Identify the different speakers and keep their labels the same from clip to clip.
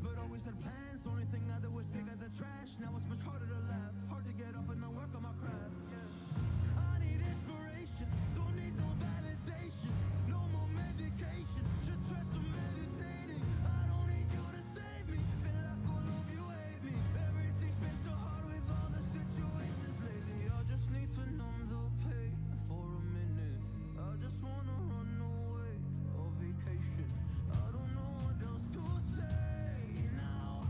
Speaker 1: but always had plans. The only thing I did was pick at the trash. Now it's much harder to laugh, hard to get up and then work on my craft. I need inspiration, don't need no validation, no more medication, just try some meditating. I don't need you to save me, feel like all of you hate me. Everything's been so hard with all the situations lately. I just need to numb the pain for a minute. I just wanna run away on vacation. I don't know what else to say now.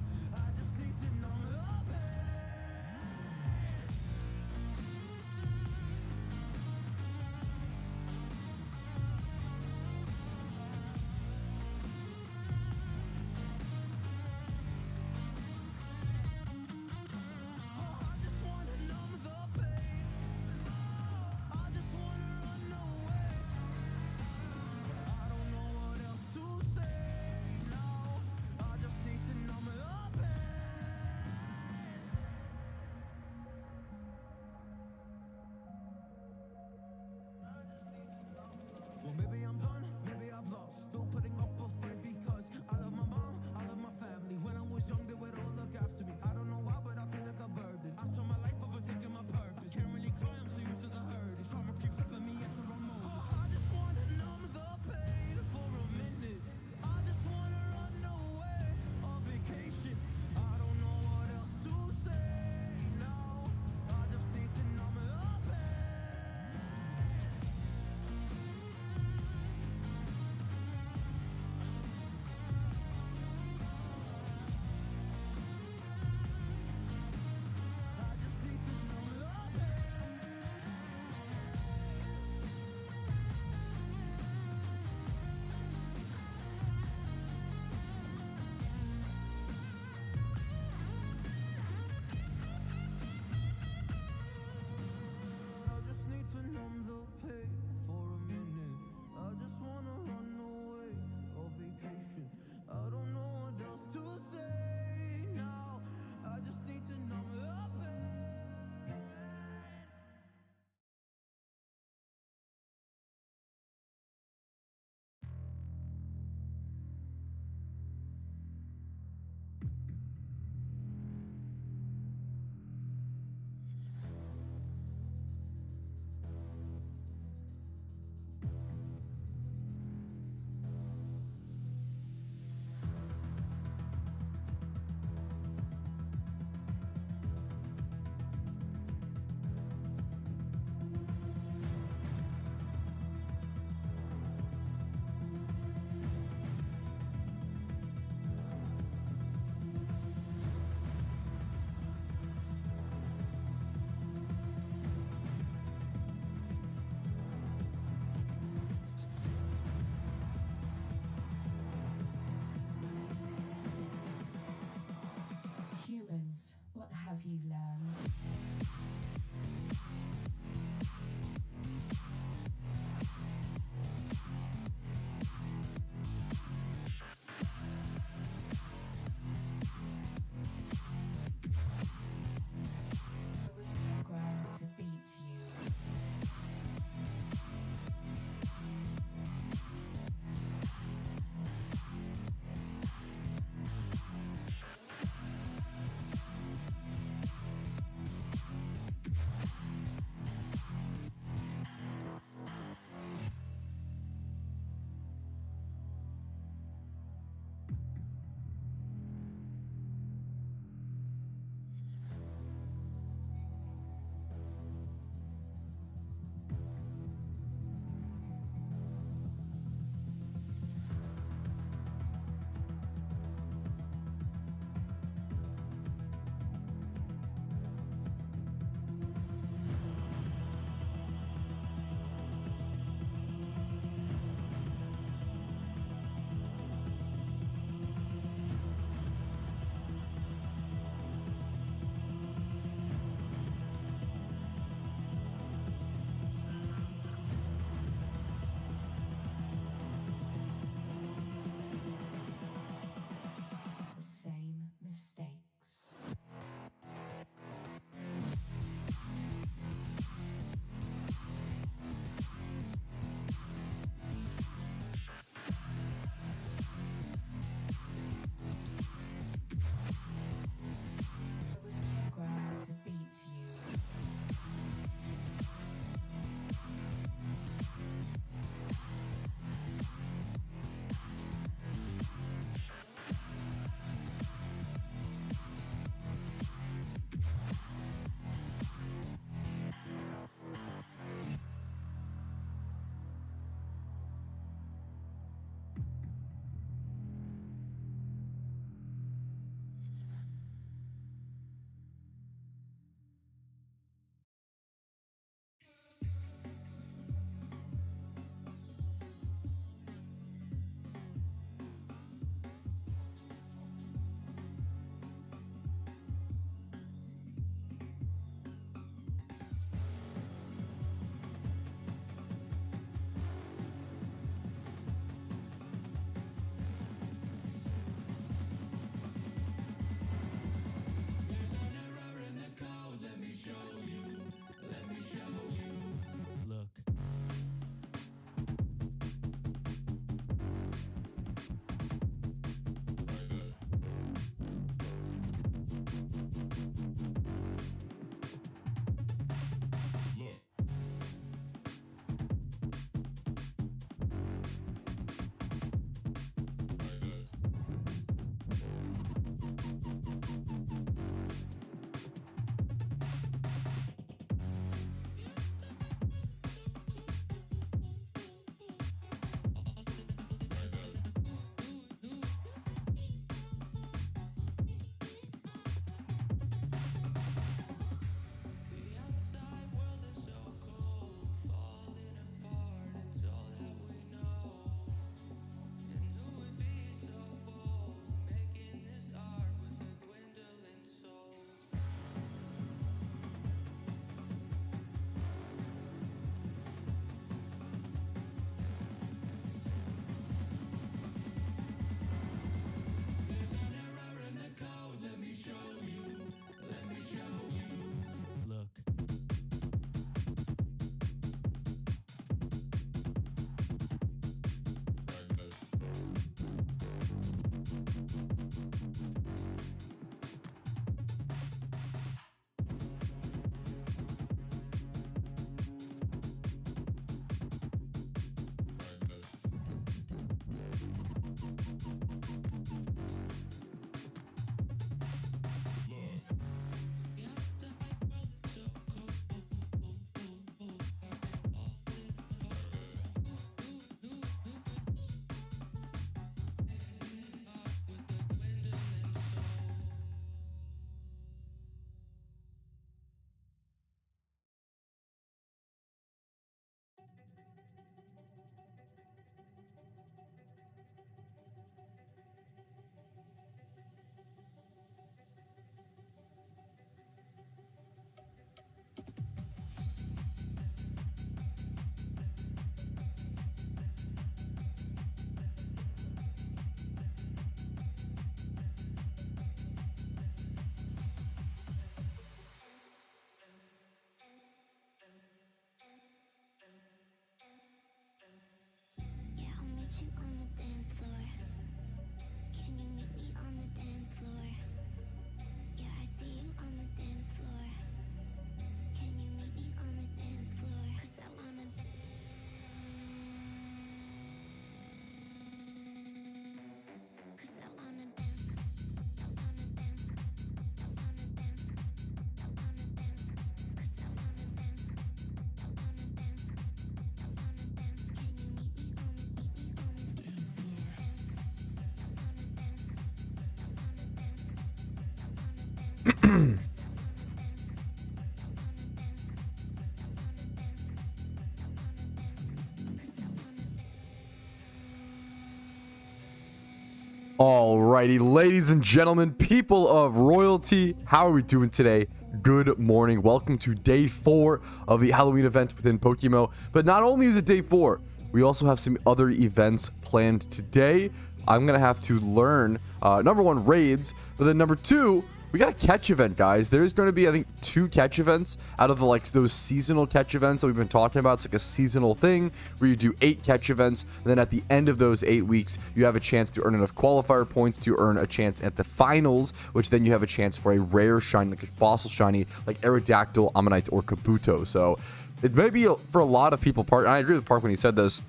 Speaker 2: Alrighty, ladies and gentlemen, people of royalty, how are we doing today? Good morning. Welcome to day 4 of the Halloween event within PokeMMO. But not only is it day 4, we also have some other events planned today. I'm gonna have to learn number 1, raids, but then number 2, we got a catch event, guys. There's going to be, I think, 2 catch events out of the, like, those seasonal catch events that we've been talking about. It's like a seasonal thing where you do 8 catch events, and then at the end of those 8 weeks, you have a chance to earn enough qualifier points to earn a chance at the finals, which then you have a chance for a rare shiny, like a fossil shiny, like Aerodactyl, Ammonite, or Kabuto. So it may be, for a lot of people, and I agree with Park when he said this,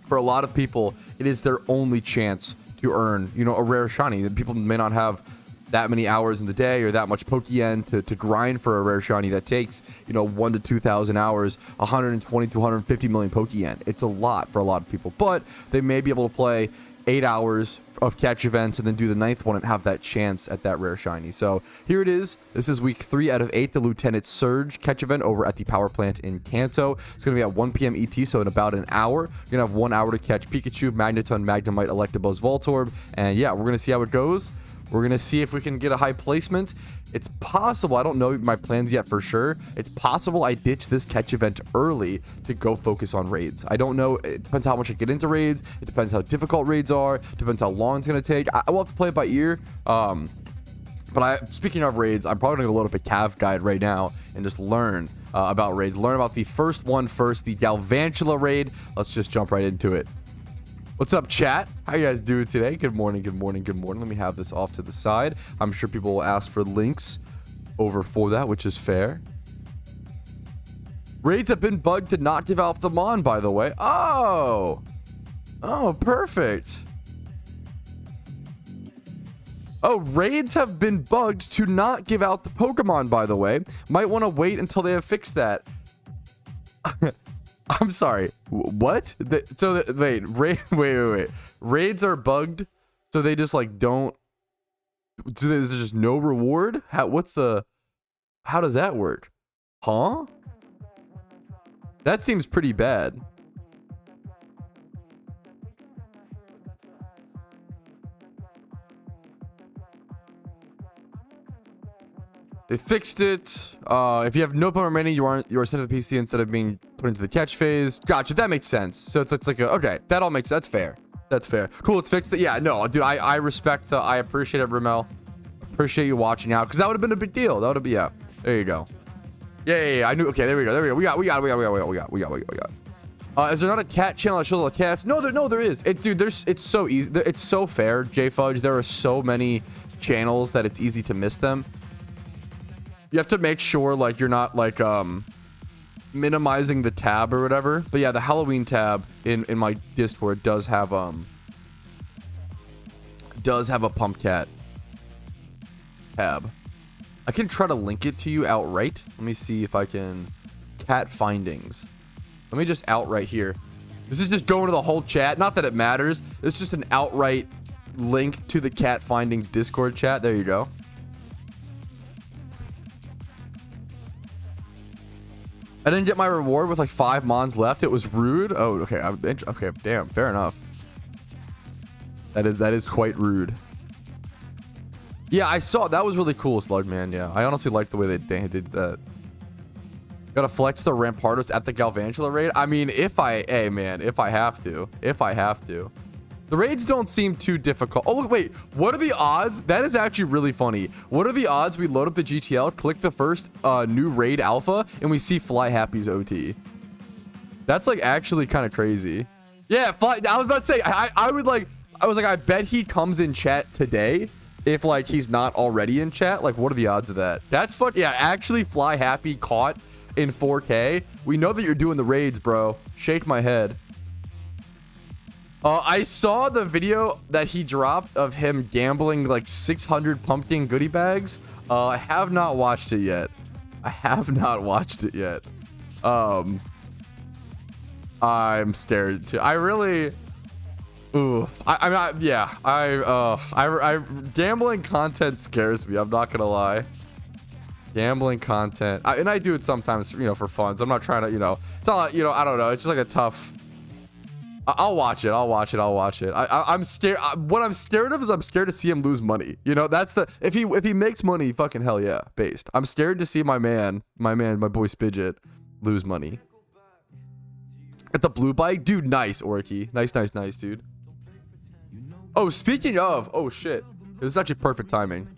Speaker 2: for a lot of people, it is their only chance to earn, you know, a rare shiny. People may not have that many hours in the day or that much Pokeyen to grind for a rare shiny that takes, you know, 1,000 to 2,000 hours, 120 to 150 million Pokeyen. It's a lot for a lot of people, but they may be able to play 8 hours of catch events and then do the 9th one and have that chance at that rare shiny. So here it is. This is week 3 out of 8, the Lieutenant Surge catch event over at the power plant in Kanto. It's going to be at 1 p.m. ET, so in about an hour. You're going to have 1 hour to catch Pikachu, Magneton, Magnemite, Electabuzz, Voltorb, and yeah, we're going to see how it goes. We're going to see if we can get a high placement. It's possible, I don't know my plans yet for sure. It's possible I ditch this catch event early to go focus on raids. I don't know. It depends how much I get into raids. It depends how difficult raids are. It depends how long it's going to take. I will have to play it by ear. But speaking of raids, I'm probably going to load up a Cav guide right now and just learn about raids. Learn about the first one first, the Galvantula raid. Let's just jump right into it. What's up, chat? How you guys doing today? Good morning, good morning, good morning. Let me have this off to the side. I'm sure people will ask for links over for that, which is fair. Raids have been bugged to not give out the Mon, by the way. Oh, perfect. Oh, raids have been bugged to not give out the Pokemon, by the way. Might want to wait until they have fixed that. I'm sorry. What? Wait. Raids are bugged, so they just like don't. So there's just no reward. How does that work? Huh? That seems pretty bad. They fixed it. If you have no Pokemon remaining, you are sent to the PC instead of being put into the catch phase. Gotcha. That makes sense. So it's like okay, that all makes. That's fair. That's fair. Cool. It's fixed. Yeah. No, dude. I respect the. I appreciate it, Ramel. Appreciate you watching out because that would have been a big deal. That would have been yeah. There you go. Yeah. I knew. Okay. There we go. We got. Is there not a cat channel that shows all the cats? No, there is. It's so easy. It's so fair, J Fudge. There are so many channels that it's easy to miss them. You have to make sure like you're not like minimizing the tab or whatever. But yeah, the Halloween tab in my Discord does have a Pumpcat tab. I can try to link it to you outright. Let me see if I can. Cat findings. Let me just outright here. This is just going to the whole chat. Not that it matters. It's just an outright link to the cat findings Discord chat. There you go. I didn't get my reward with like 5 Mons left. It was rude. Oh, okay. Okay, damn. Fair enough. That is quite rude. Yeah, I saw. That was really cool, Slugman. Yeah, I honestly like the way they did that. Gotta flex the Rampardos at the Galvantula raid. I mean, if I have to. The raids don't seem too difficult. Oh, look, wait. What are the odds? That is actually really funny. What are the odds we load up the GTL, click the first new raid alpha, and we see Fly Happy's OT? That's like actually kind of crazy. Yeah, I was about to say, I was like, I bet he comes in chat today if like he's not already in chat. Like, what are the odds of that? That's fuck. Yeah, actually Fly Happy caught in 4K. We know that you're doing the raids, bro. Shake my head. I saw the video that he dropped of him gambling like 600 pumpkin goodie bags. I have not watched it yet. I'm scared too. I really. Ooh. I'm not. Yeah. Gambling content scares me. I'm not gonna lie. Gambling content. And I do it sometimes, you know, for fun. So I'm not trying to, you know, it's not, you know, I don't know. It's just like a tough. I'll watch it. I'm scared. What I'm scared of is I'm scared to see him lose money. You know, that's the, if he makes money, fucking hell yeah, based. I'm scared to see my boy Spidget lose money. At the blue bike, dude, nice, Orky. Nice, dude. Oh, speaking of, oh shit. This is actually perfect timing.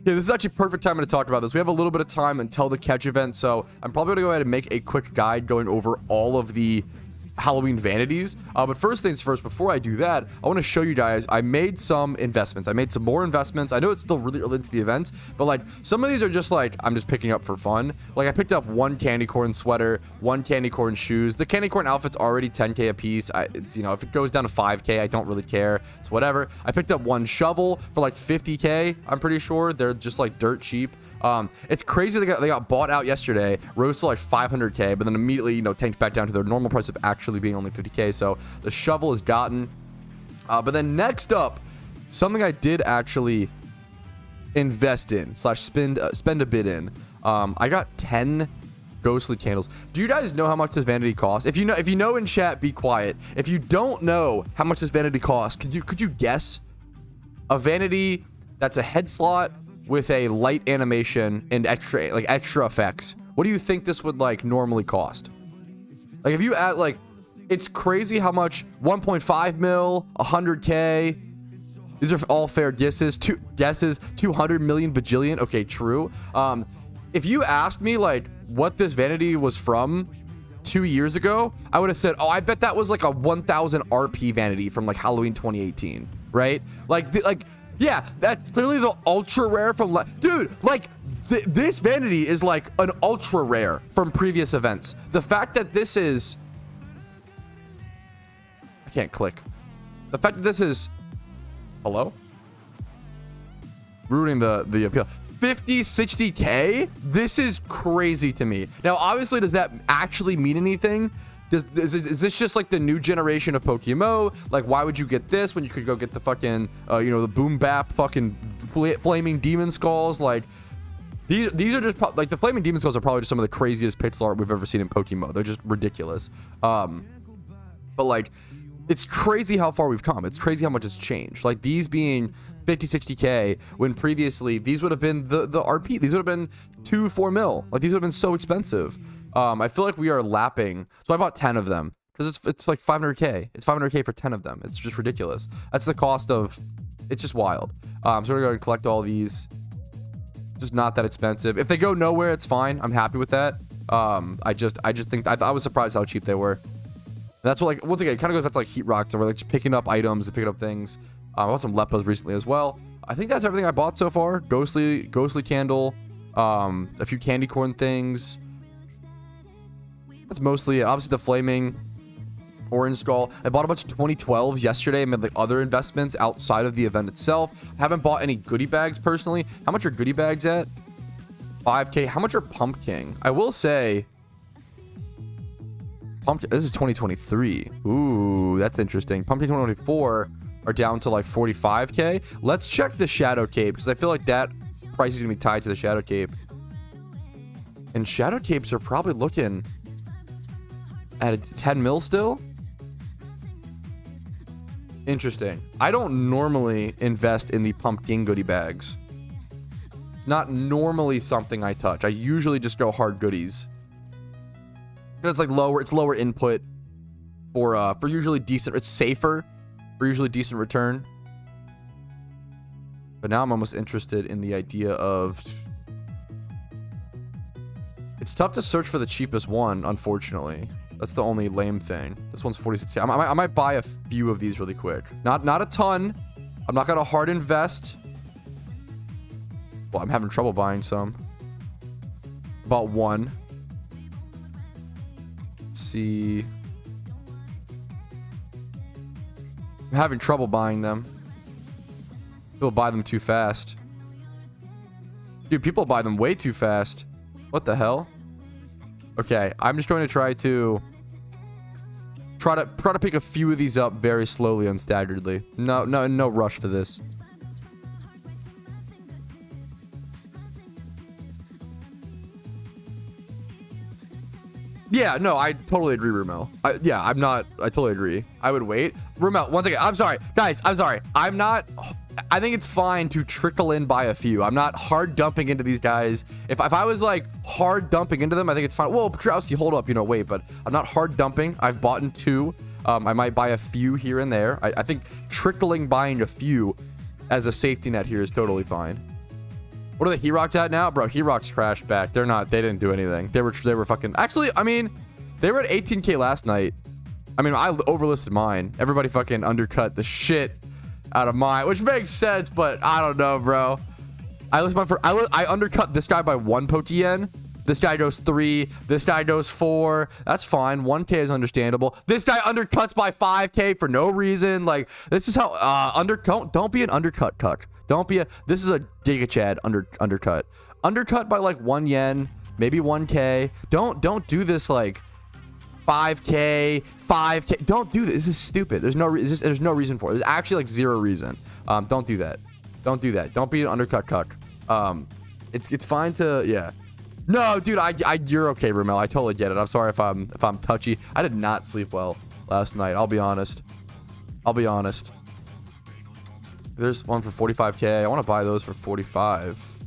Speaker 2: Yeah, this is actually perfect timing to talk about this. We have a little bit of time until the catch event, so I'm probably gonna go ahead and make a quick guide going over all of the Halloween vanities. But first things first, before I do that, I want to show you guys, I made some investments. I made some more investments. I know it's still really early into the event, but like some of these are just like, I'm just picking up for fun. Like I picked up one candy corn sweater, one candy corn shoes. The candy corn outfit's already 10k a piece. It's, you know, if it goes down to 5k, I don't really care. It's whatever. I picked up one shovel for like 50k. I'm pretty sure they're just like dirt cheap. It's crazy they got bought out yesterday, rose to like 500k, but then immediately, you know, tanked back down to their normal price of actually being only 50k. So the shovel is gotten. But then next up, something I did actually invest in / spend a bit in. I got 10 ghostly candles. Do you guys know how much this vanity costs? If you know in chat, be quiet. If you don't know how much this vanity costs, could you guess? A vanity that's a head slot with a light animation and extra effects. What do you think this would like normally cost? Like if you add like, it's crazy how much 1.5 mil, 100k. These are all fair guesses. 200 million bajillion. Okay, true. If you asked me like what this vanity was from 2 years ago, I would have said, oh, I bet that was like a 1000 RP vanity from like Halloween 2018, right? Yeah, that's clearly the ultra rare from dude, like this vanity is like an ultra rare from previous events. The fact that this is, I can't click. The fact that this is, hello? Ruining the appeal. 50-60k? This is crazy to me. Now, obviously, does that actually mean anything? Is this just like the new generation of PokeMMO? Like, why would you get this when you could go get the fucking, you know, the boom bap fucking flaming demon skulls? Like, these are just like the flaming demon skulls are probably just some of the craziest pixel art we've ever seen in PokeMMO. They're just ridiculous. But like, it's crazy how far we've come. It's crazy how much it's changed. Like these being 50-60k when previously these would have been the RP. These would have been 2-4 mil. Like these would have been so expensive. I feel like we are lapping. So I bought 10 of them because it's like 500k. It's 500k for 10 of them. It's just ridiculous. That's the cost of. It's just wild. So we're gonna go and collect all these. It's just not that expensive. If they go nowhere, it's fine. I'm happy with that. I just think I was surprised how cheap they were. And that's what like once again it kind of goes back to like heat rocks. So we're like just picking up items and picking up things. I bought some lepos recently as well. I think that's everything I bought so far. Ghostly candle. A few candy corn things. That's mostly it. Obviously the flaming orange skull. I bought a bunch of 2012s yesterday. I made like other investments outside of the event itself. I haven't bought any goodie bags personally. How much are goodie bags at? 5k. How much are pumpkin? I will say pumpkin, this is 2023. Ooh, that's interesting. Pumpkin 2024 are down to like 45k. Let's check the shadow cape because I feel like that price is gonna be tied to the shadow cape. And shadow capes are probably looking at 10 mil still. Interesting. I don't normally invest in the pumpkin goodie bags. It's not normally something I touch. I usually just go hard goodies. It's like lower. It's lower input for usually decent. It's safer for usually decent return. But now I'm almost interested in the idea of. It's tough to search for the cheapest one, unfortunately. That's the only lame thing. This one's 46. I might buy a few of these really quick. Not a ton. I'm not gonna hard invest. Well, I'm having trouble buying some. Bought one. Let's see. I'm having trouble buying them. People buy them too fast. Dude, people buy them way too fast. What the hell? Okay, I'm just going to try to pick a few of these up very slowly and staggeredly. No rush for this. Yeah, no, I totally agree, Rumel. Yeah, I'm not. I totally agree. I would wait. Rumel, once again, I'm sorry. Guys, I'm sorry. I'm not. I think it's fine to trickle in by a few. I'm not hard dumping into these guys. If I was like hard dumping into them, I think it's fine. Whoa, Patrouski, hold up. You know, wait, but I'm not hard dumping. I've bought in 2. I might buy a few here and there. I think trickling buying a few as a safety net here is totally fine. What are the Herox at now? Bro, Herox crashed back. They're not. They didn't do anything. They were fucking. Actually, I mean, they were at 18K last night. I mean, I overlisted mine. Everybody fucking undercut the shit out of mine, which makes sense, but I don't know, bro. I undercut this guy by 1 Pokeyen. This guy goes 3. This guy goes 4. That's fine. 1K is understandable. This guy undercuts by 5K for no reason. Like, this is how don't be an undercut cuck. Don't be a. This is a Giga Chad undercut. Undercut by like 1 yen, maybe 1K. Don't do this like 5K, 5K. Don't do this. This is stupid. There's no reason for it. There's actually like 0 reason. Don't do that. Don't do that. Don't be an undercut cuck. It's fine to, yeah. No, dude, you're okay, Rumel. I totally get it. I'm sorry if I'm touchy. I did not sleep well last night. I'll be honest. There's one for 45K. I want to buy those for 45.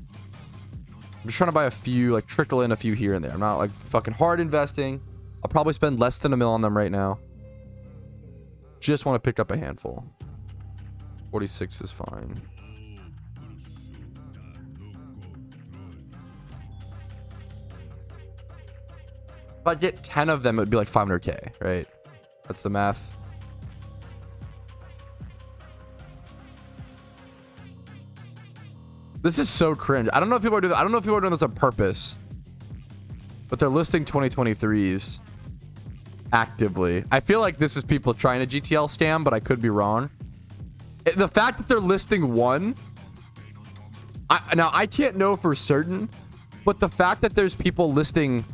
Speaker 2: I'm just trying to buy a few, like trickle in a few here and there. I'm not like fucking hard investing. I'll probably spend less than $1 mil on them right now. Just want to pick up a handful. 46 is fine. If I get 10 of them, it would be like 500K, right? That's the math. This is so cringe. I don't know if people are doing. I don't know if people are doing this on purpose, but they're listing 2023s actively. I feel like this is people trying to GTL scam, but I could be wrong. The fact that they're listing 1, now I can't know for certain, but the fact that there's people listing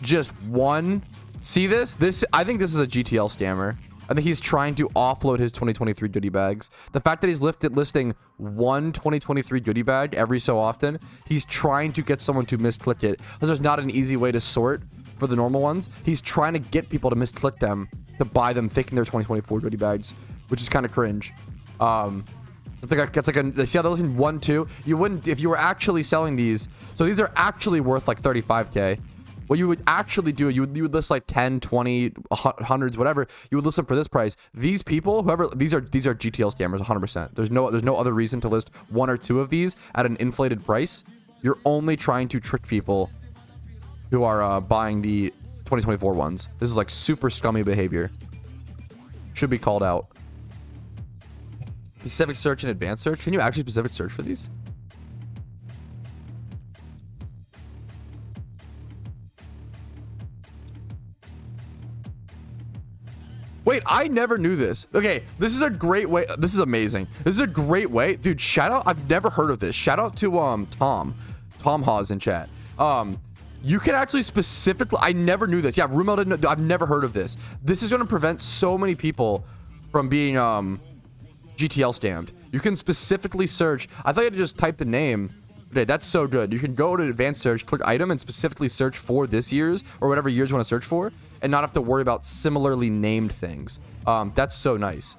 Speaker 2: just 1, see this? I think this is a GTL scammer. I think he's trying to offload his 2023 goodie bags. The fact that he's listing 1 2023 goodie bag every so often, he's trying to get someone to misclick it. Because there's not an easy way to sort for the normal ones. He's trying to get people to misclick them to buy them thinking they're 2024 goodie bags, which is kind of cringe. It's like a, see how they're listing 1, 2? You wouldn't, if you were actually selling these. So these are actually worth like 35K. What you would actually do, you would list like 10, 20, hundreds, whatever. You would list them for this price. These people, whoever, these are GTL scammers, 100%. There's no other reason to list 1 or 2 of these at an inflated price. You're only trying to trick people who are buying the 2024 ones. This is like super scummy behavior. Should be called out. Specific search and advanced search. Can you actually specific search for these? Wait, I never knew this. Okay, this is a great way. This is amazing. This is a great way. Dude, shout out. I've never heard of this. Shout out to Tom Haas in chat. You can actually specifically, I never knew this. Yeah, Rumel didn't know. I've never heard of this. This is going to prevent so many people from being GTL scammed. You can specifically search. I thought you had to just type the name. Okay, that's so good. You can go to advanced search, click item, and specifically search for this year's or whatever years you want to search for, and not have to worry about similarly named things. That's so nice.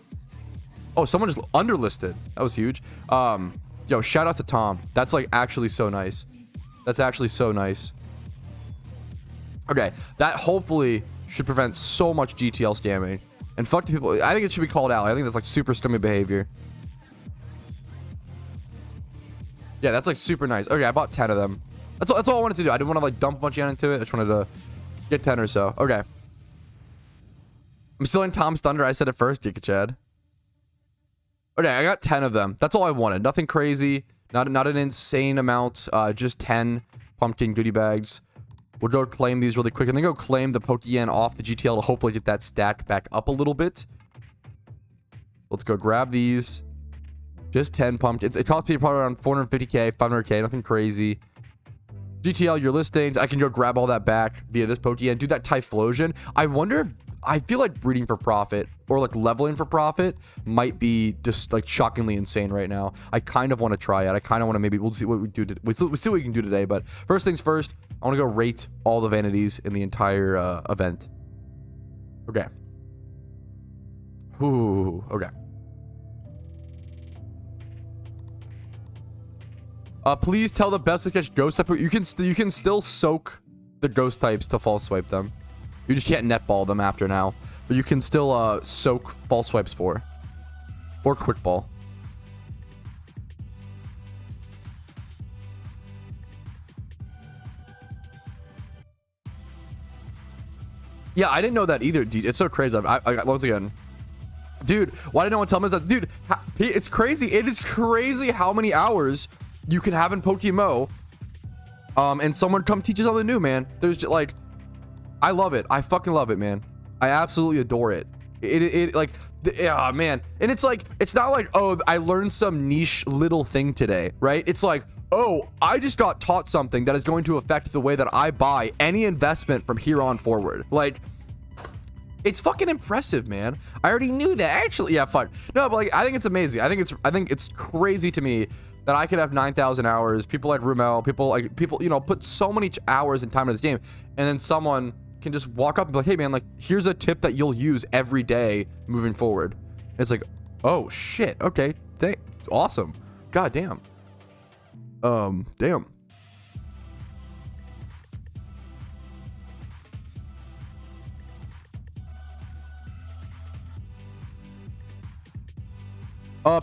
Speaker 2: Oh, someone just underlisted. That was huge. Yo, shout out to Tom. That's like actually so nice. That's actually so nice. Okay, that hopefully should prevent so much GTL scamming. And fuck the people. I think it should be called out. I think that's like super scummy behavior. Yeah, that's like super nice. Okay, I bought 10 of them. That's all I wanted to do. I didn't want to like dump a bunch of yen into it. I just wanted to get 10 or so. Okay. I'm still in Tom's Thunder. I said it first, Giga Chad. Okay, I got 10 of them. That's all I wanted. Nothing crazy. Not an insane amount. Just 10 pumpkin goodie bags. We'll go claim these really quick and then go claim the Pokeyen off the GTL to hopefully get that stack back up a little bit. Let's go grab these. Just 10 pumpkins. It costs me probably around 450K, 500K, nothing crazy. GTL, your listings. I can go grab all that back via this Pokeyen. Do that Typhlosion. I wonder if I feel like breeding for profit or like leveling for profit might be just like shockingly insane right now. I kind of want to try it. I kind of want to maybe, we'll see what we do. We'll see what we can do today. But first things first, I want to go rate all the vanities in the entire event. Okay. Ooh, okay. Please tell the best to catch ghost type. You can still soak the ghost types to false swipe them. You just can't netball them after now. But you can still soak false swipe spore. Or quick ball. Yeah, I didn't know that either, dude. It's so crazy. I once again, dude, why didn't no one tell me that? Dude, it's crazy. It is crazy how many hours you can have in PokeMMO. And someone come teach you something new, man. There's just like, I love it. I fucking love it, man. I absolutely adore it. Yeah, man. And it's like, it's not like, oh, I learned some niche little thing today, right? It's like, oh, I just got taught something that is going to affect the way that I buy any investment from here on forward. Like, it's fucking impressive, man. I already knew that. Actually, yeah, fuck. No, but like, I think it's amazing. I think it's crazy to me that I could have 9,000 hours. People like Rumel, people, you know, put so many hours and time into this game, and then someone can just walk up and be like, hey, man, like, here's a tip that you'll use every day moving forward. And it's like, oh shit, okay, thanks, awesome, god damn. Damn.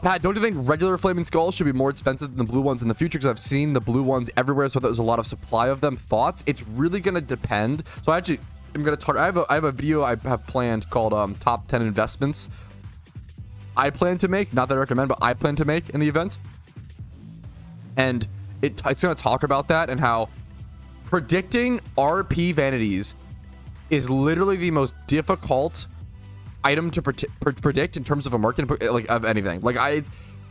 Speaker 2: Pat, don't you think regular flaming skulls should be more expensive than the blue ones in the future? Because I've seen the blue ones everywhere, so there's a lot of supply of them. Thoughts? It's really gonna depend. So I actually am gonna talk. I have a video I have planned called top 10 investments I plan to make. Not that I recommend, but I plan to make in the event. And it's gonna talk about that and how predicting RP vanities is literally the most difficult item to predict in terms of a market, like of anything. Like I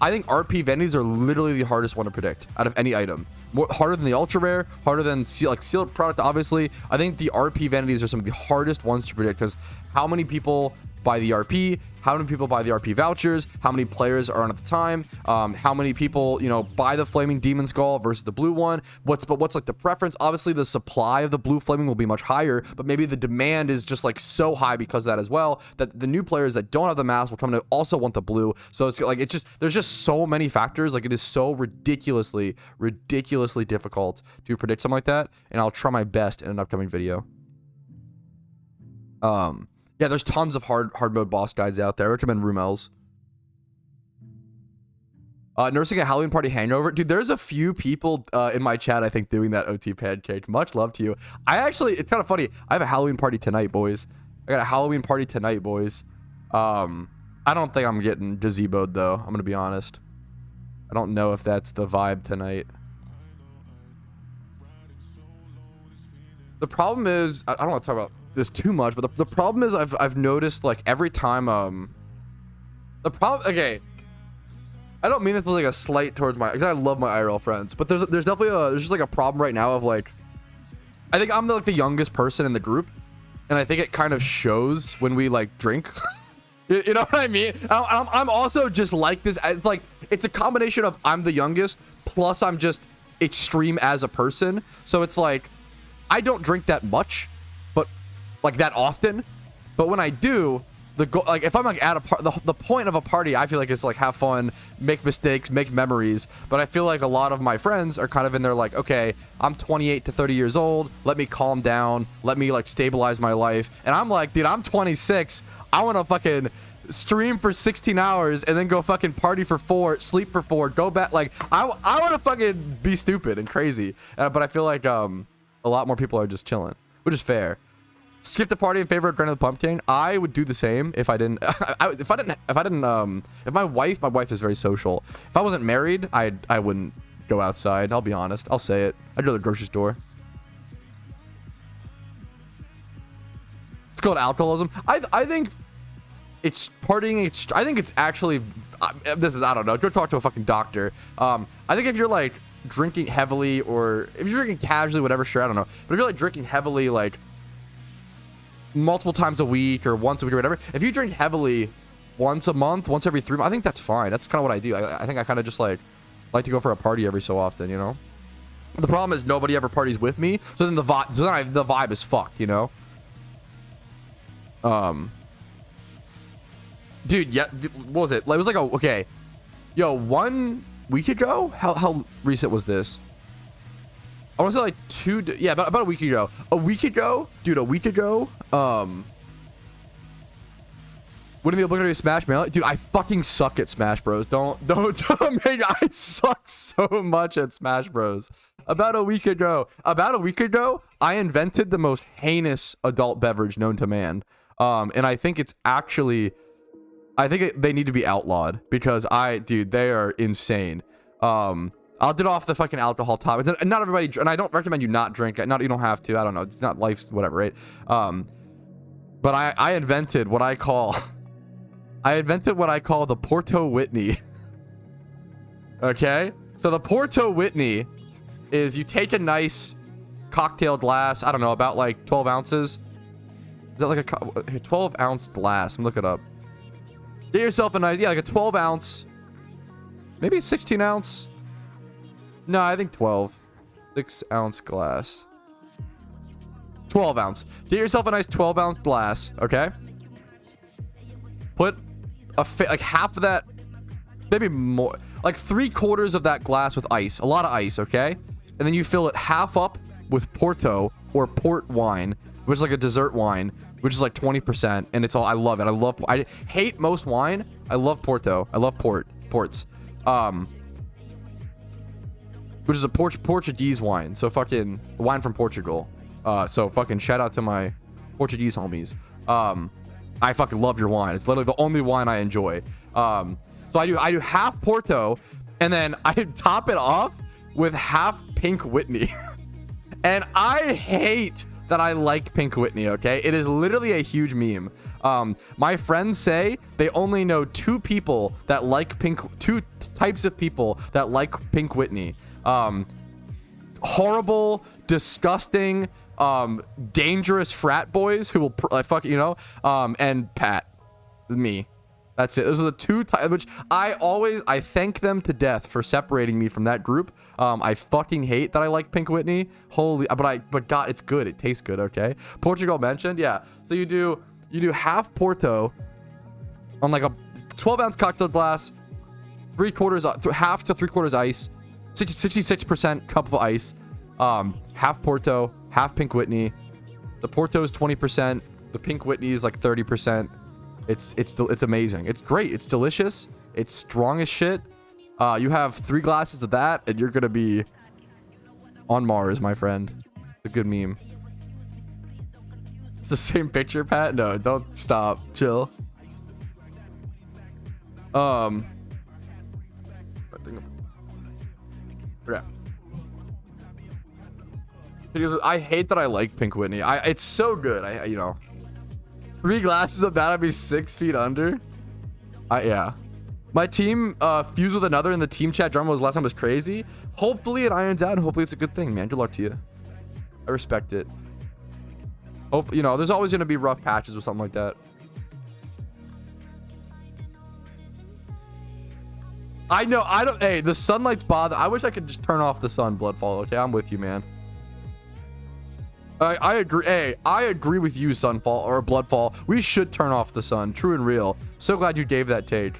Speaker 2: think RP vanities are literally the hardest one to predict out of any item. Harder than the ultra rare, harder than sealed product. Obviously, I think the RP vanities are some of the hardest ones to predict because how many people buy the RP, how many people buy the RP vouchers, how many players are on at the time, how many people, you know, buy the flaming demon skull versus the blue one, what's like the preference. Obviously the supply of the blue flaming will be much higher, but maybe the demand is just like so high because of that as well, that the new players that don't have the mask will come to also want the blue. So it's like, it's just, there's just so many factors. Like it is so ridiculously difficult to predict something like that, and I'll try my best in an upcoming video. Yeah, there's tons of hard mode boss guides out there. I recommend Rumel's. Nursing a Halloween party hangover. Dude, there's a few people in my chat, I think, doing that OT pancake. Much love to you. It's kind of funny. I have a Halloween party tonight, boys. I got a Halloween party tonight, boys. I don't think I'm getting gazeboed, though. I'm going to be honest. I don't know if that's the vibe tonight. The problem is, I don't want to talk about this too much, but the problem is I've noticed like every time okay, I don't mean this as like a slight towards my, because I love my IRL friends, but there's definitely there's just like a problem right now of like, I think I'm like the youngest person in the group, and I think it kind of shows when we like drink. You know what I mean? I'm also just like this. It's like, it's a combination of I'm the youngest plus I'm just extreme as a person, so it's like I don't drink that much, but like that often, but when I do, like if I'm like at the point of a party, I feel like it's like have fun, make mistakes, make memories. But I feel like a lot of my friends are kind of in there like, okay, I'm 28 to 30 years old, let me calm down, let me like stabilize my life. And I'm like, dude, I'm 26, I want to fucking stream for 16 hours and then go fucking party for 4, sleep for 4, go back. Like I want to fucking be stupid and crazy. But I feel like a lot more people are just chilling, which is fair. Skip the party in favor of Granite the Pumpkin. I would do the same if I didn't. If my wife is very social. If I wasn't married, I wouldn't go outside. I'll be honest. I'll say it. I'd go to the grocery store. It's called alcoholism. I think it's partying. I think it's actually. This is, I don't know. Go talk to a fucking doctor. I think if you're like drinking heavily, or if you're drinking casually, whatever, sure, I don't know. But if you're like drinking heavily, like multiple times a week or once a week or whatever, if you drink heavily once a month, once every 3 months, I think that's fine. That's kind of what I do. I think I kind of just like to go for a party every so often, you know. The problem is nobody ever parties with me, so then the vibe is fucked, you know. Dude, yeah, what was it? It was like okay, yo, 1 week ago. How recent was this? I want to say like yeah, about a week ago. A week ago, dude. A week ago. Wouldn't be obligatory to Smash, man. Dude, I fucking suck at Smash Bros. Don't make. I suck so much at Smash Bros. About a week ago, I invented the most heinous adult beverage known to man. And I think it's actually, they need to be outlawed because dude, they are insane. I'll get off the fucking alcohol topic. And not everybody, and I don't recommend you not drink. You don't have to. I don't know. It's not life's whatever, right? But I invented what I call. The Porto Whitney. Okay? So the Porto Whitney is you take a nice cocktail glass, I don't know, about like 12 ounces. Is that like a 12 ounce glass? I'm looking it up. Get yourself a nice, yeah, like a 12 ounce, maybe a 16 ounce. No, I think 12. 6 ounce glass. 12 ounce. Get yourself a nice 12 ounce glass, okay? Put like half of that, maybe more, like 3/4 of that glass with ice, a lot of ice, okay? And then you fill it half up with Porto or port wine, which is like a dessert wine, which is like 20%, and it's all, I love it. I hate most wine. I love Porto. I love ports. Which is a Portuguese wine, so fucking wine from Portugal. So fucking shout out to my Portuguese homies. I fucking love your wine. It's literally the only wine I enjoy. So I do half Porto, and then I top it off with half Pink Whitney. And I hate that I like Pink Whitney, okay? It is literally a huge meme. My friends say they only know two types of people that like Pink Whitney. Horrible, disgusting, dangerous frat boys who will fuck, you know, and Pat, me. That's it. Those are the two types, which I thank them to death for separating me from that group. I fucking hate that I like Pink Whitney. Holy, but God, it's good. It tastes good. Okay. Portugal mentioned. Yeah. So you do half Porto on like a 12 ounce cocktail glass, half to 3/4 ice, 66% cup of ice, half Porto, half Pink Whitney. The Porto is 20%. The Pink Whitney is like 30%. It's amazing. It's great. It's delicious. It's strong as shit. You have 3 glasses of that, and you're gonna be on Mars, my friend. It's a good meme. It's the same picture, Pat. No, don't stop. Chill. Yeah. I hate that I like Pink Whitney. It's so good. You know. 3 glasses of that, I'd be 6 feet under. Yeah. My team fused with another in the team chat. Drama was last time was crazy. Hopefully it irons out, and hopefully it's a good thing, man. Good luck to you. I respect it. Hope, you know, there's always gonna be rough patches with something like that. I know. Hey, the sunlight's bother. I wish I could just turn off the sun, Bloodfall. Okay, I'm with you, man. I agree. Hey, I agree with you, Sunfall or Bloodfall. We should turn off the sun. True and real. So glad you gave that take.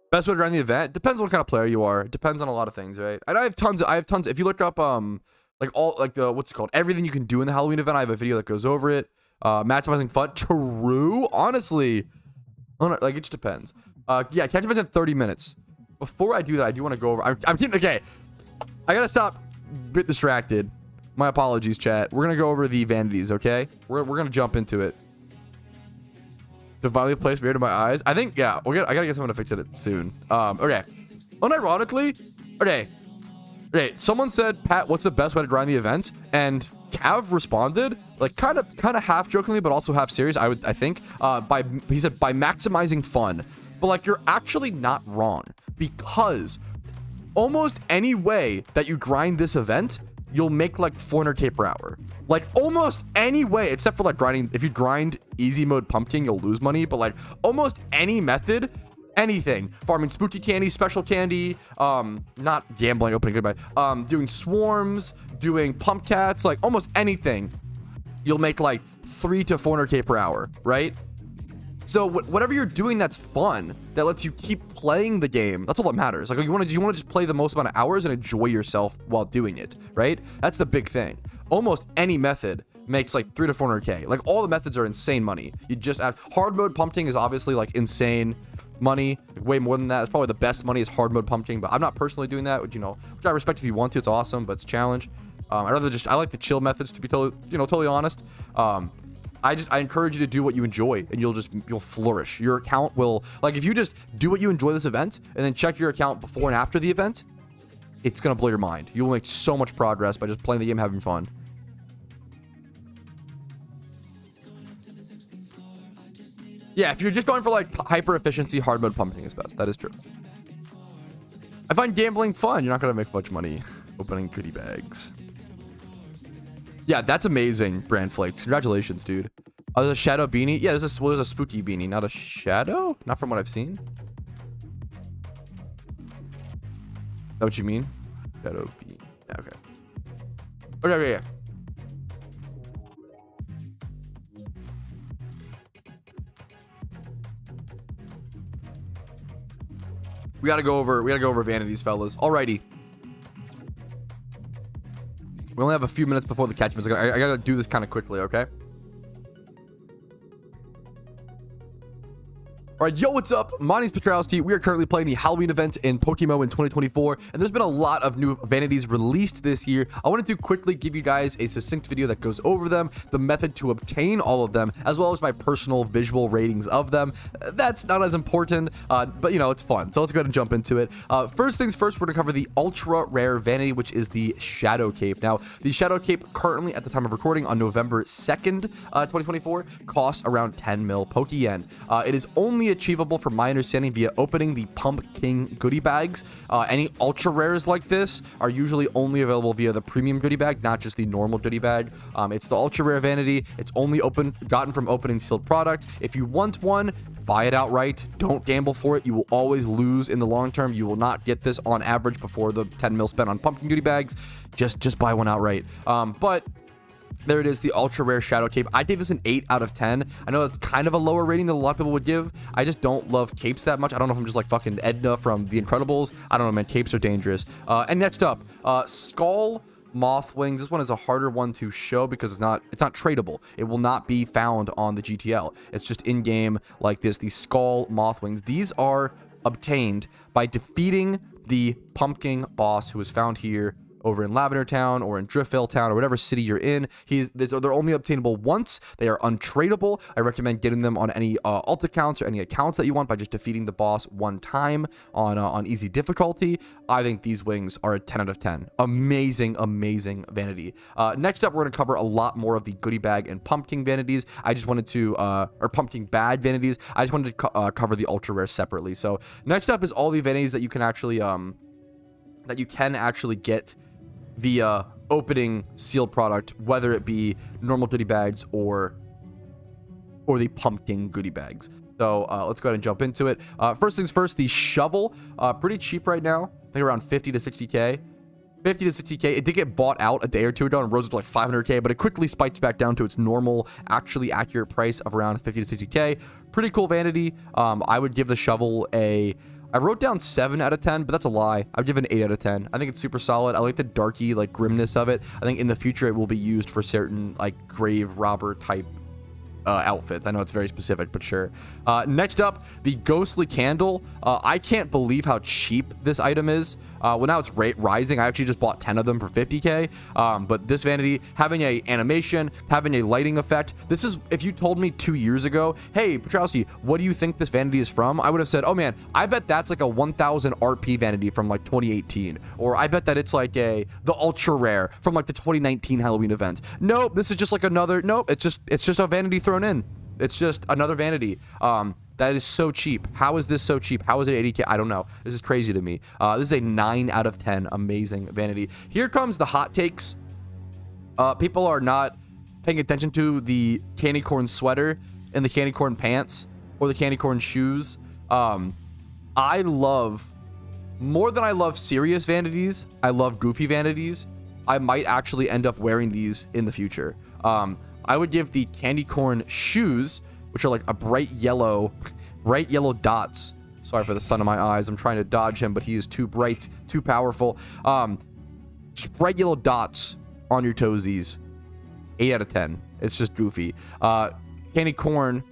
Speaker 2: Best way to run the event depends on what kind of player you are. It depends on a lot of things, right? And I have tons. If you look up like all like the what's it called, everything you can do in the Halloween event, I have a video that goes over it. Maximizing fun. True. Honestly, like it just depends. Yeah, catch event in 30 minutes. Before I do that, I do want to go over. I'm keeping, okay. I gotta stop. A bit distracted. My apologies, chat. We're gonna go over the vanities, okay? We're gonna jump into it. Divinely placed mirror to my eyes. I think, yeah. I gotta get someone to fix it soon. Okay. Unironically, okay. Someone said, Pat, what's the best way to grind the event? And Cav responded, like kind of half jokingly, but also half serious. I think. He said by maximizing fun. But like you're actually not wrong, because almost any way that you grind this event, you'll make like 400k per hour. Like almost any way, except for like grinding. If you grind easy mode pumpkin, you'll lose money. But like almost any method, anything, farming spooky candy, special candy, not gambling, opening goodbye, doing swarms, doing pump cats, like almost anything, you'll make like 3 to 400k per hour, right? So whatever you're doing that's fun, that lets you keep playing the game, that's all that matters. Like you want to just play the most amount of hours and enjoy yourself while doing it, right? That's the big thing. Almost any method makes like 3 to 400k. Like all the methods are insane money. You just have hard mode pumping is obviously like insane money, like way more than that. It's probably the best money is hard mode pumping, but I'm not personally doing that, which I respect if you want to. It's awesome, but it's a challenge. I like the chill methods, to be totally honest. I encourage you to do what you enjoy, and you'll flourish. Your account will, like, if you just do what you enjoy this event and then check your account before and after the event, it's gonna blow your mind. You will make so much progress by just playing the game, having fun. Yeah, if you're just going for like hyper efficiency, hard mode pumping is best. That is true. I find gambling fun. You're not gonna make much money opening goodie bags. Yeah, that's amazing, Brand Flakes. Congratulations, dude. Oh, there's a shadow beanie. Yeah, there's a spooky beanie, not a shadow. Not from what I've seen. Is that what you mean? Shadow beanie. Yeah, okay. Okay, yeah. We gotta go over vanities, fellas. Alrighty. We only have a few minutes before the catch. I gotta do this kind of quickly, okay? All right, yo, what's up? My name's Patrouski. We are currently playing the Halloween event in PokeMMO in 2024, and there's been a lot of new vanities released this year. I wanted to quickly give you guys a succinct video that goes over them, the method to obtain all of them, as well as my personal visual ratings of them. That's not as important, but it's fun. So let's go ahead and jump into it. First things first, we're gonna cover the ultra rare vanity, which is the Shadow Cape. Now, the Shadow Cape currently, at the time of recording on November 2nd, 2024, costs around 10 mil Pokeyen. It is only achievable, from my understanding, via opening the Pumpkin goodie bags. Any ultra rares like this are usually only available via the premium goodie bag, not just the normal goodie bag. It's the ultra rare vanity. It's only gotten from opening sealed product. If you want one, buy it outright. Don't gamble for it. You will always lose in the long term. You will not get this on average before the 10 mil spent on pumpkin goodie bags. Just buy one outright. But there it is, the ultra rare Shadow Cape. I gave this an 8 out of 10. I know that's kind of a lower rating than a lot of people would give. I just don't love capes that much. I don't know if I'm just like fucking Edna from The Incredibles. I don't know, man. Capes are dangerous. And next up, Skull Moth Wings. This one is a harder one to show because it's not tradable. It will not be found on the GTL. It's just in game like this. The Skull Moth Wings. These are obtained by defeating the pumpkin boss who is found here over in Lavender Town or in Driftvale Town or whatever city you're in. They're only obtainable once. They are untradeable. I recommend getting them on any alt accounts or any accounts that you want by just defeating the boss one time on easy difficulty. I think these wings are a 10 out of 10. Amazing, amazing vanity. Next up, we're going to cover a lot more of the goodie bag and pumpkin vanities. I just wanted to, or pumpkin bag vanities. I just wanted to cover the ultra rare separately. So next up is all the vanities that you can actually, get via opening sealed product, whether it be normal goodie bags or the pumpkin goodie bags. So let's go ahead and jump into it. First things first, the shovel, pretty cheap right now. I think around 50 to 60k. 50 to 60k. It did get bought out a day or two ago and rose up to like 500k, but it quickly spiked back down to its normal, actually accurate price of around 50 to 60k. Pretty cool vanity. I would give the shovel I wrote down 7 out of 10, but that's a lie. I'd give it an 8 out of 10. I think it's super solid. I like the darky, like, grimness of it. I think in the future it will be used for certain, like, grave robber type outfits. I know it's very specific, but sure. Next up, the ghostly candle. I can't believe how cheap this item is. Well, now it's rising. I actually just bought 10 of them for 50k. But this vanity, having a animation, having a lighting effect. This is, if you told me 2 years ago, hey, Patrouski, what do you think this vanity is from? I would have said, oh man, I bet that's like a 1000 RP vanity from like 2018. Or I bet that it's like the ultra rare from like the 2019 Halloween event. Nope, this is just like another, nope, it's just a vanity thrown in. It's just another vanity. That is so cheap. How is this so cheap? How is it 80k? I don't know. This is crazy to me. This is a 9 out of 10. Amazing vanity. Here comes the hot takes. People are not paying attention to the candy corn sweater and the candy corn pants or the candy corn shoes. I love, more than I love serious vanities, I love goofy vanities. I might actually end up wearing these in the future. I would give the candy corn shoes, which are like a bright yellow dots. Sorry for the sun in my eyes. I'm trying to dodge him, but he is too bright, too powerful. Just bright yellow dots on your toesies. 8 out of 10. It's just goofy. Candy corn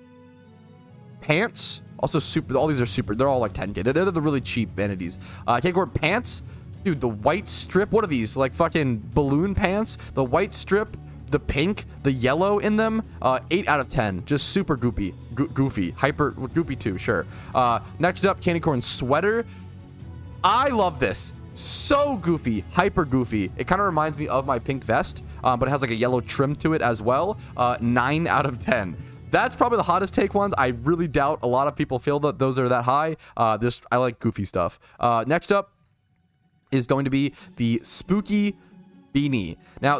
Speaker 2: pants, also super. All these are super. They're all like 10k. They're the really cheap vanities. Candy corn pants, dude. The white strip. What are these? Like fucking balloon pants? The white strip, the pink, the yellow in them. 8 out of 10. Just super goofy. Goofy. Hyper goofy too. Sure. Next up, candy corn sweater. I love this. So goofy. Hyper goofy. It kind of reminds me of my pink vest, but it has like a yellow trim to it as well. 9 out of 10. That's probably the hottest take ones. I really doubt a lot of people feel that those are that high. I like goofy stuff. Next up is going to be the spooky beanie. Now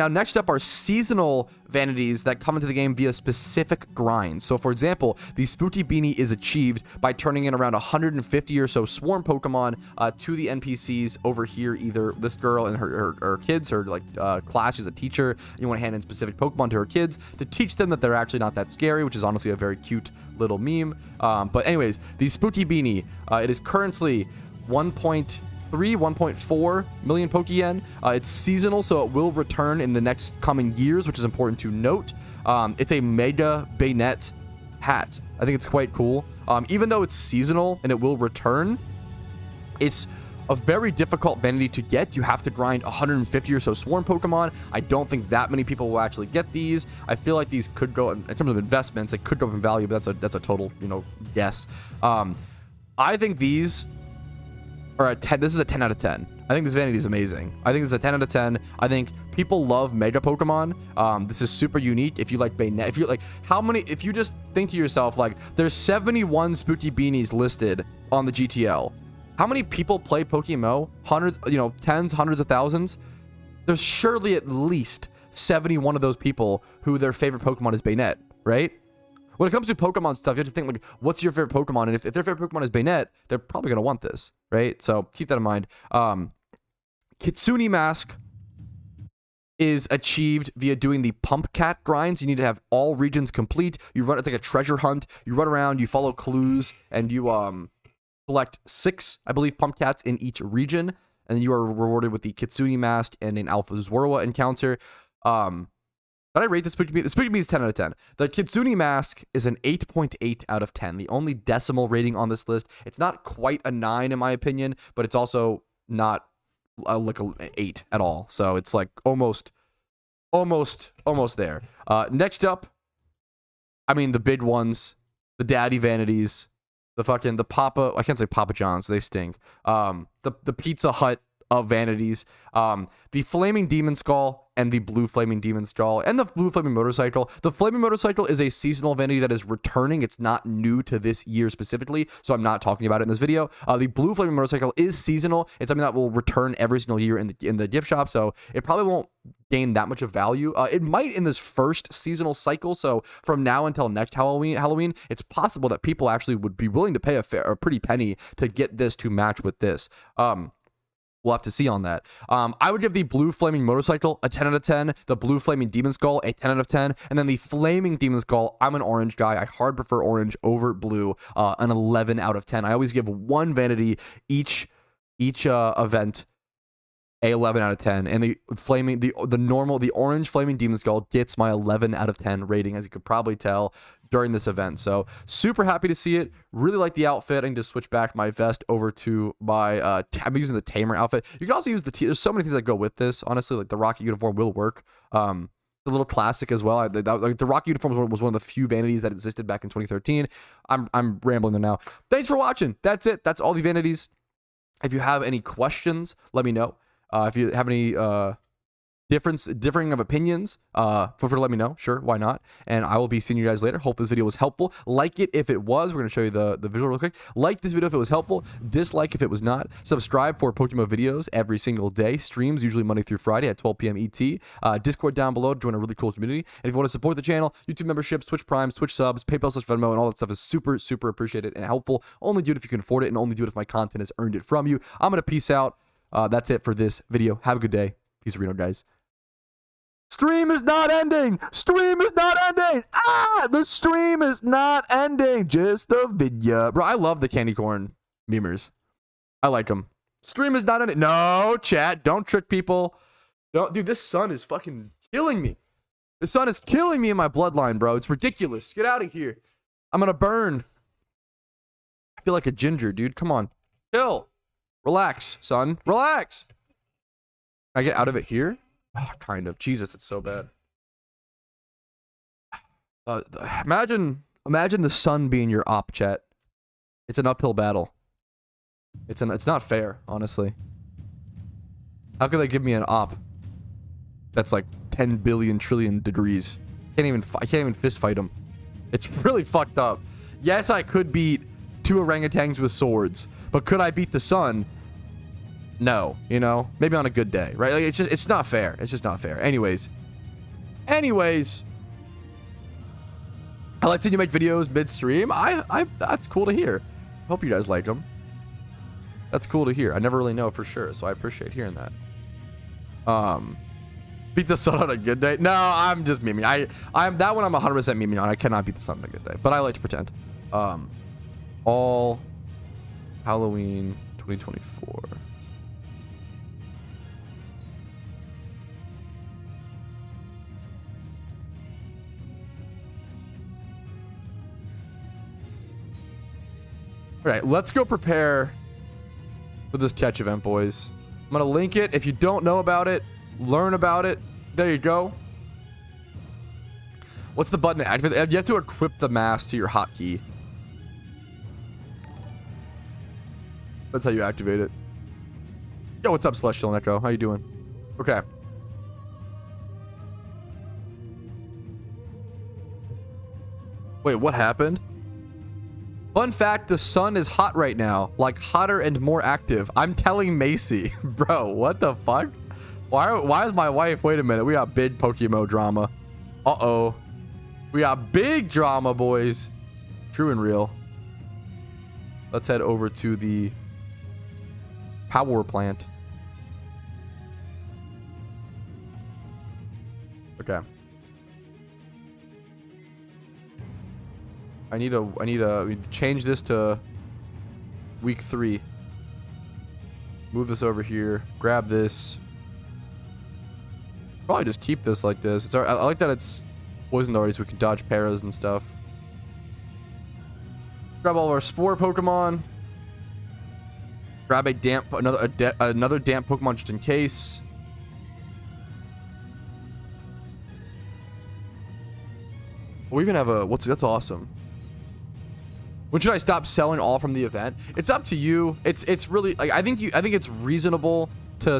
Speaker 2: next up are seasonal vanities that come into the game via specific grinds. So for example, the spooky beanie is achieved by turning in around 150 or so swarm Pokemon to the NPCs over here. Either this girl and her kids, her class, she's a teacher, and you want to hand in specific Pokemon to her kids to teach them that they're actually not that scary, which is honestly a very cute little meme. But anyways, the spooky beanie, it is currently 1.4 million Pokeyen. It's seasonal, so it will return in the next coming years, which is important to note. It's a Mega Bayonet hat. I think it's quite cool. Even though it's seasonal and it will return, it's a very difficult vanity to get. You have to grind 150 or so swarm Pokemon. I don't think that many people will actually get these. I feel like these could go, in terms of investments, they could go up in value, but that's a total, guess. I think these are a 10. This is a 10 out of 10. I think this vanity is amazing. I think this is a 10 out of 10. I think people love Mega Pokemon. This is super unique. If you like Bayonet, if you just think to yourself, like, there's 71 spooky beanies listed on the GTL. How many people play PokeMMO? Hundreds, tens, hundreds of thousands. There's surely at least 71 of those people who their favorite Pokemon is Bayonet, right? When it comes to Pokemon stuff, you have to think, like, what's your favorite Pokemon? And if their favorite Pokemon is Bayonet, they're probably going to want this, right? So keep that in mind. Kitsune Mask is achieved via doing the Pump Cat grinds. You need to have all regions complete. It's like a treasure hunt. You run around, you follow clues, and you collect 6, I believe, Pump Cats in each region. And then you are rewarded with the Kitsune Mask and an Alpha Zorua encounter. But I rate the Spooky Bee. The Spooky Bee is 10 out of 10. The Kitsune Mask is an 8.8 out of 10. The only decimal rating on this list. It's not quite a 9 in my opinion, but it's also not like an 8 at all. So it's like almost there. Next up, I mean the big ones, the daddy vanities, the Papa. I can't say Papa John's. They stink. The Pizza Hut of vanities, the Flaming Demon Skull and the Blue Flaming Demon Skull and the Blue Flaming Motorcycle. The Flaming Motorcycle is a seasonal vanity that is returning. It's not new to this year specifically, so I'm not talking about it in this video. The Blue Flaming Motorcycle is seasonal. It's something that will return every single year in the gift shop, so it probably won't gain that much of value. It might in this first seasonal cycle, so from now until next Halloween, it's possible that people actually would be willing to pay a pretty penny to get this to match with this. We'll have to see on that. I would give the Blue Flaming Motorcycle a 10 out of 10, the Blue Flaming Demon Skull a 10 out of 10, and then the Flaming Demon Skull, I'm an orange guy. I hard prefer orange over blue, an 11 out of 10. I always give one vanity each event a 11 out of 10, and the orange Flaming Demon Skull gets my 11 out of 10 rating, as you could probably tell during this event. So super happy to see it. Really like the outfit. I need to switch back my vest over to my I'm using the Tamer outfit. You can also use there's so many things that go with this, honestly. Like the Rocket uniform will work. The little classic as well. Like the Rocket uniform was one of the few vanities that existed back in 2013. I'm rambling there now. Thanks for watching. That's it. That's all the vanities. If you have any questions, let me know. If you have any differing of opinions, feel free to let me know. Sure, why not? And I will be seeing you guys later. Hope this video was helpful. Like it if it was. We're going to show you the visual real quick. Like this video if it was helpful. Dislike if it was not. Subscribe for PokeMMO videos every single day. Streams usually Monday through Friday at 12 p.m. ET. Discord down below to join a really cool community. And if you want to support the channel, YouTube memberships, Twitch Primes, Twitch subs, PayPal/Venmo, and all that stuff is super, super appreciated and helpful. Only do it if you can afford it, and only do it if my content has earned it from you. I'm going to peace out. That's it for this video. Have a good day. Peace, Reno, guys. Stream is not ending. Stream is not ending. The stream is not ending. Just the video. Bro, I love the candy corn memers. I like them. Stream is not ending. No, chat. Don't trick people. Don't, dude, this sun is fucking killing me. The sun is killing me in my bloodline, bro. It's ridiculous. Get out of here. I'm gonna burn. I feel like a ginger, dude. Come on. Chill. Relax, son. Relax. Can I get out of it here? Oh, kind of. Jesus, it's so bad. Imagine the sun being your op, chat. It's an uphill battle. It's not fair, honestly. How could they give me an op that's like 10 billion trillion degrees? I can't even fist fight them. It's really fucked up. Yes, I could beat 2 orangutans with swords, but could I beat the sun? No, you know, maybe on a good day, right? Like, it's not fair. It's just not fair. Anyways, I like seeing you make videos mid-stream. That's cool to hear. Hope you guys like them. That's cool to hear. I never really know for sure, so I appreciate hearing that. Beat the sun on a good day? No, I'm just memeing. I'm that one. I'm 100% memeing on. I cannot beat the sun on a good day, but I like to pretend. All Halloween 2024. All right, let's go prepare for this catch event, boys. I'm gonna link it. If you don't know about it, learn about it. There you go. What's the button to activate? You have to equip the mask to your hotkey. That's how you activate it. Yo, what's up, Celestial Echo? How you doing? Okay. Wait, what happened? Fun fact, the sun is hot right now. Like, hotter and more active. I'm telling Macy. Bro, what the fuck? Why is my wife? Wait a minute. We got big PokeMMO drama. Uh-oh. We got big drama, boys. True and real. Let's head over to the power plant. Okay. I need to change this to week 3. Move this over here. Grab this. Probably just keep this like this. It's I like that it's poisoned already, so we can dodge paras and stuff. Grab all of our spore Pokemon. Grab a damp another damp Pokemon just in case. We even have a that's awesome. When should I stop selling all from the event? It's up to you. It's really like I think it's reasonable to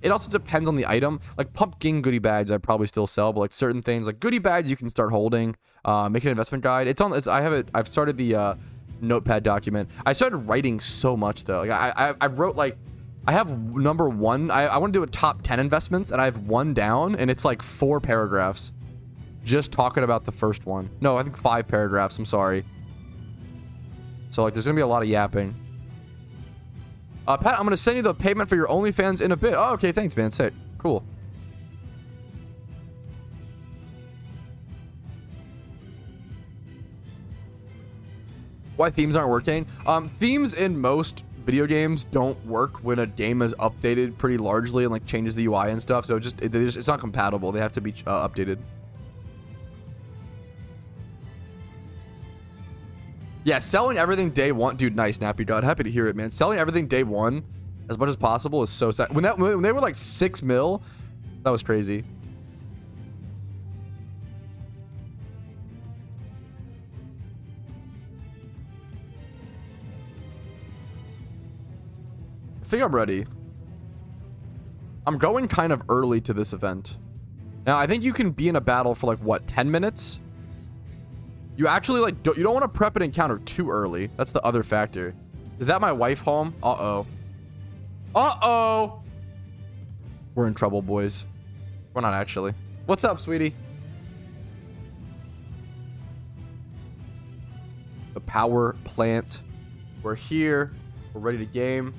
Speaker 2: it also depends on the item. Like pumpkin goodie bags I'd probably still sell, but like certain things like goodie bags you can start holding. Make an investment guide. I've started the notepad document. I started writing so much though. Like I wrote like I have number 1. I want to do a top 10 investments and I have 1 down and it's like 4 paragraphs. Just talking about the first one. No, I think 5 paragraphs. I'm sorry. So like, there's gonna be a lot of yapping. Pat, I'm gonna send you the payment for your OnlyFans in a bit. Oh, okay, thanks, man. Sick, cool. Why themes aren't working? Themes in most video games don't work when a game is updated pretty largely and like changes the UI and stuff. So it's not compatible. They have to be updated. Yeah, selling everything day 1, dude. Nice, Nappy God. Happy to hear it, man. Selling everything day 1 as much as possible is so sad. When they were like 6 mil, that was crazy. I think I'm ready. I'm going kind of early to this event. Now, I think you can be in a battle for like, what, 10 minutes? You actually, like, you don't want to prep an encounter too early. That's the other factor. Is that my wife home? Uh-oh. Uh-oh. We're in trouble, boys. We're not actually. What's up, sweetie? The power plant. We're here. We're ready to game.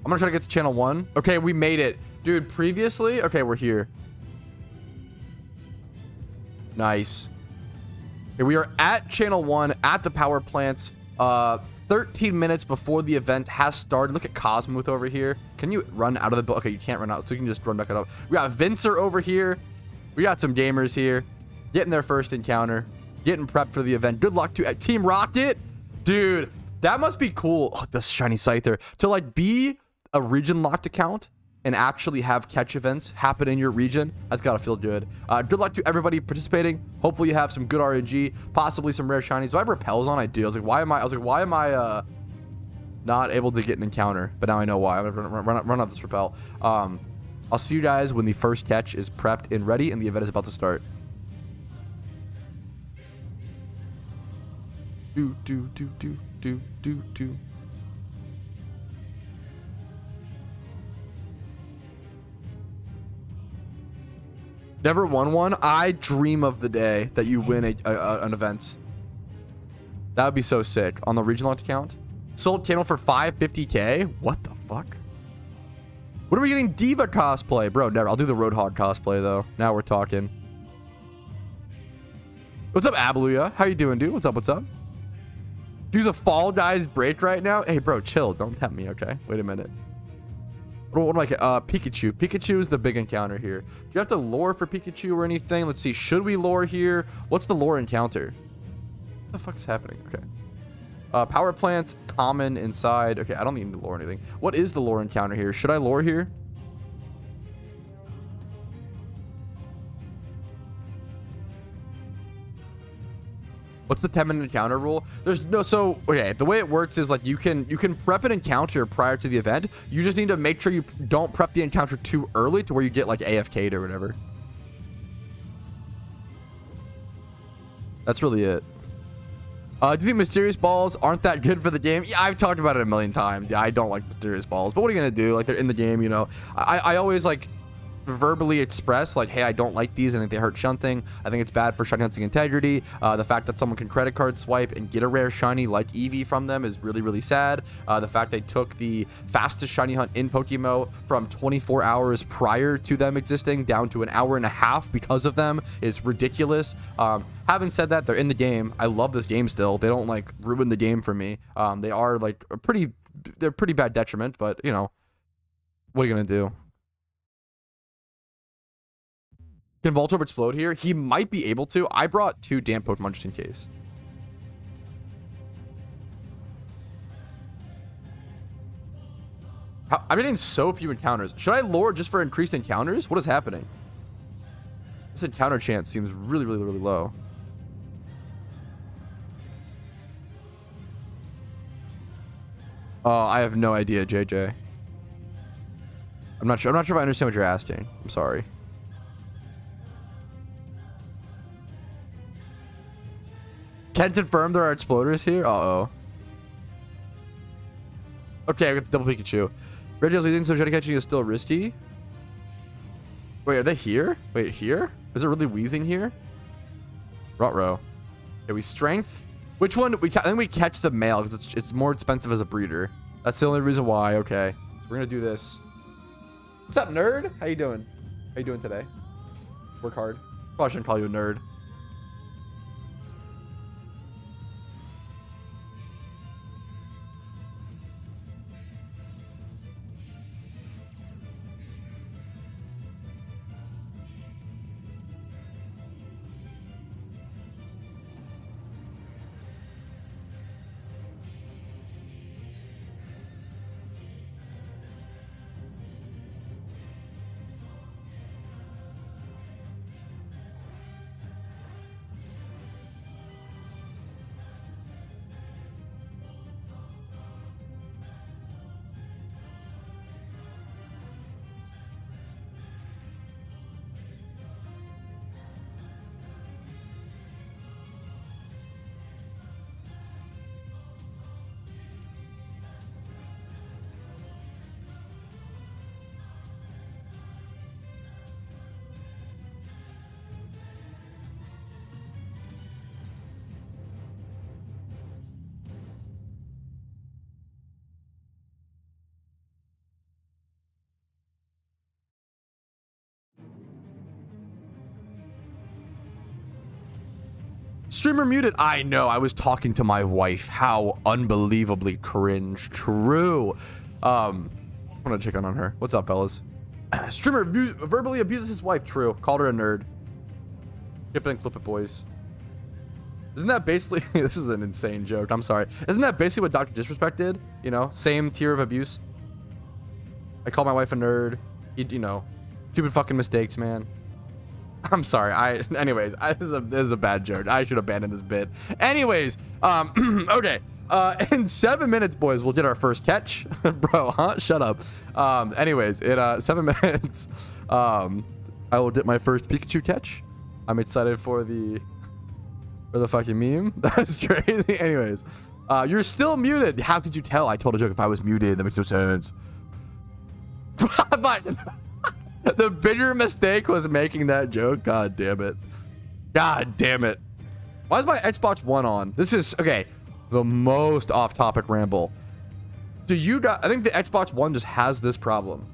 Speaker 2: I'm gonna try to get to channel 1. Okay, we made it. Dude, previously... Okay, we're here. Nice. Okay, we are at channel 1 at the power plant. 13 minutes before the event has started. Look at Cosmooth over here. Can you run out of the boat? Okay, you can't run out, so you can just run back up. We got Vincer over here. We got some gamers here. Getting their first encounter. Getting prepped for the event. Good luck to Team Rocket. Dude, that must be cool. Oh, the shiny Scyther. To like be a region locked account and actually have catch events happen in your region. That's gotta feel good. Good luck to everybody participating. Hopefully you have some good RNG, possibly some rare shinies. Do I have repels on? I do. I was like, why am I not able to get an encounter? But now I know why. I'm gonna run out this repel. I'll see you guys when the first catch is prepped and ready and the event is about to start. Do. Never won one. I dream of the day that you win an event. That would be so sick. On the regional account. Sold channel for 550k. What the fuck? What are we getting? Diva cosplay? Bro, never. I'll do the Roadhog cosplay, though. Now we're talking. What's up, Abeluya? How you doing, dude? What's up? What's up? Use a Fall Guys break right now? Hey, bro, chill. Don't tempt me, okay? Wait a minute. What do I get? Pikachu. Pikachu is the big encounter here. Do you have to lure for Pikachu or anything? Let's see. Should we lure here? What's the lure encounter? What the fuck is happening? Okay. Power plant, common inside. Okay, I don't need to lure anything. What is the lure encounter here? Should I lure here? What's the 10-minute encounter rule? There's no, so okay, the way it works is like you can prep an encounter prior to the event. You just need to make sure you don't prep the encounter too early to where you get like AFK'd or whatever. That's really it. Do you think mysterious balls aren't that good for the game? Yeah, I've talked about it a million times. Yeah, I don't like mysterious balls, but what are you gonna do? Like, they're in the game, you know. I always like verbally express like, hey, I don't like these. I think they hurt shunting. I think it's bad for shiny hunting integrity. The fact that someone can credit card swipe and get a rare shiny like Eevee from them is really, really sad. The fact they took the fastest shiny hunt in PokeMMO from 24 hours prior to them existing down to an hour and a half because of them is ridiculous. Having said that, they're in the game. I love this game still. They don't like ruin the game for me. They are like they're pretty bad detriment, but you know, what are you gonna do? Can Voltorb explode here? He might be able to. I brought 2 damp Pokemon just in case. I'm getting so few encounters. Should I lure just for increased encounters? What is happening? This encounter chance seems really, really, really low. Oh, I have no idea, JJ. I'm not sure if I understand what you're asking. I'm sorry. Can confirm there are exploders here? Uh-oh. Okay, I got the double Pikachu. Reggie's leading, so shiny catching is still risky. Wait, are they here? Wait, here? Is it really wheezing here? Ruh-roh. Okay, we strength. Which one? I think we catch the male because it's more expensive as a breeder. That's the only reason why. Okay. So we're going to do this. What's up, nerd? How you doing? How you doing today? Work hard. Probably shouldn't call you a nerd. Streamer muted. I know. I was talking to my wife. How unbelievably cringe. True. I'm gonna check on her. What's up, fellas? Streamer verbally abuses his wife. True. Called her a nerd. Skip it and clip it, boys. Isn't that basically... This is an insane joke. I'm sorry. Isn't that basically what Dr. Disrespect did? You know, same tier of abuse. I called my wife a nerd. You know, stupid fucking mistakes, man. I'm sorry. Anyways, this is a bad joke. I should abandon this bit. Anyways, okay. In 7 minutes, boys, we'll get our first catch. Bro, huh? Shut up. Anyways, in 7 minutes, I will get my first Pikachu catch. I'm excited for the fucking meme. That's crazy. Anyways, you're still muted. How could you tell? I told a joke if I was muted. That makes no sense. But the bigger mistake was making that joke. God damn it. God damn it. Why is my Xbox One on? This is, okay, the most off-topic ramble. Do you guys... I think the Xbox One just has this problem.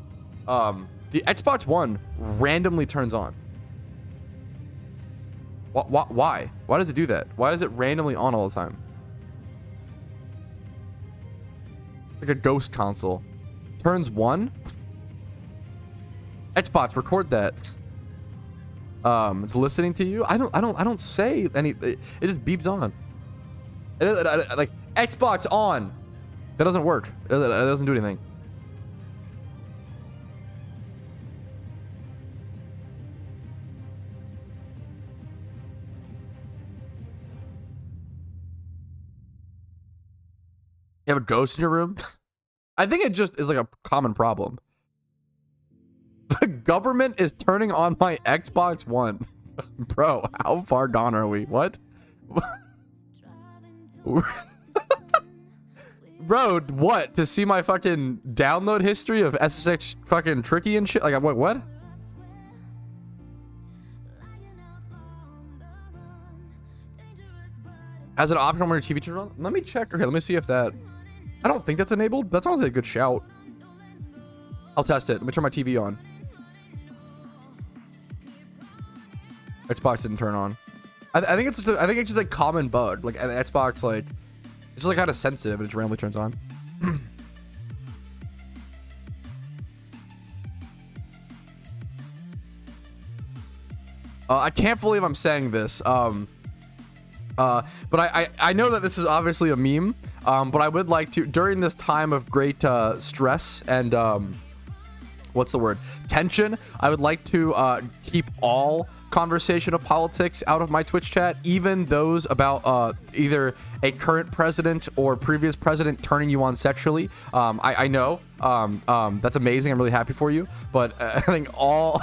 Speaker 2: The Xbox One randomly turns on. Why? Why does it do that? Why is it randomly on all the time? Like a ghost console. Turns one? Xbox, record that. It's listening to you. I don't say any. It just beeps on. Like Xbox on. That doesn't work. It doesn't do anything. You have a ghost in your room? I think it just is like a common problem. The government is turning on my Xbox One. Bro, how far gone are we? What? Bro, what? To see my fucking download history of SSX fucking tricky and shit? Like, what? As an option on your TV turn on? Let me check. Okay, let me see if that... I don't think that's enabled. That sounds like a good shout. I'll test it. Let me turn my TV on. Xbox didn't turn on. I think it's just a common bug. Like Xbox, like it's just like kind of sensitive and it randomly turns on. I can't believe I'm saying this. But I know that this is obviously a meme. But I would like to, during this time of great stress and what's the word? Tension, I would like to keep all conversation of politics out of my Twitch chat, even those about either a current president or previous president turning you on sexually. I know that's amazing. I'm really happy for you, but I think all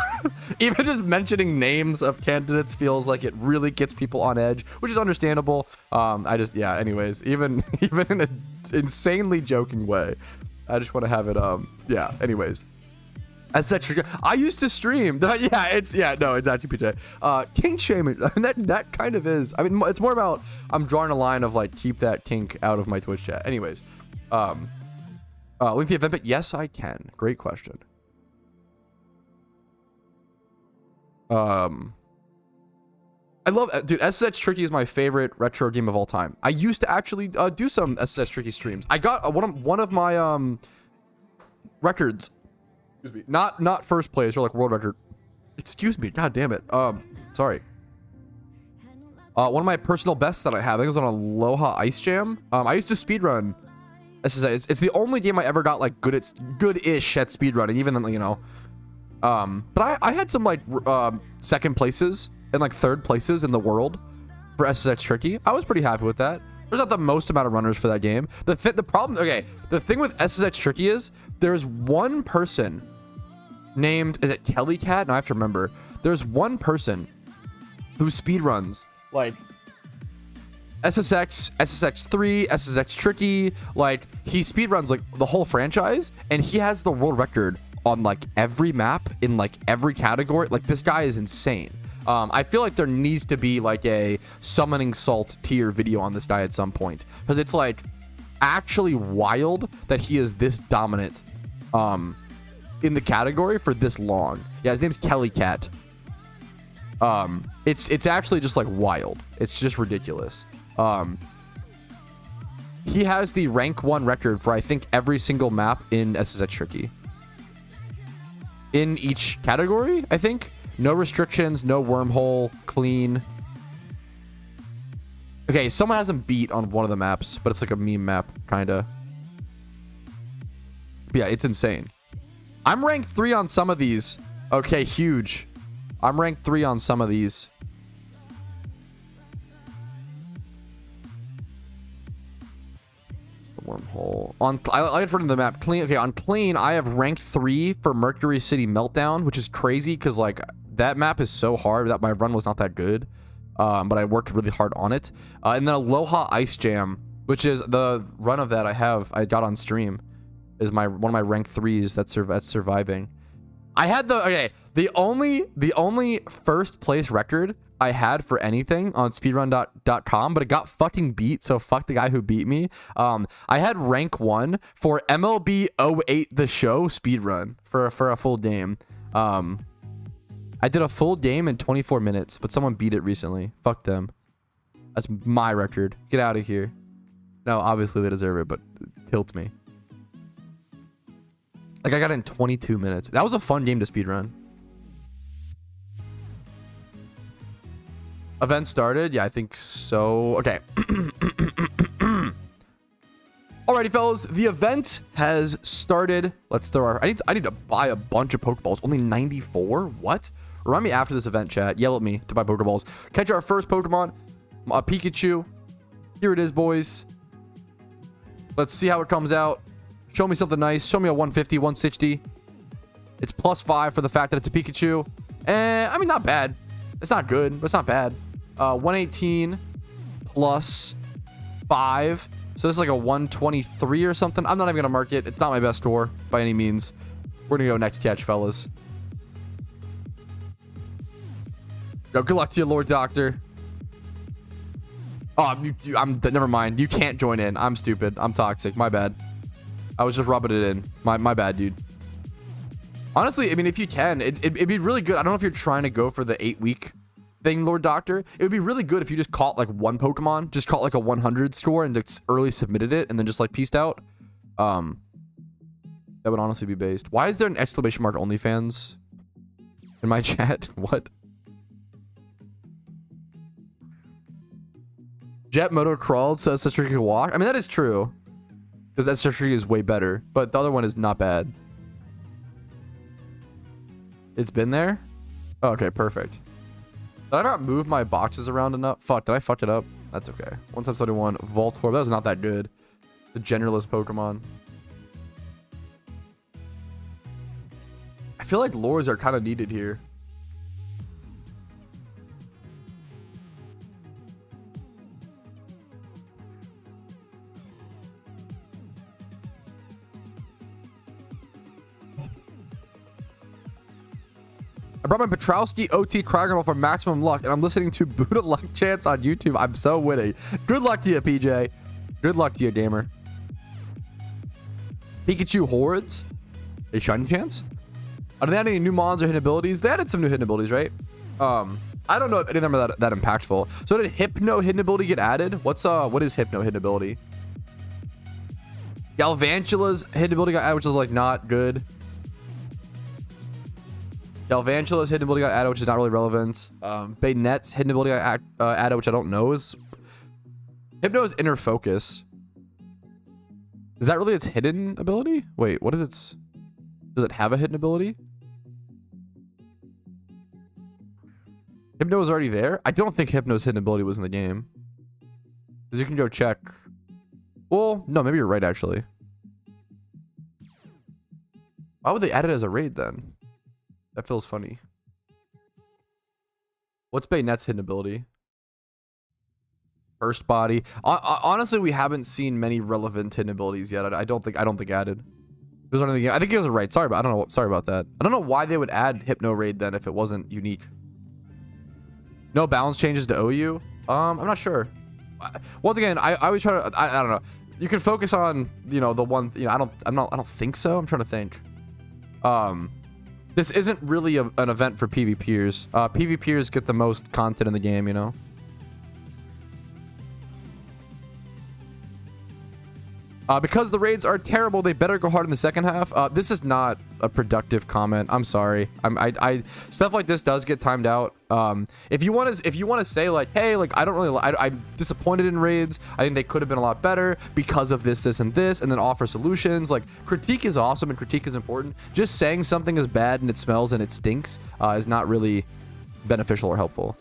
Speaker 2: even just mentioning names of candidates feels like it really gets people on edge, which is understandable. Yeah, anyways, even in an insanely joking way, I just want to have it yeah, anyways. As such, I used to stream. No, it's actually PJ. Kink shaming. That kind of is. I mean, it's more about I'm drawing a line of like keep that kink out of my Twitch chat. Anyways, link the event, but yes, I can. Great question. I love, dude. SSX Tricky is my favorite retro game of all time. I used to actually do some SSX Tricky streams. I got one of my records. Excuse me, not first place or like world record. Excuse me, god damn it. Sorry. One of my personal bests that I have, I think it was on Aloha Ice Jam. I used to speedrun. It's the only game I ever got like good-ish at speedrunning, even then, you know. But I had some like second places and like third places in the world for SSX Tricky. I was pretty happy with that. There's not the most amount of runners for that game. The problem, okay, the thing with SSX Tricky is there's one person named, is it Kelly Cat? No, I have to remember. There's one person who speedruns like SSX, SSX3, SSX Tricky. Like he speedruns like the whole franchise, and he has the world record on like every map in like every category. Like this guy is insane. I feel like there needs to be like a summoning salt tier video on this guy at some point, because it's like actually wild that he is this dominant in the category for this long. Yeah, his name's Kelly Cat. It's actually just like wild. It's just ridiculous. He has the rank 1 record for I think every single map in SSX Tricky. In each category, I think. No restrictions, no wormhole, clean. Okay, someone hasn't beat on one of the maps, but it's like a meme map, kinda. Yeah, it's insane. I'm ranked 3 on some of these. Okay, huge. I'm ranked 3 on some of these. Wormhole on I like it in the map clean. Okay, on clean I have rank 3 for Mercury City Meltdown, which is crazy because like that map is so hard that my run was not that good, but I worked really hard on it. And then Aloha Ice Jam, which is the run of that I got on stream, is one of my rank 3s that's surviving. I had the only first place record I had for anything on speedrun.com, but it got fucking beat, so fuck the guy who beat me. I had rank 1 for MLB 08 the show speedrun for a full game. I did a full game in 24 minutes, but someone beat it recently. Fuck them. That's my record. Get out of here. No, obviously they deserve it, but it tilts me. Like I got it in 22 minutes. That was a fun game to speedrun. Event started? Yeah, I think so. Okay. Alrighty, fellas. The event has started. Let's throw our... I need to buy a bunch of Pokeballs. Only 94? What? Remind me after this event, chat. Yell at me to buy Pokeballs. Catch our first Pokemon. Pikachu. Here it is, boys. Let's see how it comes out. Show me something nice. Show me a 150, 160. It's +5 for the fact that it's a Pikachu. I mean, not bad. It's not good, but it's not bad. 118 +5. So this is like a 123 or something. I'm not even going to mark it. It's not my best score by any means. We're going to go next catch, fellas. Yo, good luck to you, Lord Doctor. Oh, never mind. You can't join in. I'm stupid. I'm toxic. My bad. I was just rubbing it in. My bad, dude. Honestly, I mean, if you can, it'd be really good. I don't know if you're trying to go for the 8-week thing, Lord Doctor. It would be really good if you just caught like one Pokemon, just caught like a 100 score and just early submitted it and then just like pieced out. That would honestly be based. Why is there an exclamation mark OnlyFans in my chat? What? Jet Moto crawled, so that's Tricky can walk. I mean, that is true. Because that Tricky is way better. But the other one is not bad. It's been there? Oh, okay, perfect. Did I not move my boxes around enough? Fuck, did I fuck it up? That's okay. 1x21. Voltorb, that was not that good. The generalist Pokemon. I feel like lures are kind of needed here. I brought my Patrouski OT Cryogonal for maximum luck, and I'm listening to Buddha Luck Chants on YouTube. I'm so witty. Good luck to you, PJ. Good luck to you, gamer. Pikachu Hordes? A shiny chance? Are they adding any new mons or hidden abilities? They added some new hidden abilities, right? I don't know if any of them are that impactful. So did Hypno hidden ability get added? What is Hypno hidden ability? Galvantula's hidden ability got added, which is like not good. Galvantula's hidden ability got added, which is not really relevant. Baynet's hidden ability got added, which I don't know is... Hypno's Inner Focus. Is that really its hidden ability? Wait, what is its... Does it have a hidden ability? Hypno was already there? I don't think Hypno's hidden ability was in the game. Because you can go check. Well, no, maybe you're right, actually. Why would they add it as a raid, then? That feels funny. What's Baynet's hidden ability? First body. Honestly, we haven't seen many relevant hidden abilities yet. I don't think added. It was I think you guys are right. Sorry, but I don't know. Sorry about that. I don't know why they would add Hypno Raid then if it wasn't unique. No balance changes to OU. I'm not sure. Once again, I always try to. I don't know. You can focus on the one. I don't think so. I'm trying to think. this isn't really an event for PvPers. PvPers get the most content in the game, you know? Because the raids are terrible, they better go hard in the second half. This is not a productive comment. I'm sorry. I stuff like this does get timed out. If you want to say like, hey, like I'm disappointed in raids. I think they could have been a lot better because of this, and then offer solutions. Like, critique is awesome and critique is important. Just saying something is bad and it smells and it stinks is not really beneficial or helpful.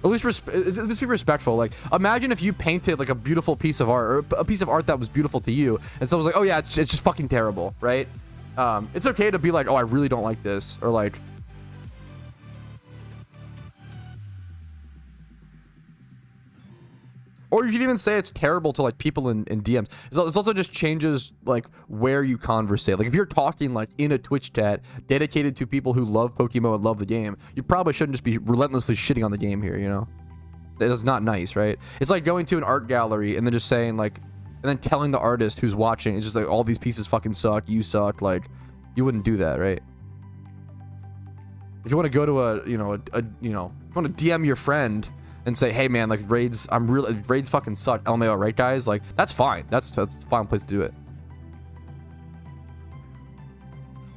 Speaker 2: At least be respectful. Like, imagine if you painted like a beautiful piece of art, or a piece of art that was beautiful to you, and someone was like, oh yeah, it's just fucking terrible, right? It's okay to be like, oh, I really don't like this, or like, or you can even say it's terrible to like people in DMs. It's also just changes like where you conversate. Like, if you're talking like in a Twitch chat dedicated to people who love PokeMMO and love the game, you probably shouldn't just be relentlessly shitting on the game here, you know? It's not nice, right? It's like going to an art gallery and then just saying like, and then telling the artist who's watching, it's just like, all these pieces fucking suck, you suck. Like, you wouldn't do that, right? If you want to go to if you want to DM your friend and say, hey man, like raids fucking suck, LMAO, right guys? Like, that's fine. That's a fine place to do it.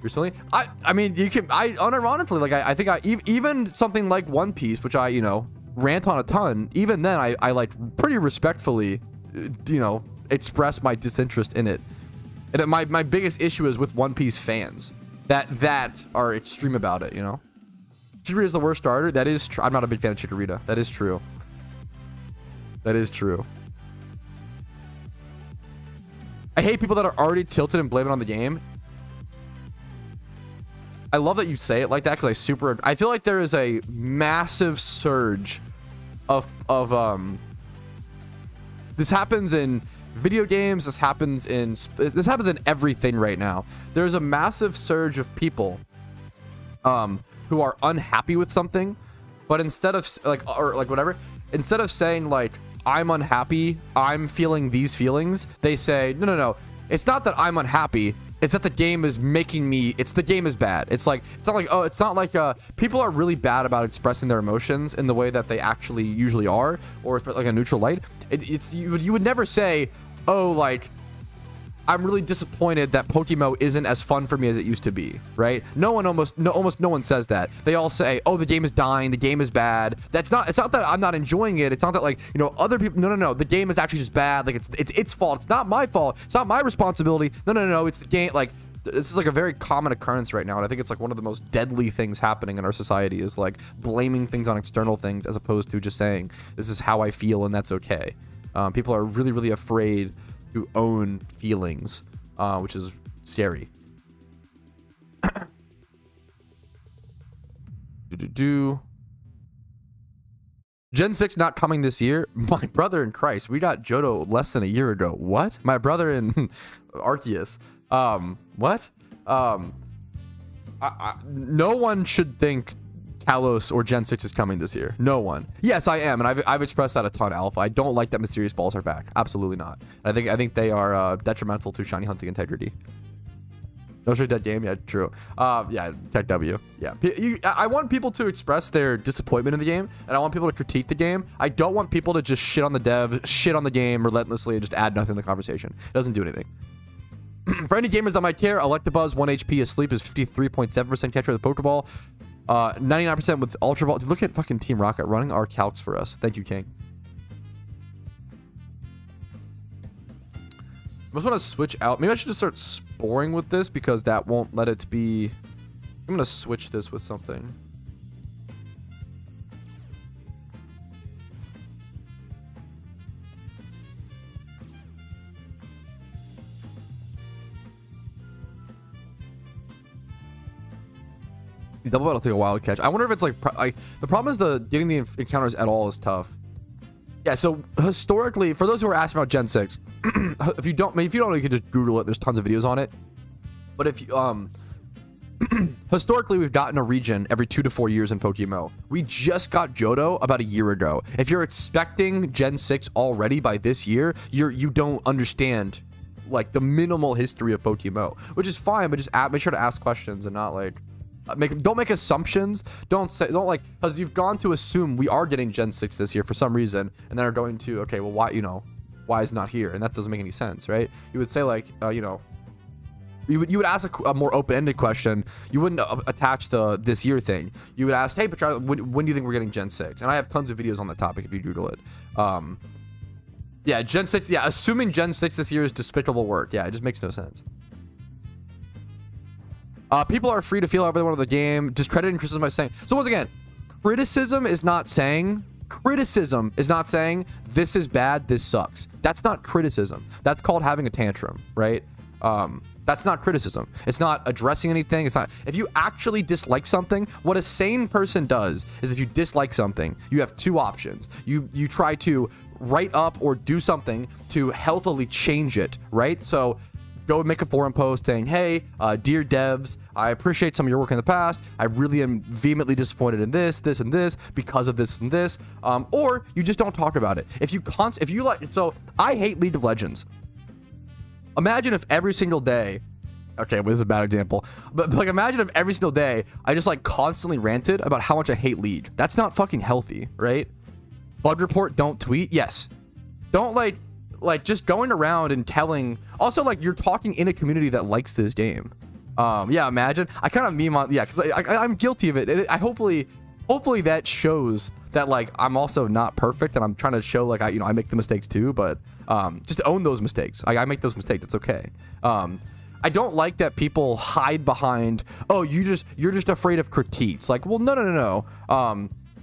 Speaker 2: You're silly? I mean, you can, unironically, like, I think even something like One Piece, which I, rant on a ton, even then I like pretty respectfully, express my disinterest in it. And my biggest issue is with One Piece fans that are extreme about it, you know? Chikorita is the worst starter. That is true. I'm not a big fan of Chikorita. That is true. That is true. I hate people that are already tilted and blame it on the game. I love that you say it like that, because I feel like there is a massive surge of this happens in video games, this happens in everything right now. There's a massive surge of people who are unhappy with something, but instead of instead of saying like, I'm unhappy, I'm feeling these feelings, they say, no, it's not that I'm unhappy, it's that the game is making me, the game is bad. It's not like people are really bad about expressing their emotions in the way that they actually usually are, or like a neutral light. You would never say, oh, like, I'm really disappointed that PokeMMO isn't as fun for me as it used to be, right? Almost no one says that. They all say, oh, the game is dying, the game is bad. It's not that I'm not enjoying it. It's not that, like, other people, no, the game is actually just bad. Like, it's its fault. It's not my fault. It's not my responsibility. No, it's the game. Like, this is like a very common occurrence right now, and I think it's like one of the most deadly things happening in our society is like blaming things on external things as opposed to just saying, this is how I feel and that's okay. People are really, really afraid to own feelings, which is scary. Gen 6 not coming this year. My brother in Christ, we got Johto less than a year ago. What? My brother in Arceus. What? No one should think Kalos or Gen 6 is coming this year. No one. Yes, I am, and I've expressed that a ton, Alpha. I don't like that Mysterious Balls are back. Absolutely not. I think they are detrimental to shiny hunting integrity. No straight dead game. Yeah, true. Yeah, Tech W. Yeah. I want people to express their disappointment in the game, and I want people to critique the game. I don't want people to just shit on the dev, shit on the game relentlessly, and just add nothing to the conversation. It doesn't do anything. For any gamers that might care, Electabuzz 1 HP asleep is 53.7% catch rate with the Pokeball. 99% with Ultra Ball. Dude, look at fucking Team Rocket running our calcs for us. Thank you, King. I just want to switch out. Maybe I should just start sporing with this because that won't let it be. I'm going to switch this with something. Double battle take a wild catch. I wonder if it's like the problem is getting the encounters at all is tough. Yeah, so historically, for those who are asking about Gen 6, if you don't know, you can just Google it. There's tons of videos on it. But if you historically, we've gotten a region every 2 to 4 years in PokeMMO. We just got Johto about a year ago. If you're expecting Gen 6 already by this year, you don't understand like the minimal history of PokeMMO, which is fine, but just make sure to ask questions and not like don't make assumptions. Don't like, because you've gone to assume we are getting Gen 6 this year for some reason, and then are going to, okay, well, why, why is it not here? And that doesn't make any sense, right? You would say like, you would ask a more open-ended question. You wouldn't attach the this year thing. You would ask, hey, Patrouski, when do you think we're getting Gen 6? And I have tons of videos on the topic if you Google it. Yeah, Gen 6. Yeah, assuming Gen 6 this year is despicable work. Yeah, it just makes no sense. People are free to feel however they want of the game. Discrediting criticism by saying. So once again, criticism is not saying this is bad, this sucks. That's not criticism. That's called having a tantrum, right? That's not criticism. It's not addressing anything. It's not. If you actually dislike something, what a sane person does is, if you dislike something, you have two options. You try to write up or do something to healthily change it, right? So go make a forum post saying, hey, dear devs, I appreciate some of your work in the past. I really am vehemently disappointed in this, this, and this because of this and this. Or you just don't talk about it. If you like, so I hate League of Legends. Imagine if every single day, okay, well, this is a bad example, but like imagine if every single day I just like constantly ranted about how much I hate League. That's not fucking healthy, right? Bug report, don't tweet. Yes. Don't like just going around and telling, also like you're talking in a community that likes this game. Yeah, imagine. I kind of meme on, yeah, because I'm guilty of it. I hopefully that shows that like I'm also not perfect, and I'm trying to show like I make the mistakes too, but just own those mistakes. I make those mistakes. It's okay. I don't like that people hide behind, oh, you're just afraid of critiques. Like, well, no.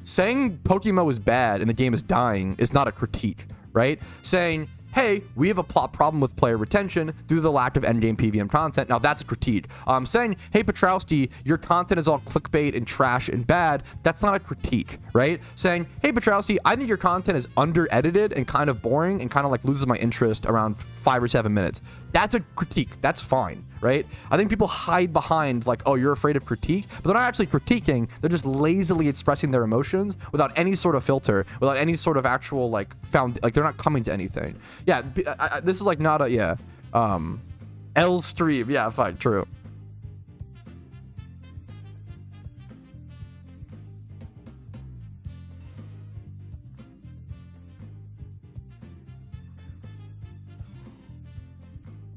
Speaker 2: Saying PokeMMO is bad and the game is dying is not a critique, right? Saying, hey, we have a problem with player retention due to the lack of endgame PVM content. Now that's a critique. Saying, hey, Patrouski, your content is all clickbait and trash and bad. That's not a critique, right? Saying, hey, Patrouski, I think your content is under-edited and kind of boring and kind of like loses my interest around 5 or 7 minutes. That's a critique. That's fine, right? I think people hide behind like, oh, you're afraid of critique, but they're not actually critiquing. They're just lazily expressing their emotions without any sort of filter, without any sort of actual like they're not coming to anything. Yeah, this is like not a, yeah. L stream. Yeah, fine, true.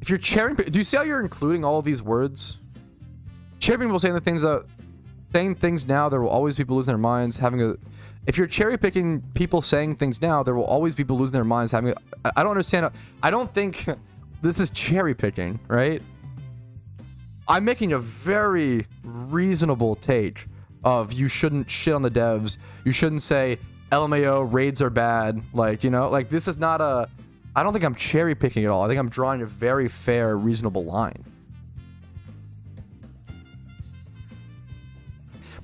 Speaker 2: If you're cherry picking, do you see how you're including all of these words? Cherry picking people saying things now, there will always be people losing their minds. If you're cherry picking people saying things now, there will always be people losing their minds. I don't understand. I don't think this is cherry picking, right? I'm making a very reasonable take of you shouldn't shit on the devs. You shouldn't say LMAO raids are bad. Like, like this is not a. I don't think I'm cherry picking at all. I think I'm drawing a very fair, reasonable line.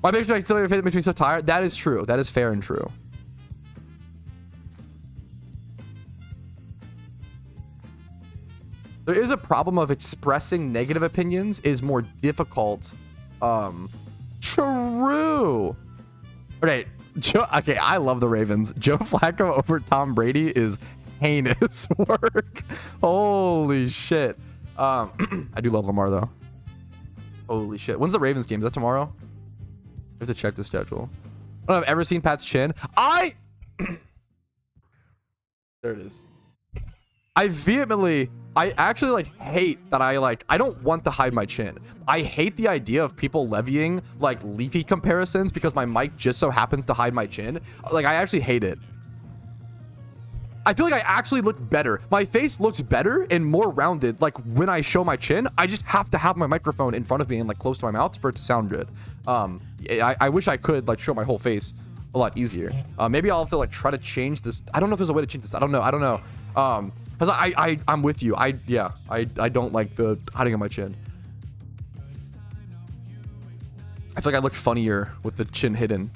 Speaker 2: My biggest auxiliary makes me so tired. That is true. That is fair and true. There is a problem of expressing negative opinions is more difficult. True. Okay. Okay, I love the Ravens. Joe Flacco over Tom Brady is heinous work. Holy shit. I do love Lamar though. Holy shit. When's the Ravens game? Is that tomorrow? I have to check the schedule. I don't know if I've ever seen Pat's chin. There it is. I actually like hate that I don't want to hide my chin. I hate the idea of people levying like leafy comparisons because my mic just so happens to hide my chin. Like I actually hate it. I feel like I actually look better. My face looks better and more rounded. Like when I show my chin, I just have to have my microphone in front of me and like close to my mouth for it to sound good. I wish I could like show my whole face a lot easier. Maybe I'll have to like try to change this. I don't know if there's a way to change this. I don't know. Cause I'm with you. I don't like the hiding of my chin. I feel like I look funnier with the chin hidden.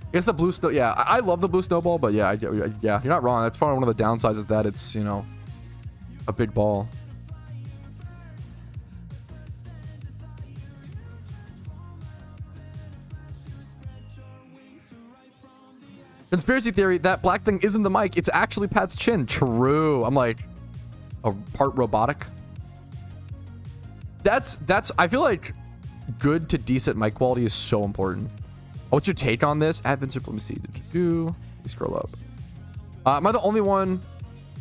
Speaker 2: I guess the blue snow. Yeah, I love the blue snowball, but yeah, yeah, you're not wrong. That's probably one of the downsides is that it's a big ball. Conspiracy theory, that black thing isn't the mic. It's actually Pat's chin. True. I'm like, a part robotic. That's, I feel like good to decent mic quality is so important. What's your take on this? Advent, let me see. Let me scroll up. Am I the only one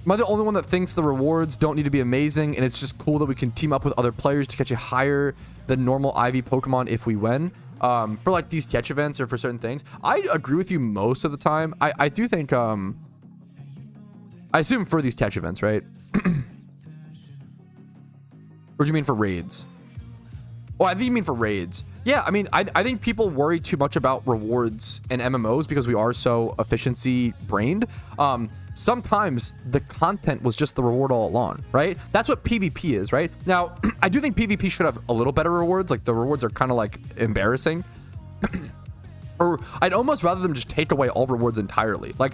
Speaker 2: that thinks the rewards don't need to be amazing and it's just cool that we can team up with other players to catch a higher than normal IV Pokemon if we win? For like these catch events or for certain things. I agree with you most of the time. I do think, I assume for these catch events, right? Or do you mean for raids? Oh, I think you mean for raids. Yeah, I mean, I think people worry too much about rewards and MMOs because we are so efficiency brained. Sometimes the content was just the reward all along, right? That's what PvP is, right? Now, I do think PvP should have a little better rewards. Like the rewards are kind of like embarrassing. Or I'd almost rather them just take away all rewards entirely. Like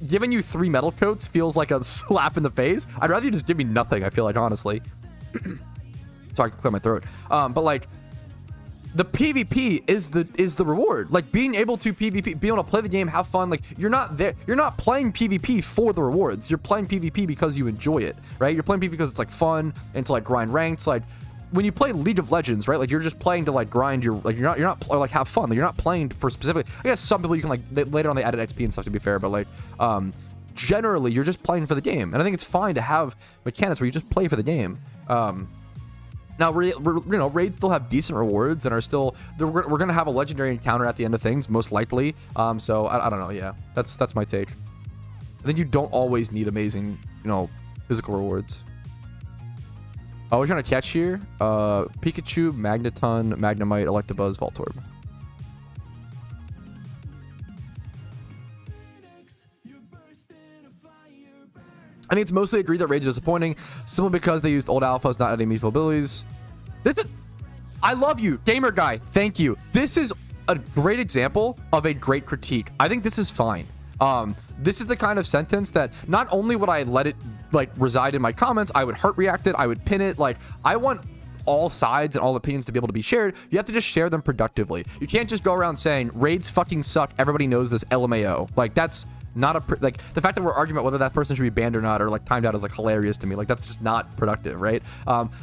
Speaker 2: giving you 3 metal coats feels like a slap in the face. I'd rather you just give me nothing, I feel like, honestly. Sorry, I can clear my throat. But like the PvP is the reward. Like being able to PvP, being able to play the game, have fun. Like you're not playing PvP for the rewards. You're playing PvP because you enjoy it, right? You're playing PvP because it's like fun and to like grind ranks. Like when you play League of Legends, right? Like you're just playing to like grind your, like you're not or like have fun. Like you're not playing for specifically. I guess some people you can like later on they added XP and stuff to be fair, but like generally you're just playing for the game. And I think it's fine to have mechanics where you just play for the game. Now, raids still have decent rewards and are still, we're going to have a legendary encounter at the end of things, most likely. So I don't know. Yeah, that's my take. I think you don't always need amazing, physical rewards. Oh, we're trying to catch here. Pikachu, Magneton, Magnemite, Electabuzz, Voltorb. I think it's mostly agreed that raids are disappointing, simply because they used old alphas, not adding meaningful abilities. I love you, gamer guy. Thank you. This is a great example of a great critique. I think this is fine. This is the kind of sentence that not only would I let it like reside in my comments, I would heart react it, I would pin it. Like I want all sides and all opinions to be able to be shared. You have to just share them productively. You can't just go around saying raids fucking suck. Everybody knows this, LMAO. Like that's not a like the fact that we're arguing about whether that person should be banned or not or like timed out is like hilarious to me. Like that's just not productive, right?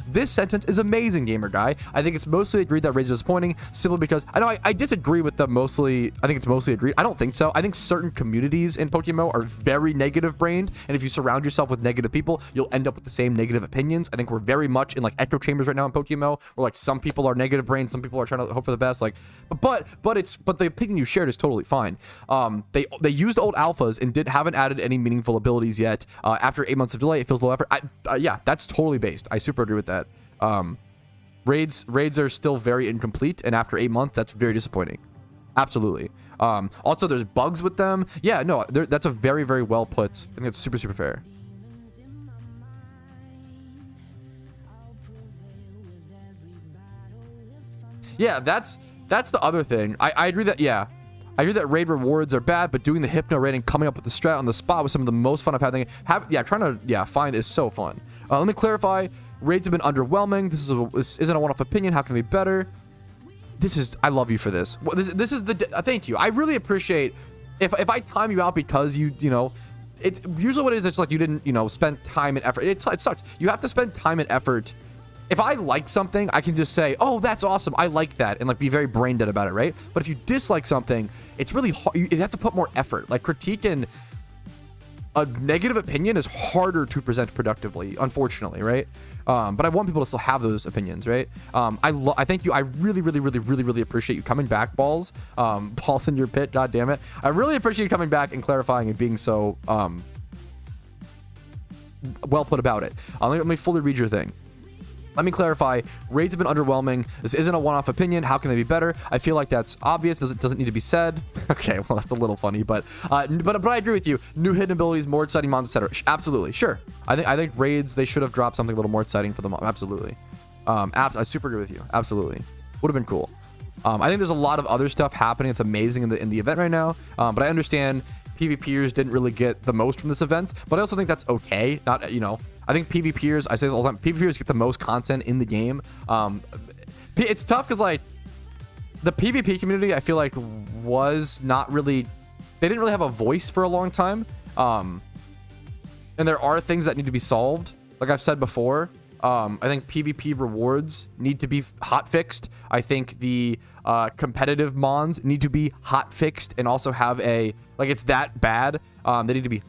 Speaker 2: This sentence is amazing, gamer guy. I think it's mostly agreed that raids is disappointing simply because I know I disagree with the mostly. I think it's mostly agreed. I don't think so. I think certain communities in PokeMMO are very negative brained, and if you surround yourself with negative people, you'll end up with the same negative opinions. I think we're very much in like echo chambers right now in PokeMMO, where like some people are negative brained, some people are trying to hope for the best. Like, but the opinion you shared is totally fine. They used old alphas and haven't added any meaningful abilities yet. After 8 months of delay, it feels low effort. Yeah, that's totally based. I super agree with that. Raids are still very incomplete, and after 8 months, that's very disappointing. Absolutely. Also, there's bugs with them. Yeah, no, that's a very, very well put. I think it's super, super fair. Yeah, that's the other thing. I agree that, yeah. I hear that raid rewards are bad, but doing the hypno rating, coming up with the strat on the spot was some of the most fun I've had. Trying to find is so fun. Let me clarify. Raids have been underwhelming. This isn't a one-off opinion. How can it be better? I love you for this. This is thank you. I really appreciate if I time you out because it's usually what it is. It's like you didn't, spend time and effort. It sucks. You have to spend time and effort. If I like something, I can just say, oh, that's awesome. I like that. And like be very brain dead about it, right? But if you dislike something, it's really hard. You have to put more effort. Like critique and a negative opinion is harder to present productively, unfortunately, right? But I want people to still have those opinions, right? I thank you. I really, really, really, really, really appreciate you coming back, Balls. Balls in your pit, god damn it. I really appreciate you coming back and clarifying and being so well put about it. Let me fully read your thing. Let me clarify. Raids have been underwhelming. This isn't a one-off opinion. How can they be better? I feel like that's obvious. Doesn't need to be said. Okay, well that's a little funny, but I agree with you. New hidden abilities, more exciting mons, etc. Absolutely, sure. I think raids they should have dropped something a little more exciting for them. Absolutely. I super agree with you. Absolutely, would have been cool. I think there's a lot of other stuff happening. It's amazing in the event right now. But I understand PvPers didn't really get the most from this event, but I also think that's okay. Not I think PvPers, I say this all the time, PvPers get the most content in the game. It's tough because like the PvP community, I feel like was not really they didn't really have a voice for a long time. And there are things that need to be solved. Like I've said before, I think PvP rewards need to be hot fixed. I think the competitive mons need to be hot fixed and also have a, like, it's that bad. They need to be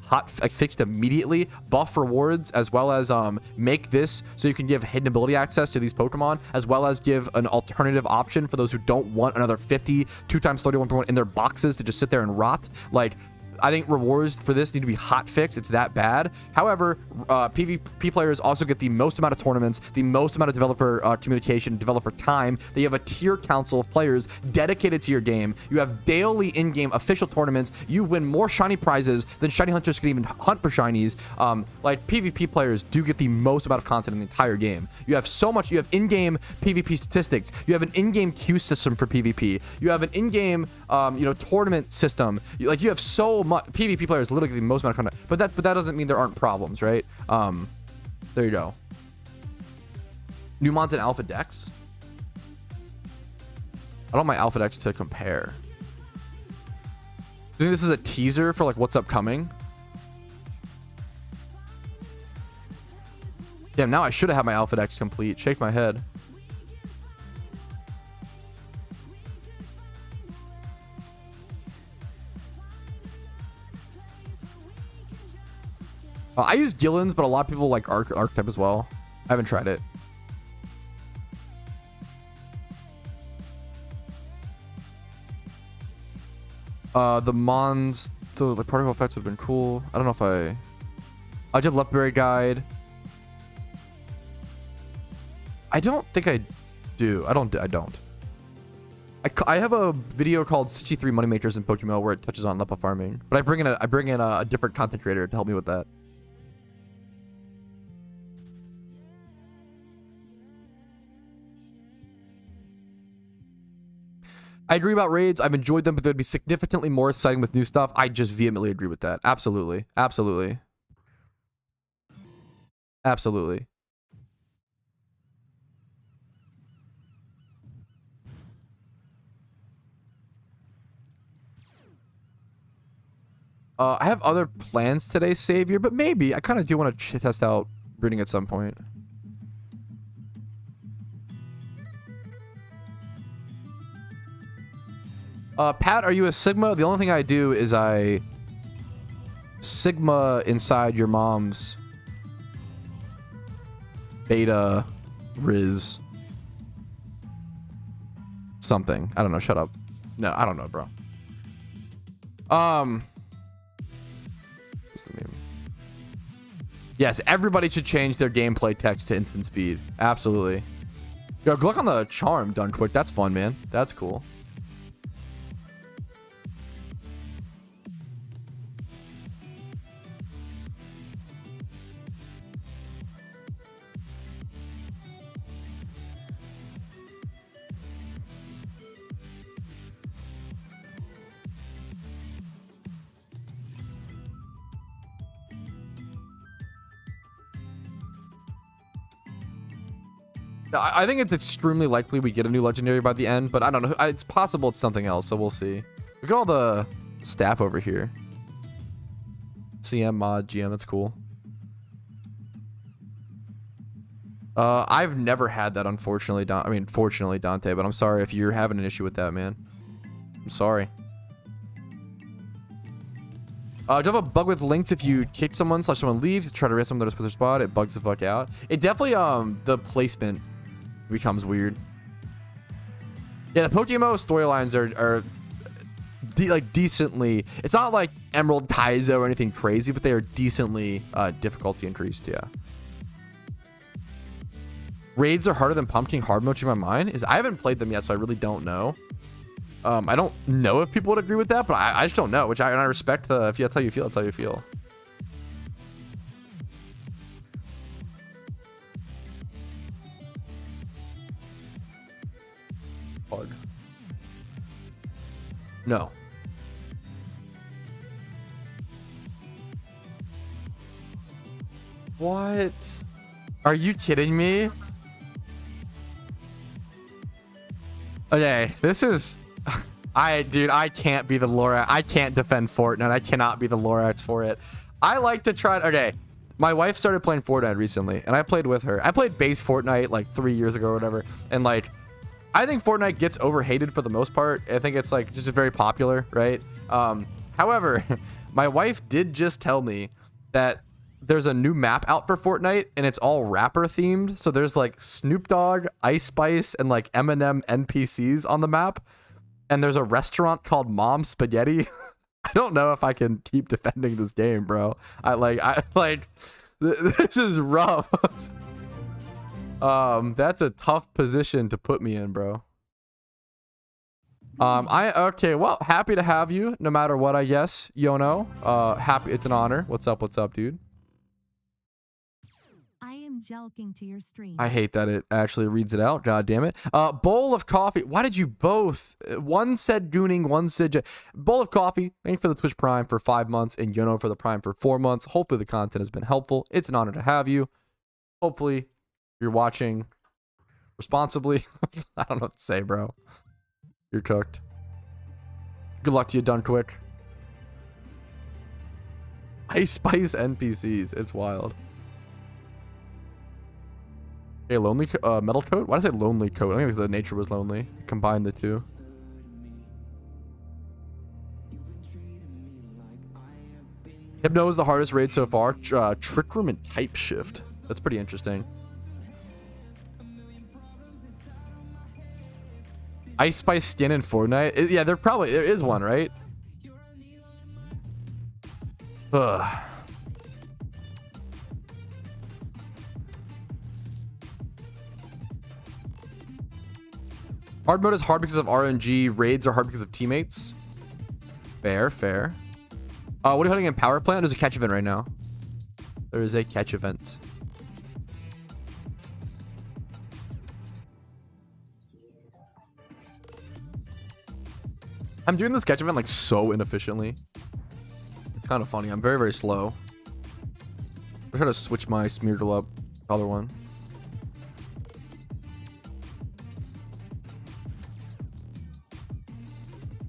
Speaker 2: fixed immediately. Buff rewards, as well as make this so you can give hidden ability access to these Pokemon, as well as give an alternative option for those who don't want another 50 2x31 Pokemon in their boxes to just sit there and rot. Like, I think rewards for this need to be hot fixed. It's that bad. However, PvP players also get the most amount of tournaments, the most amount of developer communication, developer time. They have a tier council of players dedicated to your game. You have daily in-game official tournaments. You win more shiny prizes than shiny hunters can even hunt for shinies. Like, PvP players do get the most amount of content in the entire game. You have so much. You have in-game PvP statistics. You have an in-game queue system for PvP. You have an in-game, tournament system. You have so much. PvP players literally get the most amount of content, but that doesn't mean there aren't problems, right? There you go. New mons and alpha decks. I don't want my alpha decks to compare. I think this is a teaser for like what's upcoming. Damn, now I should have had my alpha decks complete. Shake my head. I use Gillen's, but a lot of people like Archetype as well. I haven't tried it. The mons, the particle effects would have been cool. I don't know if I did Leftberry Guide. I don't think I do. I don't. I have a video called 63 Moneymakers in PokeMMO where it touches on Lepa farming, but I bring in a different content creator to help me with that. I agree about raids. I've enjoyed them, but they'd be significantly more exciting with new stuff. I just vehemently agree with that. Absolutely. Absolutely. Absolutely. I have other plans today, Savior, but maybe. I kind of do want to test out breeding at some point. Pat, are you a Sigma? The only thing I do is I Sigma inside your mom's Beta Riz something. I don't know. Shut up. No, I don't know, bro. Just a meme. Yes, everybody should change their gameplay text to instant speed. Absolutely. Yo, look on the charm done quick. That's fun, man. That's cool. I think it's extremely likely we get a new legendary by the end, but I don't know. It's possible it's something else, so we'll see. Look at all the staff over here. CM mod GM, that's cool. I've never had that, unfortunately. Fortunately, Dante, but I'm sorry if you're having an issue with that, man. I'm sorry. Do you have a bug with links if you kick someone / someone leaves to try to rest someone that just put their spot? It bugs the fuck out. It definitely, the placement becomes weird. Yeah, the PokeMMO storylines are decently. It's not like Emerald Kaizo or anything crazy, but they are decently difficulty increased. Yeah. Raids are harder than Pumpkin hard mode. In my mind I haven't played them yet, so I really don't know. I don't know if people would agree with that, but I just don't know. Which I respect the. If that's how you feel, that's how you feel. Hard. No. What? Are you kidding me? Okay, this is... Dude, I can't be the Lorax. I can't defend Fortnite. I cannot be the Lorax for it. I like to try. Okay, my wife started playing Fortnite recently, and I played with her. I played base Fortnite like 3 years ago or whatever, and like, I think Fortnite gets overhated for the most part. I think it's like just very popular, right? However, my wife did just tell me that there's a new map out for Fortnite, and it's all rapper themed. So there's like Snoop Dogg, Ice Spice, and like Eminem NPCs on the map. And there's a restaurant called Mom Spaghetti. I don't know if I can keep defending this game, bro. This is rough. That's a tough position to put me in, bro. Okay, well, happy to have you no matter what, I guess, Yono. Happy, it's an honor. What's up, dude?
Speaker 3: I am jelking to your stream.
Speaker 2: I hate that it actually reads it out. God damn it. Bowl of coffee. Why did you both? One said gooning, one said bowl of coffee. Thank you for the Twitch Prime for 5 months and Yono for the Prime for 4 months. Hopefully the content has been helpful. It's an honor to have you. Hopefully you're watching responsibly. I don't know what to say, bro. You're cooked. Good luck to you, done quick. Ice Spice NPCs. It's wild. Hey, lonely metal coat? Why did I say lonely coat? I think it was the nature was lonely. Combine the two. Hypno is the hardest raid so far. Trick Room and Type Shift. That's pretty interesting. Ice Spice skin in Fortnite? Yeah, there is one, right? Ugh. Hard mode is hard because of RNG. Raids are hard because of teammates. Fair, fair. What are you hunting in Power Plant? There's a catch event right now. There is a catch event. I'm doing this catch event like so inefficiently. It's kind of funny. I'm very, very slow. I'm trying to switch my Smeargle up other one.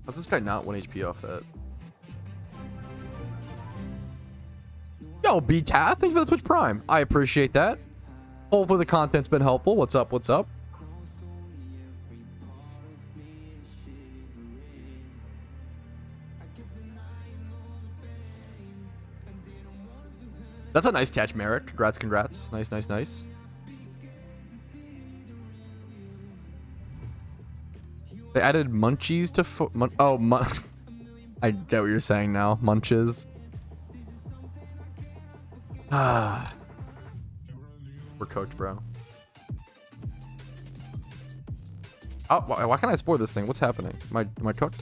Speaker 2: How's this guy not 1 HP off that? Yo, BCath, thank you for the Twitch Prime. I appreciate that. Hopefully the content's been helpful. What's up? What's up? That's a nice catch, Merrick. Congrats, congrats. Nice, nice, nice. They added munchies to I get what you're saying now. Munches. Ah. We're cooked, bro. Oh, why can't I spore this thing? What's happening? Am I cooked?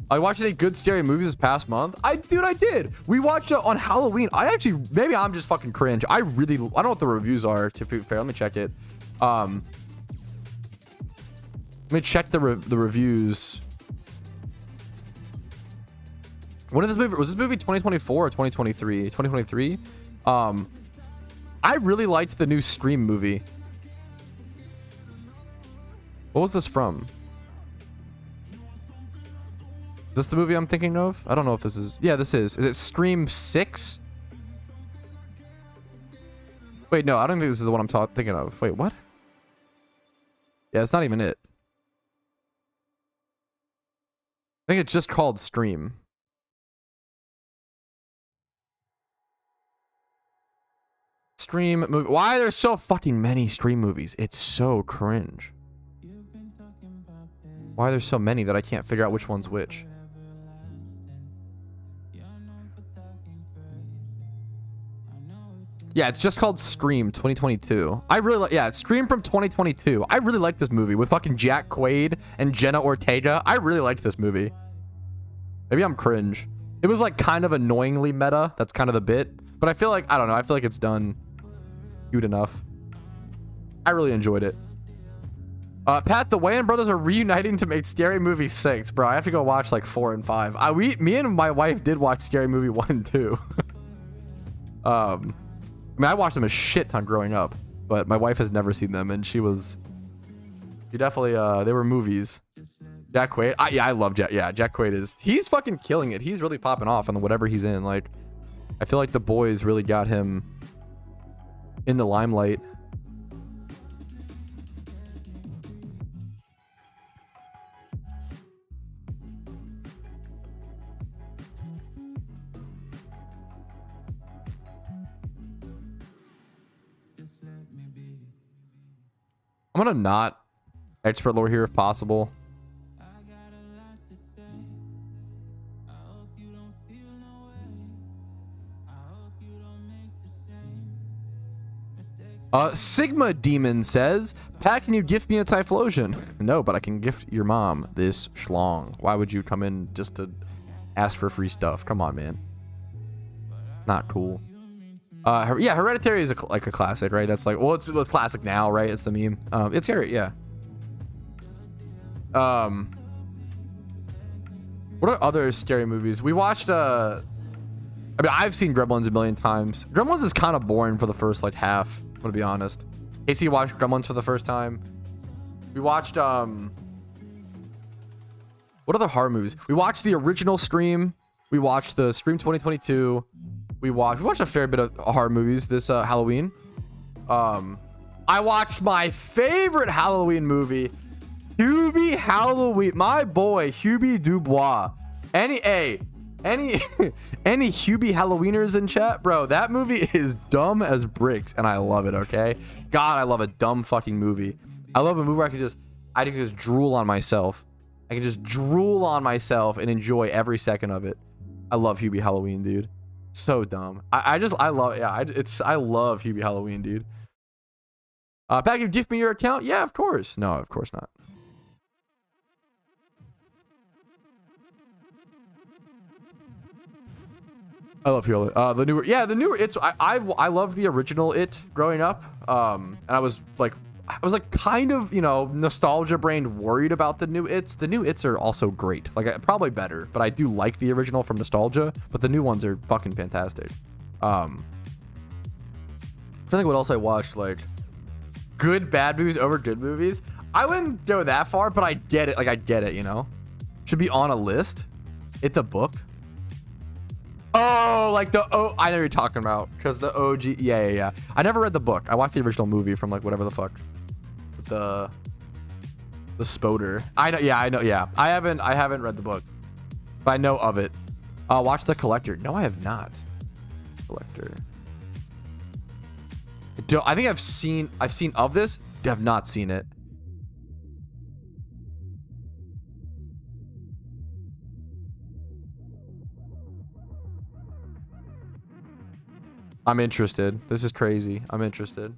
Speaker 2: I watched any good scary movies this past month. Dude, I did. We watched it on Halloween. Maybe I'm just fucking cringe. I don't know what the reviews are, to be fair. Let me check it. Let me check the reviews. When did this movie? Was this movie 2024 or 2023? 2023. I really liked the new Scream movie. What was this from? Is this the movie I'm thinking of? I don't know if this is. Yeah, this is. Is it Scream 6? Wait, no, I don't think this is the one I'm thinking of. Wait, what? Yeah, it's not even it. I think it's just called Scream. Scream movie. Why are there so fucking many Scream movies? It's so cringe. Why are there so many that I can't figure out which one's which? Yeah, it's just called Scream 2022. I really like, yeah, Scream from 2022. I really like this movie with fucking Jack Quaid and Jenna Ortega. I really liked this movie. Maybe I'm cringe. It was like kind of annoyingly meta. That's kind of the bit. But I feel like, I don't know. I feel like it's done cute enough. I really enjoyed it. Pat, the Wayans brothers are reuniting to make Scary Movie 6. Bro, I have to go watch like 4 and 5. Me and my wife did watch Scary Movie 1 and 2. I mean, I watched them a shit ton growing up, but my wife has never seen them, and she definitely, they were movies. Jack Quaid. Yeah, I love Jack. Yeah, Jack Quaid he's fucking killing it. He's really popping off on whatever he's in. Like, I feel like the boys really got him in the limelight. I'm gonna not expert lore here if possible. Sigma Demon says, Pat, can you gift me a Typhlosion? No, but I can gift your mom this schlong. Why would you come in just to ask for free stuff? Come on, man. Not cool. Yeah, Hereditary is like a classic, right? That's like, well, it's a classic now, right? It's the meme. It's scary, yeah. What are other scary movies? We watched, I mean, I've seen Gremlins a million times. Gremlins is kind of boring for the first, like, half, I'm gonna be honest. Casey watched Gremlins for the first time. We watched, what other horror movies? We watched the original Scream. We watched the Scream 2022. We watched a fair bit of horror movies this Halloween. I watched my favorite Halloween movie, Hubie Halloween. My boy Hubie Dubois. Any Hubie Halloweeners in chat, bro? That movie is dumb as bricks, and I love it. Okay, God, I love a dumb fucking movie. I love a movie where I can just drool on myself. I can just drool on myself and enjoy every second of it. I love Hubie Halloween, dude. So dumb. I love Hubie Halloween, dude. Pat, you gift me your account? Yeah, of course. No, of course not. I love Hubie. The newer It's I love the original It growing up. And I was like kind of, you know, nostalgia brain worried about the new It's. The new It's are also great. Like, probably better, but I do like the original from nostalgia, but the new ones are fucking fantastic. I'm trying to think what else I watched, like good bad movies over good movies. I wouldn't go that far, but I get it. Like, I get it, you know? Should be on a list. It the book. Oh, like I know what you're talking about, because the OG. Yeah. I never read the book. I watched the original movie from like whatever the fuck. The Spoder. I know. Yeah. I haven't read the book, but I know of it. Watch The Collector. No, I have not. Collector. I think I've seen of this. I have not seen it. I'm interested. This is crazy. I'm interested.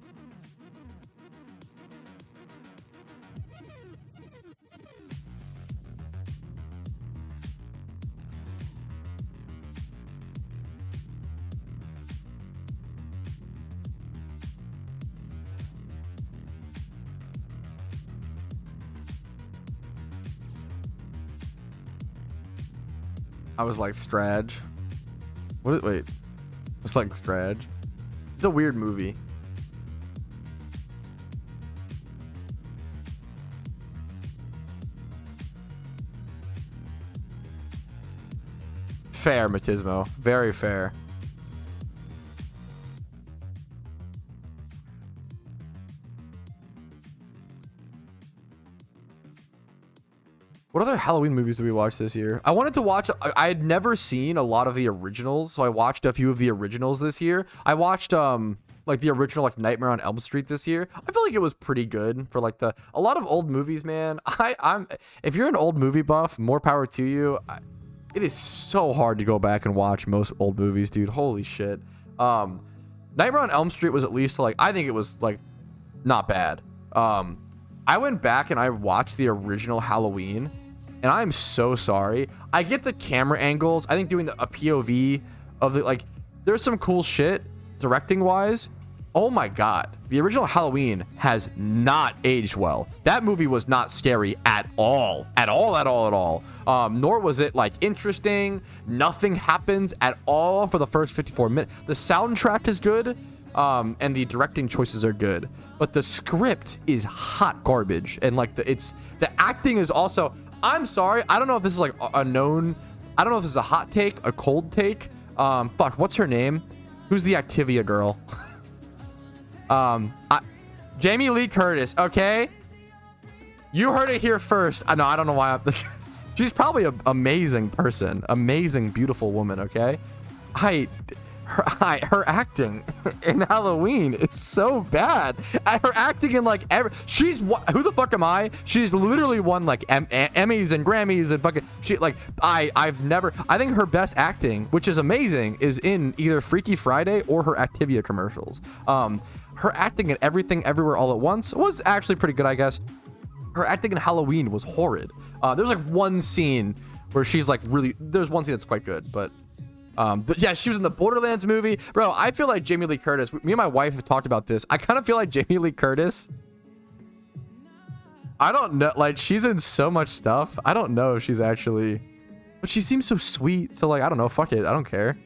Speaker 2: I was like, Strage. Wait. It's like Strage. It's a weird movie. Fair, Matismo. Very fair. What other Halloween movies did we watch this year? I wanted to watch, I had never seen a lot of the originals, so I watched a few of the originals this year. I watched like the original like Nightmare on Elm Street this year. I feel like it was pretty good for like a lot of old movies, man. If you're an old movie buff, more power to you. It is so hard to go back and watch most old movies, dude. Holy shit. Nightmare on Elm Street was at least like, I think it was like not bad. I went back and I watched the original Halloween, and I'm so sorry. I get the camera angles. I think doing a POV of the, like, there's some cool shit directing wise. Oh my God. The original Halloween has not aged well. That movie was not scary at all. Nor was it like interesting. Nothing happens at all for the first 54 minutes. The soundtrack is good. And the directing choices are good, but the script is hot garbage, and like the acting is also, I'm sorry. I don't know if this is like a known. I don't know if this is a hot take, a cold take. Fuck. What's her name? Who's the Activia girl? Jamie Lee Curtis. Okay. You heard it here first. I know. I don't know why. She's probably an amazing person, amazing, beautiful woman. Okay. Her acting in Halloween is so bad. Her acting in like she's who the fuck am I? She's literally won like Emmys and Grammys and fucking I think her best acting, which is amazing, is in either Freaky Friday or her Activia commercials. Her acting in Everything Everywhere All at Once was actually pretty good, I guess. Her acting in Halloween was horrid. There's like one scene where she's like really. There's one scene that's quite good, but yeah, she was in the Borderlands movie. Bro, I feel like Jamie Lee Curtis. Me and my wife have talked about this. I kind of feel like Jamie Lee Curtis. I don't know. Like, she's in so much stuff. I don't know if she's actually. But she seems so sweet. So, like, I don't know. Fuck it. I don't care.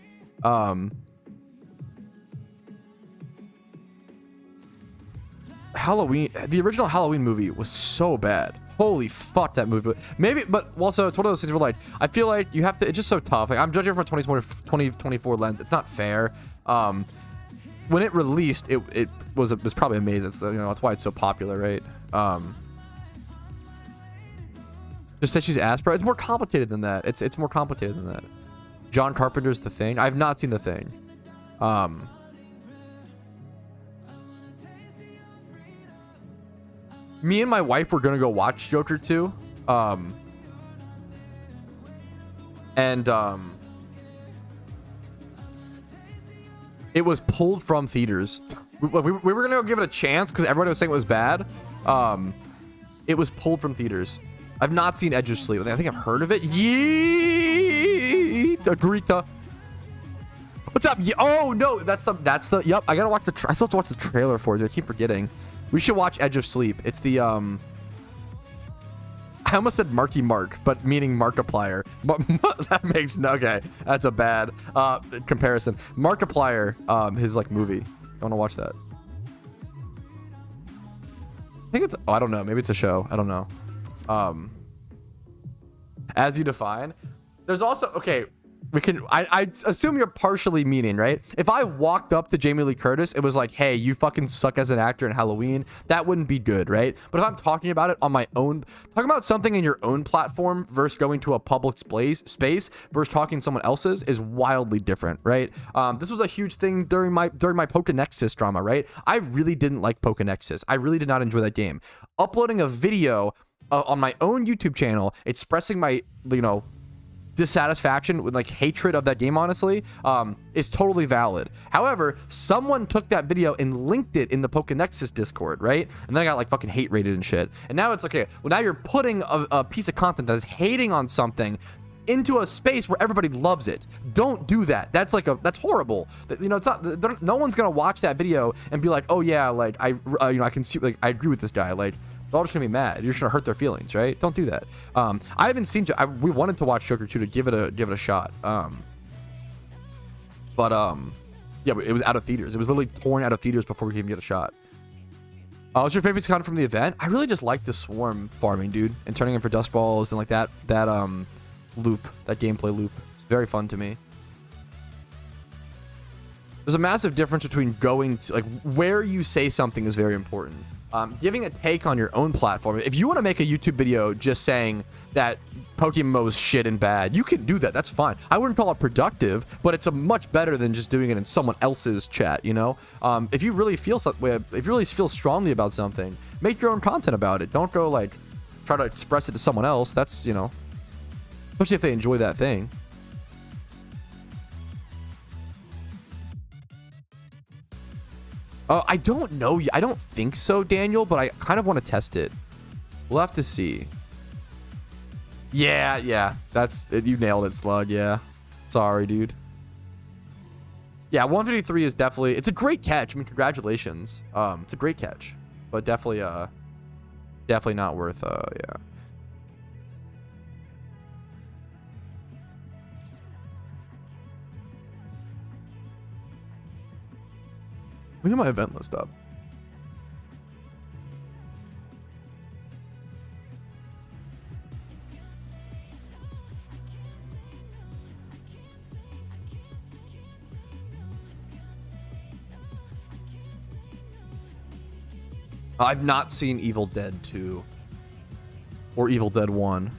Speaker 2: Halloween. The original Halloween movie was so bad. Holy fuck, that movie. Maybe, but also it's one of those things where like I feel like you have to. It's just so tough. Like I'm judging from a 2024 lens. It's not fair. When it released, it was probably amazing. It's, you know, that's why it's so popular, right? Just that she's Aspera. It's more complicated than that. It's more complicated than that. John Carpenter's The Thing. I've not seen The Thing. Me and my wife were gonna go watch Joker 2. It was pulled from theaters. We were gonna go give it a chance because everybody was saying it was bad. It was pulled from theaters. I've not seen Edge of Sleep. I think I've heard of it. Yeet, Agrita. What's up? Oh no, that's the. Yep, I gotta watch the. I still have to watch the trailer for it. I keep forgetting. We should watch Edge of Sleep. It's the I almost said Marky Mark, but meaning Markiplier. But that makes no. Okay, that's a bad comparison. Markiplier, his like movie. I want to watch that. I think it's. Oh, I don't know. Maybe it's a show. I don't know. As You Define. There's also okay. We can. I assume you're partially meaning, right? If I walked up to Jamie Lee Curtis, it was like, "Hey, you fucking suck as an actor in Halloween." That wouldn't be good, right? But if I'm talking about it on my own, talking about something in your own platform versus going to a public space versus talking someone else's is wildly different, right? This was a huge thing during my PokeNexus drama, right? I really didn't like PokeNexus. I really did not enjoy that game. Uploading a video on my own YouTube channel, expressing my, dissatisfaction with like hatred of that game, honestly, is totally valid. However, someone took that video and linked it in the PokeNexus Discord, right? And then I got like fucking hate rated and shit. And now it's okay. Well, now you're putting a piece of content that is hating on something into a space where everybody loves it. Don't do that. That's horrible. It's not. No one's gonna watch that video and be like, oh yeah, like I can see, like I agree with this guy, like. They're all just gonna be mad. You're just gonna hurt their feelings, right? Don't do that. I haven't seen. We wanted to watch Joker 2 to give it a shot. Yeah, but it was out of theaters. It was literally torn out of theaters before we could even get a shot. What's your favorite content from the event? I really just like the swarm farming, dude, and turning in for dust balls and like that loop, that gameplay loop. It's very fun to me. There's a massive difference between going to like where you say something is very important. Giving a take on your own platform. If you want to make a YouTube video just saying that PokeMMO is shit and bad, you can do that. That's fine. I wouldn't call it productive, but it's a much better than just doing it in someone else's chat. If you really feel strongly about something, make your own content about it. Don't go like try to express it to someone else. That's especially if they enjoy that thing. I don't know. I don't think so, Daniel, but I kind of want to test it. We'll have to see. Yeah. That's it. You nailed it, Slug. Yeah. Sorry, dude. Yeah, 153 is definitely... It's a great catch. I mean, congratulations. It's a great catch. But definitely not worth... Yeah. Look at my event list up. I've not seen Evil Dead 2 or Evil Dead 1.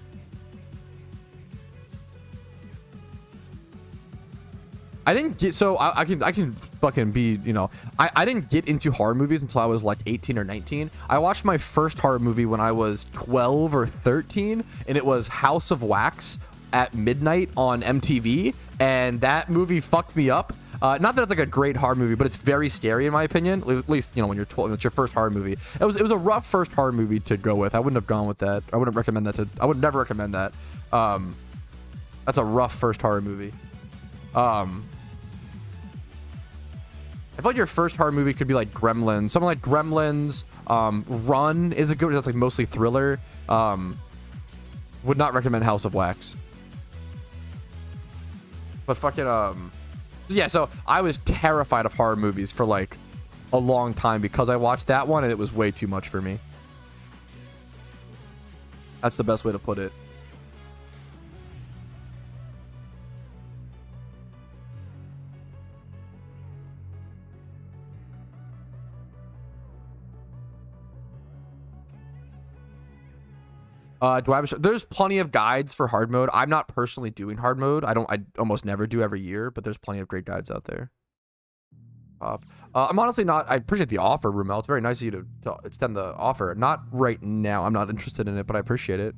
Speaker 2: I didn't get, so I can fucking be, you know, I didn't get into horror movies until I was like 18 or 19. I watched my first horror movie when I was 12 or 13, and it was House of Wax at midnight on MTV, and that movie fucked me up. Not that it's like a great horror movie, but it's very scary in my opinion. At least, you know, when you're 12, it's your first horror movie. It was a rough first horror movie to go with. I wouldn't have gone with that. I wouldn't recommend that I would never recommend that. That's a rough first horror movie. I feel like your first horror movie could be like Gremlins. Something like Gremlins. Run is a good. That's like mostly thriller. Would not recommend House of Wax. But fucking yeah. So I was terrified of horror movies for like a long time because I watched that one and it was way too much for me. That's the best way to put it. Do I have there's plenty of guides for hard mode. I'm not personally doing hard mode. I almost never do every year, but there's plenty of great guides out there. I'm honestly not, I appreciate the offer, Rumel. It's very nice of you to extend the offer. Not right now. I'm not interested in it, but I appreciate it.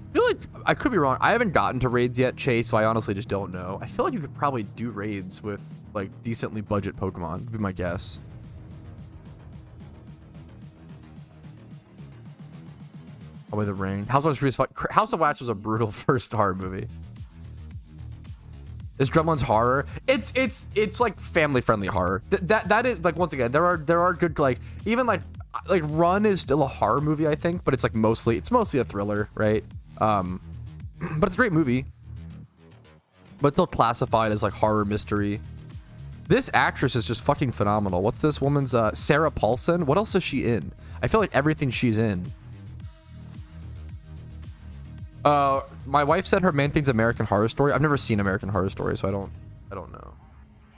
Speaker 2: I feel like I could be wrong. I haven't gotten to raids yet, Chase, so I honestly just don't know. I feel like you could probably do raids with like decently budget Pokemon, would be my guess. Probably the ring. House of Wax was a brutal first horror movie. Is Gremlins horror? It's like family friendly horror. That is like, once again, there are good, like, even like Run is still a horror movie, I think, but it's like mostly a thriller, right? But it's a great movie, but it's still classified as like horror mystery. This actress is just fucking phenomenal. What's this woman's Sarah Paulson? What else is she in? I feel like everything she's in. My wife said her main thing's American Horror Story. I've never seen American Horror Story, so I don't know.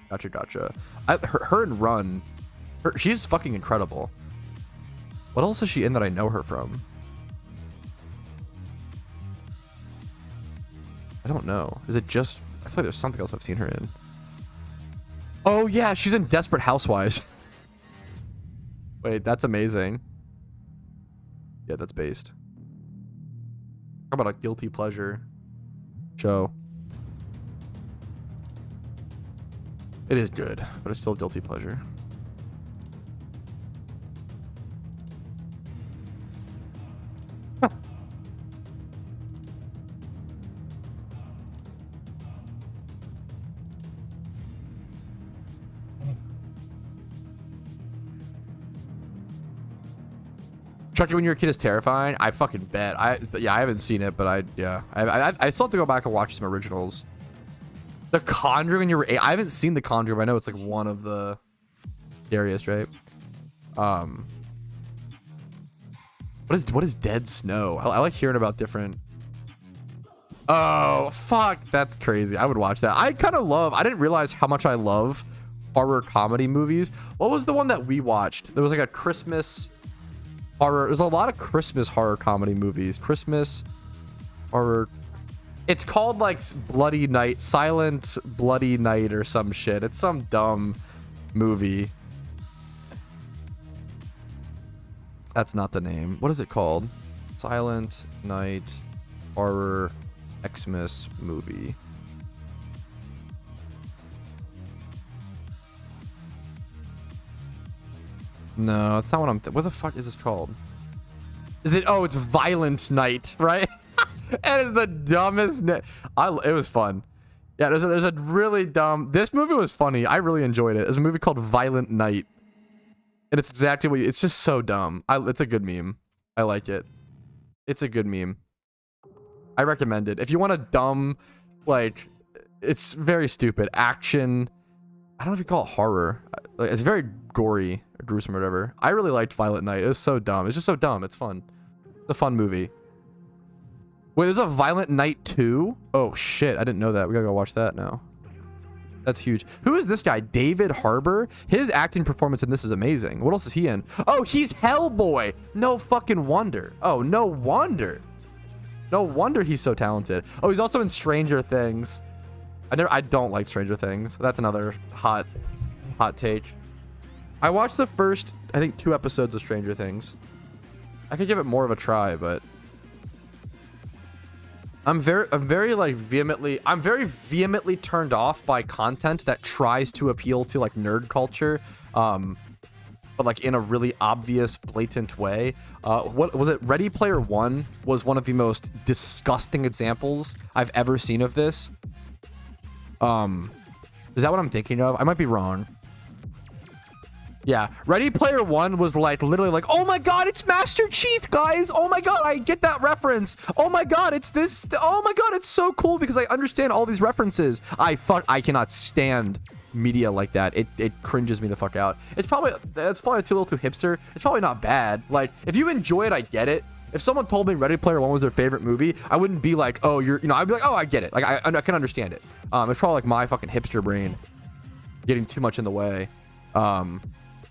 Speaker 2: Gotcha. Her and Run, she's fucking incredible. What else is she in that I know her from? I don't know. Is it just, I feel like there's something else I've seen her in. Oh yeah, she's in Desperate Housewives. Wait, that's amazing. Yeah, that's based. How about a guilty pleasure show? It is good, but it's still a guilty pleasure. Chucky when you're a kid is terrifying. I fucking bet. Yeah, I haven't seen it, but I still have to go back and watch some originals. The Conjuring when you were 8. I haven't seen The Conjuring, but I know it's like one of the scariest, right? What is Dead Snow? I like hearing about different. Oh fuck, that's crazy. I would watch that. I didn't realize how much I love horror comedy movies. What was the one that we watched? There was like a Christmas horror. There's a lot of Christmas horror comedy movies. Christmas horror. It's called like Bloody Night, Silent Bloody Night or some shit. It's some dumb movie. That's not the name. What is it called? Silent Night horror Xmas movie. No, it's not what I'm. What the fuck is this called? Is it? Oh, it's Violent Night, right? That is the dumbest. It was fun. Yeah, there's a really dumb. This movie was funny. I really enjoyed it. There's a movie called Violent Night, and it's exactly what. It's just so dumb. It's a good meme. I like it. It's a good meme. I recommend it if you want a dumb, like, it's very stupid action. I don't know if you call it horror. It's very gory or gruesome or whatever. I really liked Violent Night. It was so dumb. It's just so dumb. It's fun. It's a fun movie. Wait, there's a Violent Night 2? Oh shit, I didn't know that. We gotta go watch that now. That's huge. Who is this guy? David Harbour? His acting performance in this is amazing. What else is he in? Oh, he's Hellboy. No fucking wonder. Oh, no wonder. No wonder he's so talented. Oh, he's also in Stranger Things. I don't like Stranger Things. That's another hot take. I watched the first, I think, 2 episodes of Stranger Things. I could give it more of a try, but I'm very vehemently turned off by content that tries to appeal to like nerd culture, but like in a really obvious, blatant way. What was it? Ready Player One was one of the most disgusting examples I've ever seen of this. Is that what I'm thinking of? I might be wrong. Yeah, Ready Player One was like literally like, oh my god, it's Master Chief, guys. Oh my god, I get that reference. Oh my god, it's this. Oh my god, it's so cool because I understand all these references. I cannot stand media like that. It cringes me the fuck out. It's probably too little too hipster. It's probably not bad. Like if you enjoy it, I get it. If someone told me Ready Player One was their favorite movie, I wouldn't be like, oh, I'd be like, oh, I get it. Like I can understand it. It's probably like my fucking hipster brain getting too much in the way.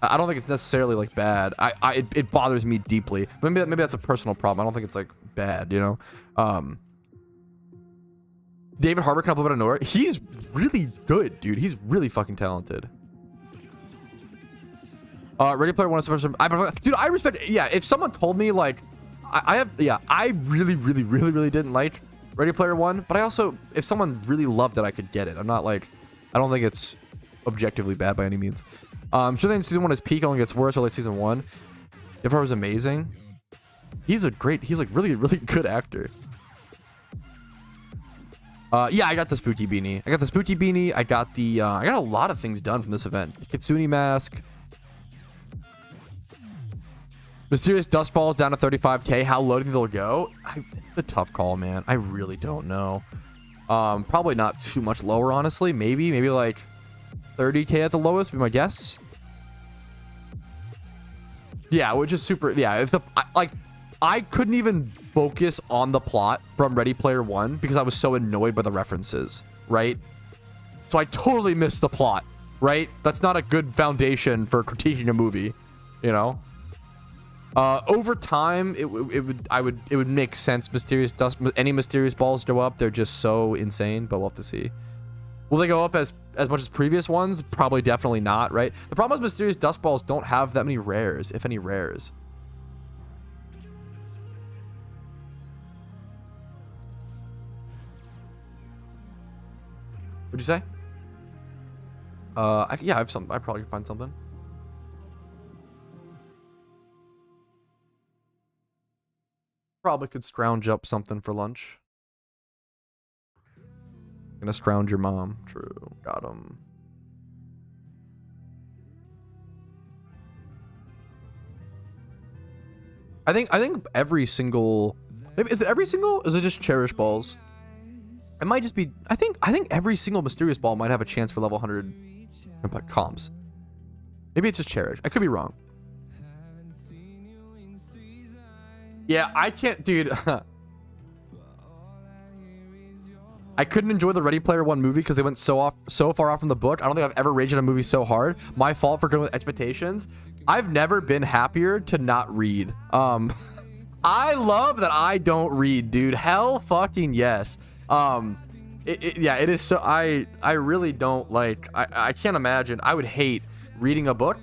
Speaker 2: I don't think it's necessarily like bad. It bothers me deeply. Maybe that's a personal problem. I don't think it's like bad, you know. David Harbour can up out of nowhere. He's really good, dude. He's really fucking talented. Ready Player One is dude. I respect. Yeah, if someone told me like, I really didn't like Ready Player One, but I also, if someone really loved it, I could get it. I'm not like, I don't think it's objectively bad by any means. Sure thing season 1 is peak, only gets worse. Or like season 1. If I was amazing, he's like really good actor. Yeah, I got the spooky beanie. I got a lot of things done from this event. Kitsune mask. Mysterious dust balls down to 35k. How low do you think they'll go? It's a tough call, man. I really don't know. Probably not too much lower, honestly. Maybe like 30k at the lowest, be my guess. Yeah, which is super. Yeah, if I couldn't even focus on the plot from Ready Player One because I was so annoyed by the references, right? So I totally missed the plot, right? That's not a good foundation for critiquing a movie, you know. Over time, it would make sense. Any mysterious balls go up. They're just so insane, but we'll have to see. Will they go up as much as previous ones? Probably definitely not, right? The problem is mysterious dust balls don't have that many rares, if any rares. What'd you say? Yeah, I have some. I probably can find something. Probably could scrounge up something for lunch. Gonna scrounge your mom. True. Got him. I think every single. Is it every single? Is it just cherish balls? It might just be. I think every single mysterious ball might have a chance for level 100 comms. Maybe it's just cherish. I could be wrong. Yeah, I can't, dude. I couldn't enjoy the Ready Player One movie because they went so far off from the book. I don't think I've ever raged at a movie so hard. My fault for going with expectations. I've never been happier to not read. I love that I don't read, dude. Hell fucking yes. Yeah, it is so. I really don't like. I can't imagine. I would hate reading a book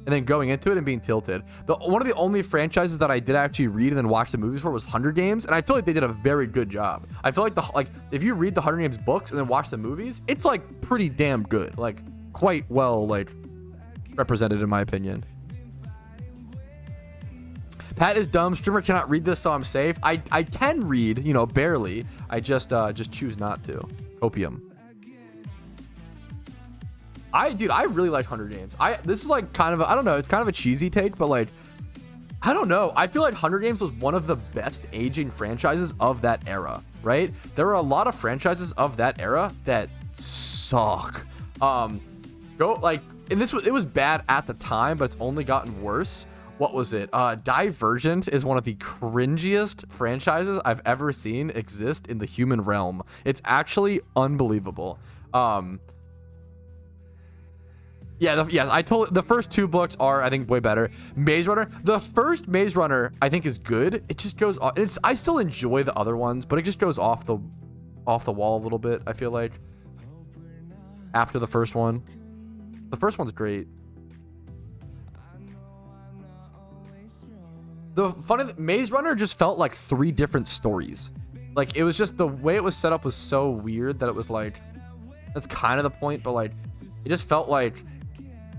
Speaker 2: and then going into it and being tilted. One of the only franchises that I did actually read and then watch the movies for was Hunger Games, and I feel like they did a very good job. I feel like if you read the Hunger Games books and then watch the movies, it's like pretty damn good, like quite well like represented in my opinion. Pat is dumb. Streamer cannot read this, so I'm safe. I can read, you know, barely. I just choose not to. Opium. Dude, I really like Hunger Games. This is like kind of I don't know, it's kind of a cheesy take, but like, I don't know. I feel like Hunger Games was one of the best aging franchises of that era, right? There are a lot of franchises of that era that suck. And it was bad at the time, but it's only gotten worse. what was it? Divergent is one of the cringiest franchises I've ever seen exist in the human realm. It's actually unbelievable. Yeah, yes, the first 2 books are, I think, way better. Maze Runner, the first Maze Runner, I think, is good. It just goes off. I still enjoy the other ones, but it just goes off the wall a little bit, I feel like, after the first one. The first one's great. The funny Maze Runner just felt like 3 different stories. Like, it was just the way it was set up was so weird that it was like, that's kind of the point, but like, it just felt like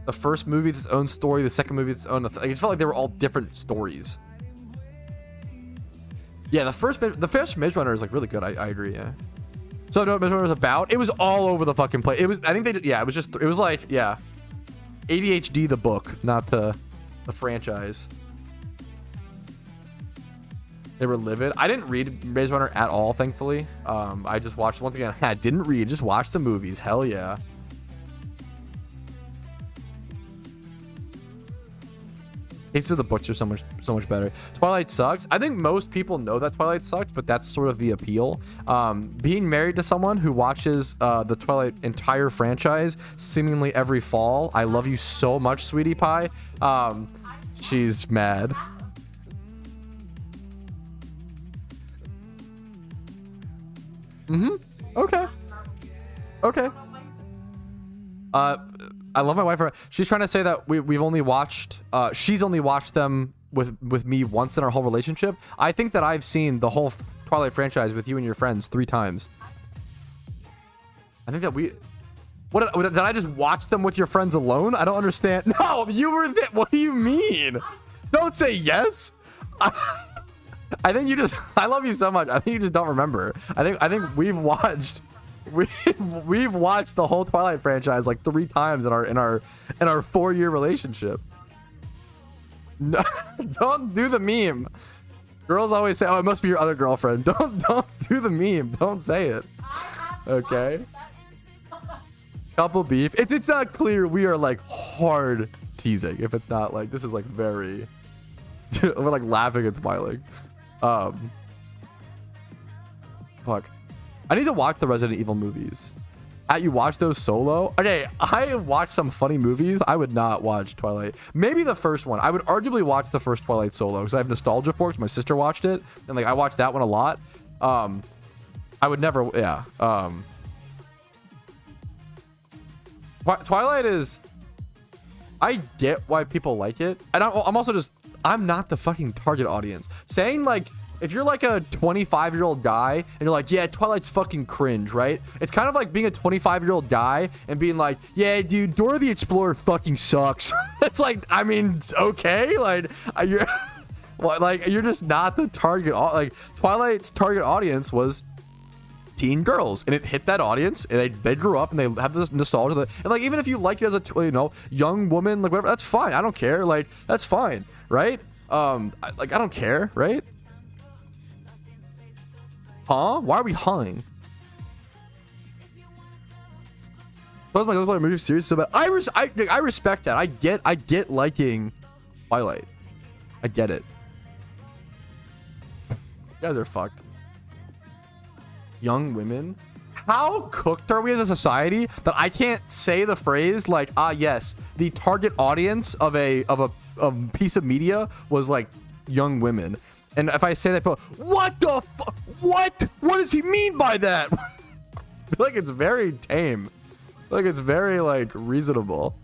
Speaker 2: the first movie is its own story, the second movie is its own. Like, it felt like they were all different stories. Yeah, the first Maze Runner is like really good. I agree. Yeah. So I know what Maze Runner was about. It was all over the fucking place. It was. I think they. Yeah. It was like, yeah. ADHD the book, not the franchise. They were livid. I didn't read Maze Runner at all, thankfully. I just watched, once again, I didn't read, just watched the movies. Hell yeah. Hates of the books are so much better. Twilight sucks. I think most people know that Twilight sucks, but that's sort of the appeal. Being married to someone who watches the Twilight entire franchise seemingly every fall. I love you so much, sweetie pie. She's mad. Okay. I love my wife. She's trying to say that we've only watched. She's only watched them with me once in our whole relationship. I think that I've seen the whole Twilight franchise with you and your friends 3 times. I think that we. What did I just watch them with your friends alone? I don't understand. No, you were there. What do you mean? Don't say yes. I think you just. I love you so much. I think you just don't remember. I think we've watched. We've watched the whole Twilight franchise like 3 times in our 4-year relationship. No, don't do the meme. Girls always say, "Oh, it must be your other girlfriend." Don't do the meme. Don't say it. Okay. Couple beef. It's not clear. We are like hard teasing. If it's not like, this is like very. We're like laughing and smiling. Fuck. I need to watch the Resident Evil movies. You watch those solo? Okay, I watched some funny movies. I would not watch Twilight. Maybe the first one. I would arguably watch the first Twilight solo because I have nostalgia for it. My sister watched it, and like I watched that one a lot. I would never. Yeah. Twilight is. I get why people like it, and I'm also just. I'm not the fucking target audience. Saying like. If you're like a 25-year-old guy and you're like, yeah, Twilight's fucking cringe, right? It's kind of like being a 25-year-old guy and being like, yeah, dude, Dora the Explorer fucking sucks. It's like, I mean, okay, like you're, well, like you're just not the target. Like Twilight's target audience was teen girls, and it hit that audience, and they grew up and they have this nostalgia. And like even if you like it as a young woman, like whatever, that's fine. I don't care. Like that's fine, right? I don't care, right? Huh? Why are we hawing? What's my Twilight movie series so bad? I respect that. I get liking Twilight. I get it. You guys are fucked. Young women. How cooked are we as a society that I can't say the phrase like, yes, the target audience of a piece of media was like young women. And if I say that, people, what the fuck? What does he mean by that? I feel like it's very tame. I feel like it's very like reasonable.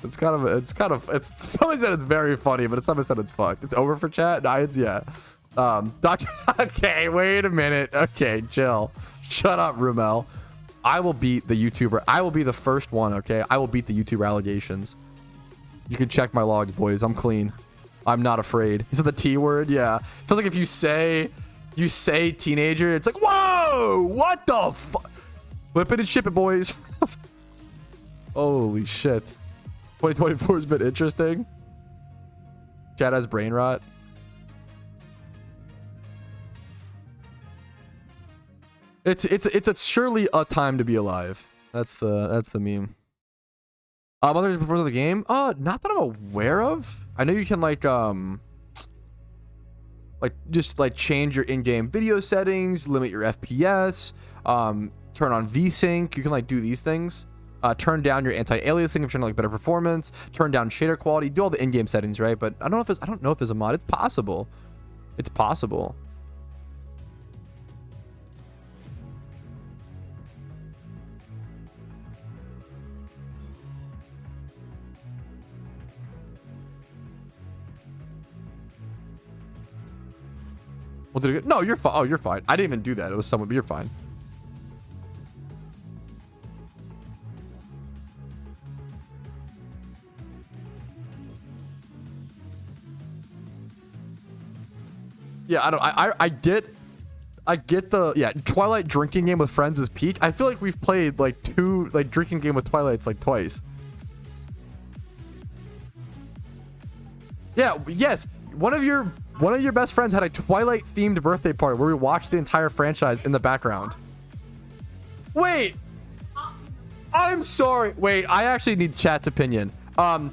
Speaker 2: It's somebody said it's very funny, but somebody said it's fucked. It's over for chat. No, it's yeah. Okay, wait a minute. Okay, chill. Shut up, Rumel. I will beat the YouTuber. I will be the first one. Okay, I will beat the YouTuber allegations. You can check my logs, boys. I'm clean. I'm not afraid. He said the T word. Yeah. Feels like if you say teenager, it's like, whoa, what the fuck? Flip it and ship it, boys. Holy shit. 2024 has been interesting. Chad has brain rot. It's surely a time to be alive. That's the meme. Others before the game? Not that I'm aware of. I know you can like just like change your in-game video settings, limit your FPS, turn on VSync. You can like do these things. Turn down your anti-aliasing if you're trying to like better performance. Turn down shader quality. Do all the in-game settings, right? But I don't know if there's a mod. It's possible. It's possible. Well, did it go? No, you're fine. Oh, you're fine. I didn't even do that. It was someone, but you're fine. Yeah, I get the Twilight drinking game with friends is peak. I feel like we've played like 2 like drinking game with Twilights like twice. Yeah, yes. One of your best friends had a Twilight themed birthday party where we watched the entire franchise in the background. Wait. I'm sorry. Wait, I actually need chat's opinion. I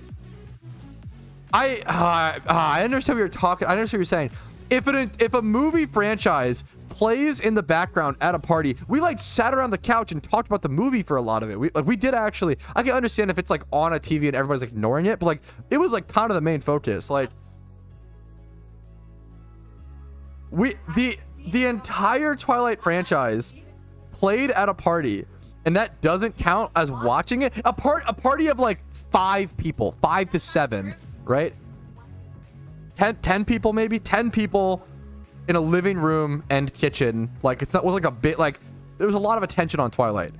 Speaker 2: understand what you're talking. I understand what you're saying. If a movie franchise plays in the background at a party, we like sat around the couch and talked about the movie for a lot of it. We did actually. I can understand if it's like on a TV and everybody's like, ignoring it, but like it was like kind of the main focus. Like the entire Twilight franchise played at a party, and that doesn't count as watching it. A party of like 5 people, 5 to 7, right? 10 people, maybe 10 people in a living room and kitchen. Like it was like a bit like there was a lot of attention on Twilight.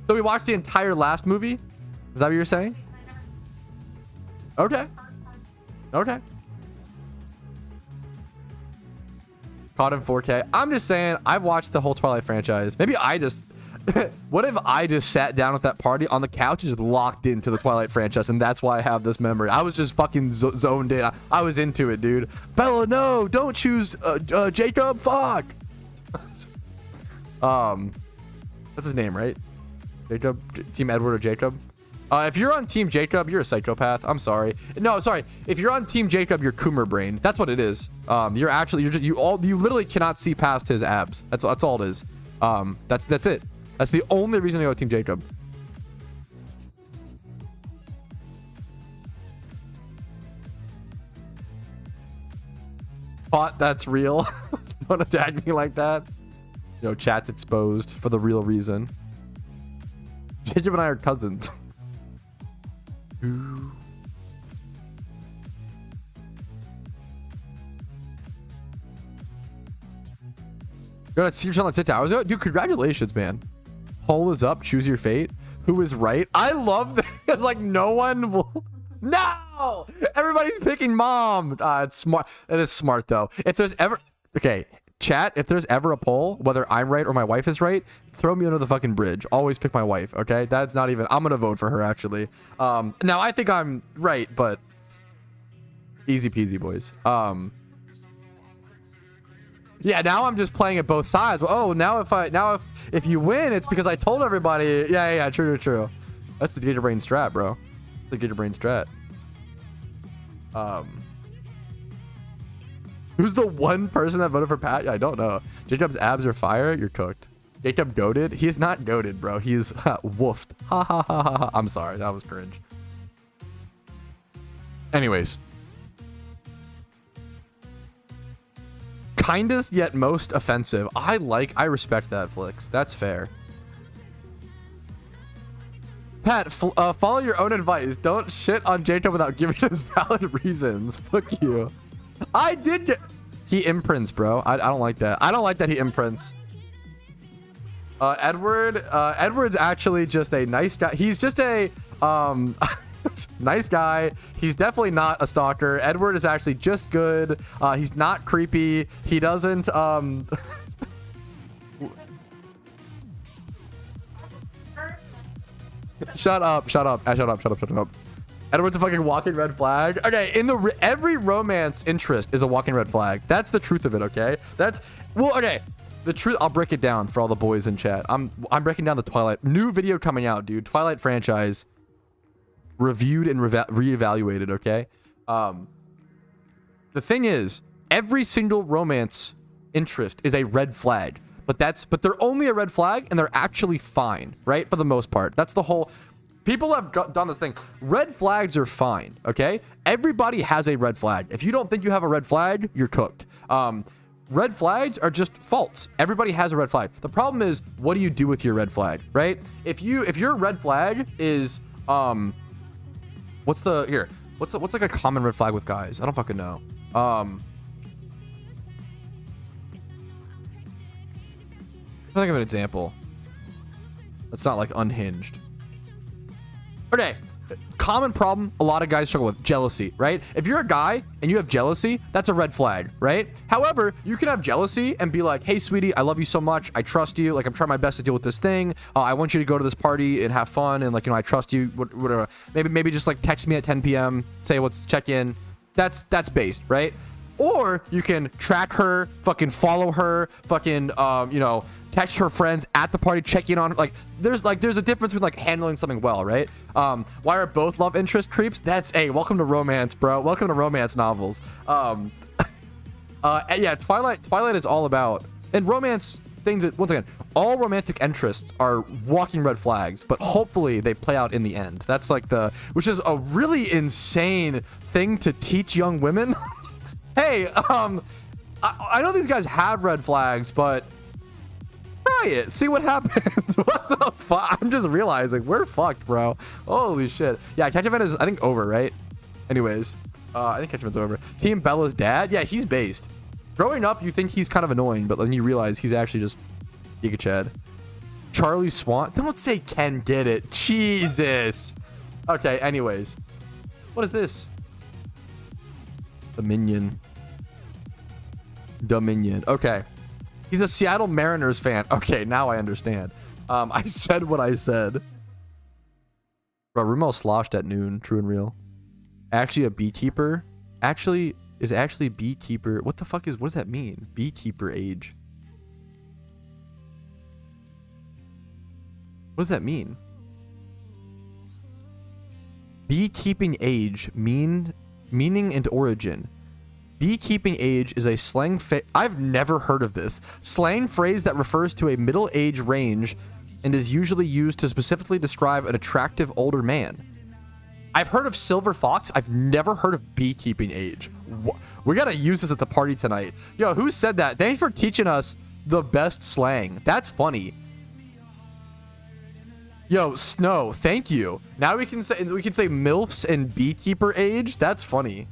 Speaker 2: So we watched the entire last movie. Is that what you're saying? Okay. Caught in 4K. I'm just saying, I've watched the whole Twilight franchise. Maybe I just what if I just sat down at that party on the couch and just locked into the Twilight franchise, and that's why I have this memory. I was just fucking zoned in. I was into it, dude. Bella, no, don't choose Jacob. Fuck. That's his name, right? Jacob, Team Edward or Jacob? If you're on Team Jacob, you're a psychopath. I'm sorry. No, sorry. If you're on Team Jacob, you're Coomer brain. That's what it is. You literally cannot see past his abs. That's all it is. That's it. That's the only reason to go with Team Jacob. Thought that's real. Don't attack me like that. You know, chat's exposed for the real reason. Jacob and I are cousins. Ooh. Got a secret channel at 6 hours ago? Dude, congratulations, man. Poll is up. Choose your fate. Who is right? I love that. Like, no one will. No! Everybody's picking mom. It's smart. It is smart, though. If there's ever. Okay, chat, if there's ever a poll, whether I'm right or my wife is right, throw me under the fucking bridge. Always pick my wife, okay? That's not even. I'm going to vote for her, actually. Now, I think I'm right, but. Easy peasy, boys. Yeah, now I'm just playing at both sides. Oh, now if you win, it's because I told everybody. Yeah, true. That's the Gator Brain strat, bro. The Gator Brain strat. Who's the one person that voted for Pat? Yeah, I don't know. Jacob's abs are fire. You're cooked. Jacob goated. He's not goated, bro. He's woofed. Ha ha ha ha. I'm sorry, that was cringe. Anyways. Kindest yet most offensive. I respect that, Flix. That's fair. Pat, follow your own advice. Don't shit on Jacob without giving us valid reasons. Fuck you. I did get... He imprints, bro. I don't like that. I don't like that he imprints. Edward's actually just a nice guy. He's just a... nice guy. He's definitely not a stalker. Edward is actually just good. He's not creepy. He doesn't Shut up. Edward's a fucking walking red flag. Okay, every romance interest is a walking red flag. That's the truth of it, okay? Okay. The truth, I'll break it down for all the boys in chat. I'm breaking down the Twilight. New video coming out, dude. Twilight franchise. Reviewed and reevaluated, okay? The thing is, every single romance interest is a red flag. But they're only a red flag, and they're actually fine, right? For the most part. That's the whole... People have done this thing. Red flags are fine, okay? Everybody has a red flag. If you don't think you have a red flag, you're cooked. Red flags are just faults. Everybody has a red flag. The problem is, what do you do with your red flag, right? If your red flag is, what's like a common red flag with guys? I don't fucking know. I'm trying to think of an example. That's not like unhinged. Okay, common problem a lot of guys struggle with: jealousy, right? If you're a guy and you have jealousy, that's a red flag, right? However, you can have jealousy and be like, hey, sweetie, I love you so much. I trust you. Like, I'm trying my best to deal with this thing. I want you to go to this party and have fun. And like, I trust you, whatever. Maybe just like text me at 10 p.m. Say, let's check in. That's based, right? Or you can track her, fucking follow her, fucking, text her friends at the party, check in on her. Like, there's a difference between like handling something well, right? Why are both love interest creeps? Welcome to romance, bro. Welcome to romance novels. Yeah, Twilight is all about, and romance things that, once again, all romantic interests are walking red flags, but hopefully they play out in the end. That's like which is a really insane thing to teach young women. Hey, I know these guys have red flags, but try it. See what happens. What the fuck? I'm just realizing we're fucked, bro. Holy shit. Yeah, Catch Event is, I think, over, right? Anyways, I think Catch Event's over. Team Bella's dad? Yeah, he's based. Growing up, you think he's kind of annoying, but then you realize he's actually just Giga Chad. Charlie Swan? Don't say Ken get it. Jesus. Okay, anyways. What is this? Dominion. Okay. He's a Seattle Mariners fan. Okay, now I understand. I said what I said. Bro, Rumel sloshed at noon. True and real. Actually a beekeeper. Is actually beekeeper. What the fuck what does that mean? Beekeeper age. What does that mean? Beekeeping age. Meaning and origin. Beekeeping age is a slang I've never heard of this. Slang phrase that refers to a middle age range and is usually used to specifically describe an attractive older man. I've heard of silver fox. I've never heard of beekeeping age. We gotta use this at the party tonight. Yo, who said that? Thanks for teaching us the best slang. That's funny. Yo, Snow, thank you. Now we can say MILFs and beekeeper age. That's funny.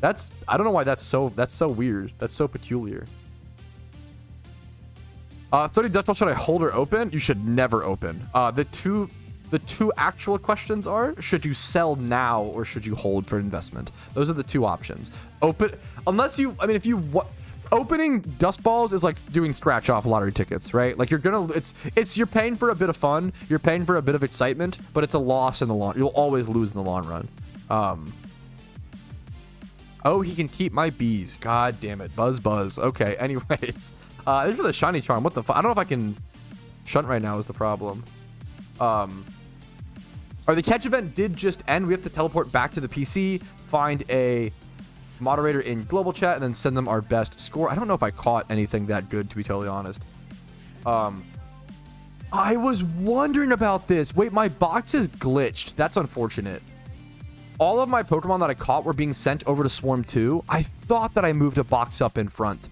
Speaker 2: I don't know why that's so weird. That's so peculiar. 30 Dutch Ball, should I hold or open? You should never open. The two actual questions are, should you sell now or should you hold for investment? Those are the two options. Open, unless you, I mean, if you, opening dust balls is like doing scratch off lottery tickets, right? Like you're paying for a bit of fun. You're paying for a bit of excitement, but it's a loss in the long, you'll always lose in the long run. Oh, he can keep my bees. God damn it. Buzz. Okay, anyways. This is for the shiny charm. What the fuck? I don't know if I can shunt right now is the problem. Or the catch event did just end. We have to teleport back to the PC, find a moderator in global chat, and then send them our best score. I don't know if I caught anything that good, to be totally honest. I was wondering about this. Wait, my box is glitched. That's unfortunate. All of my Pokemon that I caught were being sent over to Swarm 2. I thought that I moved a box up in front.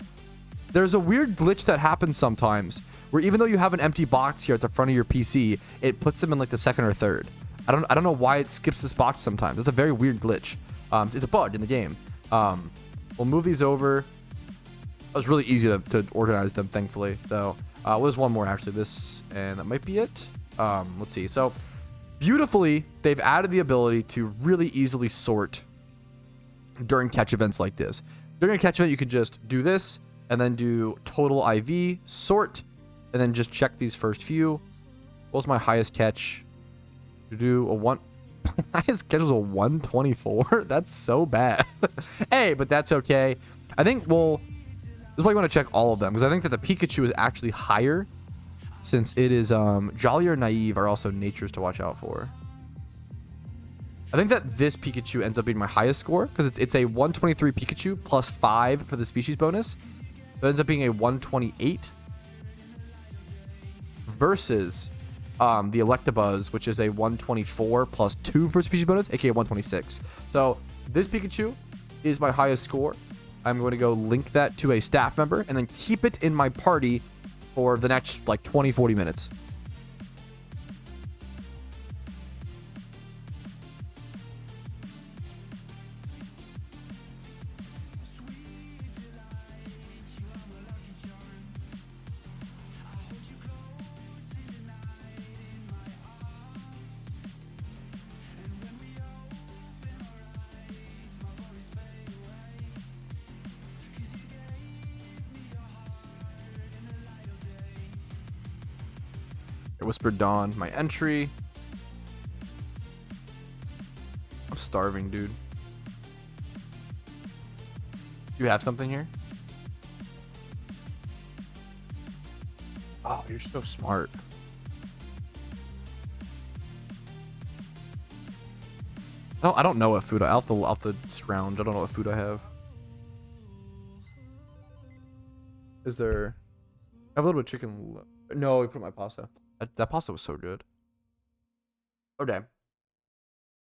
Speaker 2: There's a weird glitch that happens sometimes, where even though you have an empty box here at the front of your PC, it puts them in like the second or third. I don't know why it skips this box sometimes. It's a very weird glitch. It's a bug in the game. We'll move these over. It was really easy to organize them, thankfully, though. There's one more, actually. This, and that might be it. Let's see. So, beautifully, they've added the ability to really easily sort during catch events like this. During a catch event, you could just do this, and then do total IV, sort, and then just check these first few. What was my highest catch? To do a one... highest catch was a 124? That's so bad. Hey, but that's okay. I think we'll This is why you want to check all of them, because I think that the Pikachu is actually higher, since it is Jolly or Naive are also natures to watch out for. I think that this Pikachu ends up being my highest score, because it's a 123 Pikachu plus 5 for the species bonus. That ends up being a 128 versus the Electabuzz, which is a 124 plus 2 for species bonus, aka 126. So this Pikachu is my highest score. I'm going to go link that to a staff member and then keep it in my party for the next like 20-40 minutes. Whispered Dawn, my entry. I'm starving, dude. You have something here? Oh, you're so smart. No, I don't know what food I'll have to scrounge. I don't know what food I have. Is there? I have a little bit of chicken. No, we put my pasta. That pasta was so good. Okay.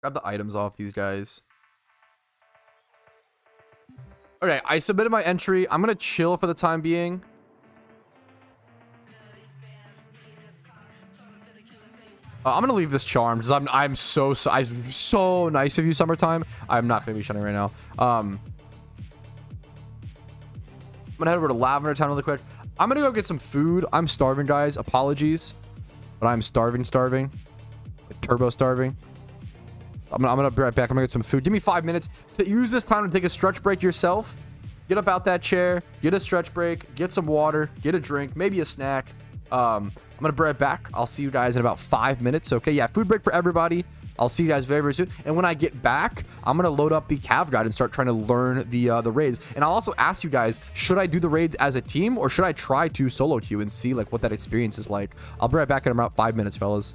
Speaker 2: Grab the items off these guys. Okay, I submitted my entry. I'm gonna chill for the time being. I'm gonna leave this charm because I'm so nice of you, Summertime. I'm not gonna be shunning right now. I'm gonna head over to Lavender Town really quick. I'm gonna go get some food. I'm starving, guys. Apologies. But I'm starving. Like, turbo starving. I'm gonna be right back. I'm gonna get some food. Give me 5 minutes to use this time to take a stretch break yourself. Get up out that chair. Get a stretch break. Get some water. Get a drink. Maybe a snack. I'm gonna be right back. I'll see you guys in about 5 minutes. Okay, yeah, food break for everybody. I'll see you guys very, very soon. And when I get back, I'm going to load up the Cav Guide and start trying to learn the raids. And I'll also ask you guys, should I do the raids as a team or should I try to solo queue and see like what that experience is like? I'll be right back in about 5 minutes, fellas.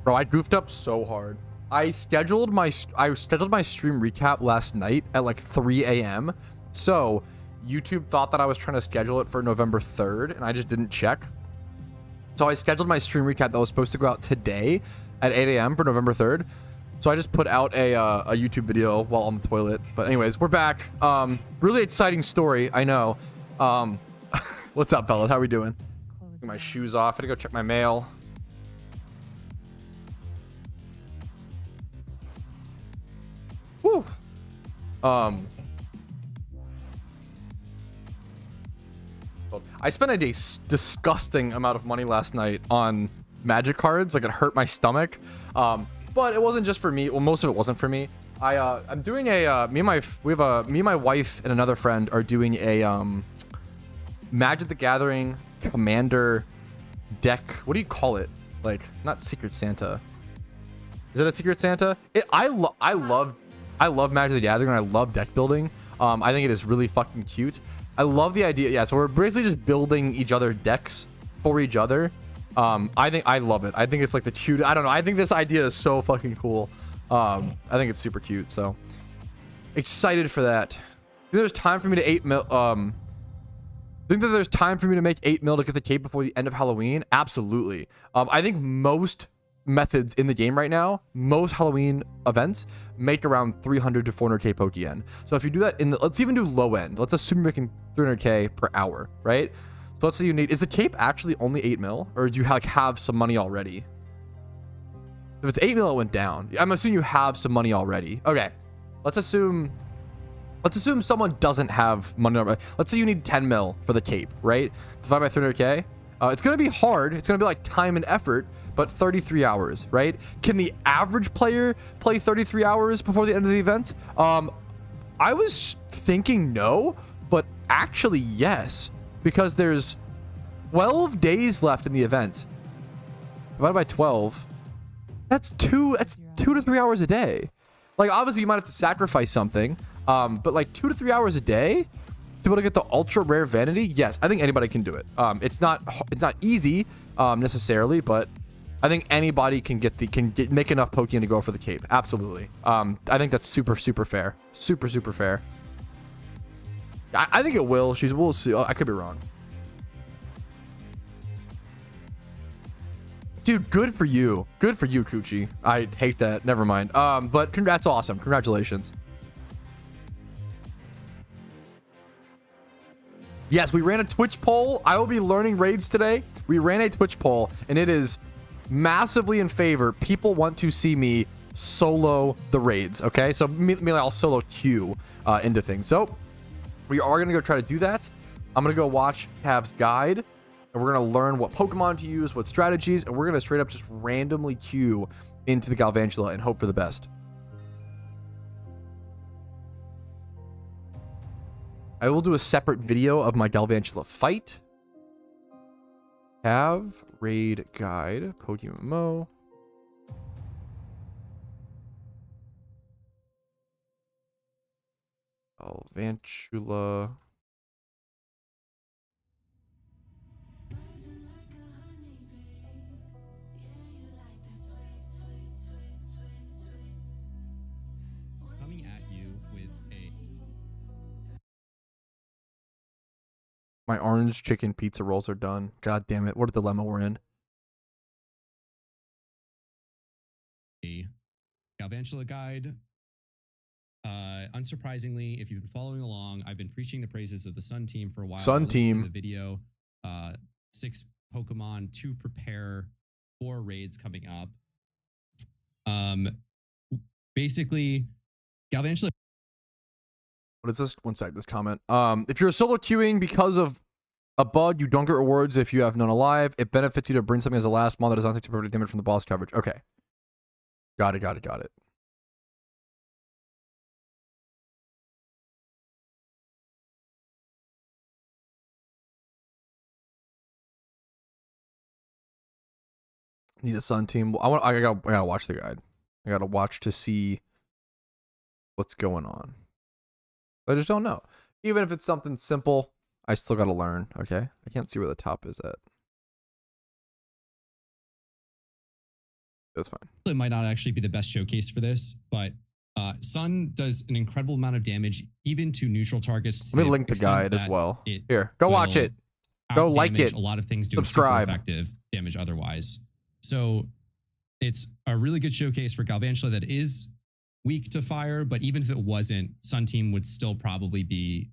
Speaker 2: Bro, I goofed up so hard. I scheduled my stream recap last night at like 3 a.m. So YouTube thought that I was trying to schedule it for November 3rd, and I just didn't check. So I scheduled my stream recap that was supposed to go out today at 8 a.m. for November 3rd. So I just put out a YouTube video while on the toilet. But anyways, we're back. Really exciting story, I know. What's up, fellas? How are we doing? Get my shoes off. I gotta go check my mail. Whew. I spent a disgusting amount of money last night on magic cards. Like, it hurt my stomach. But it wasn't just for me. Well, most of it wasn't for me. I'm doing me and my wife and another friend are doing a Magic the Gathering Commander deck. What do you call it? Like, not Secret Santa. Is it a Secret Santa? I love Magic the Gathering, and I love deck building. I think it is really fucking cute. I love the idea. Yeah, so we're basically just building each other decks for each other. I love it. I think it's like the cute. I don't know. I think this idea is so fucking cool. I think it's super cute. So excited for that. There's time for me to think that there's time for me to make 8 mil to get the cape before the end of Halloween. Absolutely. I think most methods in the game right now, most Halloween events make around 300 to 400k Pokeyen. So if you do that let's even do low end. Let's assume you're making 300k per hour, right? So let's say you need, is the cape actually only 8 mil, or do you have some money already? If it's 8 mil, it went down. I'm assuming you have some money already. Okay, let's assume someone doesn't have money already. Let's say you need 10 mil for the cape, right? Divided by 300k. It's gonna be hard. It's gonna be like time and effort, but 33 hours, right? Can the average player play 33 hours before the end of the event? I was thinking no, but actually yes, because there's 12 days left in the event. Divided by 12, that's 2 to 3 hours a day. Like, obviously you might have to sacrifice something, but like 2 to 3 hours a day to be able to get the ultra rare Vanity, yes, I think anybody can do it. It's not easy necessarily, but I think anybody can make enough Pokeyen to go for the cape. Absolutely. I think that's super fair. Super fair. I think it will. We'll see. I could be wrong. Dude, good for you. Good for you, Coochie. I hate that. Never mind. But that's awesome. Congratulations. Yes, we ran a Twitch poll. I will be learning raids today. We ran a Twitch poll, and it is massively in favor. People want to see me solo the raids, okay? So I'll solo queue into things. So we are going to go try to do that. I'm going to go watch Cav's guide, and we're going to learn what Pokemon to use, what strategies, and we're going to straight up just randomly queue into the Galvantula and hope for the best. I will do a separate video of my Galvantula fight. Have raid guide, PokeMMO. Galvantula.
Speaker 4: Coming at you with a
Speaker 2: My orange chicken pizza rolls are done. God damn it. What a dilemma we're in.
Speaker 4: Galvantula guide. Unsurprisingly, if you've been following along, I've been preaching the praises of the Sun team for a while.
Speaker 2: Sun
Speaker 4: I linked to
Speaker 2: team.
Speaker 4: the video, 6 Pokemon to prepare for raids coming up. Basically, Galvantula.
Speaker 2: What is this? One sec, this comment. If you're solo queuing because of a bug, you don't get rewards if you have none alive. It benefits you to bring something as a last mon that does not take to prevent damage from the boss coverage. Okay. Got it. Need a Sun team. I gotta watch the guide. I gotta watch to see what's going on. I just don't know. Even if it's something simple, I still gotta learn. Okay, I can't see where the top is at. That's fine.
Speaker 4: It might not actually be the best showcase for this, but Sun does an incredible amount of damage even to neutral targets.
Speaker 2: Let me link the guide as well. Here, go watch it. Go like it.
Speaker 4: A lot of things doing
Speaker 2: subscribe.
Speaker 4: Super effective damage otherwise. So it's a really good showcase for Galvantula that is weak to fire, but even if it wasn't, Sun Team would still probably be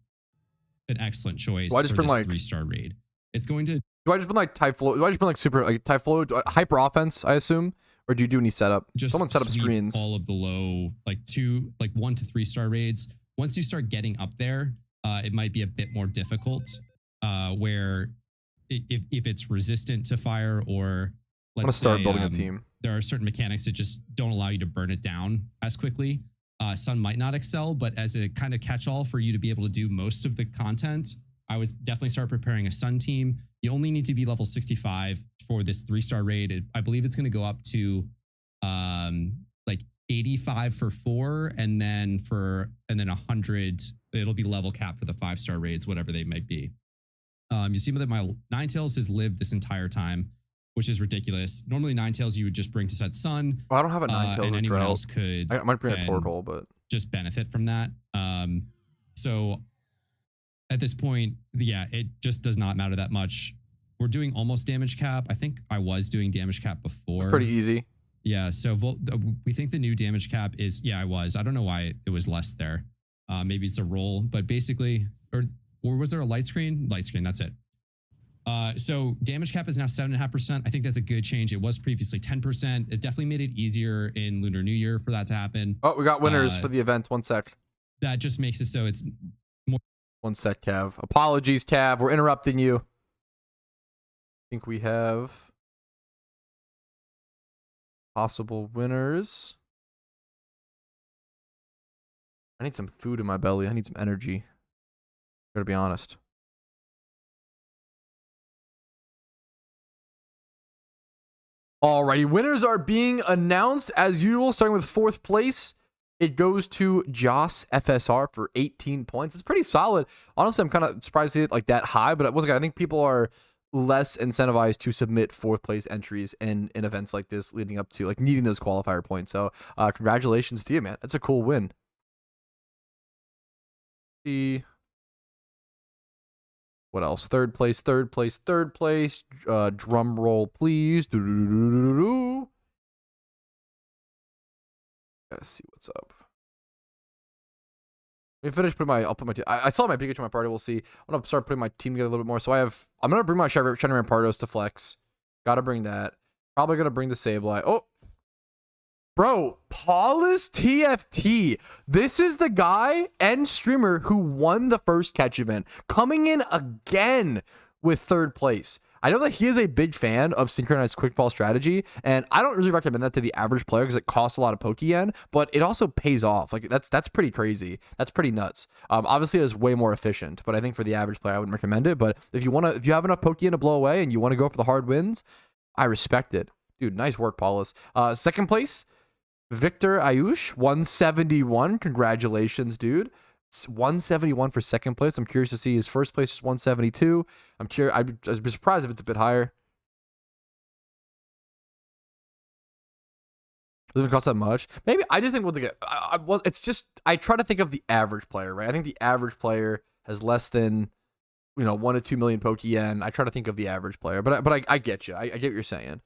Speaker 4: an excellent choice for this 3-star raid. It's going to...
Speaker 2: Do I just bring like Typhlo? Do I just bring like super like Typhlo hyper offense? I assume, or do you do any setup?
Speaker 4: Just
Speaker 2: someone set up screens.
Speaker 4: All of the low, like 1 to 3-star raids. Once you start getting up there, it might be a bit more difficult. Where if it's resistant to fire, or let's
Speaker 2: I'm gonna start
Speaker 4: say,
Speaker 2: building a team.
Speaker 4: There are certain mechanics that just don't allow you to burn it down as quickly. Sun might not excel, but as a kind of catch-all for you to be able to do most of the content, I would definitely start preparing a Sun team. You only need to be level 65 for this 3-star raid. I believe it's going to go up to like 85 for 4, and then 100. It'll be level cap for the 5-star raids, whatever they might be. You see that my Ninetales has lived this entire time, which is ridiculous. Normally Ninetales you would just bring to set Sun.
Speaker 2: Oh, I don't have a Ninetales
Speaker 4: and anyone else could.
Speaker 2: I might bring a Torkoal, but
Speaker 4: just benefit from that. So at this point, yeah, it just does not matter that much. We're doing almost damage cap. I think I was doing damage cap before.
Speaker 2: It's pretty easy.
Speaker 4: Yeah, so we think the new damage cap is, yeah, I was. I don't know why it was less there. Maybe it's a roll, but basically, or was there a light screen? Light screen, that's it. So damage cap is now 7.5%. I think that's a good change. It was previously 10%. It definitely made it easier in Lunar New Year for that to happen.
Speaker 2: Oh, we got winners for the event. 1 sec.
Speaker 4: That just makes it so it's more.
Speaker 2: 1 sec, Cav. Apologies, Cav. We're interrupting you. I think we have possible winners. I need some food in my belly. I need some energy. Gotta be honest. Alrighty, winners are being announced as usual, starting with 4th place. It goes to Joss FSR for 18 points. It's pretty solid. Honestly, I'm kind of surprised to see it like that high, but I think people are less incentivized to submit 4th place entries in events like this, leading up to like needing those qualifier points. So congratulations to you, man. That's a cool win. See what else? 3rd place, 3rd place, 3rd place. Drum roll, please. Gotta see what's up. Let me finish putting my. I'll put my. I saw my Pikachu in my party. We'll see. I'm gonna start putting my team together a little bit more. So I'm gonna bring my Shiny Rampardos to flex. Gotta bring that. Probably gonna bring the Sableye. Oh, bro, Paulus TFT. This is the guy and streamer who won the first catch event, coming in again with 3rd place. I know that he is a big fan of synchronized quick ball strategy, and I don't really recommend that to the average player because it costs a lot of Pokeyen, but it also pays off. Like that's pretty crazy. That's pretty nuts. Obviously, it's way more efficient, but I think for the average player, I wouldn't recommend it. But if you have enough Pokeyen to blow away and you want to go for the hard wins, I respect it, dude. Nice work, Paulus. 2nd place, Victor Ayush, 171. Congratulations, dude. 171 for 2nd place. I'm curious to see his 1st place is 172. I'm curious. I'd be surprised if it's a bit higher. Doesn't cost that much. Maybe I just think it's just I try to think of the average player, right? I think the average player has less than 1 to 2 million Pokeyen. I try to think of the average player, but I get you. I get what you're saying.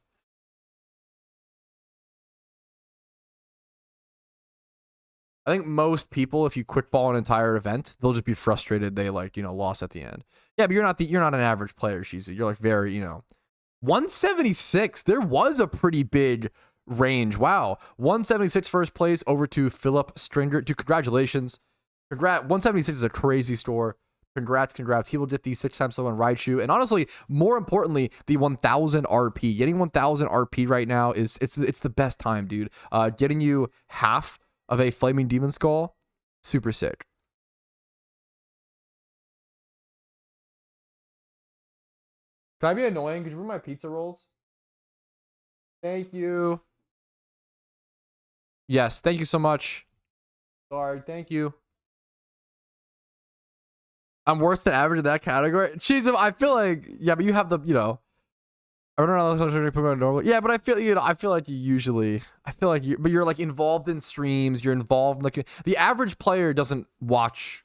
Speaker 2: I think most people, if you quick ball an entire event, they'll just be frustrated they lost at the end. Yeah, but you're not an average player, Shizu. You're like very, 176. There was a pretty big range. Wow. 176 1st place over to Philip Stringer. Dude, congratulations. 176 is a crazy score. Congrats. He will get the 6 times slow on Raichu. And honestly, more importantly, the 1000 RP. Getting 1000 RP right now it's the best time, dude. Getting you half of a Flaming Demon Skull, super sick. Can I be annoying? Could you bring my pizza rolls? Thank you. Yes, thank you so much. Sorry, thank you. I'm worse than average in that category. Jeez, I feel like, yeah, but you have the, I don't know how to Pokemon normally. Yeah, but I feel I feel like you usually. I feel like but you're like involved in streams. You're involved like the average player doesn't watch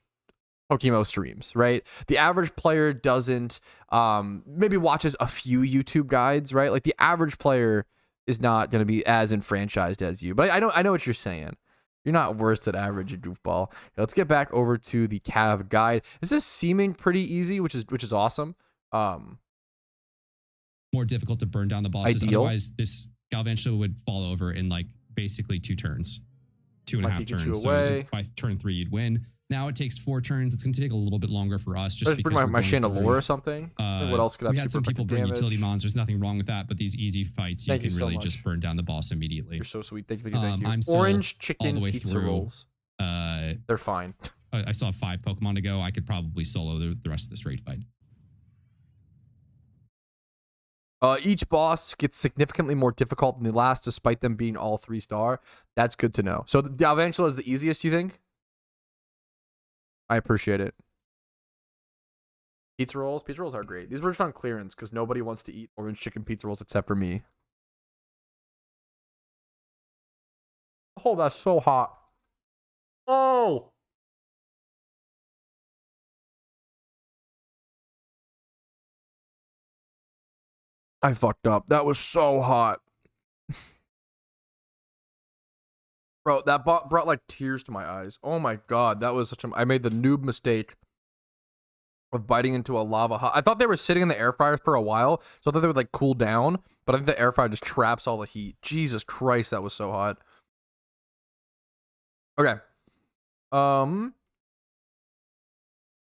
Speaker 2: PokeMMO streams, right? The average player doesn't maybe watches a few YouTube guides, right? Like the average player is not going to be as enfranchised as you. But I know what you're saying. You're not worse than average, you goofball. Let's get back over to the Cav guide. This is seeming pretty easy, which is awesome.
Speaker 4: More difficult to burn down the bosses.
Speaker 2: Ideal.
Speaker 4: Otherwise, this Galvantula would fall over in like basically 2 turns, 2.5 turns. So by turn 3, you'd win. Now it takes 4 turns. It's going to take a little bit longer for us. Just because
Speaker 2: bring my Chandelure or something. What else could I have?
Speaker 4: We had some people bring utility mons. There's nothing wrong with that, but these easy fights, you can really just burn down the boss immediately.
Speaker 2: You're so sweet. Thank you.
Speaker 4: I'm
Speaker 2: Orange chicken
Speaker 4: all the way
Speaker 2: pizza
Speaker 4: through.
Speaker 2: rolls. They're fine.
Speaker 4: I still have 5 Pokemon to go. I could probably solo the rest of this raid fight.
Speaker 2: Each boss gets significantly more difficult than the last, despite them being all 3-star. That's good to know. So the Galvantula is the easiest, you think? I appreciate it. Pizza rolls? Pizza rolls are great. These were just on clearance because nobody wants to eat orange chicken pizza rolls except for me. Oh, that's so hot. Oh! I fucked up. That was so hot. Bro, that brought like tears to my eyes. Oh my god, that was such a... I made the noob mistake of biting into a lava hot... I thought they were sitting in the air fryer for a while, so I thought they would like cool down, but I think the air fryer just traps all the heat. Jesus Christ, that was so hot. Okay. I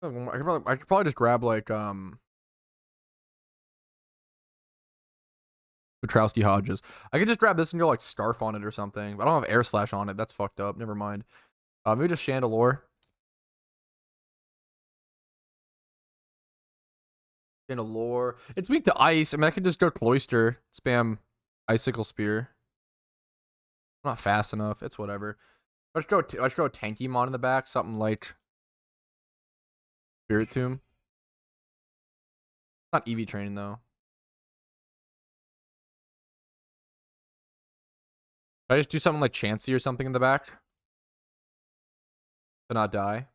Speaker 2: could probably just grab like Patrouski Hodges. I could just grab this and go like Scarf on it or something. But I don't have Air Slash on it. That's fucked up. Never mind. Maybe just Chandelure. Chandelure. It's weak to ice. I mean, I could just go Cloyster. Spam Icicle Spear. I'm not fast enough. It's whatever. Let's go Tanky Mon in the back. Something like Spirit Tomb. Not EV training though. Should I just do something like Chansey or something in the back? To not die?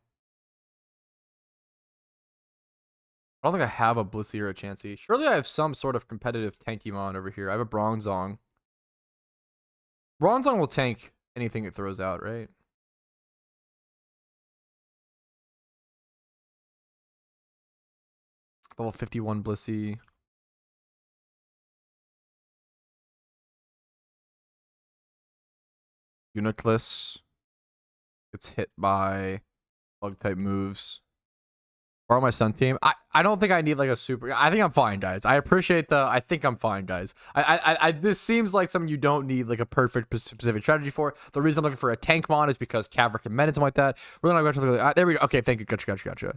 Speaker 2: I don't think I have a Blissey or a Chansey. Surely I have some sort of competitive Tankymon over here. I have a Bronzong. Bronzong will tank anything it throws out, right? Level 51 Blissey. Uniclus gets hit by bug type moves. Borrow my Sun team. I don't think I need like a super. I think I'm fine, guys. I appreciate the. I think I'm fine, guys. This seems like something you don't need like a perfect specific strategy for. The reason I'm looking for a tank mon is because Cav recommended something like that. We're gonna go to there we go. Okay, thank you. Gotcha.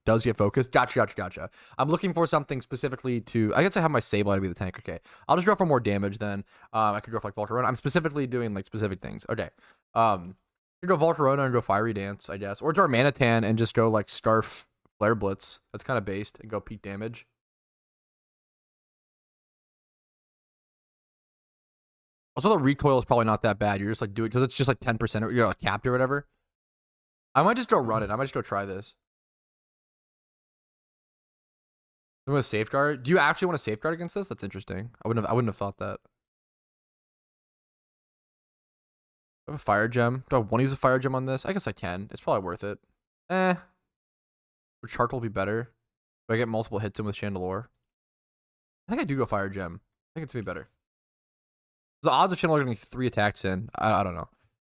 Speaker 2: Does get focused. Gotcha. I'm looking for something specifically to. I guess I have my Sableye to be the tank. Okay, I'll just go for more damage then. I could go for like Volcarona. I'm specifically doing like specific things. Okay. You go Volcarona and go Fiery Dance, I guess. Or Darmanitan and just go like Scarf Flare Blitz. That's kind of based. And go peak damage. Also, the recoil is probably not that bad. You're just like doing because it's just like 10%. You're like capped or whatever. I might just go run it. I might just go try this. I'm gonna safeguard. Do you actually want to safeguard against this? That's interesting. I wouldn't have thought that. I have a fire gem. Do I want to use a fire gem on this? I guess I can. It's probably worth it. Would charcoal be better? Do I get multiple hits in with Chandelure? I think I do go fire gem. I think it's gonna be better. The odds of Chandelure getting 3 attacks in, I don't know.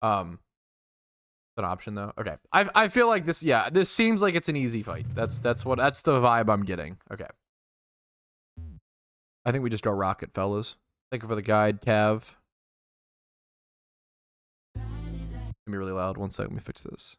Speaker 2: It's an option though. Okay. I feel like this. Yeah, this seems like it's an easy fight. That's the vibe I'm getting. Okay. I think we just go rocket, fellas. Thank you for the guide, Cav. It's gonna be really loud. One second, let me fix this.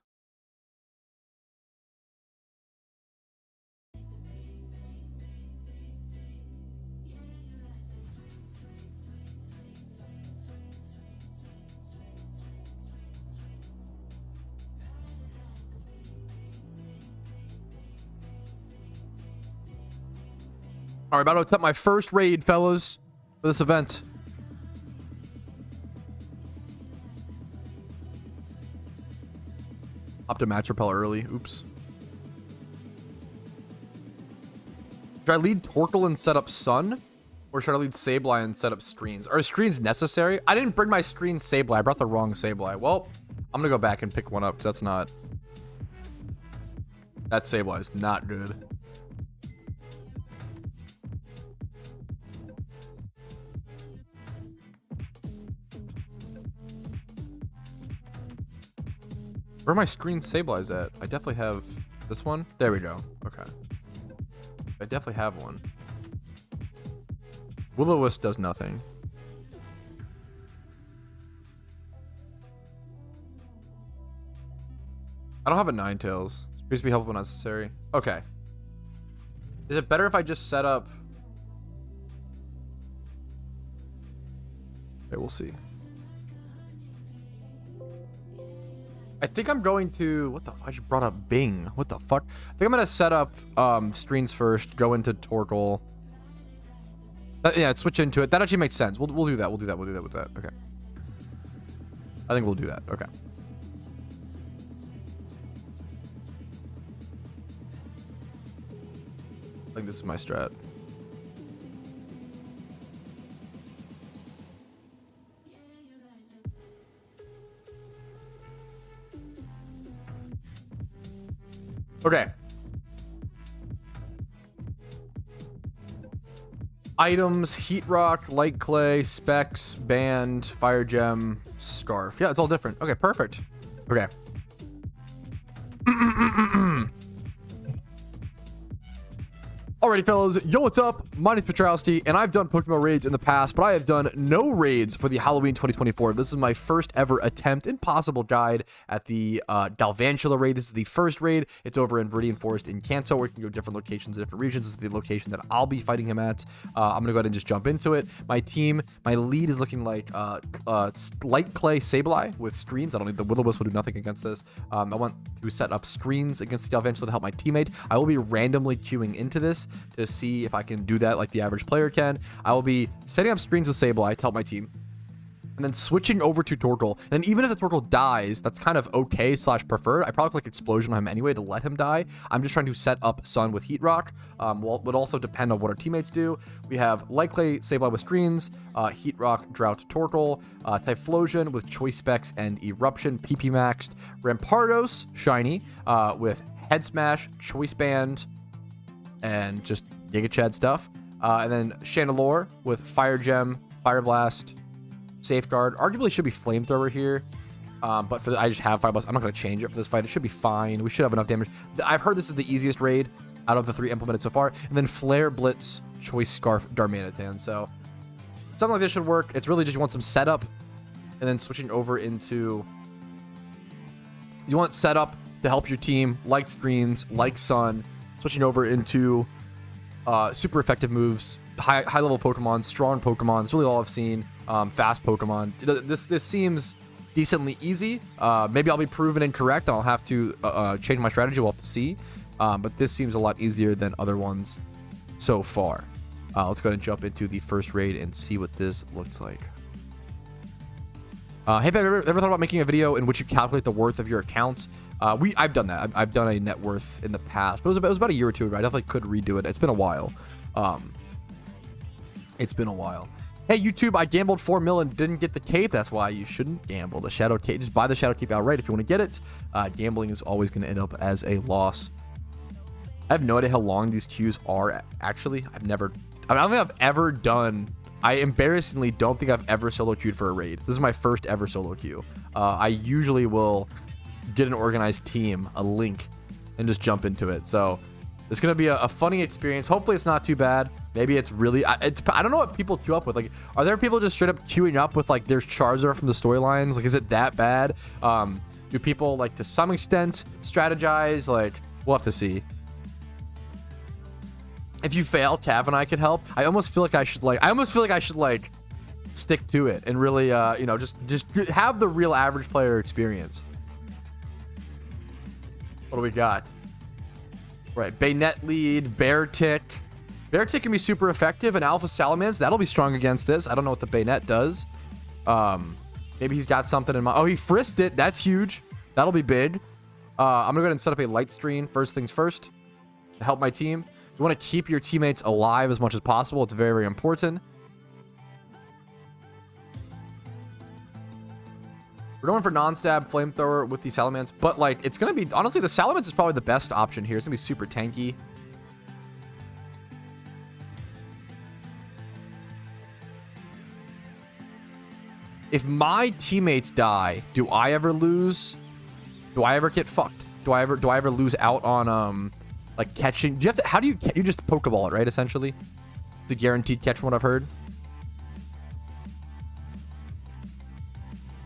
Speaker 2: All right, about to attempt my first raid, fellas, for this event. Opted to match repel early. Oops. Should I lead Torkoal and set up Sun? Or should I lead Sableye and set up screens? Are screens necessary? I didn't bring my screen Sableye. I brought the wrong Sableye. Well, I'm going to go back and pick one up because that's not... That Sableye is not good. Where are my screen Sableyes at? I definitely have this one. There we go. Okay. I definitely have one. Will-O-Wisp does nothing. I don't have a Ninetales. Appears to be helpful when necessary. Okay. Is it better if I just set up... Okay, we'll see. I think I'm going to... What the fuck? I just brought up Bing. What the fuck? I think I'm going to set up screens first, go into Torkoal. Yeah, switch into it. That actually makes sense. We'll do that. We'll do that with that. Okay. I think we'll do that. Okay. I think this is my strat. Okay. Items, Heat Rock, Light Clay, Specs, Band, Fire Gem, Scarf. Yeah, it's all different. Okay, perfect. Okay. Alrighty, fellas. Yo, what's up? My name's Patrouski, and I've done PokeMMO raids in the past, but I have done no raids for the Halloween 2024. This is my first ever attempt and possible guide at the Galvantula raid. This is the first raid. It's over in Viridian Forest in Kanto, where you can go different locations and different regions. This is the location that I'll be fighting him at. I'm going to go ahead and just jump into it. My team, my lead is looking like Light Clay Sableye with screens. I don't need the Will-O-Wisp will do nothing against this. I want to set up screens against the Galvantula to help my teammate. I will be randomly queuing into this to see if I can do that like the average player can. I will be setting up screens with Sableye to help my team, and then switching over to Torkoal. And even if the Torkoal dies, that's kind of okay / preferred. I probably click Explosion on him anyway to let him die. I'm just trying to set up Sun with Heat Rock. Would also depend on what our teammates do. We have Light Clay Sableye with screens, Heat Rock, Drought, Torkoal, Typhlosion with Choice Specs and Eruption, PP maxed, Rampardos, Shiny, with Head Smash, Choice Band, and just Giga Chad stuff. And then Chandelure with Fire Gem, Fire Blast, Safeguard. Arguably should be Flamethrower here. But I just have Fire Blast. I'm not going to change it for this fight. It should be fine. We should have enough damage. I've heard this is the easiest raid out of the 3 implemented so far. And then Flare, Blitz, Choice Scarf, Darmanitan. So something like this should work. It's really just you want some setup and then switching over into... You want setup to help your team, like screens, like Sun, switching over into super effective moves, high level Pokemon, strong Pokemon. That's really all I've seen. Fast Pokemon. This seems decently easy. Maybe I'll be proven incorrect and I'll have to change my strategy. We'll have to see. But this seems a lot easier than other ones so far. Let's go ahead and jump into the first raid and see what this looks like. Hey, have you ever thought about making a video in which you calculate the worth of your account? I've done that. I've done a net worth in the past, but it was about a year or two ago. I definitely could redo it. It's been a while. Hey, YouTube, I gambled 4 mil and didn't get the cape. That's why you shouldn't gamble. The Shadow Cape, just buy the Shadow Cape outright if you want to get it. Gambling is always going to end up as a loss. I have no idea how long these queues are. Actually, I don't think I've ever done... I embarrassingly don't think I've ever solo queued for a raid. This is my first ever solo queue. I usually will get an organized team, a link, and just jump into it. So it's going to be a funny experience. Hopefully it's not too bad. Maybe it's really... I don't know what people queue up with. Like, are there people just straight up queuing up with, like, there's Charizard from the storylines? Like, is it that bad? Do people, like, to some extent strategize? Like, we'll have to see. If you fail, Cav and I could help. I almost feel like I should stick to it and really, you know, just have the real average player experience. What do we got? Right, Baynet lead, Bear Tick, Bear Tick can be super effective, and Alpha Salamence, that'll be strong against this. I don't know what the Bayonet does. Maybe he's got something in mind. Oh, he frisked it. That's huge. That'll be big. I'm gonna go ahead and set up a light screen. First things first, to help my team. You want to keep your teammates alive as much as possible. It's very, very important. We're going for non-stab flamethrower with the Salamence, but like it's gonna be, honestly, the Salamence is probably the best option here. It's gonna be super tanky. If my teammates die, do I ever lose? Do I ever get fucked? Do I ever lose out on like catching? Do you have to, how do you just Pokeball it, right? Essentially, it's a guaranteed catch from what I've heard.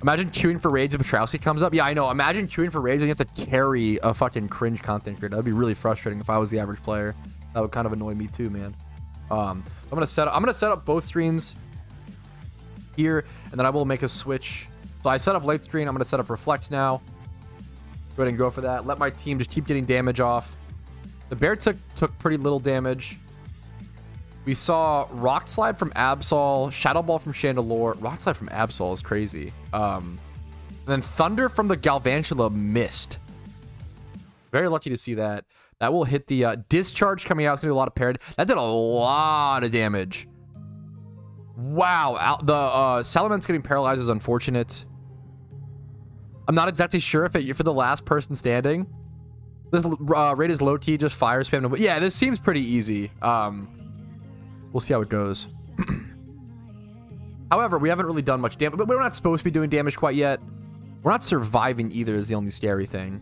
Speaker 2: Imagine queuing for raids if Patrouski comes up. Yeah, I know. Imagine queuing for raids and you have to carry a fucking cringe content creator. That'd be really frustrating if I was the average player. That would kind of annoy me too, man. I'm gonna set up both screens here, and then I will make a switch. So I set up light screen. I'm gonna set up reflect now. Go ahead and go for that. Let my team just keep getting damage off. The bear took pretty little damage. We saw Rock Slide from Absol, Shadow Ball from Chandelure. Rock Slide from Absol is crazy. And then Thunder from the Galvantula missed. Very lucky to see that. That will hit the Discharge coming out. It's going to do a lot of parried. That did a lot of damage. Wow. The Salamence getting paralyzed is unfortunate. I'm not exactly sure if you're for the last person standing. This raid is low-key, just fire spam. But yeah, this seems pretty easy. We'll see how it goes. However, we haven't really done much damage. But we're not supposed to be doing damage quite yet. We're not surviving either is the only scary thing.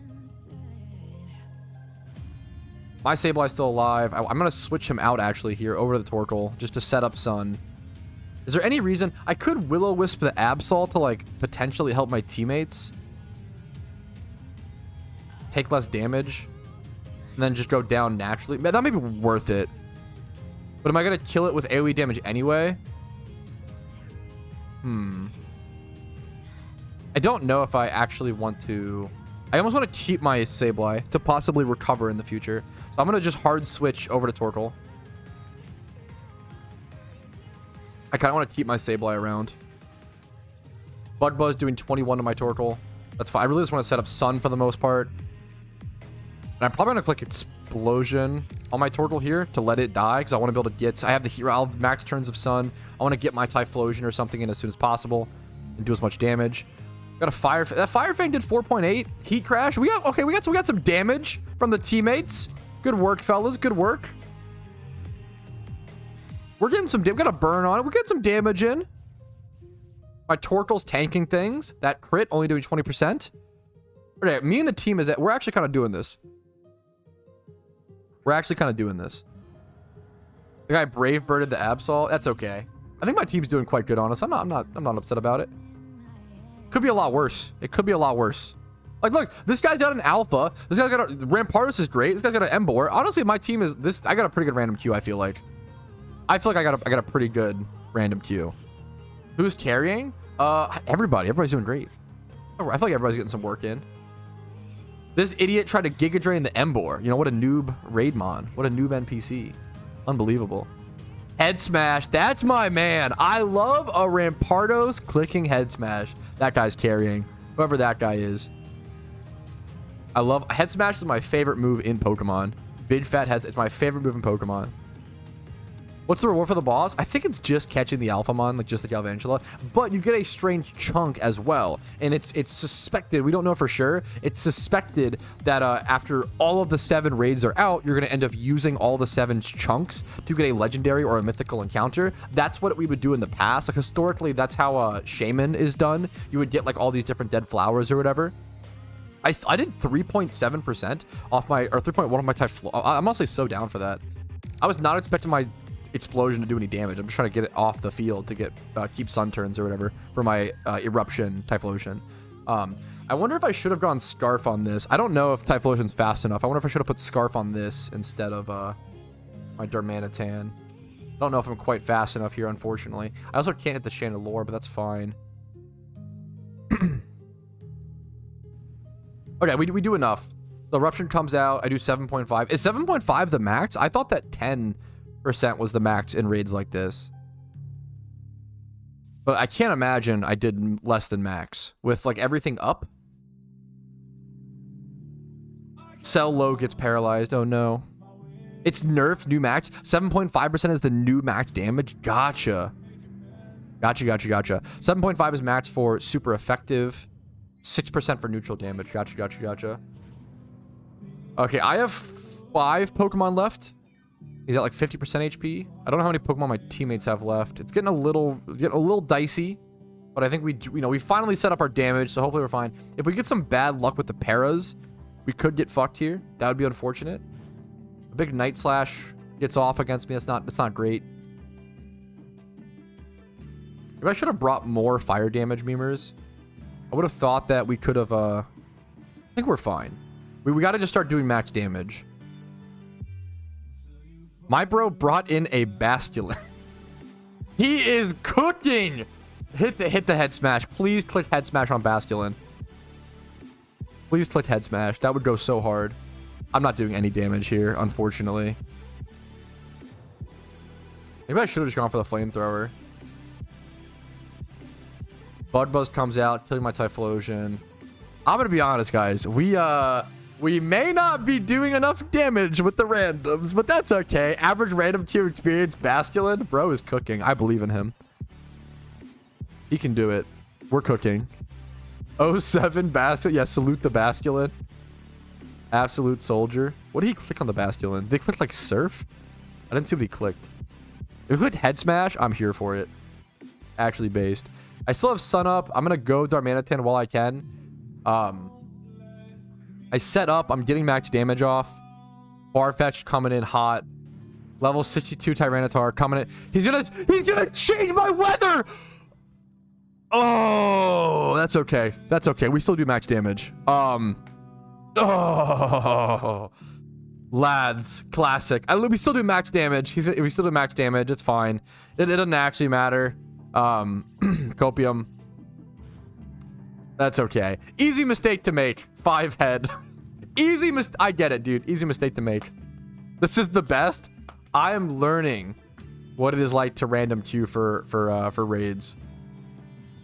Speaker 2: My Sableye's still alive. I'm going to switch him out, actually, here over to the Torkoal, just to set up Sun. Is there any reason? I could Will-O-Wisp the Absol to, like, potentially help my teammates take less damage, and then just go down naturally. Man, that may be worth it. But am I going to kill it with AoE damage anyway? I don't know if I actually want to... I almost want to keep my Sableye to possibly recover in the future. So I'm going to just hard switch over to Torkoal. I kind of want to keep my Sableye around. Bug Buzz doing 21 to my Torkoal. That's fine. I really just want to set up Sun for the most part. And I'm probably going to click Explosion on my Torkoal here to let it die, because I want to be able to get... I have the hero. I'll have max turns of Sun. I want to get my Typhlosion or something in as soon as possible and do as much damage. Got a Fire... That Fire Fang did 4.8. Heat Crash. We got some damage from the teammates. Good work, fellas. Good work. We're getting some... We got a burn on it. We got some damage in. My Torkoal's tanking things. That crit only doing 20%. Okay, me and the team is... We're actually kind of doing this. We're actually kind of doing this. The guy Brave Birded the Absol. That's okay. I think my team's doing quite good on us. I'm not upset about it. Could be a lot worse. It could be a lot worse. Like, look, this guy's got an Alpha. This guy's got a... Rampardos is great. This guy's got an Embor. Honestly, my team is... this. I got a pretty good random queue, I feel like. I got a pretty good random queue. Who's carrying? Everybody. Everybody's doing great. I feel like everybody's getting some work in. This idiot tried to Giga Drain the Embor. You know, what a noob Raidmon. What a noob NPC. Unbelievable. Head Smash. That's my man. I love a Rampardos clicking Head Smash. That guy's carrying. Whoever that guy is. I love... Head Smash is my favorite move in Pokemon. Big Fat Heads. It's my favorite move in Pokemon. What's the reward for the boss? I think it's just catching the Alphamon, like just the Galvantula, but you get a strange chunk as well. And it's suspected, we don't know for sure, it's suspected that after all of the 7 raids are out, you're going to end up using all the 7 chunks to get a legendary or a mythical encounter. That's what we would do in the past. Like, historically, that's how Shaman is done. You would get like all these different dead flowers or whatever. I did 3.7% off my, or 3.1 of my Typhlosion. I'm honestly so down for that. I was not expecting my Explosion to do any damage. I'm just trying to get it off the field to get keep Sun turns or whatever for my Eruption Typhlosion. I wonder if I should have gone Scarf on this. I don't know if Typhlosion's fast enough. I wonder if I should have put Scarf on this instead of my Darmanitan. I don't know if I'm quite fast enough here, unfortunately. I also can't hit the Chandelure, but that's fine. Okay, we do enough. The Eruption comes out. I do 7.5. Is 7.5 the max? I thought that 10% was the max in raids like this. But I can't imagine I did less than max with like everything up. Cell low gets paralyzed. Oh no. It's nerfed new max. 7.5% is the new max damage. Gotcha. Gotcha. 7.5 is max for super effective. 6% for neutral damage. Gotcha. Okay, I have 5 Pokemon left. He's at like 50% HP. I don't know how many Pokemon my teammates have left. It's getting a little dicey, but I think we finally set up our damage, so hopefully we're fine. If we get some bad luck with the paras, we could get fucked here. That would be unfortunate. A big Night Slash gets off against me. That's not great. Maybe I should have brought more fire damage memers. I would have thought that we could have. I think we're fine. We got to just start doing max damage. My bro brought in a Basculin. He is cooking. Hit the head smash. Please click head smash on Basculin. Please click head smash. That would go so hard. I'm not doing any damage here, unfortunately. Maybe I should have just gone for the flamethrower. Bud Buzz comes out, killing my Typhlosion. I'm gonna be honest, guys. We may not be doing enough damage with the randoms, but that's okay. Average random queue experience Basculin. Bro is cooking. I believe in him. He can do it. We're cooking. 07 Basculin. Yeah, salute the Basculin. Absolute soldier. What did he click on the Basculin? Did they click like surf? I didn't see what he clicked. If he clicked head smash, I'm here for it. Actually based. I still have sun up. I'm gonna go Darmanitan while I can. I set up. I'm getting max damage off. Farfetch'd coming in hot. Level 62 Tyranitar coming in. He's gonna change my weather. Oh, that's okay. That's okay. We still do max damage. Oh, lads, classic. We still do max damage. We still do max damage. It's fine. It doesn't actually matter. Copium. That's okay. Easy mistake to make. 5 head. I get it, dude. Easy mistake to make. This is the best. I am learning what it is like to random queue for raids.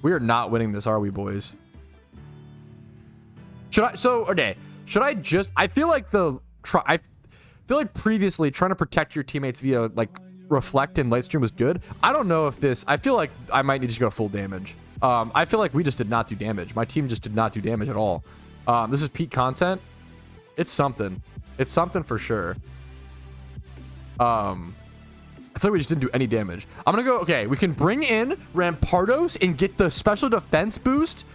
Speaker 2: We are not winning this, are we, boys? Should I just? I feel like previously trying to protect your teammates via like reflect and light stream was good. I don't know if this. I feel like I might need to go full damage. I feel like we just did not do damage. My team just did not do damage at all. This is peak content. It's something. It's something for sure. I feel like we just didn't do any damage. I'm gonna go. Okay, we can bring in Rampardos and get the special defense boost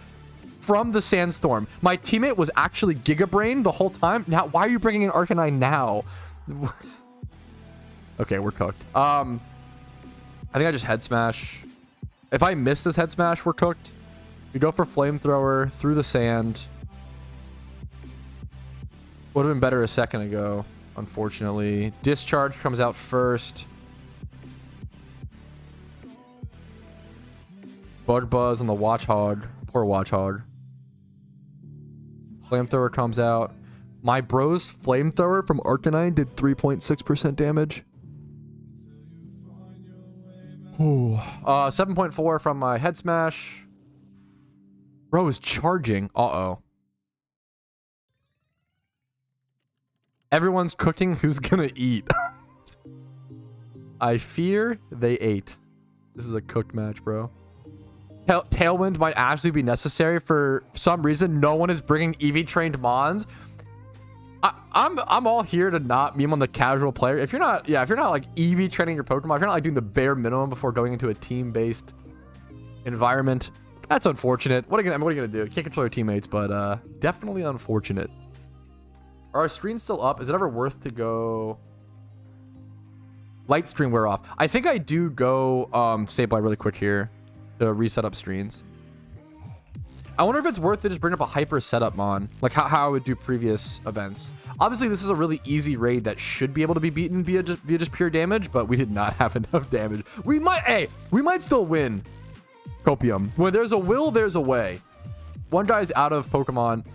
Speaker 2: from the Sandstorm. My teammate was actually Giga Brain the whole time. Now, why are you bringing in Arcanine now? Okay, we're cooked. I think I just head smash. If I miss this head smash, we're cooked. We go for flamethrower through the sand. Would have been better a second ago, unfortunately. Discharge comes out first. Bug Buzz on the Watchhog. Poor Watchhog. Flamethrower comes out. My bro's flamethrower from Arcanine did 3.6% damage. Ooh. 7.4 from my head smash. Bro is charging. Uh-oh. Everyone's cooking. Who's gonna eat? I fear they ate. This is a cooked match, bro. Tailwind might actually be necessary for some reason. No one is bringing EV trained Mons. I'm all here to not meme on the casual player. If you're not like EV training your Pokemon, if you're not like doing the bare minimum before going into a team based environment, that's unfortunate. What are you gonna do? You can't control your teammates, but definitely unfortunate. Are our screens still up? Is it ever worth to go? Light screen wear off. I think I do go Sableye really quick here to reset up screens. I wonder if it's worth to just bring up a hyper setup mon, like how I would do previous events. Obviously, this is a really easy raid that should be able to be beaten via just pure damage, but we did not have enough damage. We might still win. Copium. When there's a will, there's a way. One guy's out of Pokemon.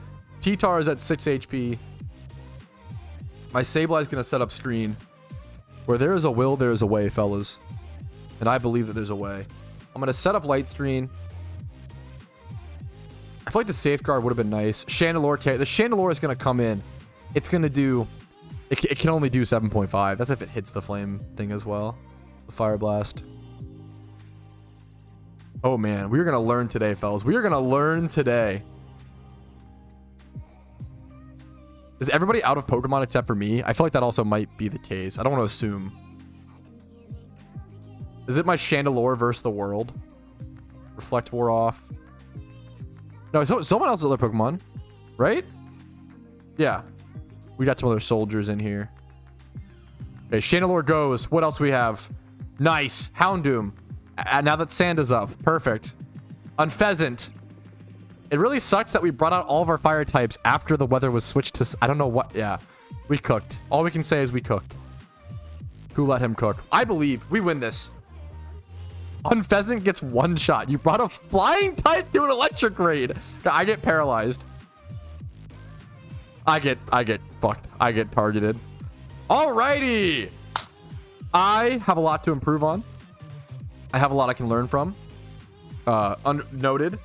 Speaker 2: T-Tar is at 6 HP. My Sableye is gonna set up screen. Where there is a will, there is a way, fellas. And I believe that there's a way. I'm going to set up light screen. I feel like the safeguard would have been nice. Chandelure, the Chandelure is going to come in. It's going to do... It can only do 7.5. That's if it hits the flame thing as well. The fire blast. Oh man, we're going to learn today, fellas. We are going to learn today. Is everybody out of Pokemon except for me? I feel like that also might be the case. I don't want to assume. Is it my Chandelure versus the world? Reflect wore off. No, someone else has other Pokemon, right? Yeah. We got some other soldiers in here. Okay, Chandelure goes. What else we have? Nice. Houndoom. Now that sand is up. Perfect. Unpheasant. It really sucks that we brought out all of our fire types after the weather was switched to... I don't know what... Yeah. We cooked. All we can say is we cooked. Who let him cook? I believe we win this. Unpheasant gets one shot. You brought a flying type to an electric raid. I get paralyzed. I get fucked. I get targeted. Alrighty. I have a lot to improve on. I have a lot I can learn from. Noted.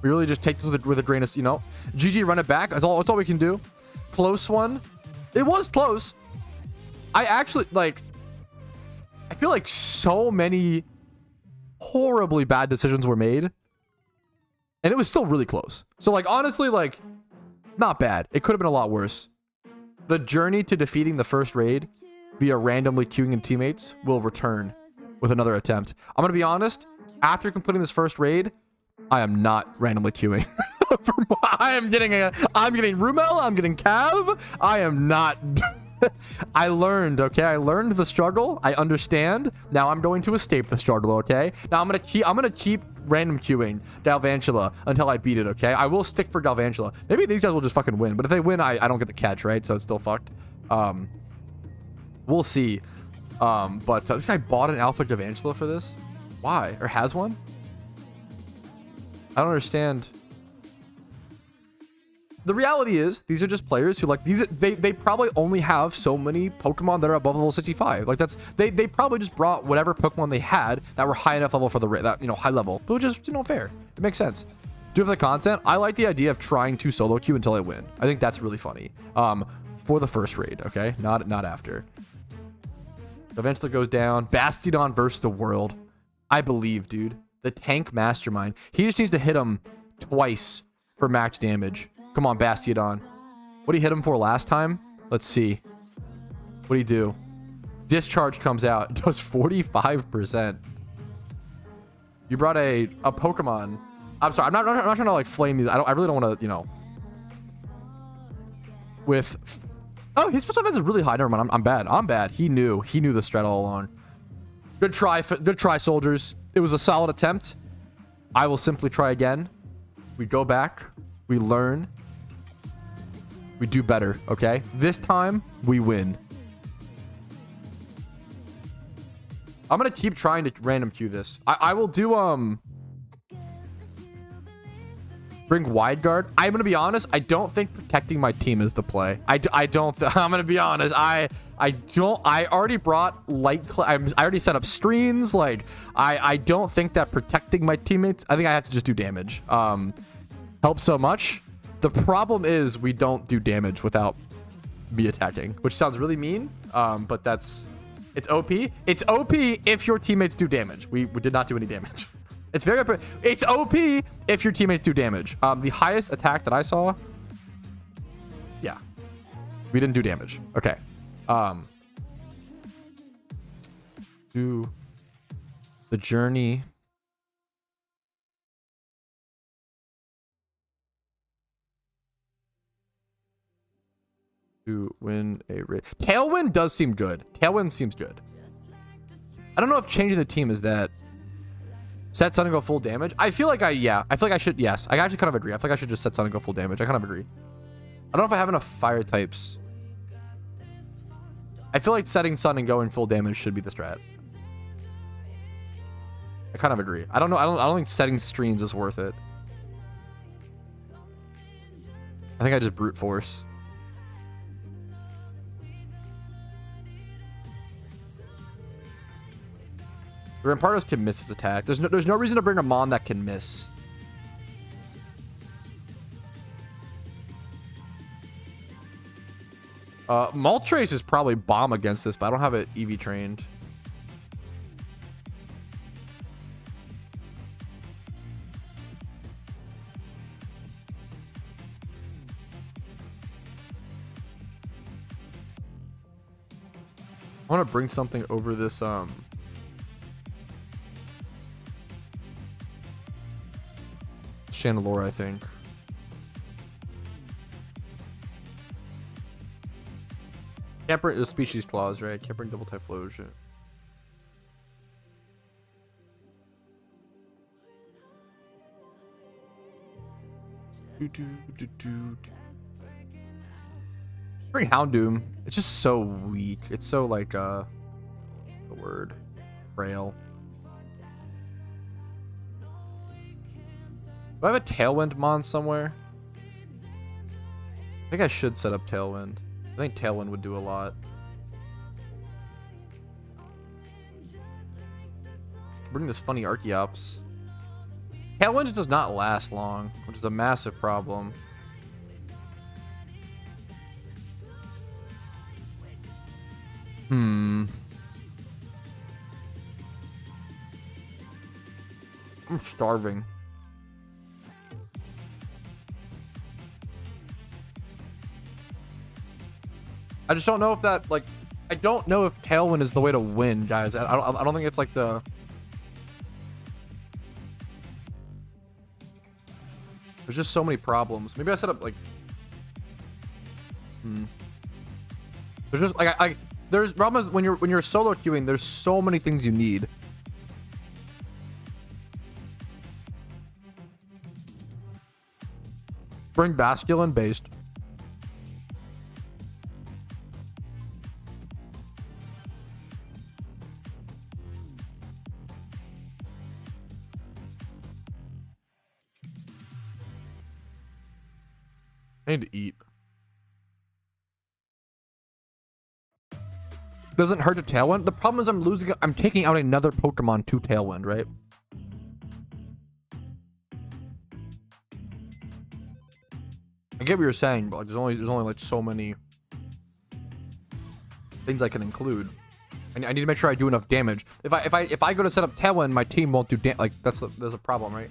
Speaker 2: We really just take this with a grain of, you know. GG, run it back. That's all we can do. Close one. It was close. I actually, like... I feel like so many horribly bad decisions were made. And it was still really close. So, like, honestly, like... Not bad. It could have been a lot worse. The journey to defeating the first raid via randomly queuing in teammates will return with another attempt. I'm going to be honest. After completing this first raid, I am not randomly queuing. I'm getting Rumel. I'm getting Cav. I am not. I learned, okay? I learned the struggle. I understand. Now I'm going to escape the struggle, okay? Now I'm gonna keep random queuing Galvantula until I beat it, okay? I will stick for Galvantula. Maybe these guys will just fucking win, but if they win, I don't get the catch, right? So it's still fucked. We'll see. But this guy bought an alpha Galvantula for this? Why? Or has one? I don't understand. The reality is, these are just players who like these. They probably only have so many Pokemon that are above level 65. Like that's they probably just brought whatever Pokemon they had that were high enough level for that high level. But which is fair. It makes sense. Do for the content. I like the idea of trying to solo queue until I win. I think that's really funny. For the first raid, okay, not after. Eventually goes down. Bastiodon versus the world. I believe, dude. The tank mastermind. He just needs to hit him twice for max damage. Come on, Bastiodon. What did he hit him for last time? Let's see. What did he do? Discharge comes out. It does 45%. You brought a Pokemon. I'm sorry. I'm not trying to like flame these. I really don't want to, you know. With... Oh, his special defense is really high. Never mind. I'm bad. I'm bad. He knew the strat all along. Good try, soldiers. It was a solid attempt. I will simply try again. We go back. We learn. We do better, okay? This time, we win. I'm gonna keep trying to random queue this. I will do, bring wide guard. I'm gonna be honest, I don't think protecting my team is the play. I'm gonna be honest. I already brought I already set up screens. Like, I don't think that protecting my teammates, I think I have to just do damage. Helps so much. The problem is we don't do damage without me attacking, which sounds really mean. But it's OP. It's OP if your teammates do damage. We did not do any damage. It's very OP. It's OP if your teammates do damage. The highest attack that I saw. Yeah. We didn't do damage. Okay. Do the journey. To win a raid. Tailwind does seem good. Tailwind seems good. I don't know if changing the team is that set Sun and go full damage. I feel like I feel like I should. Yes, I actually kind of agree. I feel like I should just set Sun and go full damage. I kind of agree. I don't know if I have enough fire types. I feel like setting Sun and going full damage should be the strat. I kind of agree. I don't know. I don't think setting streams is worth it. I think I just brute force. Rampardos can miss his attack. There's no reason to bring a Mon that can miss. Moltres is probably bomb against this, but I don't have it EV trained. I want to bring something over this Chandelure, I think. Can't bring the species clause, right? Can't bring double Typhlosion. Bring Houndoom. It's just so weak. It's so like the word frail. Do I have a Tailwind Mon somewhere? I think I should set up Tailwind. I think Tailwind would do a lot. Bring this funny Archeops. Tailwind does not last long, which is a massive problem. I'm starving. I just don't know if that, like, I don't know if Tailwind is the way to win, guys. I don't think it's like the... There's just so many problems. Maybe I set up like... There's just like there's problems when you're solo queuing. There's so many things you need. Bring Basculin based. I need to eat. Doesn't hurt to Tailwind. The problem is I'm taking out another Pokemon to Tailwind, right? I get what you're saying, but like, there's only like so many things I can include. I need to make sure I do enough damage. If I go to set up Tailwind, my team won't do like there's a problem, right?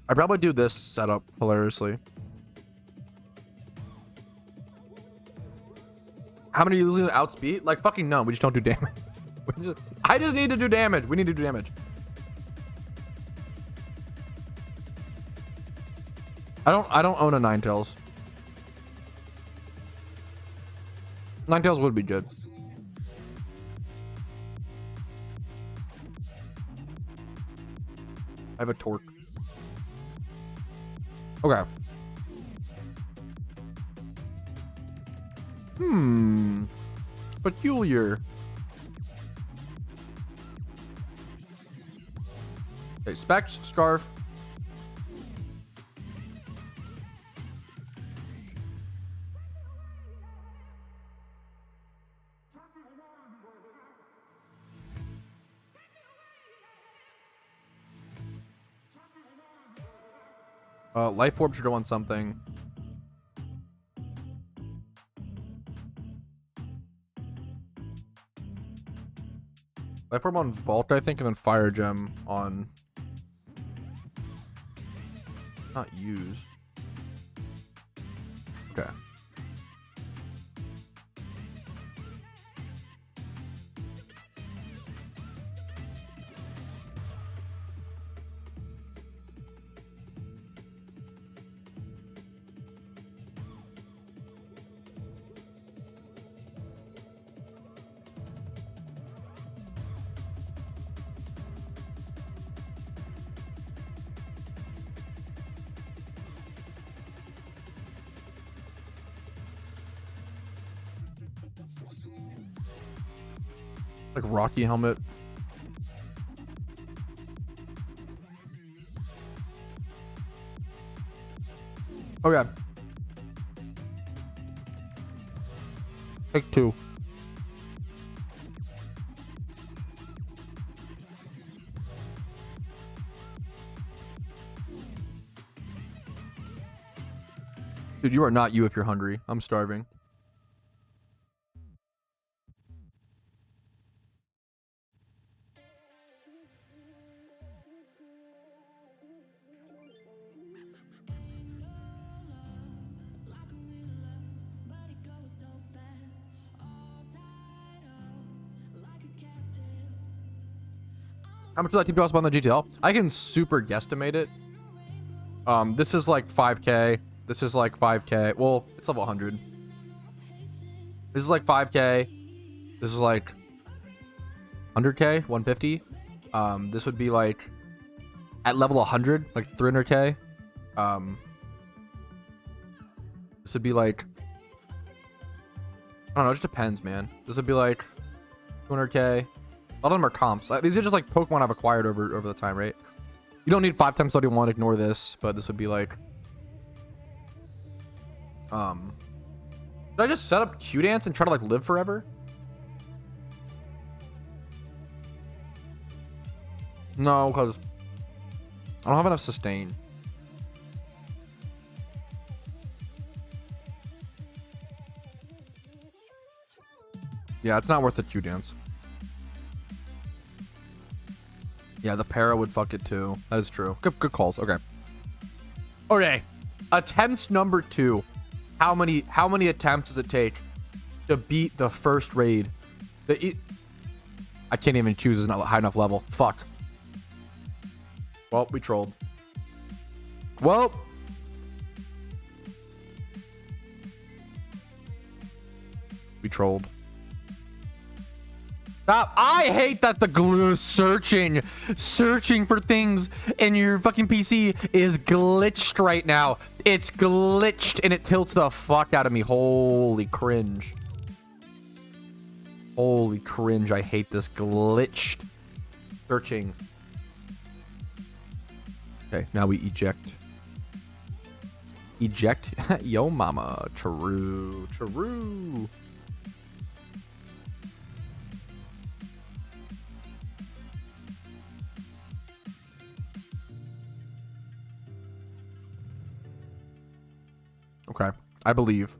Speaker 2: I'd probably do this setup hilariously. How many are you losing to outspeed? Like fucking no, we just don't do damage. I just need to do damage. We need to do damage. I don't own a Ninetales. Ninetales would be good. I have a Torque. Okay. Peculiar. Okay, Specs, Scarf. Life Orb should go on something. Life Orb on Vault, I think, and then Fire Gem on... Not use. Okay. Like Rocky Helmet. Okay. Take 2. Dude, you are not you if you're hungry. I'm starving. How much would that team cost on the GTL? I can super guesstimate it. This is like 5K. This is like 5K. Well, it's level 100. This is like 5K. This is like 100K, 150. This would be like at level 100, like 300K. This would be like, I don't know, it just depends, man. This would be like 200K. A lot of them are comps. These are just like Pokemon I've acquired over the time, right? You don't need 5 times 31, ignore this, but this would be like, should I just set up Q-Dance and try to like live forever? No, because I don't have enough sustain. Yeah, it's not worth the Q-Dance. Yeah, the para would fuck it too. That is true. Good calls. Okay. Okay. Attempt number 2. How many attempts does it take to beat the first raid? I can't even choose. It's not a high enough level. Fuck. Well, we trolled. Well. We trolled. Stop. I hate that the glue searching for things in your fucking PC is glitched right now. It's glitched and it tilts the fuck out of me. Holy cringe. Holy cringe. I hate this glitched searching. Okay, now we eject. Eject. Yo mama. True. True. Okay, I believe.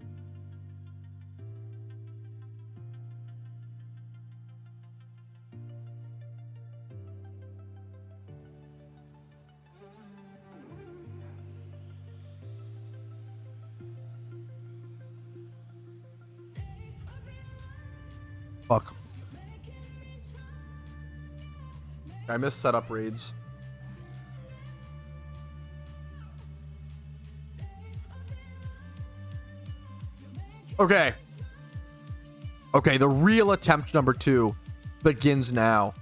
Speaker 2: Fuck. I missed setup raids. Okay. Okay, the real attempt number 2 begins now.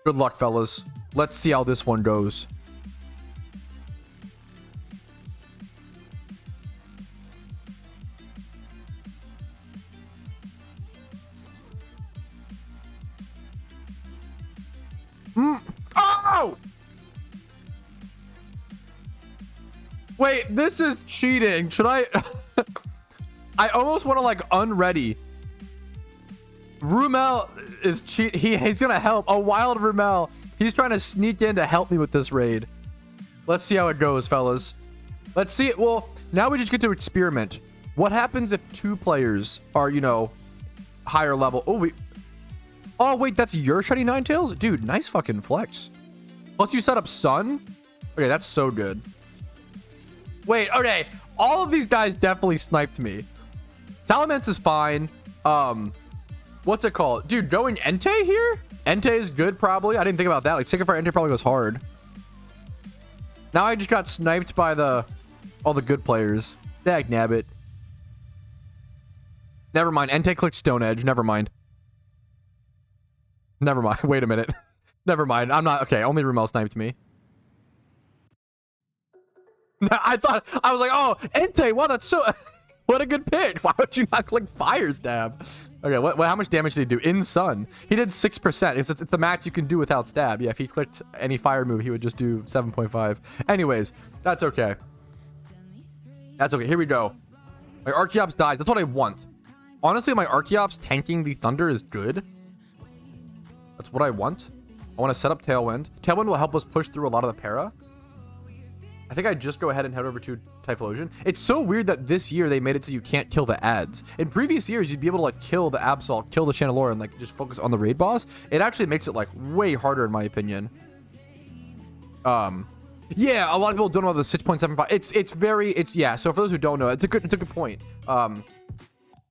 Speaker 2: Good luck, fellas. Let's see how this one goes. Oh! Wait, this is cheating. Should I... I almost want to like unready. Rumel is cheat. He's gonna help. A wild Rumel. He's trying to sneak in to help me with this raid. Let's see how it goes, fellas. Let's see it. Well, now we just get to experiment. What happens if 2 players are, you know, higher level? Oh wait, that's your shiny Ninetales, dude. Nice fucking flex. Plus you set up Sun. Okay, that's so good. Wait, okay. All of these guys definitely sniped me. Salamence is fine. What's it called? Dude, going Entei here? Entei is good, probably. I didn't think about that. Like, Sycamore Entei probably goes hard. Now I just got sniped by all the good players. Dag nabbit. Never mind. Entei clicked Stone Edge. Never mind. Never mind. Wait a minute. Never mind. I'm not... Okay, only Rumel sniped me. I was like, oh, Entei, wow, that's so... What a good pick. Why would you not click Fire Stab? Okay, how much damage did he do? In Sun. He did 6%. It's the max you can do without Stab. Yeah, if he clicked any fire move, he would just do 7.5. Anyways, that's okay. That's okay. Here we go. My Archeops dies. That's what I want. Honestly, my Archeops tanking the Thunder is good. That's what I want. I want to set up Tailwind. Tailwind will help us push through a lot of the para. I think I just go ahead and head over to Typhlosion. It's so weird that this year they made it so you can't kill the ads. In previous years, you'd be able to like kill the Absol, kill the Chandelure, and like just focus on the raid boss. It actually makes it like way harder in my opinion. Yeah, a lot of people don't know the 6.75. Yeah. So for those who don't know, it's a good point.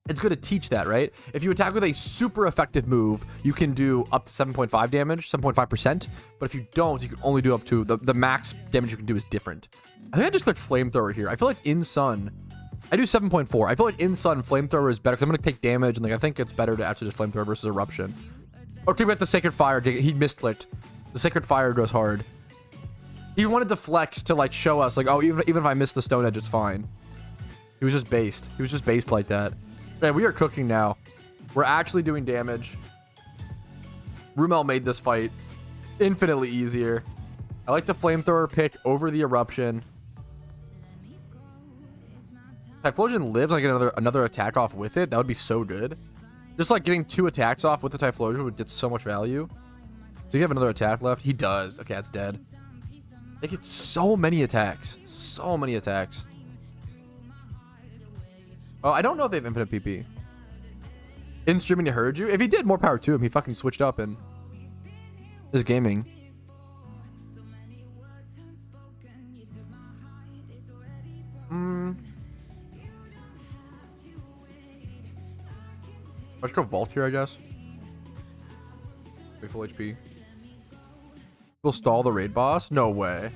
Speaker 2: It's good to teach that, right? If you attack with a super effective move, you can do up to 7.5 damage, 7.5%. But if you don't, you can only do up to the max damage you can do is different. I think I just clicked Flamethrower here. I feel like in Sun, I do 7.4. I feel like in Sun, Flamethrower is better because I'm going to take damage. And like I think it's better to actually just Flamethrower versus Eruption. Okay, we got the Sacred Fire. He misclicked. The Sacred Fire goes hard. He wanted to flex to like show us like, oh, even if I miss the Stone Edge, it's fine. He was just based. He was just based like that. Man, we are cooking now. We're actually doing damage. Rumel made this fight infinitely easier. I like the Flamethrower pick over the Eruption. Typhlosion lives. I get another attack off with it. That would be so good. Just like getting 2 attacks off with the Typhlosion would get so much value. So you have another attack left? He does. Okay, it's dead. They get so many attacks. So many attacks. Oh, I don't know if they have infinite PP. In streaming, he heard you. If he did, more power to him. He fucking switched up and is gaming. Let's go Vault here, I guess. Full HP. We'll stall the raid boss? No way.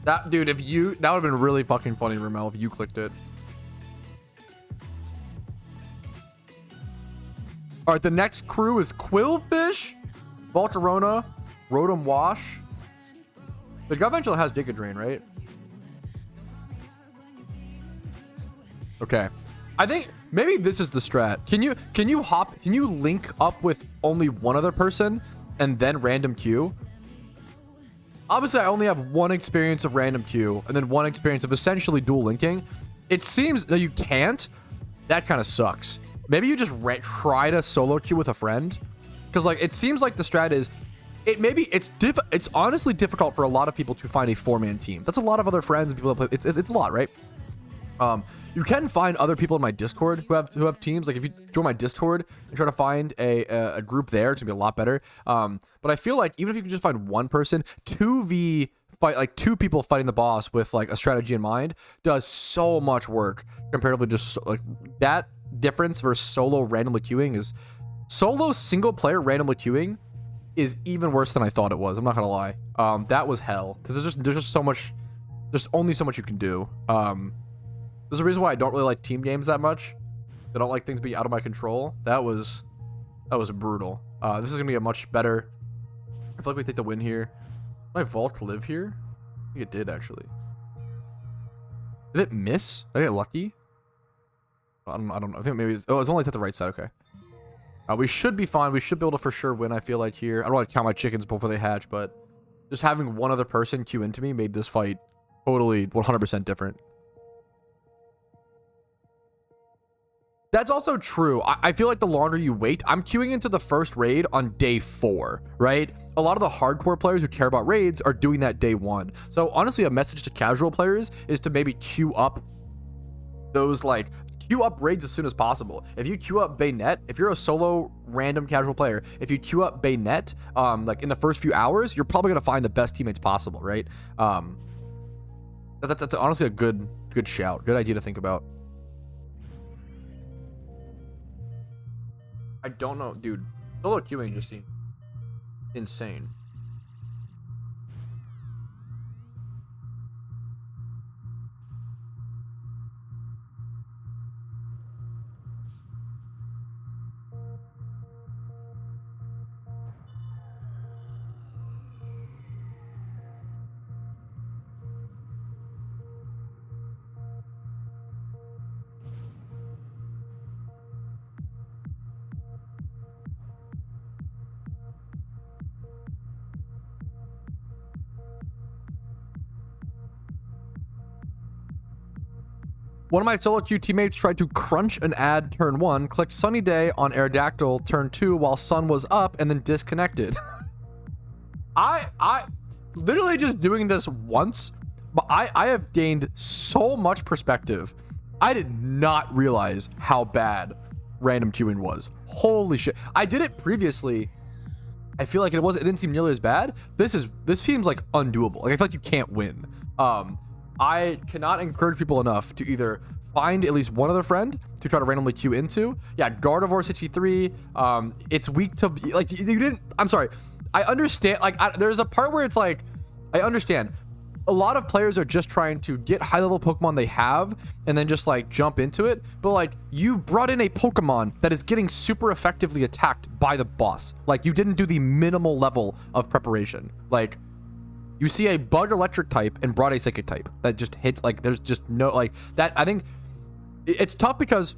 Speaker 2: That dude, that would have been really fucking funny, Ramel, if you clicked it. All right, the next crew is Quillfish, Volcarona, Rotom Wash. The Govengel has Giga Drain, right? Okay. I think maybe this is the strat. Can you link up with only one other person and then random queue? Obviously, I only have one experience of random queue and then one experience of essentially dual linking. It seems that you can't. That kind of sucks. Maybe you just try to solo queue with a friend. Because like it seems like the strat is, it's honestly difficult for a lot of people to find a 4-man team. That's a lot of other friends and people that play. It's a lot, right? You can find other people in my Discord who have teams. Like if you join my Discord and try to find a group there, it's gonna be a lot better. But I feel like even if you can just find one person, 2v fight, like 2 people fighting the boss with like a strategy in mind, does so much work comparatively. Just like that difference versus solo randomly queuing is solo single player randomly queuing is even worse than I thought it was. I'm not gonna lie. That was hell because there's just so much. There's only so much you can do. There's a reason why I don't really like team games that much. I don't like things being out of my control. That was brutal. This is gonna be a much better. I feel like we take the win here. Did my Vault live here? I think it did actually. Did it miss? Did I get lucky? I don't know. I think maybe it's only at the right side. Okay. We should be fine. We should be able to for sure win. I feel like here. I don't want to count my chickens before they hatch, but just having one other person queue into me made this fight totally 100% different. That's also true. I feel like the longer you wait, I'm queuing into the first raid on day 4, right? A lot of the hardcore players who care about raids are doing that day 1. So honestly, a message to casual players is to maybe queue up those queue up raids as soon as possible. If you queue up Baynet, if you're a solo random casual player, if you queue up Baynet, like in the first few hours, you're probably gonna find the best teammates possible, right? That's honestly a good shout, good idea to think about. I don't know, dude. Solo queuing just seems insane. One of my solo queue teammates tried to crunch an ad turn 1, clicked Sunny Day on Aerodactyl turn 2 while sun was up, and then disconnected. I literally just doing this once, but I have gained so much perspective. I did not realize how bad random queuing was. Holy shit. I did it previously. I feel like it didn't seem nearly as bad. This seems like undoable. Like I feel like you can't win. I cannot encourage people enough to either find at least one other friend to try to randomly queue into. Yeah, Gardevoir 63. It's weak to like you didn't. I'm sorry. I understand. Like there's a part where it's like I understand. A lot of players are just trying to get high level Pokemon they have and then just like jump into it. But like you brought in a Pokemon that is getting super effectively attacked by the boss. Like you didn't do the minimal level of preparation. Like you see a bug electric type and brought a psychic type that just hits. Like there's just no like that. I think it's tough because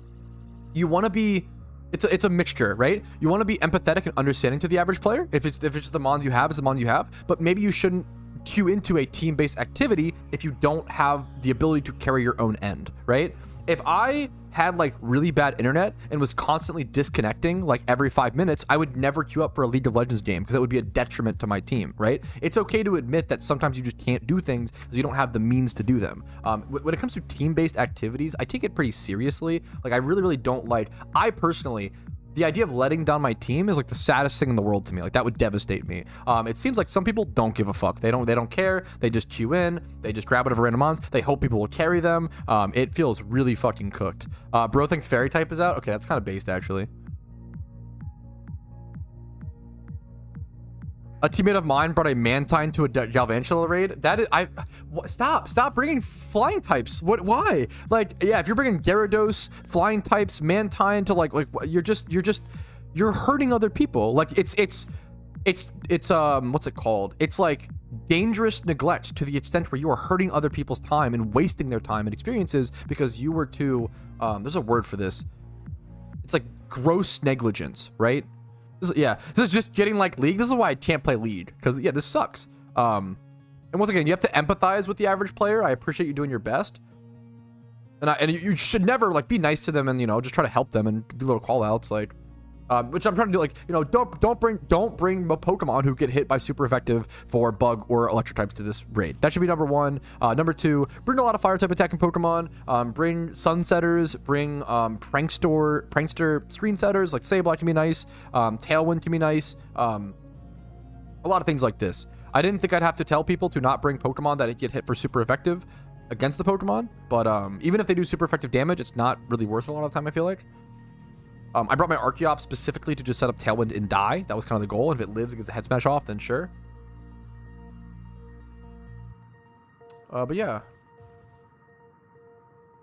Speaker 2: you want to be, it's a mixture, right? You want to be empathetic and understanding to the average player. If it's the mons you have, it's the mons you have, but maybe you shouldn't queue into a team-based activity if you don't have the ability to carry your own end, right? If I had like really bad internet and was constantly disconnecting like every 5 minutes, I would never queue up for a League of Legends game because that would be a detriment to my team, right? It's okay to admit that sometimes you just can't do things because you don't have the means to do them. When it comes to team-based activities, I take it pretty seriously. Like I really don't like, I personally, the idea of letting down my team is like the saddest thing in the world to me. Like that would devastate me. It seems like some people don't give a fuck. They don't care. They just queue in. They just grab whatever random mons. They hope people will carry them. It feels really fucking cooked. Bro thinks fairy type is out. Okay, that's kind of based actually. A teammate of mine brought a Mantine to a Galvantula raid. That is, stop bringing flying types. Why? Like, yeah, if you're bringing Gyarados, flying types, Mantine to like you're hurting other people. Like it's what's it called? It's like dangerous neglect to the extent where you are hurting other people's time and wasting their time and experiences because you were too, there's a word for this. It's like gross negligence, right? This is just getting like League. This is why I can't play League because yeah, this sucks. And once again, you have to empathize with the average player. I appreciate you doing your best, and you should never like be nice to them and just try to help them and do little call outs like, which I'm trying to do. Like don't bring Pokemon who get hit by super effective for bug or electric types to this raid. That should be number one. Number two, bring a lot of fire type attacking Pokemon. Bring Sunsetters. Bring prankster screen setters like Sableye can be nice. Tailwind can be nice. A lot of things like this. I didn't think I'd have to tell people to not bring Pokemon that get hit for super effective against the Pokemon, but even if they do super effective damage, it's not really worth it a lot of the time, I feel like. I brought my Archeops specifically to just set up Tailwind and die. That was kind of the goal. And if it lives and gets a head smash off, then sure. But yeah.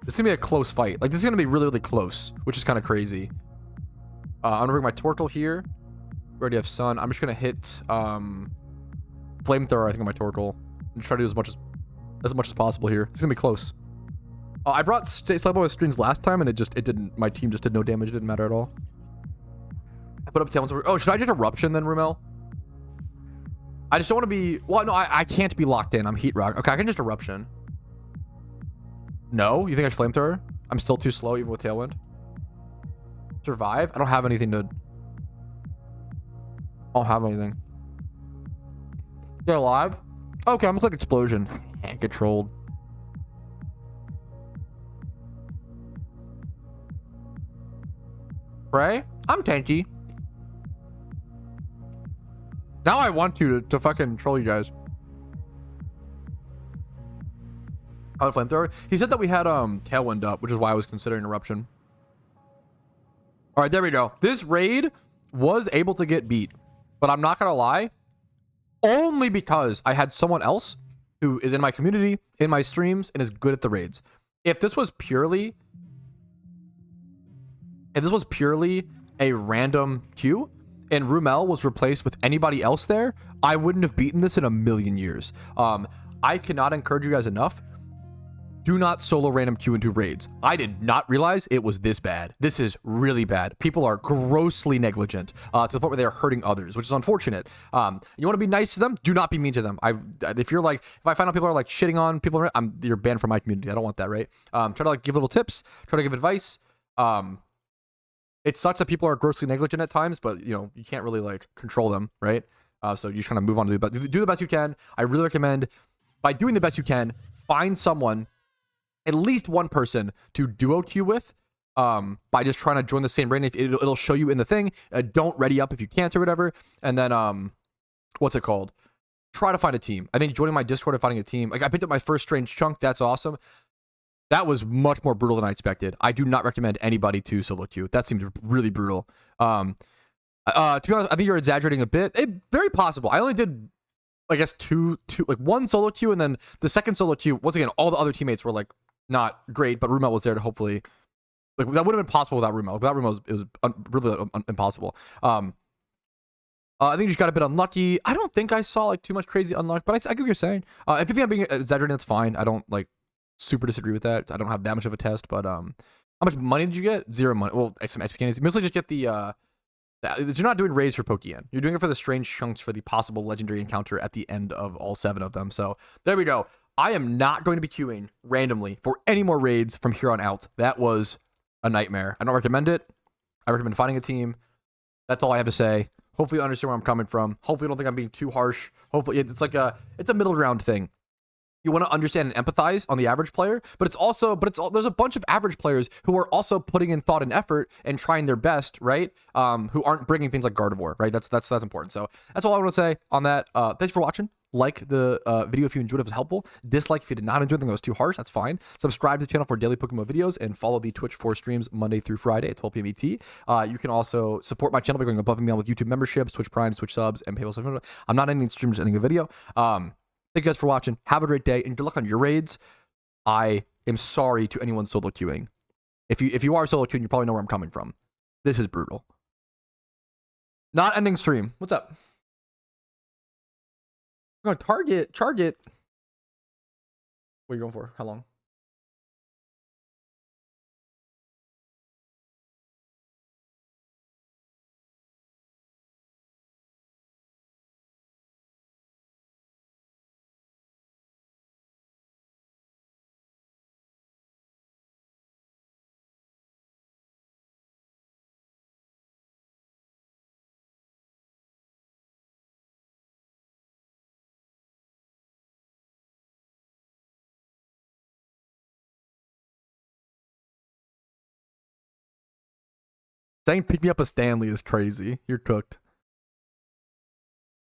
Speaker 2: This is going to be a close fight. Like, this is going to be really close, which is kind of crazy. I'm going to bring my Torkoal here. We already have Sun. I'm just going to hit Flamethrower, I think, on my Torkoal. And try to do as much as possible here. It's going to be close. I brought Slowpoke with screens last time, and it didn't. My team just did no damage. It didn't matter at all. I put up Tailwind. Oh, should I just Eruption then, Rumel? I just don't want to be. Well, no, I can't be locked in. I'm Heat Rock. Okay, I can just Eruption. No, you think I should Flamethrower? I'm still too slow, even with Tailwind. Survive. I don't have anything to. I don't have anything. They're alive. Okay, I'm gonna click Explosion. Get trolled. Pray? I'm tanky. Now I want to fucking troll you guys. Oh, Flamethrower. He said that we had Tailwind up, which is why I was considering Eruption. All right, there we go. This raid was able to get beat, but I'm not gonna lie, only because I had someone else who is in my community, in my streams, and is good at the raids. If this was purely a random queue and Rumel was replaced with anybody else there, I wouldn't have beaten this in a million years. I cannot encourage you guys enough. Do not solo random queue into raids. I did not realize it was this bad. This is really bad. People are grossly negligent to the point where they are hurting others, which is unfortunate. You want to be nice to them? Do not be mean to them. If I find out people are like shitting on people, you're banned from my community. I don't want that, right? Try to like give little tips, try to give advice. It sucks that people are grossly negligent at times, but you can't really like control them, right? So you just kind of move on to do the best you can. I really recommend, by doing the best you can, find someone, at least one person to duo queue with, by just trying to join the same raid. It'll show you in the thing. Don't ready up if you can't or whatever. And then what's it called? Try to find a team. I think joining my Discord and finding a team. Like I picked up my first strange chunk. That's awesome. That was much more brutal than I expected. I do not recommend anybody to solo queue. That seemed really brutal. To be honest, I think you're exaggerating a bit. Very possible. I only did, I guess, one solo queue, and then the second solo queue, once again, all the other teammates were like not great, but Rumel was there to hopefully, like, that would have been possible without Rumel. Without Rumel, it was really impossible. I think you just got a bit unlucky. I don't think I saw like too much crazy unluck, but I get what you're saying. If you think I'm being exaggerating, that's fine. I don't like super disagree with that. I don't have that much of a test, but how much money did you get? 0 money. Well, some XP. Mostly just get the you're not doing raids for Pokeyen. You're doing it for the strange chunks for the possible legendary encounter at the end of all 7 of them. So there we go. I am not going to be queuing randomly for any more raids from here on out. That was a nightmare. I don't recommend it. I recommend finding a team. That's all I have to say. Hopefully you understand where I'm coming from. Hopefully you don't think I'm being too harsh. Hopefully it's a middle ground thing. You want to understand and empathize on the average player, but there's a bunch of average players who are also putting in thought and effort and trying their best, right? Who aren't bringing things like Gardevoir, right? That's important. So that's all I want to say on that. Thanks for watching. Like the video if you enjoyed it, if it was helpful. Dislike if you did not enjoy it, think it was too harsh. That's fine. Subscribe to the channel for daily PokeMMO videos and follow the Twitch for streams Monday through Friday at 12 p.m. ET. You can also support my channel by going above and beyond with YouTube memberships, Twitch Primes, Twitch subs, and PayPal stuff. I'm not ending streams, ending a video. Thank you guys for watching. Have a great day and good luck on your raids. I am sorry to anyone solo queuing. If you are solo queuing, you probably know where I'm coming from. This is brutal. Not ending stream. What's up? No, target. What are you going for? How long? Saying pick me up a Stanley is crazy. You're cooked.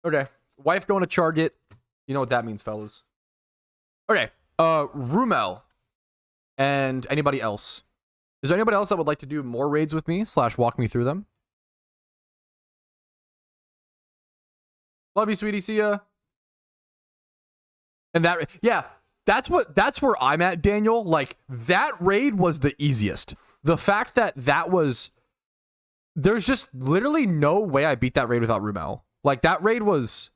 Speaker 2: Okay. Wife going to Charget. You know what that means, fellas. Okay. Rumel. And anybody else. Is there anybody else that would like to do more raids with me / walk me through them? Love you, sweetie. See ya. And that's where I'm at, Daniel. Like, that raid was the easiest. The fact that was... There's just literally no way I beat that raid without Rumel. Like, that raid was...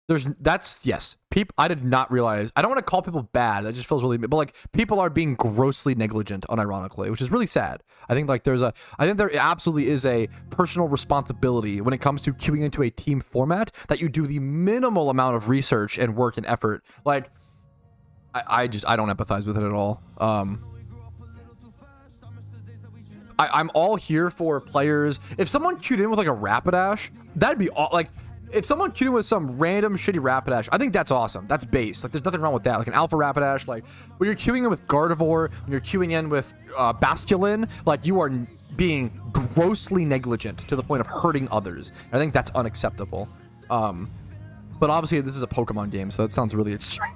Speaker 2: Yes. I did not realize... I don't want to call people bad. That just feels really... But, like, people are being grossly negligent, unironically, which is really sad. I think there absolutely is a personal responsibility when it comes to queuing into a team format that you do the minimal amount of research and work and effort. Like, I don't empathize with it at all. I'm all here for players. If someone queued in with like a Rapidash, that'd be all. Like, if someone queued in with some random shitty Rapidash, I think that's awesome. That's base. Like, there's nothing wrong with that. Like an Alpha Rapidash. Like, when you're queuing in with Gardevoir, when you're queuing in with Basculin, like, you are being grossly negligent to the point of hurting others. I think that's unacceptable. But obviously, this is a Pokemon game, so that sounds really extreme.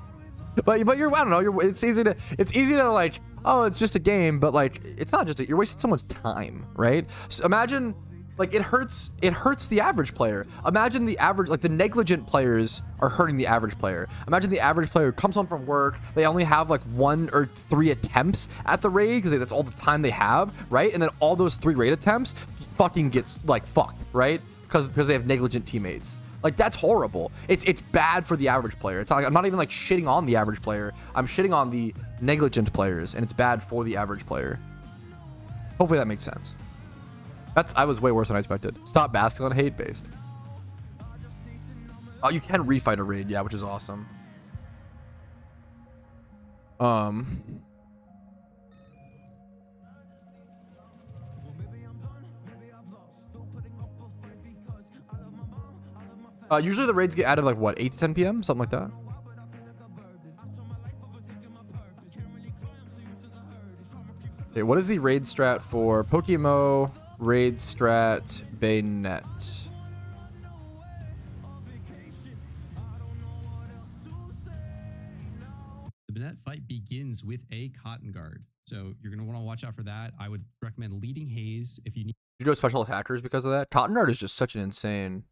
Speaker 2: But you're, I don't know, it's easy to like, oh, it's just a game, but like, it's not just you're wasting someone's time, right? So imagine, like, it hurts the average player. Imagine the average, like, the negligent players are hurting the average player. Imagine the average player who comes home from work, they only have like 1 or 3 attempts at the raid because that's all the time they have, right? And then all those 3 raid attempts fucking gets like fucked, right? Because they have negligent teammates. Like, that's horrible. It's bad for the average player. It's not like, I'm not even like shitting on the average player. I'm shitting on the negligent players, and it's bad for the average player. Hopefully that makes sense. I was way worse than I expected. Stop basking on hate based. Oh, you can refight a raid, yeah, which is awesome. Usually the raids get added like what, 8 to 10 p.m. something like that. Okay, what is the raid strat for PokeMMO raid strat Bayonet?
Speaker 4: The Bayonet fight begins with a cotton guard, so you're gonna want to watch out for that. I would recommend leading Haze if you need.
Speaker 2: You go special attackers because of that. Cotton guard is just such an insane.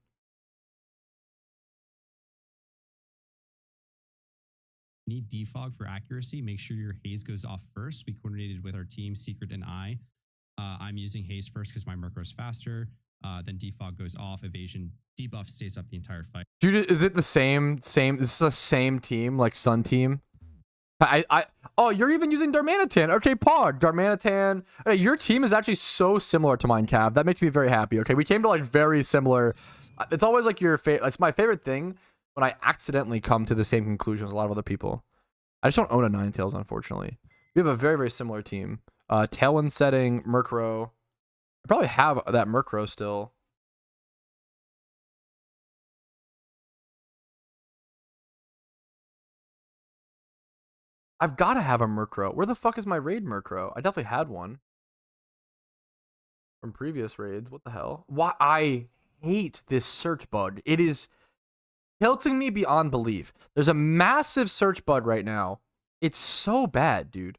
Speaker 4: Need defog for accuracy. Make sure your Haze goes off first. We coordinated with our team, Secret and I. I'm using Haze first because my Murkrow is faster. Then defog goes off. Evasion debuff stays up the entire fight.
Speaker 2: Dude, is it the same? This is the same team, like Sun team. Oh, you're even using Darmanitan. Okay, Pog, Darmanitan. Okay, your team is actually so similar to mine, Cav. That makes me very happy. Okay, we came to like very similar. It's always like your favorite. It's my favorite thing when I accidentally come to the same conclusion as a lot of other people. I just don't own a Ninetales, unfortunately. We have a very, very similar team. Tailwind setting, Murkrow. I probably have that Murkrow still. I've got to have a Murkrow. Where the fuck is my raid Murkrow? I definitely had one from previous raids. What the hell? Why? I hate this search bug. It is tilting me beyond belief. There's a massive search bug right now. It's so bad, dude.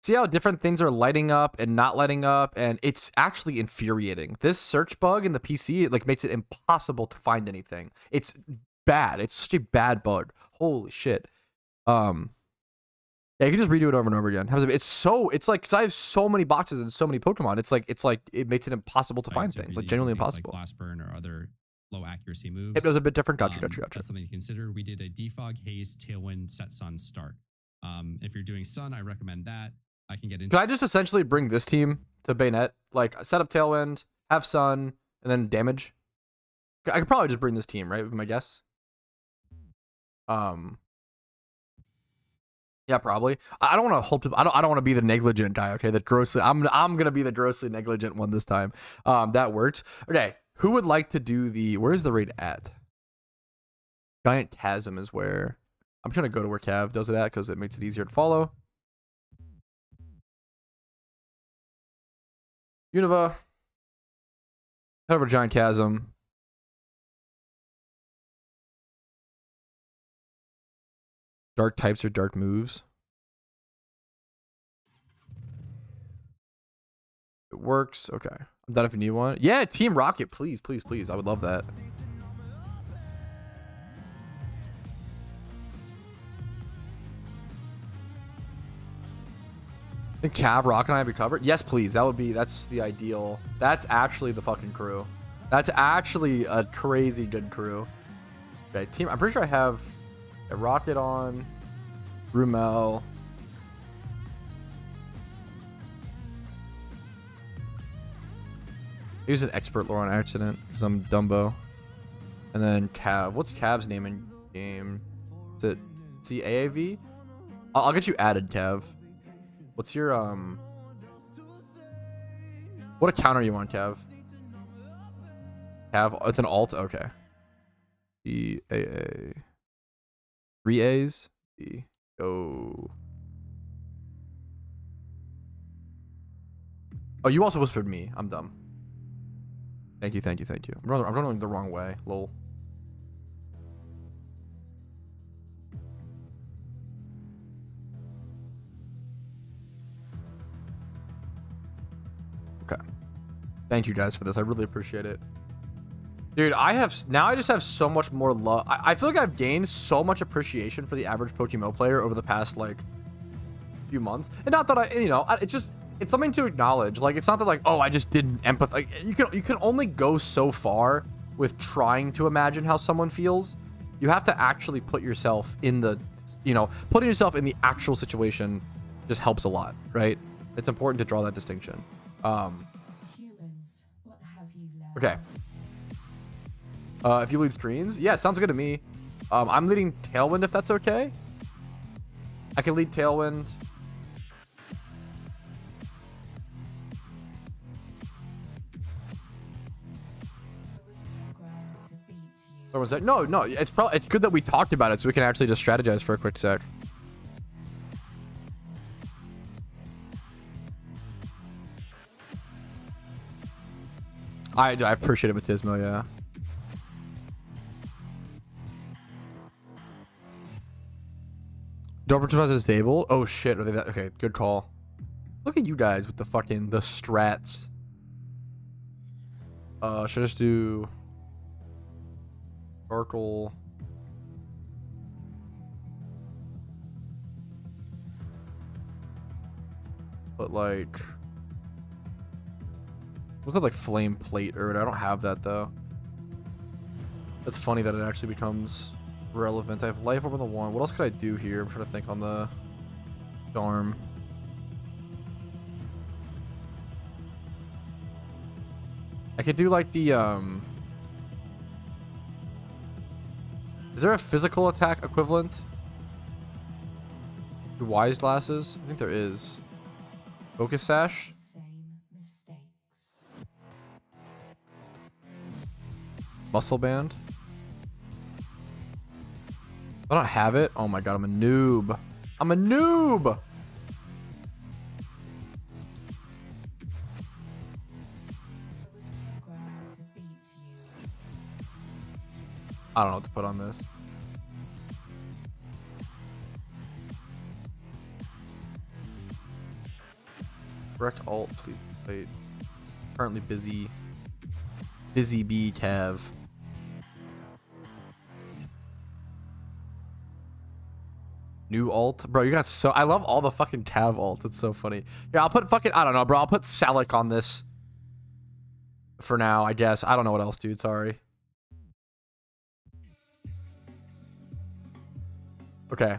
Speaker 2: See how different things are lighting up and not lighting up, and it's actually infuriating. This search bug in the PC, it like makes it impossible to find anything. It's bad. It's such a bad bug. Holy shit. Yeah, you can just redo it over and over again. It's like, because I have so many boxes and so many Pokemon. It's like it makes it impossible to find things. Like genuinely impossible.
Speaker 4: Like Blast Burn or other low accuracy moves.
Speaker 2: It was a bit different. Gotcha.
Speaker 4: That's something to consider. We did a defog, Haze, Tailwind, Set Sun, Start. If you're doing Sun, I recommend that. I can get into.
Speaker 2: Can I just essentially bring this team to Bayonet? Like set up Tailwind, have Sun, and then damage. I could probably just bring this team, right? With my guess. Yeah, probably. I don't want to hope to. I don't want to be the negligent guy. Okay, that grossly. I'm gonna be the grossly negligent one this time. That works. Okay, who would like to do the? Where's the raid at? Giant Chasm is where. I'm trying to go to where Cav does it at because it makes it easier to follow. Unova. Head over Giant Chasm. Dark types or dark moves. It works. Okay. I'm done if you need one. Yeah, Team Rocket, please, please, please. I would love that. I think Cav, Rock, and I have you covered. Yes, please. That's the ideal. That's actually the fucking crew. That's actually a crazy good crew. Okay, team. I'm pretty sure I have a Rocket on, Rumel. Here's an expert lore on accident because I'm Dumbo. And then Cav. What's Cav's name in game? Is it AAV? I'll get you added, Cav. What's your what account are you on, Cav? Cav, it's an alt. Okay. EAA. 3 A's. Go. Oh, you also whispered me. I'm dumb. Thank you. I'm running the wrong way. Lol. Okay. Thank you guys for this. I really appreciate it. Dude, I just have so much more love. I feel like I've gained so much appreciation for the average PokeMMO player over the past like few months. And not that it's just it's something to acknowledge. Like, it's not that like, oh, I just didn't empathize. Like, you can only go so far with trying to imagine how someone feels. You have to actually put yourself in the, putting yourself in the actual situation just helps a lot, right? It's important to draw that distinction.
Speaker 5: Humans, what have you learned?
Speaker 2: Okay. If you lead screens, yeah, sounds good to me. I'm leading Tailwind if that's okay. I can lead Tailwind. Someone said, no, it's good that we talked about it so we can actually just strategize for a quick sec. I appreciate it, Batismo, yeah. Don't participate as stable. Oh shit, are they that? Okay, good call. Look at you guys with the strats. Should I just do Sparkle? But like, what's that, like flame plate or whatever? I don't have that though. That's funny that it actually becomes relevant. I have life over the one. What else could I do here? I'm trying to think on the arm. I could do like the is there a physical attack equivalent to Wise Glasses? I think there is. Focus Sash. Muscle Band. I don't have it. Oh my god, I'm a noob. I'm a noob. I don't know what to put on this. Correct alt, please. Wait. Currently busy. Busy bee Cav. New alt, bro. You got so. I love all the fucking Cav alt. It's so funny. Yeah, I'll put fucking. I don't know, bro. I'll put Salic on this for now. I guess. I don't know what else, dude. Sorry. Okay.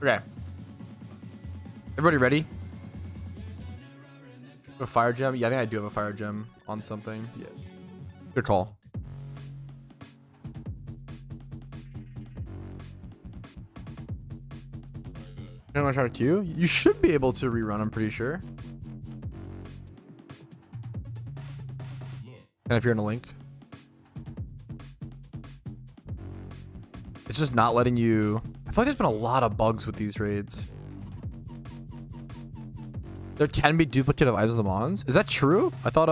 Speaker 2: Okay. Everybody ready? A fire gem? Yeah, I think I do have a fire gem on something. Yeah. Good call. You want to try to queue? You should be able to rerun, I'm pretty sure. And if you're in a link. It's just not letting you... I feel like there's been a lot of bugs with these raids. There can be duplicative items of the mons. Is that true? I thought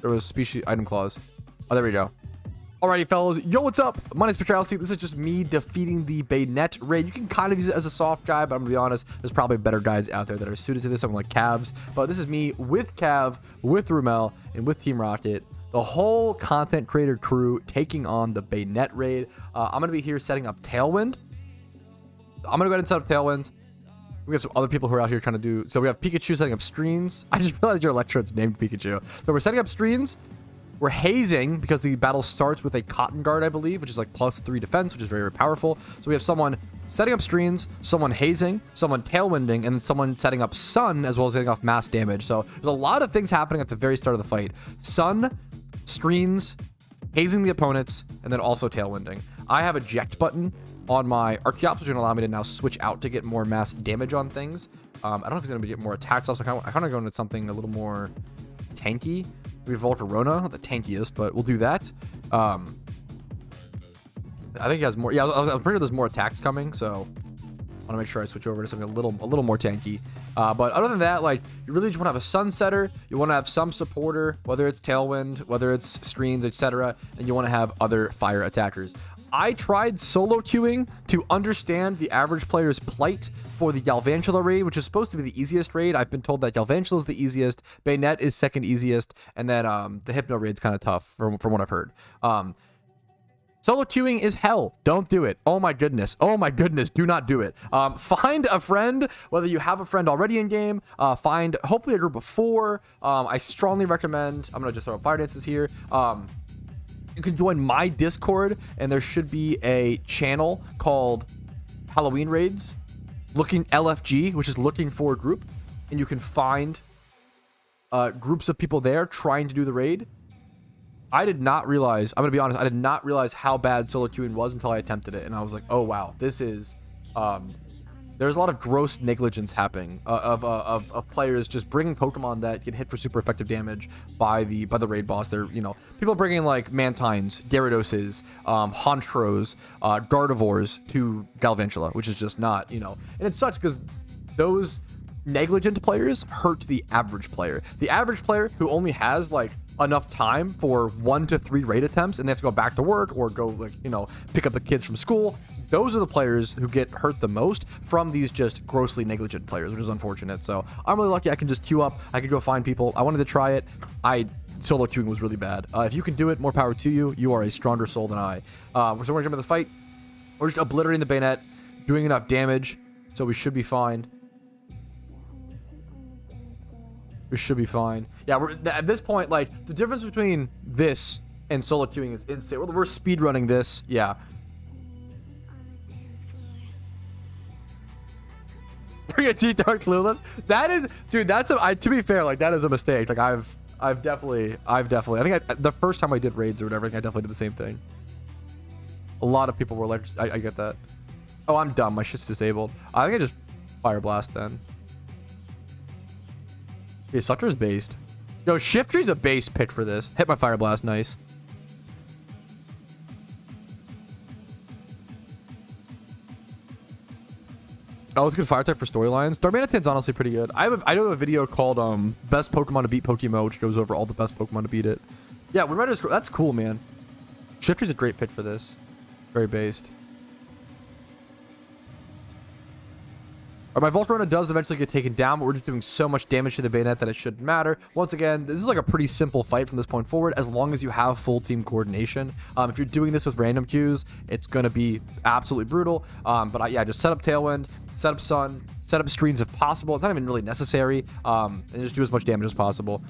Speaker 2: there was species item clause. Oh, there we go. Alrighty, fellas. Yo, what's up? My name's Patrouski. This is just me defeating the Bayonet raid. You can kind of use it as a soft guide, but I'm gonna be honest, there's probably better guides out there that are suited to this. Someone like Cavs. But this is me with Cav, with Rumel, and with Team Rocket. The whole content creator crew taking on the Bayonet raid. I'm gonna be here setting up Tailwind. I'm gonna go ahead and set up Tailwind. We have some other people who are out here trying to do. So we have Pikachu setting up screens. I just realized your Electrode's named Pikachu. So we're setting up screens. We're hazing because the battle starts with a Cotton Guard, I believe, which is like +3 defense, which is very, very powerful. So we have someone setting up screens, someone hazing, someone tailwinding, and then someone setting up Sun as well as getting off mass damage. So there's a lot of things happening at the very start of the fight. Sun, screens, hazing the opponents, and then also tailwinding. I have eject button on my Archeops, which is going to allow me to now switch out to get more mass damage on things. I don't know if he's going to get more attacks. Also, I kind of go into something a little more tanky. We evolve Corona, not the tankiest, but we'll do that. I think he has more. Yeah, I'm pretty sure there's more attacks coming, so I want to make sure I switch over to something a little more tanky. But other than that, like, you really just want to have a Sunsetter. You want to have some supporter, whether it's Tailwind, whether it's screens, etc., and you want to have other fire attackers. I tried solo queuing to understand the average player's plight for the Galvantula raid, which is supposed to be the easiest raid. I've been told that Galvantula is the easiest, Bayonet is second easiest, and then the Hypno raid's kind of tough from what I've heard. Solo queuing is hell. Don't do it. Oh my goodness. Oh my goodness. Do not do it. Find a friend, whether you have a friend already in game. Find hopefully a group of 4. I strongly recommend. I'm gonna just throw up fire dances here. You can join my Discord, and there should be a channel called Halloween Raids, looking LFG, which is looking for a group, and you can find groups of people there trying to do the raid. I did not realize, I'm gonna be honest, I did not realize how bad solo queuing was until I attempted it, and I was like, oh wow, this is there's a lot of gross negligence happening of players just bringing Pokemon that get hit for super effective damage by the raid boss. They're, you know, people bringing like Mantines, Gyarados, Honchkrows, Gardevoirs to Galvantula, which is just not, you know, and it sucks because those negligent players hurt the average player. The average player who only has like enough time for 1 to 3 raid attempts and they have to go back to work or go, like, you know, pick up the kids from school. Those are the players who get hurt the most from these just grossly negligent players, which is unfortunate. So I'm really lucky I can just queue up. I can go find people. I wanted to try it. Solo queuing was really bad. If you can do it, more power to you. You are a stronger soul than I. So we're gonna jump into the fight. We're just obliterating the Bayonet, doing enough damage, so we should be fine. We should be fine. Yeah, we're at this point, like, the difference between this and solo queuing is insane. We're speedrunning this. Yeah. Bring a T-Dark clueless. That is, dude, that's to be fair, like, that is a mistake. Like, I've definitely, I think the first time I did raids or whatever, I think I definitely did the same thing. A lot of people were like, I get that. Oh, I'm dumb. My shit's disabled. I think I just Fire Blast then. Okay, Sucker is based. Yo, Shiftry's a base pick for this. Hit my Fire Blast. Nice. Oh, it's a good fire type for storylines. Darmanitan's honestly pretty good. I do have a video called Best Pokemon to Beat PokeMMO, which goes over all the best Pokemon to beat it. Yeah, we might just, that's cool, man. Shiftry's a great pick for this. Very based. My Volcarona does eventually get taken down, but we're just doing so much damage to the Bayonet that it shouldn't matter. Once again, this is like a pretty simple fight from this point forward, as long as you have full team coordination. If you're doing this with random queues, it's going to be absolutely brutal. But yeah, just set up Tailwind, set up Sun, set up screens if possible. It's not even really necessary, and just do as much damage as possible.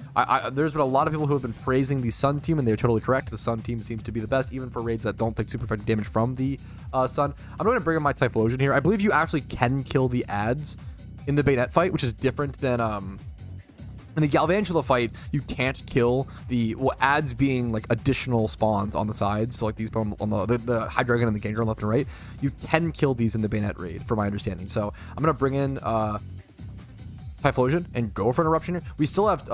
Speaker 2: There's been a lot of people who have been praising the Sun team, and they're totally correct. The Sun team seems to be the best, even for raids that don't take super effective damage from the Sun. I'm going to bring up my Typhlosion here. I believe you actually can kill the ads in the Bayonet fight, which is different than in the Galvantula fight. You can't kill the ads being like additional spawns on the sides, so like these on the Hydreigon and the Gengar left and right. You can kill these in the Bayonet raid, from my understanding. So I'm gonna bring in Typhlosion and go for an Eruption here. We still have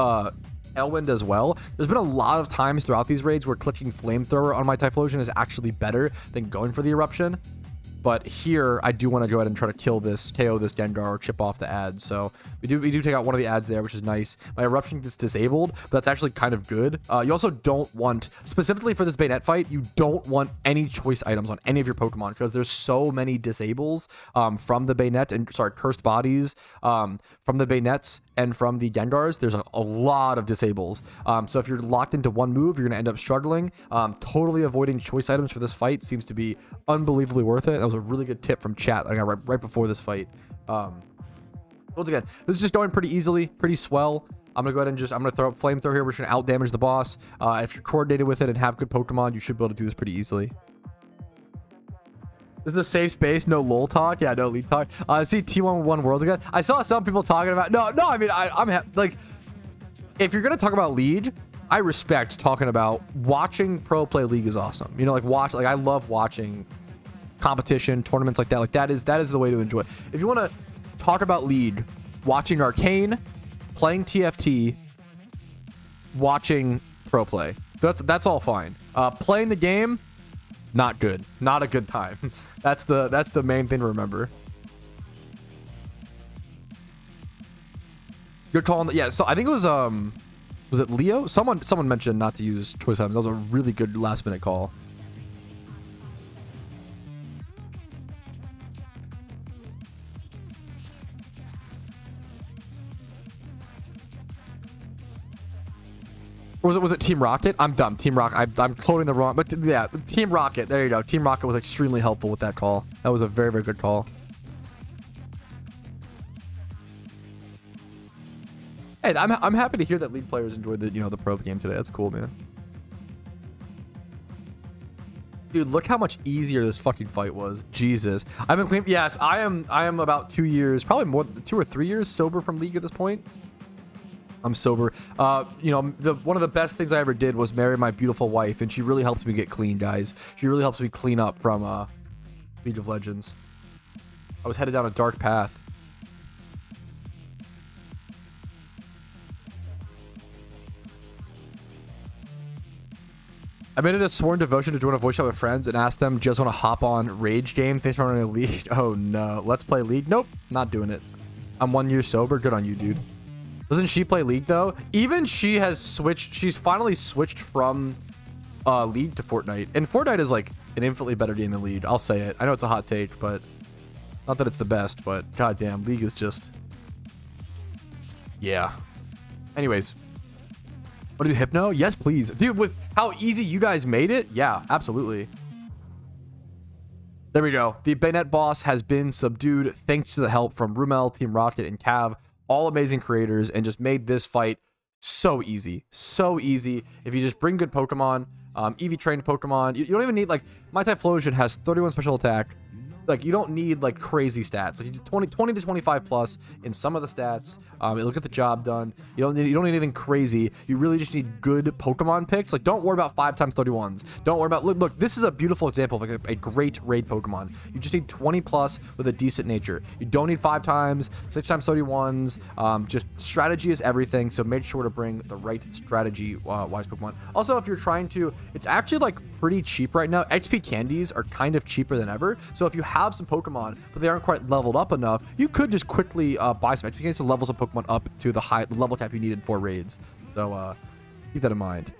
Speaker 2: Elwind as well. There's been a lot of times throughout these raids where clicking Flamethrower on my Typhlosion is actually better than going for the Eruption. But here, I do want to go ahead and try to kill this, KO this Gengar, or chip off the ads. So we do take out one of the ads there, which is nice. My Eruption gets disabled, but that's actually kind of good. You also don't want, specifically for this Bayonet fight, you don't want any choice items on any of your Pokemon, because there's so many disables from the Bayonet, and cursed bodies from the Bayonets and from the Gengars. There's a lot of disables. So if you're locked into one move, you're going to end up struggling. Totally avoiding choice items for this fight seems to be unbelievably worth it. That was a really good tip from chat that I got right before this fight. Once again, this is just going pretty easily, pretty swell. I'm going to go ahead and I'm going to throw up Flamethrower here. We're just going to out damage the boss. If you're coordinated with it and have good Pokemon, you should be able to do this pretty easily. This is a safe space, no lol talk. Yeah, no lead talk. I see T11 Worlds again. I saw some people talking about, no, I mean, I'm like, if you're going to talk about League, I respect talking about watching pro play League is awesome. You know, like I love watching competition, tournaments like that. Like that is the way to enjoy it. If you want to talk about League, watching Arcane, playing TFT, watching pro play, that's all fine. Playing the game, not good. Not a good time. That's the main thing to remember. You're calling yeah, so I think it was it Leo? Someone mentioned not to use choice items. That was a really good last minute call. Or was it Team Rocket? I'm dumb. Team Rocket. I'm quoting the wrong, but yeah, Team Rocket. There you go. Team Rocket was extremely helpful with that call. That was a very, very good call. Hey, I'm happy to hear that league players enjoyed the the pro game today. That's cool, man. Dude, look how much easier this fucking fight was. Jesus. I've been clean. Yes, I am about 2 years, probably more, 2 or 3 years sober from league at this point. I'm sober. One of the best things I ever did was marry my beautiful wife, and she really helps me get clean, guys. She really helps me clean up from League of Legends. I was headed down a dark path. I made it a sworn devotion to join a voice chat with friends and ask them, just want to hop on Rage game? Thanks for running a league. Oh no. Let's play League? Nope. Not doing it. I'm 1 year sober. Good on you, dude. Doesn't she play League though? Even she has switched. She's finally switched from League to Fortnite. And Fortnite is like an infinitely better game than League. I'll say it. I know it's a hot take, but not that it's the best, but goddamn, League is just... Yeah. Anyways. Want to do Hypno? Yes, please. Dude, with how easy you guys made it? Yeah, absolutely. There we go. The Bayonet boss has been subdued thanks to the help from Rumel, Team Rocket, and Cav. All amazing creators, and just made this fight so easy. So easy. If you just bring good Pokemon, EV trained Pokemon, you don't even need, like, my Typhlosion has 31 special attack. Like, you don't need like crazy stats. Like, you do 20 to 25 plus in some of the stats. It'll get the job done. You don't need anything crazy. You really just need good Pokemon picks. Like, don't worry about 5x31s. Don't worry about look. This is a beautiful example of like a great raid Pokemon. You just need 20 plus with a decent nature. You don't need 5x, 6x31s. Just strategy is everything. So make sure to bring the right strategy wise Pokemon. Also, if you're trying to, it's actually like pretty cheap right now. XP candies are kind of cheaper than ever. So if you have some Pokemon, but they aren't quite leveled up enough, you could just quickly buy some XP candies to level some Pokemon up to the level cap you needed for raids. So keep that in mind.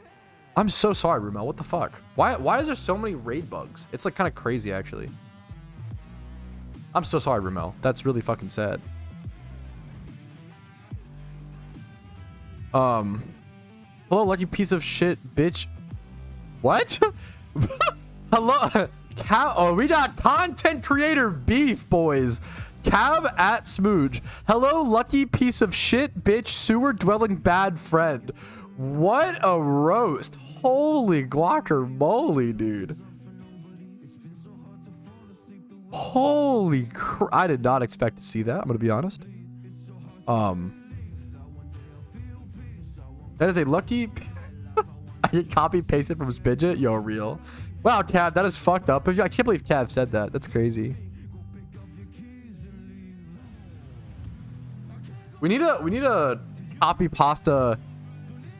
Speaker 2: I'm so sorry, Rumel. What the fuck? Why is there so many raid bugs? It's like kind of crazy, actually. I'm so sorry, Rumel. That's really fucking sad. Hello, lucky piece of shit, bitch. What? Hello. Oh, we got content creator beef, boys. Cav at Smooge. Hello, lucky piece of shit, bitch, sewer dwelling bad friend. What a roast. Holy guacamole, dude. Holy crap. I did not expect to see that. I'm going to be honest. That is a lucky... I get copy pasted from Spidget. Yo, real. Wow, Cav, that is fucked up. I can't believe Cav said that. That's crazy. We need a copy pasta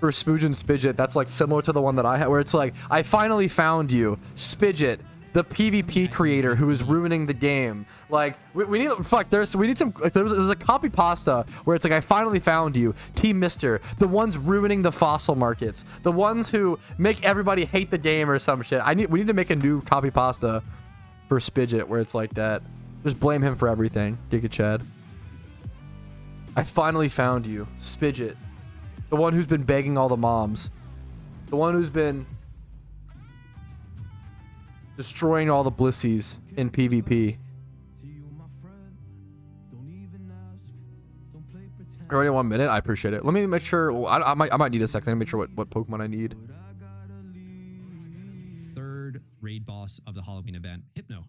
Speaker 2: for Smooge and Spidget that's like similar to the one that I had, where it's like, I finally found you, Spidget, the PvP creator who is ruining the game. Like, we need some, like, there's a copy pasta where it's like, I finally found you, Team Mister, the ones ruining the fossil markets, the ones who make everybody hate the game or some shit. We need to make a new copy pasta for Spidget where it's like that. Just blame him for everything. Giga Chad. I finally found you, Spidget, the one who's been begging all the moms, the one who's been destroying all the blissies in PvP. Already 1 minute. I appreciate it. Let me make sure. I might need a second to make sure what Pokemon I need.
Speaker 4: Third raid boss of the Halloween event, Hypno.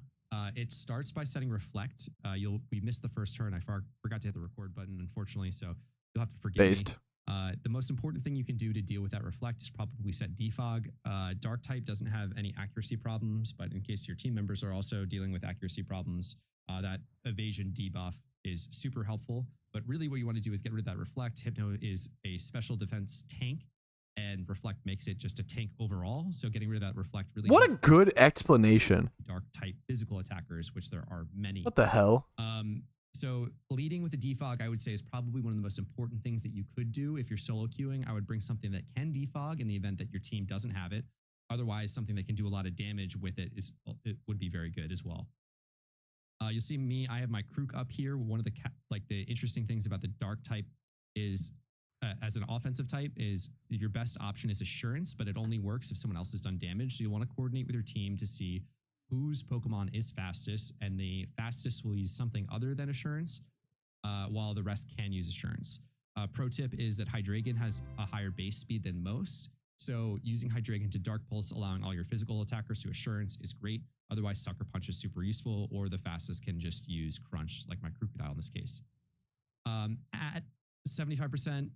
Speaker 4: It starts by setting Reflect. We missed the first turn. I forgot to hit the record button, unfortunately, so you'll have to forgive me. The most important thing you can do to deal with that Reflect is probably set Defog. Dark type doesn't have any accuracy problems, but in case your team members are also dealing with accuracy problems, that evasion debuff is super helpful. But really what you want to do is get rid of that Reflect. Hypno is a special defense tank, and Reflect makes it just a tank overall. So getting rid of that Reflect really...
Speaker 2: What a good explanation.
Speaker 4: Dark type physical attackers, which there are many.
Speaker 2: What the hell?
Speaker 4: So leading with a defog, I would say, is probably one of the most important things that you could do. If you're solo queuing, I would bring something that can defog in the event that your team doesn't have it. Otherwise, something that can do a lot of damage with it would be very good as well. You'll see me, I have my Krook up here. One of the interesting things about the dark type is as an offensive type is your best option is assurance, but it only works if someone else has done damage. So you want to coordinate with your team to see whose Pokemon is fastest, and the fastest will use something other than assurance, while the rest can use assurance. Pro tip is that Hydreigon has a higher base speed than most. So using Hydreigon to Dark Pulse, allowing all your physical attackers to assurance is great. Otherwise, Sucker Punch is super useful, or the fastest can just use Crunch, like my Crocodile in this case. At 75%,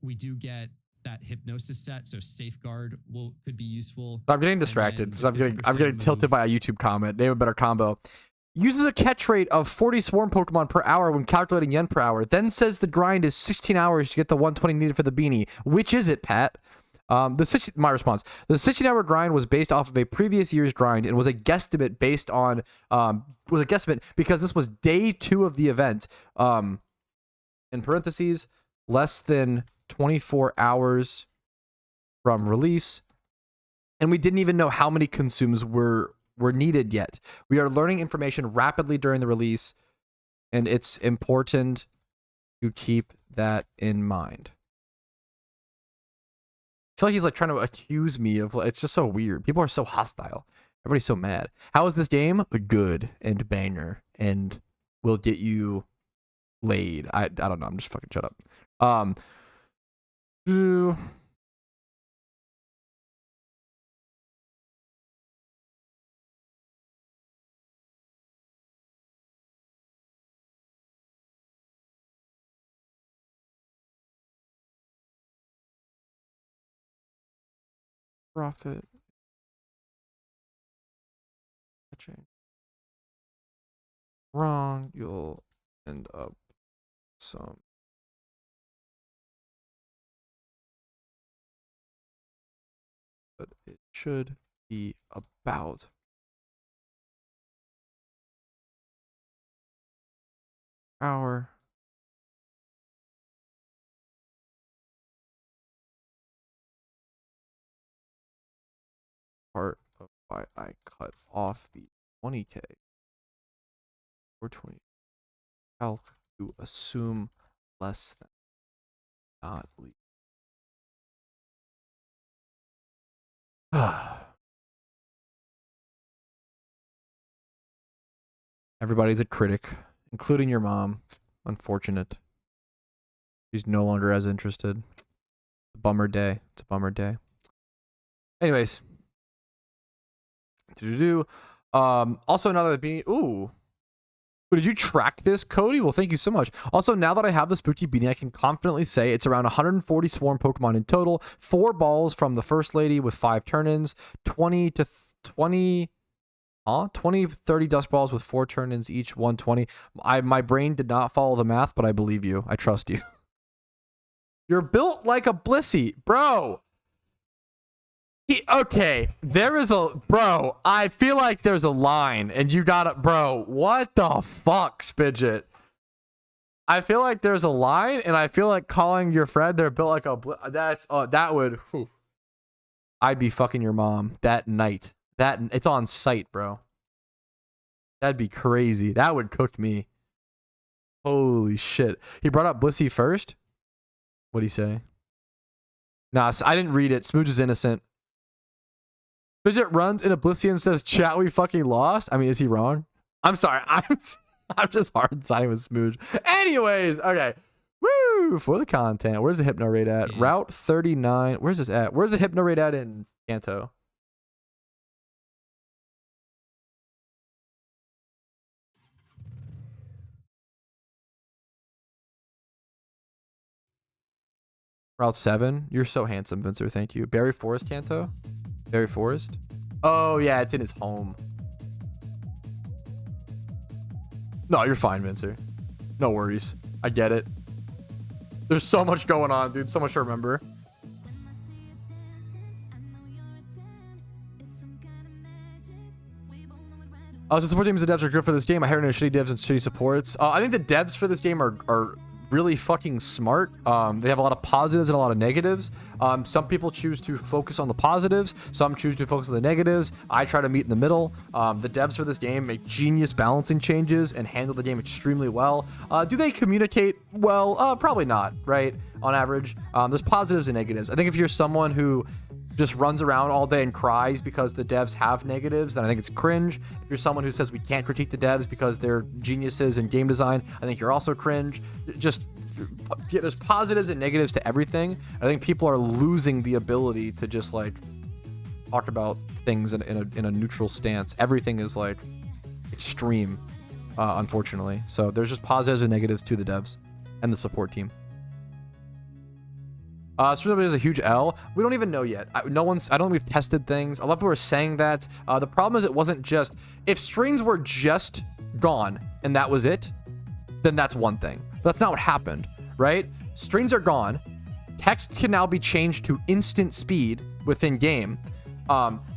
Speaker 4: we do get that Hypnosis set, so Safeguard could be useful.
Speaker 2: I'm getting distracted because I'm getting tilted by a YouTube comment. Name a better combo. Uses a catch rate of 40 swarm Pokemon per hour when calculating yen per hour. Then says the grind is 16 hours to get the 120 needed for the beanie. Which is it, Pat? My response: the 16-hour grind was based off of a previous year's grind and was a guesstimate based on because this was day 2 of the event. In parentheses, less than 24 hours from release, and we didn't even know how many consumes were needed yet. We are learning information rapidly during the release, and it's important to keep that in mind. I feel like he's like trying to accuse me of, it's just so weird. People are so hostile. Everybody's so mad. How is this game? Good and banger and will get you laid. I don't know. I'm just fucking shut up. Profit. Wrong. You'll end up some. But it should be about hour. Part of why I cut off the 20k or 20 calc to assume less than, not leave. Everybody's a critic, including your mom. Unfortunate. She's no longer as interested. It's a bummer day. It's a bummer day. Anyways. Also, now that beanie. Ooh. Did you track this, Cody? Well, thank you so much. Also, now that I have the spooky beanie, I can confidently say it's around 140 swarm Pokemon in total. 4 balls from the first lady with 5 turn-ins. 20 to 30 dust balls with 4 turn-ins each. 120. My brain did not follow the math, but I believe you. I trust you. You're built like a Blissey, bro. Okay, there is a bro. I feel like there's a line, and you got it, bro. What the fuck, Spidget? I feel like there's a line, and I feel like calling your friend they're built like a that would. Whew. I'd be fucking your mom that night. It's on site, bro. That'd be crazy. That would cook me. Holy shit. He brought up Blissey first. What'd he say? Nah, I didn't read it. Smooge is innocent. Fidget runs in a Blissey and says, chat, we fucking lost. I mean, is he wrong? I'm sorry. I'm just hard siding with Smooge. Anyways, okay. Woo! For the content. Where's the Hypno rate at? Route 39. Where's this at? Where's the Hypno rate at in Kanto? Route 7. You're so handsome, Vincer. Thank you. Berry Forest, Kanto? Berry Forest? Oh, yeah, it's in his home. No, you're fine, Vincer. No worries. I get it. There's so much going on, dude. So much to remember. So support teams and devs are good for this game. I heard no shitty devs and shitty supports. I think the devs for this game are really fucking smart. They have a lot of positives and a lot of negatives. Some people choose to focus on the positives. Some choose to focus on the negatives. I try to meet in the middle. The devs for this game make genius balancing changes and handle the game extremely well. Do they communicate well? Probably not, right? On average. There's positives and negatives. I think if you're someone who just runs around all day and cries because the devs have negatives, then I think it's cringe. If you're someone who says we can't critique the devs because they're geniuses in game design, I think you're also cringe. Just, yeah, there's positives and negatives to everything. I think people are losing the ability to just like talk about things in a neutral stance. Everything is like extreme, unfortunately. So there's just positives and negatives to the devs and the support team. So there's a huge L. We don't even know yet. I don't think we've tested things. A lot of people are saying that. The problem is it wasn't just, if strings were just gone and that was it, then that's one thing. But that's not what happened, right? Strings are gone. Text can now be changed to instant speed within game.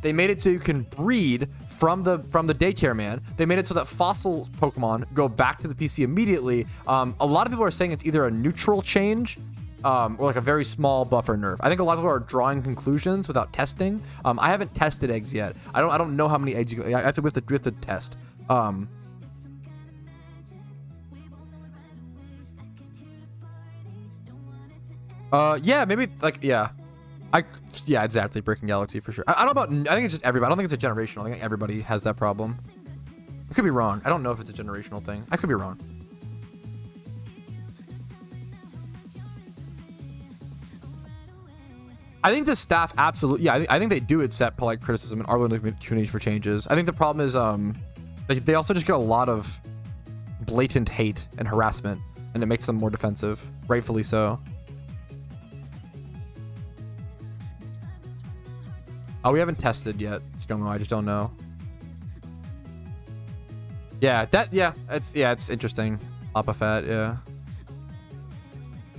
Speaker 2: They made it so you can breed from the daycare man. They made it so that fossil Pokemon go back to the PC immediately. A lot of people are saying it's either a neutral change, or like a very small buffer nerf. I think a lot of people are drawing conclusions without testing. I haven't tested eggs yet. I don't know how many eggs we have to test. Yeah, maybe like, yeah, exactly. Breaking Galaxy for sure. I don't know about, I think it's just everybody. I don't think it's a generational. I think everybody has that problem. I could be wrong. I don't know if it's a generational thing. I could be wrong. I think the staff absolutely, yeah, I think they do accept polite criticism and are willing to community for changes. I think the problem is they also just get a lot of blatant hate and harassment, and it makes them more defensive, rightfully so. Oh, we haven't tested yet, Skungo. I just don't know. Yeah, it's interesting. Opafat, yeah.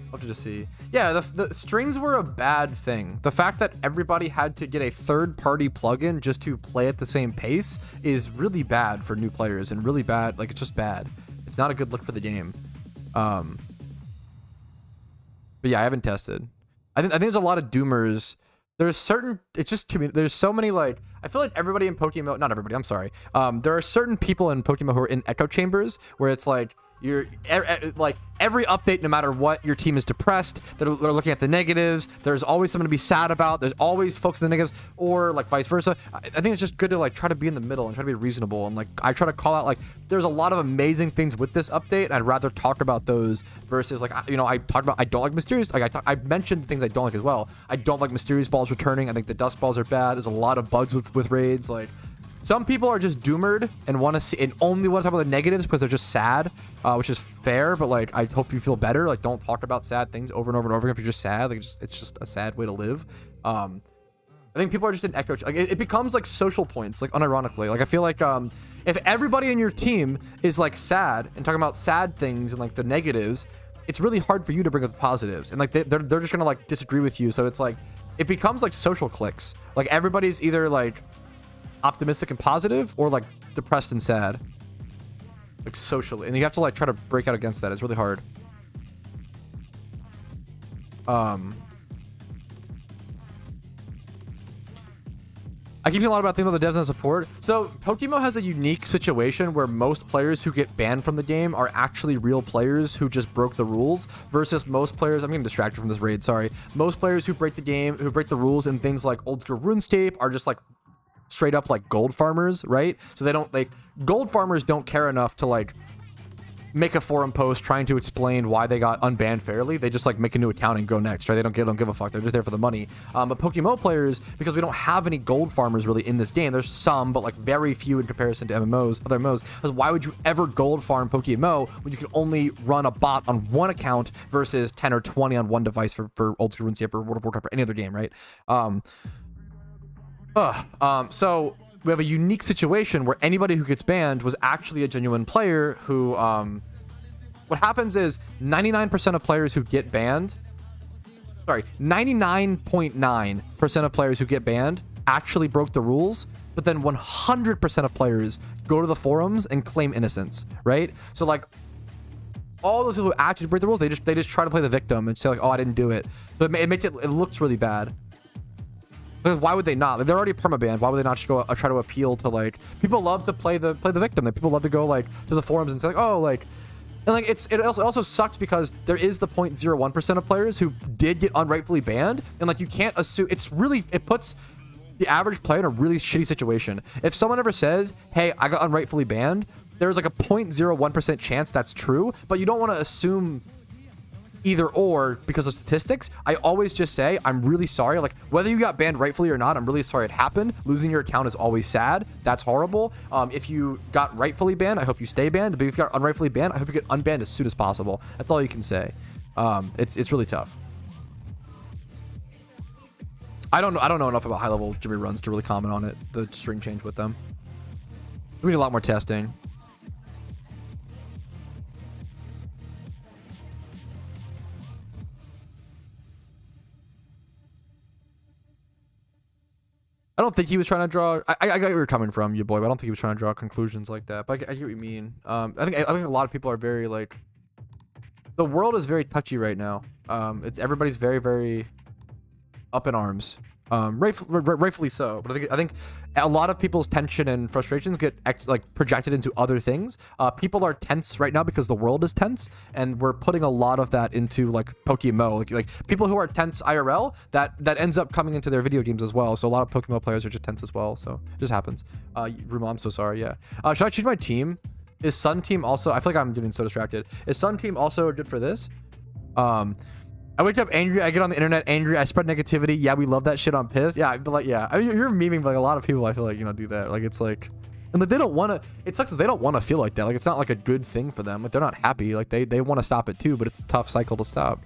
Speaker 2: I'll have to just see. Yeah, the strings were a bad thing. The fact that everybody had to get a third-party plugin just to play at the same pace is really bad for new players, and really bad. Like, it's just bad. It's not a good look for the game. But yeah, I haven't tested. I think there's a lot of doomers. There's certain, it's just there's so many, like, I feel like everybody in PokeMMO, not everybody, I'm sorry. There are certain people in PokeMMO who are in echo chambers where it's like, like every update, no matter what, your team is depressed. They're looking at the negatives. There's always something to be sad about. There's always folks in the negatives, or like vice versa. I think it's just good to like try to be in the middle and try to be reasonable. And like I try to call out, like, there's a lot of amazing things with this update, and I'd rather talk about those versus like, you know, I talked about, I don't like Mysterious. Like I mentioned things I don't like as well. I don't like Mysterious Balls returning. I think the Dusk Balls are bad. There's a lot of bugs with raids. Like, some people are just doomered and want to see and only want to talk about the negatives because they're just sad, which is fair. But like, I hope you feel better. Like, don't talk about sad things over and over and over again if you're just sad. Like, it's just a sad way to live. I think people are just in echo. Like, it becomes like social points. Like, unironically, like I feel like if everybody in your team is like sad and talking about sad things and like the negatives, it's really hard for you to bring up the positives. And like they're just gonna like disagree with you. So it's like it becomes like social cliques. Like everybody's either like optimistic and positive or like depressed and sad, like socially, and you have to like try to break out against that. It's really hard. I keep hearing a lot about things about the devs and the support. So PokeMMO has a unique situation where most players who get banned from the game are actually real players who just broke the rules, versus most players, I'm getting distracted from this raid, sorry. Most players who break the game, who break the rules in things like old school RuneScape are just like straight up like gold farmers, right? So they don't, like, gold farmers don't care enough to like make a forum post trying to explain why they got unbanned fairly. They just like make a new account and go next, right? They don't give a fuck. They're just there for the money. But PokeMMO players, because we don't have any gold farmers really in this game, there's some, but like very few in comparison to MMOs, other MMOs. Because why would you ever gold farm PokeMMO when you can only run a bot on one account versus 10 or 20 on one device for old school RuneScape or World of Warcraft or any other game, right? So we have a unique situation where anybody who gets banned was actually a genuine player who, what happens is 99% of players who get banned, 99.9% of players who get banned actually broke the rules, but then 100% of players go to the forums and claim innocence, right? So like, all those people who actually break the rules, they just try to play the victim and say like, oh, I didn't do it. So it makes it looks really bad. Because why would they not? Like, they're already permabanned. Why would they not just go try to appeal to like people love to play the victim. Like, people love to go like to the forums and say like, oh, like, and like it also sucks because there is the 0.01% of players who did get unrightfully banned, and like you can't assume. It puts the average player in a really shitty situation. If someone ever says, hey, I got unrightfully banned, there's like a 0.01% chance that's true, but you don't want to assume either or because of statistics. I always just say, I'm really sorry. Like, whether you got banned rightfully or not, I'm really sorry it happened. Losing your account is always sad. That's horrible. If you got rightfully banned, I hope you stay banned. But if you got unrightfully banned, I hope you get unbanned as soon as possible. That's all you can say. It's really tough. I don't know enough about high-level Jimmy runs to really comment on it. The string change with them. We need a lot more testing. I don't think he was trying to draw. I got where you're coming from, you boy, but I don't think he was trying to draw conclusions like that. But I get what you mean. I think a lot of people are very like. The world is very touchy right now. Everybody's very, very up in arms. Rightfully so. But I think a lot of people's tension and frustrations get projected into other things. People are tense right now because the world is tense, and we're putting a lot of that into like PokeMMO. Like people who are tense IRL, that ends up coming into their video games as well. So a lot of PokeMMO players are just tense as well. So it just happens. Rumo, I'm so sorry. Yeah. Should I change my team? Is Sun Team also? I feel like I'm getting so distracted. Is Sun Team also good for this? I wake up angry. I get on the internet angry. I spread negativity. Yeah, we love that shit on Piss. Yeah, but like, yeah. I mean, you're memeing, but like a lot of people, I feel like, do that. Like, it's like, and like, they don't want to. It sucks because they don't want to feel like that. Like, it's not like a good thing for them. Like, they're not happy. Like, they want to stop it too, but it's a tough cycle to stop.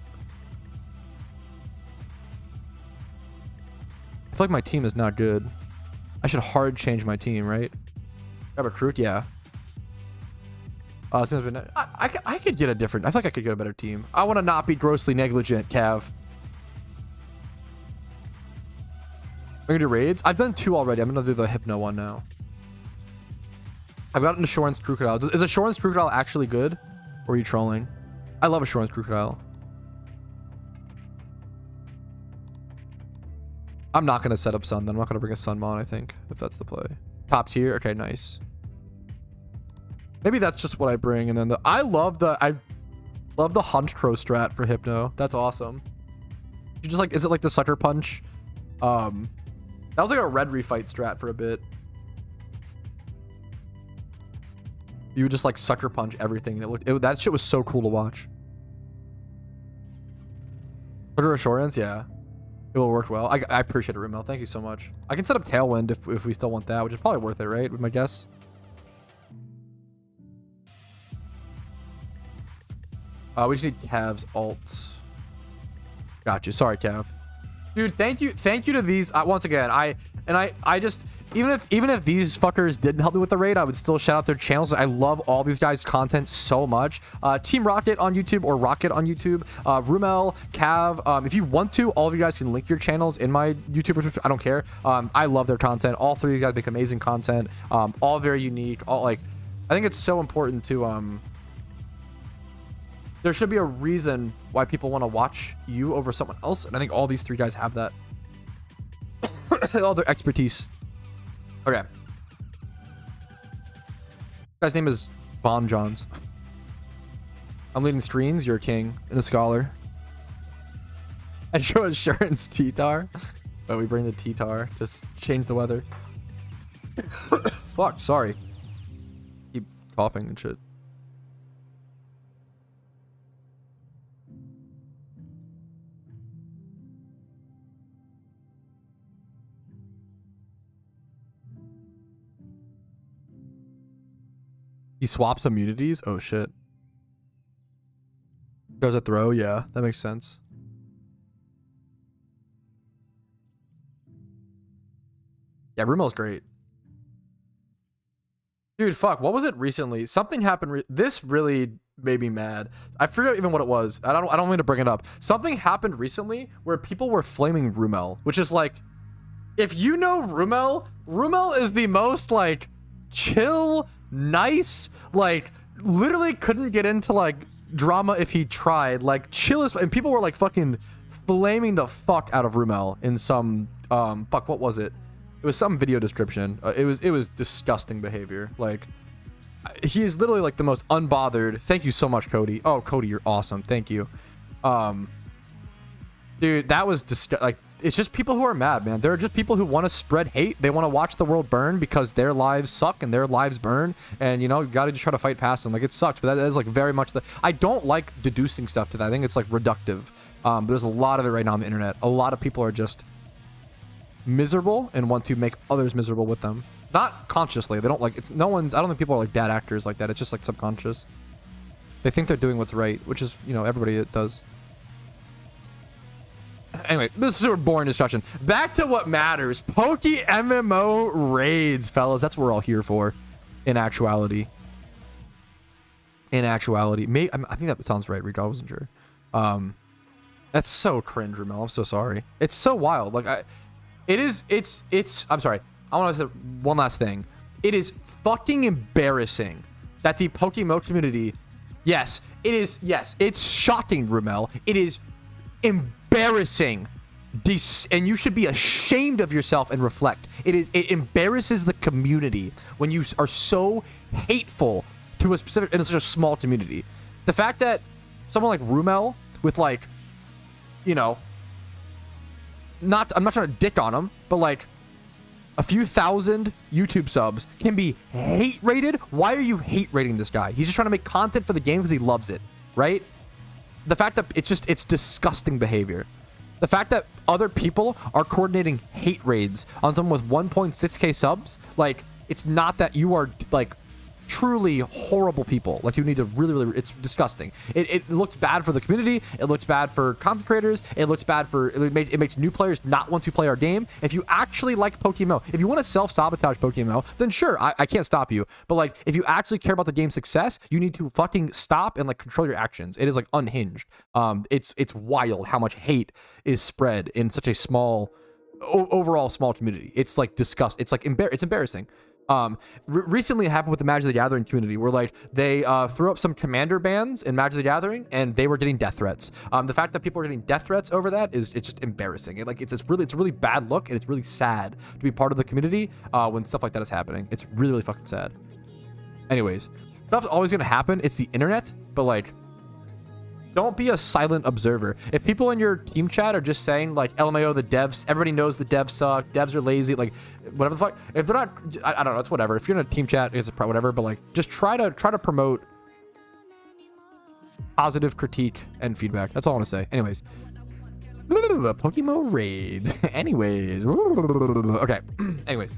Speaker 2: I feel like my team is not good. I should hard change my team, right? Grab a recruit, yeah. I could get a different. I feel like I could get a better team. I want to not be grossly negligent, Cav. I'm gonna do raids. I've done 2 already. I'm gonna do the Hypno one now. I've got an Assurance Crocodile. Is Assurance Crocodile actually good? Or are you trolling? I love Assurance Crocodile. I'm not gonna set up Sun then. I'm not gonna bring a Sunmon, I think, if that's the play. Top tier. Okay, nice. Maybe that's just what I bring, and then I love the Hunch Crow strat for Hypno. That's awesome. You just like, is it like the Sucker Punch? That was like a red refight strat for a bit. You would just like Sucker Punch everything, and that shit was so cool to watch. Sugar Assurance, yeah, it will work well. I appreciate it, Rimmel. Thank you so much. I can set up Tailwind if we still want that, which is probably worth it, right? With my guess. We just need Cav's alt. Got you. Sorry, Cav. Dude, thank you to these. Once again, I just even if these fuckers didn't help me with the raid, I would still shout out their channels. I love all these guys' content so much. Team Rocket on YouTube or Rocket on YouTube. Rumel, Cav. If you want to, all of you guys can link your channels in my YouTube. I don't care. I love their content. All 3 of you guys make amazing content. All very unique. All like, I think it's so important to there should be a reason why people want to watch you over someone else. And I think all these 3 guys have that. All their expertise. Okay. This guy's name is Bon Johns. I'm leading streams. You're a king and a scholar. I show Assurance T-Tar. But we bring the T-Tar to change the weather. Fuck, sorry. Keep coughing and shit. He swaps immunities? Oh, shit. Goes a throw? Yeah, that makes sense. Yeah, Rumel's great. Dude, fuck. What was it recently? Something happened. This really made me mad. I forget even what it was. I don't mean to bring it up. Something happened recently where people were flaming Rumel, which is like, if you know Rumel, Rumel is the most like chill, nice, like literally couldn't get into like drama if he tried. Like, chill as... And people were, like, fucking flaming the fuck out of Rumel in some... fuck, what was it? It was some video description. It was disgusting behavior. Like, he is literally, like, the most unbothered... Thank you so much, Cody. Oh, Cody, you're awesome. Thank you. Dude, that was like, it's just people who are mad, man. There are just people who want to spread hate. They want to watch the world burn because their lives suck and their lives burn. And, you know, you got to just try to fight past them. Like, it sucks, but that is, like, very much the... I don't like deducing stuff to that. I think it's, like, reductive. But there's a lot of it right now on the internet. A lot of people are just miserable and want to make others miserable with them. Not consciously. They don't, like... It's no one's... I don't think people are, like, bad actors like that. It's just, like, subconscious. They think they're doing what's right, which is, you know, everybody does. Anyway, this is a super boring discussion. Back to what matters. PokeMMO raids, fellas. That's what we're all here for. In actuality. I think that sounds right, Rico. I wasn't sure. That's so cringe, Ramel. I'm so sorry. It's so wild. Like, I'm sorry. I want to say one last thing. It is fucking embarrassing that the PokeMMO community... Yes, it is. Yes, it's shocking, Rumel. It is embarrassing. And you should be ashamed of yourself and reflect. It embarrasses the community when you are so hateful to a specific, in such a small community. The fact that someone like Rumel with, like, you know, I'm not trying to dick on him, but like a few thousand YouTube subs can be hate rated. Why are you hate rating this guy? He's just trying to make content for the game because he loves it, right? The fact that it's disgusting behavior. The fact that other people are coordinating hate raids on someone with 1.6k subs, like, it's not that you are, like, truly horrible people. Like, you need to really, it's disgusting. It looks bad for the community. It looks bad for content creators. It looks bad for, it makes new players not want to play our game. If you actually like PokeMMO, if you want to self-sabotage PokeMMO, then sure, I can't stop you. But, like, if you actually care about the game's success, you need to fucking stop and, like, control your actions. It is, like, unhinged. It's wild how much hate is spread in such a small, overall small community. It's, like, it's, like, it's embarrassing. Recently it happened with the Magic the Gathering community where, like, they threw up some commander bans in Magic the Gathering and they were getting death threats. The fact that people are getting death threats over that it's just embarrassing. It's a really bad look, and it's really sad to be part of the community when stuff like that is happening. It's really fucking sad. Anyways, stuff's always gonna happen. It's the internet, but, like, don't be a silent observer. If people in your team chat are just saying, like, LMAO, the devs, everybody knows the devs suck, devs are lazy, like, whatever the fuck. If they're not, I don't know, it's whatever. If you're in a team chat, it's whatever, but, like, just try to promote positive critique and feedback. That's all I want to say. Anyways. PokeMMO raids. Anyways. Okay. Anyways.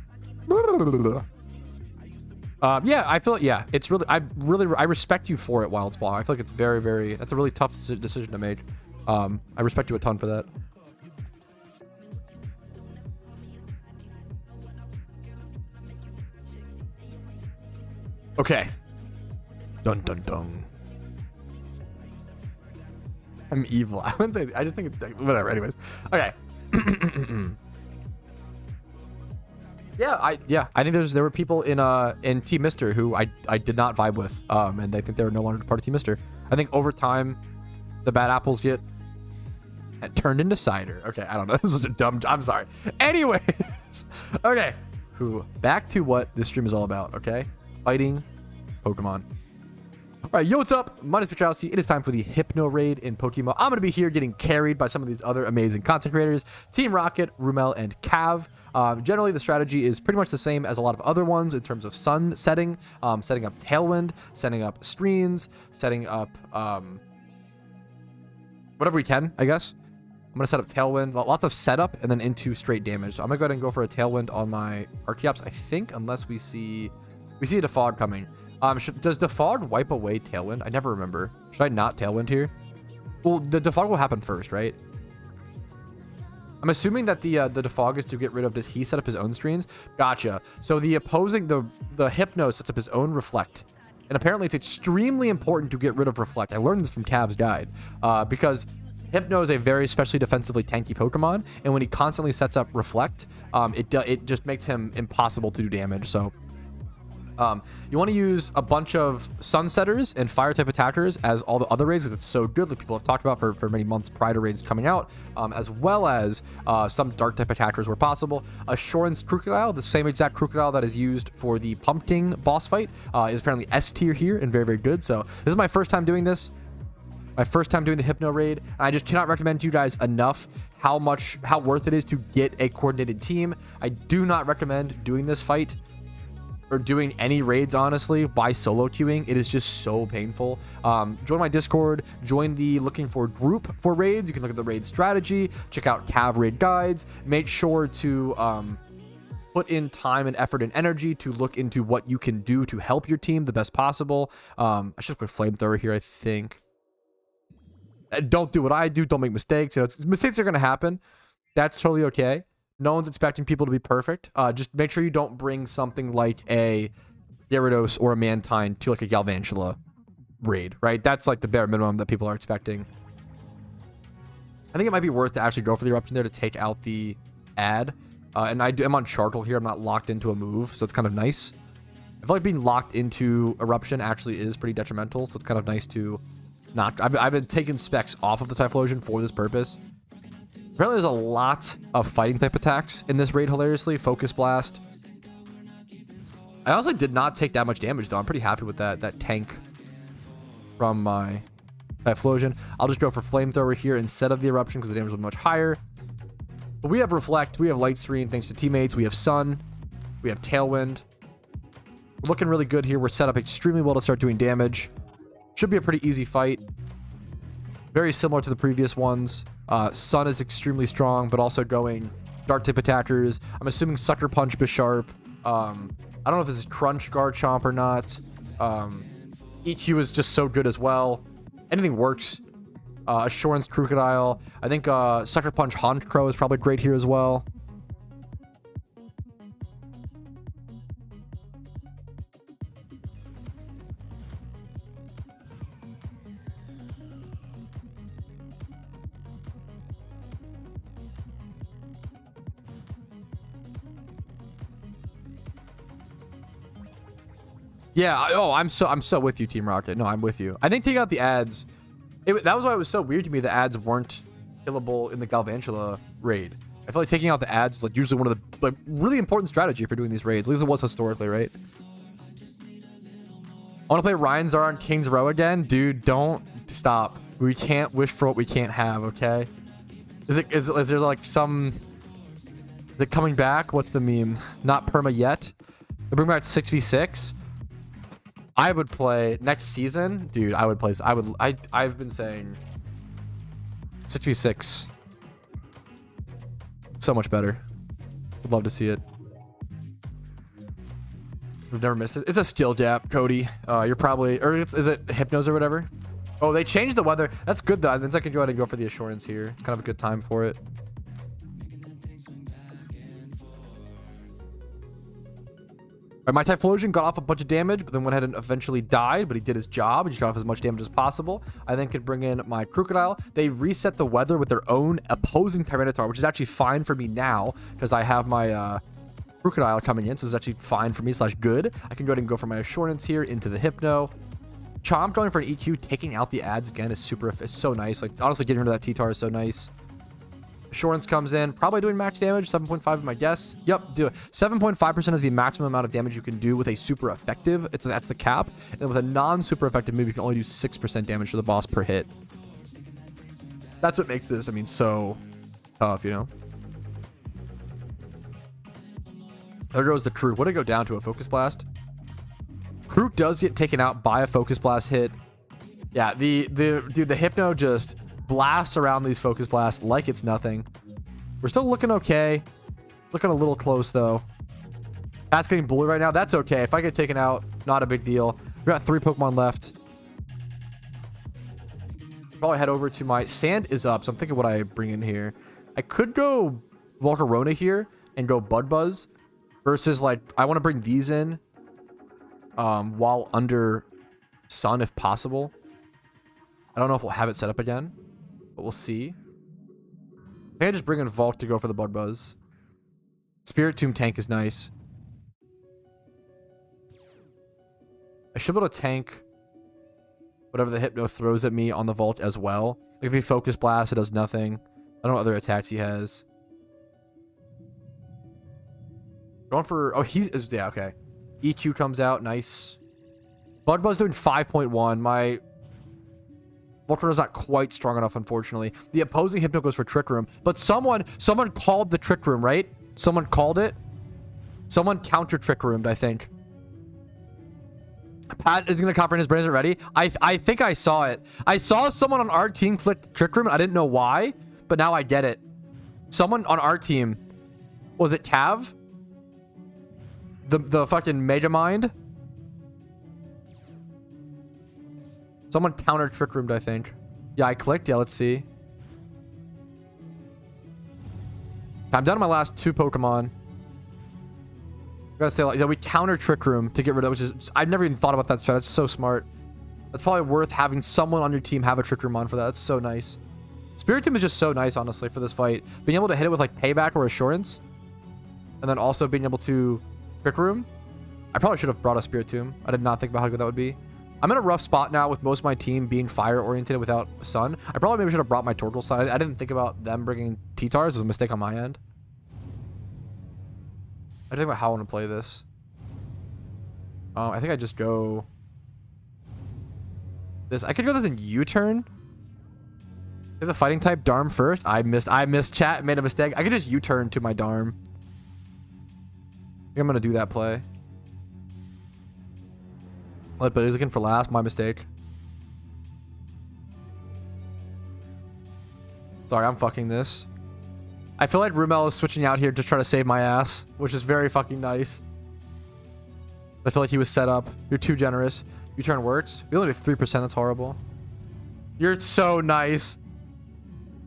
Speaker 2: Yeah, I feel, yeah, it's really, I respect you for it, Wildspaw. I feel like it's very, that's a really tough decision to make. I respect you a ton for that. Okay. Dun dun dun. I'm evil. I wouldn't say, I just think it's, whatever, anyways. Okay. I think there were people in Team Mister who I did not vibe with, and I think they were no longer part of Team Mister. I think over time, the bad apples get turned into cider. Okay, I don't know. This is such a dumb. I'm sorry. Anyways, okay. Back to what this stream is all about. Okay, fighting Pokemon. All right, yo, what's up? My name is Patrouski. It is time for the Hypno Raid in PokeMMO. I'm going to be here getting carried by some of these other amazing content creators. Team Rocket, Rumel, and Cav. Generally, the strategy is pretty much the same as a lot of other ones in terms of sun setting, setting up Tailwind, setting up screens, setting up whatever we can, I guess. I'm going to set up Tailwind, lots of setup, and then into straight damage. So I'm going to go ahead and go for a Tailwind on my Archeops, I think, unless we see a Defog coming. Does Defog wipe away Tailwind? I never remember. Should I not Tailwind here? Well, the Defog will happen first, right? I'm assuming that the Defog is to get rid of, does he set up his own screens? Gotcha. So the opposing, the Hypno sets up his own Reflect. And apparently it's extremely important to get rid of Reflect. I learned this from Cav's guide. Because Hypno is a very specially defensively tanky Pokemon. And when he constantly sets up Reflect, it just makes him impossible to do damage. So You want to use a bunch of Sunsetters and Fire type attackers as all the other raids, because it's so good, like people have talked about for many months prior to raids coming out, as well as some Dark type attackers where possible. Assurance Crocodile, the same exact Crocodile that is used for the Pumpkin boss fight, is apparently S tier here and very, very good. So this is my first time doing this. My first time doing the Hypno raid. And I just cannot recommend to you guys enough how worth it is to get a coordinated team. I do not recommend doing this fight or doing any raids, honestly, by solo queuing. It is just so painful. Join my Discord, join the looking for group for raids. You can look at the raid strategy, check out Cav raid guides. Make sure to put in time and effort and energy to look into what you can do to help your team the best possible. I should put flamethrower here, I think. Don't do what I do. Don't make mistakes. You know, mistakes are going to happen. That's totally okay. No one's expecting people to be perfect. Just make sure you don't bring something like a Gyarados or a Mantine to like a Galvantula raid, right? That's like the bare minimum that people are expecting. I think it might be worth to actually go for the eruption there to take out the ad. And I'm on Chartle here. I'm not locked into a move, so it's kind of nice. I feel like being locked into eruption actually is pretty detrimental, so it's kind of nice to not. I've been taking specs off of the Typhlosion for this purpose. Apparently, there's a lot of fighting type attacks in this raid, hilariously. Focus Blast. I honestly did not take that much damage, though. I'm pretty happy with that tank from my Typhlosion. I'll just go for Flamethrower here instead of the Eruption because the damage was much higher. But we have Reflect. We have Light Screen thanks to teammates. We have Sun. We have Tailwind. We're looking really good here. We're set up extremely well to start doing damage. Should be a pretty easy fight. Very similar to the previous ones. Sun is extremely strong, but also going Dark type attackers. I'm assuming Sucker Punch Bisharp. I don't know if this is Crunch Garchomp or not. EQ is just so good as well. Anything works. Assurance Crocodile. I think Sucker Punch Honchkrow is probably great here as well. Yeah, oh, I'm so with you, Team Rocket. No, I'm with you. I think taking out the ads, that was why it was so weird to me. The ads weren't killable in the Galvantula raid. I feel like taking out the ads is like usually one of the really important strategy for doing these raids. At least it was historically, right? I want to play Ryan's Zar on King's Row again, dude. Don't stop. We can't wish for what we can't have. Okay? Is there like some? Is it coming back? What's the meme? Not perma yet. They bring back 6v6. I would play next season, dude. I would play. I've been saying 6v6. So much better. Would love to see it. We've never missed it. It's a skill gap, Cody. You're probably, or is it Hypnos or whatever? Oh, they changed the weather. That's good though. Then I can go ahead and go for the Assurance here. Kind of a good time for it. All right, my Typhlosion got off a bunch of damage, but then went ahead and eventually died, but he did his job. He just got off as much damage as possible. I then could bring in my Crocodile. They reset the weather with their own opposing Tyranitar, which is actually fine for me now because I have my Crocodile coming in, so it's actually fine for me / good. I can go ahead and go for my Assurance here into the Hypno. Chomp going for an EQ, taking out the ads again is so nice. Like, honestly, getting rid of that T-Tar is so nice. Assurance comes in, probably doing max damage, 7.5 is my guess. Yep, do it. 7.5% is the maximum amount of damage you can do with a super effective. That's the cap. And then with a non-super effective move, you can only do 6% damage to the boss per hit. That's what makes this, I mean, so tough, you know? There goes the Crew. What did it go down to? A Focus Blast? Crew does get taken out by a Focus Blast hit. Yeah, dude, the Hypno just blasts around these Focus Blasts like it's nothing. We're still looking okay. Looking a little close though. That's getting bullied right now. That's okay. If I get taken out, not a big deal. We got 3 Pokemon left. Probably head over to my Sand is up, so I'm thinking what I bring in here. I could go Volcarona here and go Bud Buzz versus like I want to bring these in while under Sun if possible. I don't know if we'll have it set up again, but we'll see. I think I just bring in Volk to go for the Bud Buzz. Spirit Tomb tank is nice. I should be able to tank whatever the Hypno throws at me on the vault as well. Like if he Focus Blast, it does nothing. I don't know what other attacks he has. Going for... Oh, he's... Yeah, okay. EQ comes out. Nice. Bug Buzz doing 5.1. My Volcaro's not quite strong enough, unfortunately. The opposing Hypno goes for Trick Room. But someone called the Trick Room, right? Someone called it. Someone counter Trick Roomed, I think. Pat is going to comprehend his brain. Is it ready? I think I saw it. I saw someone on our team click Trick Room. I didn't know why, but now I get it. Someone on our team. Was it Cav? The fucking Mega Mind? Someone counter Trick Roomed, I think. Yeah, I clicked. Yeah, let's see. I'm down to my last 2 Pokemon. Gotta say, like, yeah, we counter Trick Room to get rid of, which is, I've never even thought about that strat. That's so smart. That's probably worth having someone on your team have a Trick Room on for that. That's so nice. Spiritomb is just so nice, honestly, for this fight. Being able to hit it with like Payback or Assurance, and then also being able to Trick Room. I probably should have brought a Spiritomb. I did not think about how good that would be. I'm in a rough spot now with most of my team being fire oriented without Sun. I probably maybe should have brought my Tortle side. I didn't think about them bringing T-Tars. It was a mistake on my end. I think about how I want to play this. I think I just go this. I could go this in U-turn. If the fighting type Darm first. I missed chat. Made a mistake. I could just U-turn to my Darm. I think I'm gonna do that play. Let Blaziken for last. My mistake. Sorry, I'm fucking this. I feel like Rumel is switching out here to try to save my ass, which is very fucking nice. I feel like he was set up. You're too generous. U-turn works. We only do 3%. That's horrible. You're so nice.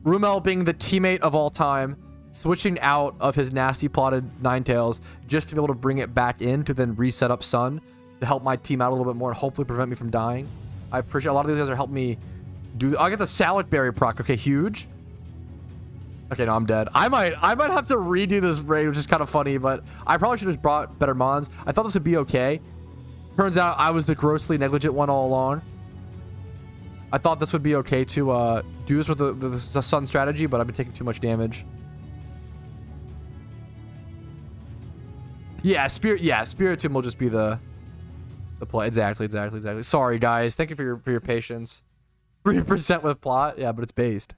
Speaker 2: Rumel being the teammate of all time, switching out of his nasty plotted Ninetales just to be able to bring it back in to then reset up Sun to help my team out a little bit more and hopefully prevent me from dying. I appreciate a lot of these guys are helping me do. I get the Salic Berry proc. Okay, huge. Okay, no, I'm dead. I might have to redo this raid, which is kind of funny, but I probably should have just brought better mons. I thought this would be okay. Turns out I was the grossly negligent one all along. I thought this would be okay to do this with the Sun strategy, but I've been taking too much damage. Yeah, Spiritomb will just be the play. Exactly. Sorry, guys. Thank you for your patience. 3% with plot. Yeah, but it's based.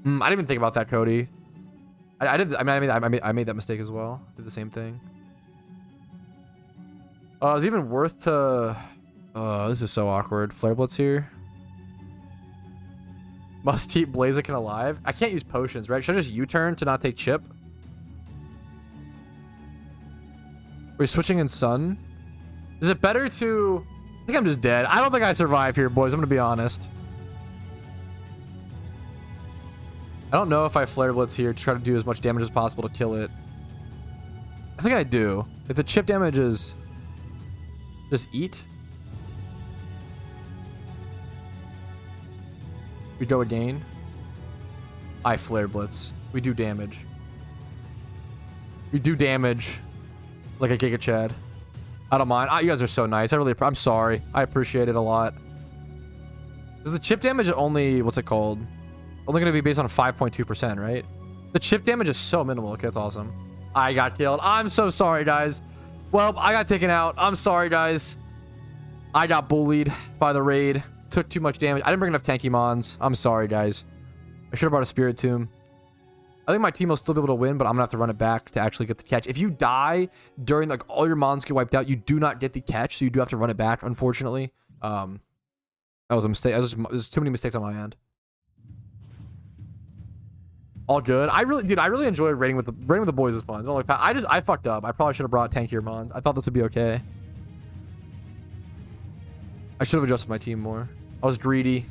Speaker 2: I didn't even think about that, Cody. I made that mistake as well. Did the same thing. It was even worth to... this is so awkward. Flare Blitz here. Must keep Blaziken alive. I can't use potions, right? Should I just U-turn to not take chip? We're switching in Sun. Is it better to... I think I'm just dead. I don't think I survive here, boys. I'm going to be honest. I don't know if I Flare Blitz here to try to do as much damage as possible to kill it. I think I do. If the chip damage is... just eat. We go again. I Flare Blitz. We do damage. We do damage. Like a Giga Chad. I don't mind. You guys are so nice. I'm sorry. I appreciate it a lot. Is the chip damage only... what's it called? Only going to be based on 5.2%, right? The chip damage is so minimal. Okay, that's awesome. I got killed. I'm so sorry, guys. Well, I got taken out. I'm sorry, guys. I got bullied by the raid. Took too much damage. I didn't bring enough tanky mons. I'm sorry, guys. I should have brought a Spiritomb. I think my team will still be able to win, but I'm going to have to run it back to actually get the catch. If you die during, like, all your mons get wiped out, you do not get the catch, so you do have to run it back, unfortunately. That was a mistake. There's too many mistakes on my end. All good. I really enjoy raiding with the boys is fun. Don't like I fucked up. I probably should have brought tankier mons. I thought this would be okay. I should have adjusted my team more. I was greedy.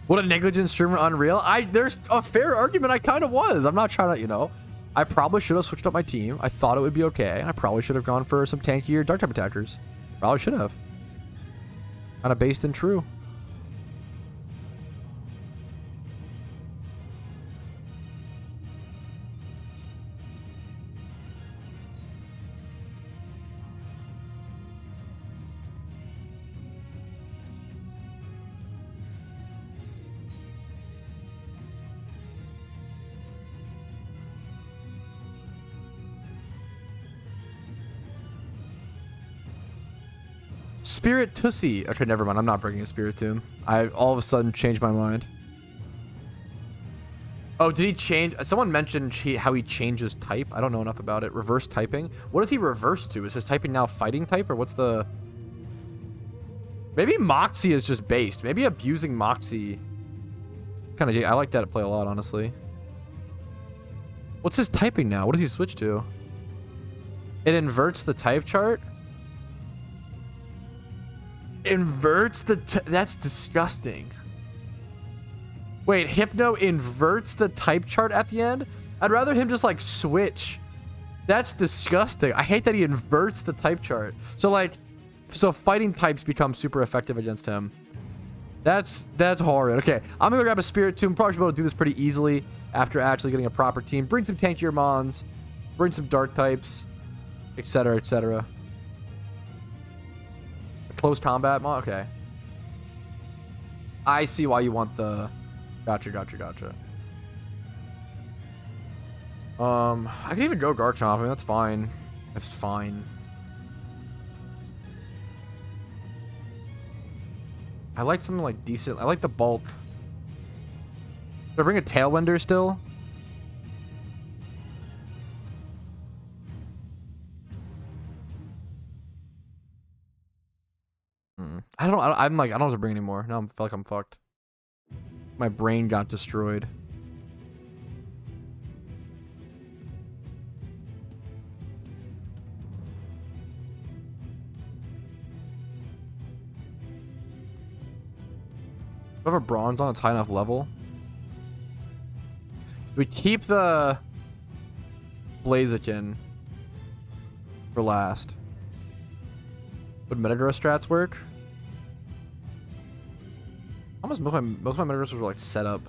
Speaker 2: What a negligent streamer, unreal. There's a fair argument. I kind of was. I'm not trying to, you know. I probably should have switched up my team. I thought it would be okay. I probably should have gone for some tankier dark type attackers. Probably should have. Kind of based and true. Spirit Tussie. Okay, never mind. I'm not bringing a Spirit Tomb. I all of a sudden changed my mind. Oh, did he change? Someone mentioned how he changes type. I don't know enough about it. Reverse typing. What does he reverse to? Is his typing now fighting type, or what's the... Maybe Moxie is just based. Maybe abusing Moxie. Kind of... I like that play a lot, honestly. What's his typing now? What does he switch to? It inverts the type chart? Inverts the... That's disgusting. Wait, Hypno inverts the type chart at the end? I'd rather him just, like, switch. That's disgusting. I hate that he inverts the type chart. So, like... So, fighting types become super effective against him. That's horrid. Okay, I'm gonna grab a Spirit Tomb. Probably should be able to do this pretty easily after actually getting a proper team. Bring some tankier mons. Bring some dark types. Etc, etc. Close combat mod? Okay. I see why you want the... Gotcha. I can even go Garchomp. I mean, that's fine. That's fine. I like something like decent. I like the bulk. Do I bring a Tailwinder still? I don't know. I'm like, I don't have to bring anymore. Now I feel like I'm fucked. My brain got destroyed. Do I have a bronze on its high enough level? Do we keep the Blaziken for last? Would Metagross strats work? Almost most of my Metagrosses were like set up.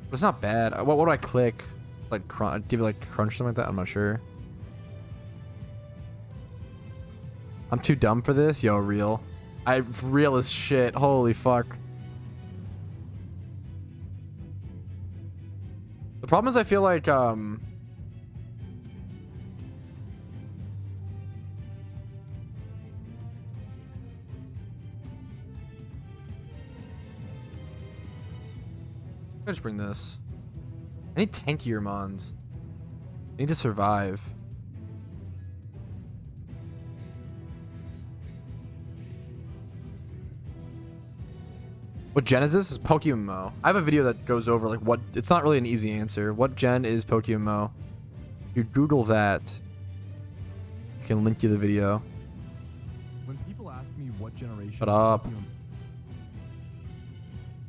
Speaker 2: But it's not bad. What do I click? Like give it like crunch something like that? I'm not sure. I'm too dumb for this? Yo, real. I'm real as shit. Holy fuck. The problem is I feel like I just bring this. I need tankier mons. I need to survive. What gen is this? Is PokeMMO. I have a video that goes over like what... It's not really an easy answer. What gen is PokeMMO? You Google that. I can link you the video.
Speaker 6: When people ask me what generation...
Speaker 2: Shut up.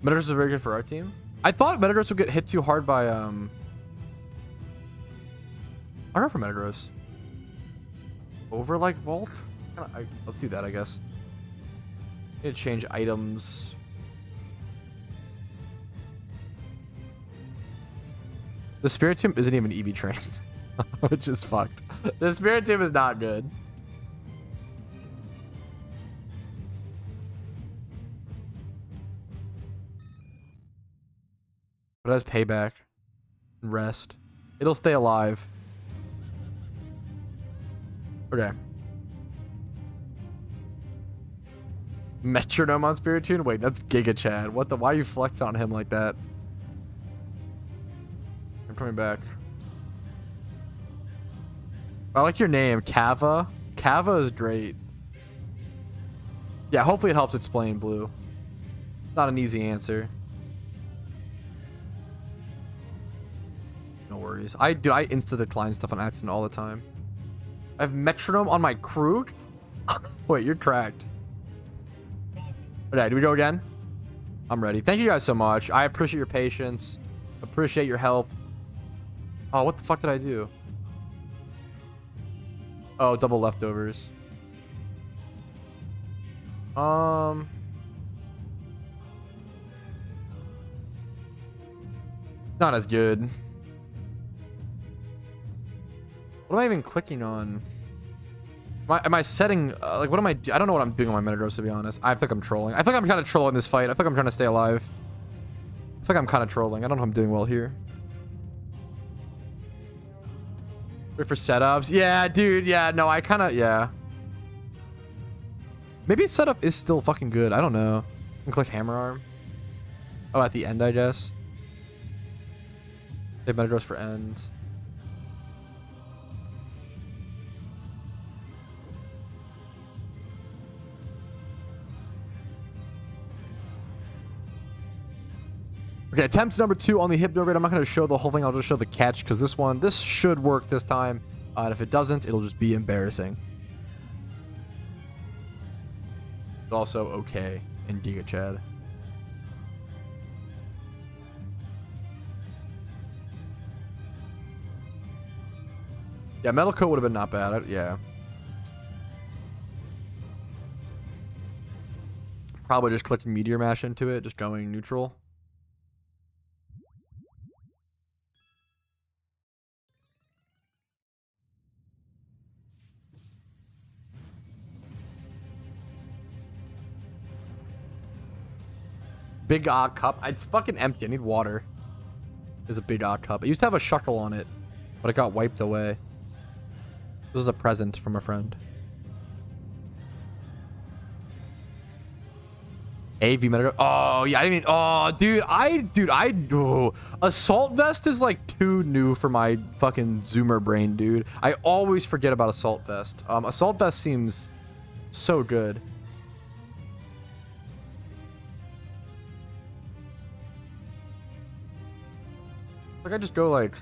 Speaker 2: Metagross is very good for our team. I thought Metagross would get hit too hard by I'll go for Metagross. Over like Volt? Let's do that, I guess. Need to change items. The Spirit Tomb isn't even EV trained, which is fucked. The Spirit Tomb is not good. But it has payback and rest. It'll stay alive. Okay. Metronome on Spirit Tomb? Wait, that's Giga Chad. What the? Why are you flexing on him like that? I'm coming back. I like your name, Kava. Kava is great. Yeah, hopefully it helps explain, Blue. Not an easy answer. No worries. I insta decline stuff on accident all the time. I have Metronome on my Krug? Wait, you're cracked. Okay, do we go again? I'm ready. Thank you guys so much. I appreciate your patience. Appreciate your help. Oh, what the fuck did I do? Oh, double leftovers. Not as good. What am I even clicking on? Am I setting like what am I don't know what I'm doing on my Metagross, to be honest. I feel like I'm trolling. I feel like I'm kind of trolling this fight. I feel like I'm trying to stay alive. I feel like I'm kind of trolling. I don't know if I'm doing well here. Wait for setups. Yeah, dude. Yeah, no, I kind of, yeah. Maybe setup is still fucking good. I don't know. I can click hammer arm. Oh, at the end, I guess. Save Metagross for end. Okay, attempt number 2 on the Hypno Raid. I'm not going to show the whole thing. I'll just show the catch because this should work this time. And if it doesn't, it'll just be embarrassing. It's also okay in Giga Chad. Yeah, Metal Coat would have been not bad. Yeah. Probably just clicking Meteor Mash into it, just going neutral. Big odd cup. It's fucking empty. I need water. There's a big odd cup. I used to have a shuckle on it, but it got wiped away. This was a present from a friend. AV Metagross. Oh, yeah. I didn't even. Oh, dude. Assault Vest is like too new for my fucking Zoomer brain, dude. I always forget about Assault Vest. Assault Vest seems so good. Like I just go like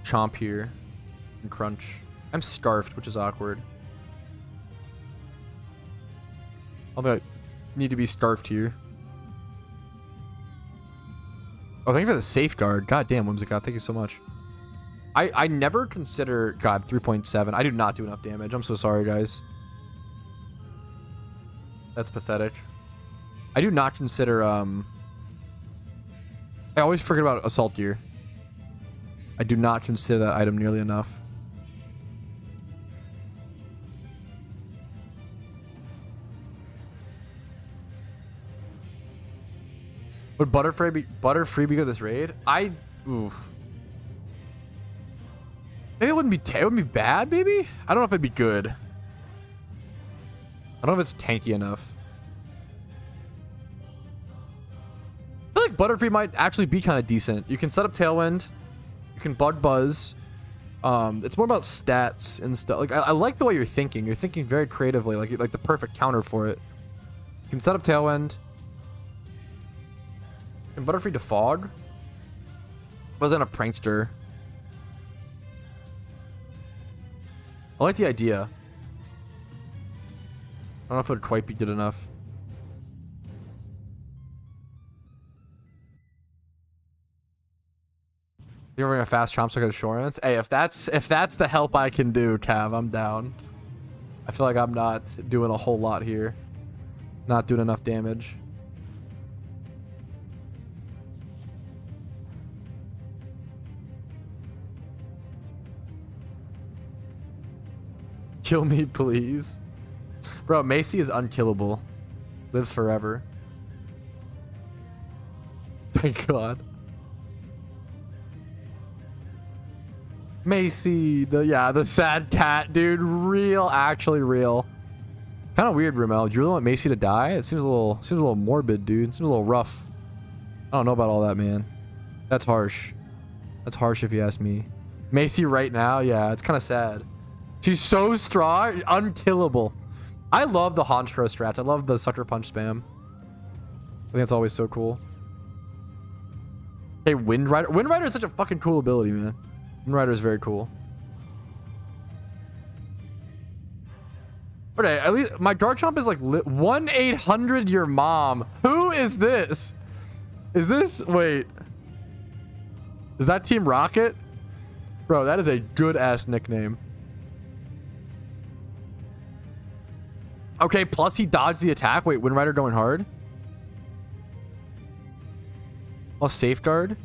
Speaker 2: chomp here and crunch. I'm scarfed, which is awkward. Although I need to be scarfed here. Oh, thank you for the safeguard. God damn, Whimsicott. Thank you so much. I never consider... God, 3.7. I do not do enough damage. I'm so sorry, guys. That's pathetic. I do not consider... I always forget about Assault Gear. I do not consider that item nearly enough. Would Butterfree be good this raid? Oof. Maybe it wouldn't be bad, maybe? I don't know if it'd be good. I don't know if it's tanky enough. I feel like Butterfree might actually be kind of decent. You can set up Tailwind. You can Bug Buzz. It's more about stats and stuff. Like I like the way you're thinking. You're thinking very creatively, like the perfect counter for it. You can set up Tailwind. And Butterfree defog. Wasn't a prankster. I like the idea. I don't know if it would quite be good enough. You're running a fast chomp so I got assurance. Hey, if that's the help I can do, Cav, I'm down. I feel like I'm not doing a whole lot here. Not doing enough damage. Kill me, please. Bro, Macy is unkillable. Lives forever. Thank God. Macy, the sad cat, dude. Real, actually real. Kind of weird, Rumel. Do you really want Macy to die? It seems a little morbid, dude. It seems a little rough. I don't know about all that, man. That's harsh. That's harsh if you ask me. Macy right now, yeah, it's kind of sad. She's so strong, unkillable. I love the Honchkrow strats. I love the Sucker Punch spam. I think it's always so cool. Hey, Wind Rider. Wind Rider is such a fucking cool ability, man. Wind Rider is very cool. Okay, at least my Garchomp is like 1-800 your mom. Who is this? Is this... Wait. Is that Team Rocket? Bro, that is a good-ass nickname. Okay, plus he dodged the attack. Wait, Wind Rider going hard. Plus safeguard.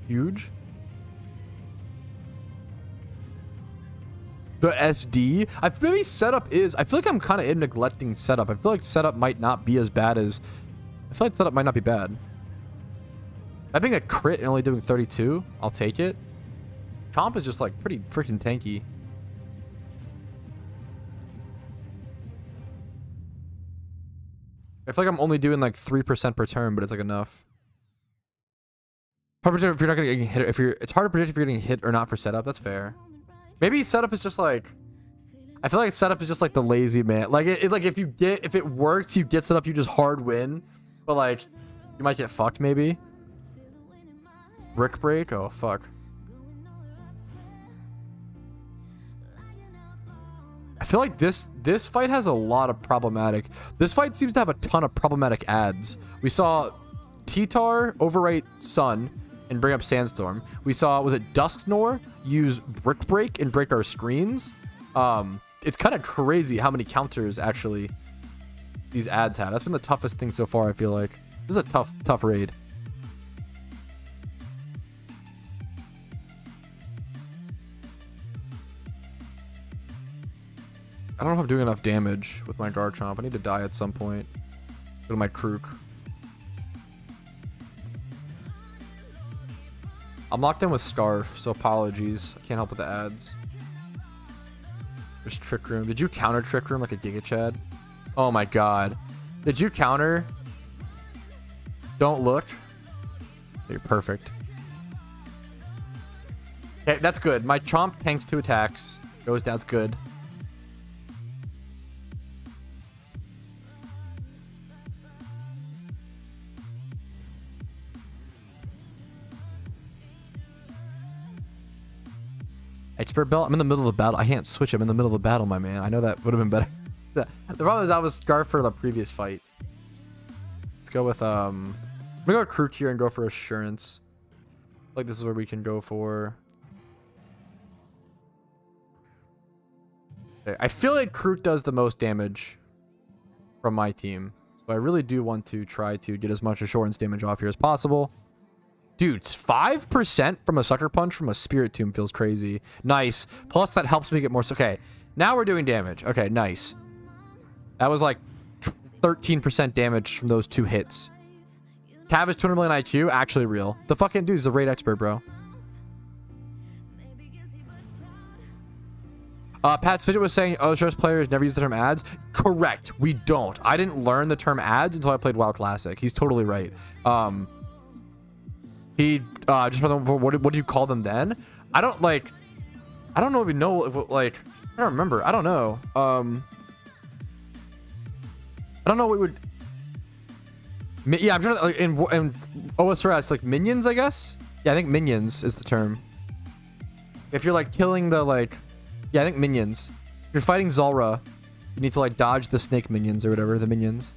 Speaker 2: Huge. The SD. Maybe setup is. I feel like I'm kind of neglecting setup. I feel like setup might not be as bad as. I feel like setup might not be bad. That being a crit and only doing 32, I'll take it. Comp is just like pretty freaking tanky. I feel like I'm only doing like 3% per turn, but it's like enough. Hard to predict if you're not gonna get hit. It's hard to predict if you're getting hit or not for setup. That's fair. Maybe setup is just like. I feel like setup is just like the lazy man. Like it's like if it works, you get set up, you just hard win. But like, you might get fucked maybe. Brick break. Oh fuck. I feel like this fight has a lot of problematic. This fight seems to have a ton of problematic ads. We saw T-Tar overwrite Sun and bring up Sandstorm. We saw, was it Dusknor use Brick Break and break our screens? It's kind of crazy how many counters actually these ads have. That's been the toughest thing so far, I feel like. This is a tough raid. I don't know if I'm doing enough damage with my Garchomp. I need to die at some point. Go to my Krook. I'm locked in with Scarf, so apologies. I can't help with the ads. There's Trick Room. Did you counter Trick Room like a Giga Chad? Oh my god. Did you counter? Don't look. You're perfect. Okay, that's good. My Chomp tanks 2 attacks. Goes down. That's good. Expert belt. I'm in the middle of the battle. I can't switch. I'm in the middle of the battle, my man. I know that would have been better. The problem is I was Scarf for the previous fight. Let's go with I'm gonna go Krook here and go for Assurance. Like this is where we can go for. Okay, I feel like Krook does the most damage from my team, so I really do want to try to get as much Assurance damage off here as possible. Dude, 5% from a Sucker Punch from a Spirit Tomb feels crazy. Nice. Plus, that helps me get more. Okay, now we're doing damage. Okay, nice. That was like 13% damage from those 2 hits. Cav is 200 million IQ. Actually real. The fucking dude's the raid expert, bro. Pat Spidget was saying, oh, Shores players never use the term ads. Correct. We don't. I didn't learn the term ads until I played WoW Classic. He's totally right. He just what do you call them then? I don't know if we know, like I don't remember. I don't know. I don't know what we would. Yeah, I'm trying to like in OSRS like minions, I guess. Yeah, I think minions is the term. If you're like killing the like, yeah, I think minions. If you're fighting Zulrah, you need to like dodge the snake minions or whatever, the minions.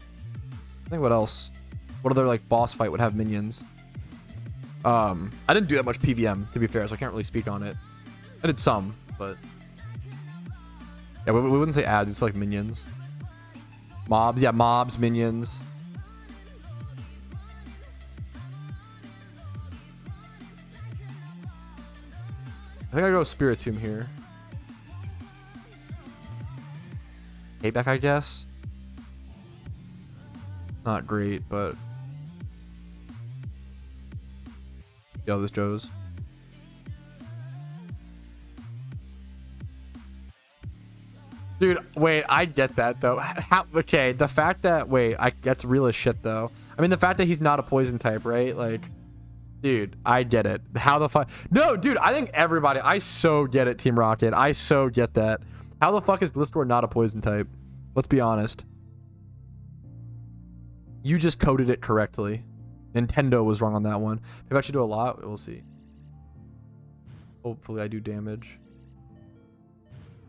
Speaker 2: I think what else? What other like boss fight would have minions? I didn't do that much PVM, to be fair, so I can't really speak on it. I did some, but yeah, we wouldn't say ads. It's like minions, mobs. Yeah, mobs, minions. I think I go Spirit Tomb here. Payback, I guess. Not great, but yeah, this goes. Dude, wait, I get that though. Okay, the fact that that's real as shit though. I mean, the fact that he's not a poison type, right? Like, dude, I get it. How the fuck? No, dude, I think everybody. I so get it, Team Rocket. I so get that. How the fuck is Gliscor not a poison type? Let's be honest. You just coded it correctly. Nintendo was wrong on that one. If I should do a lot, we'll see. Hopefully, I do damage.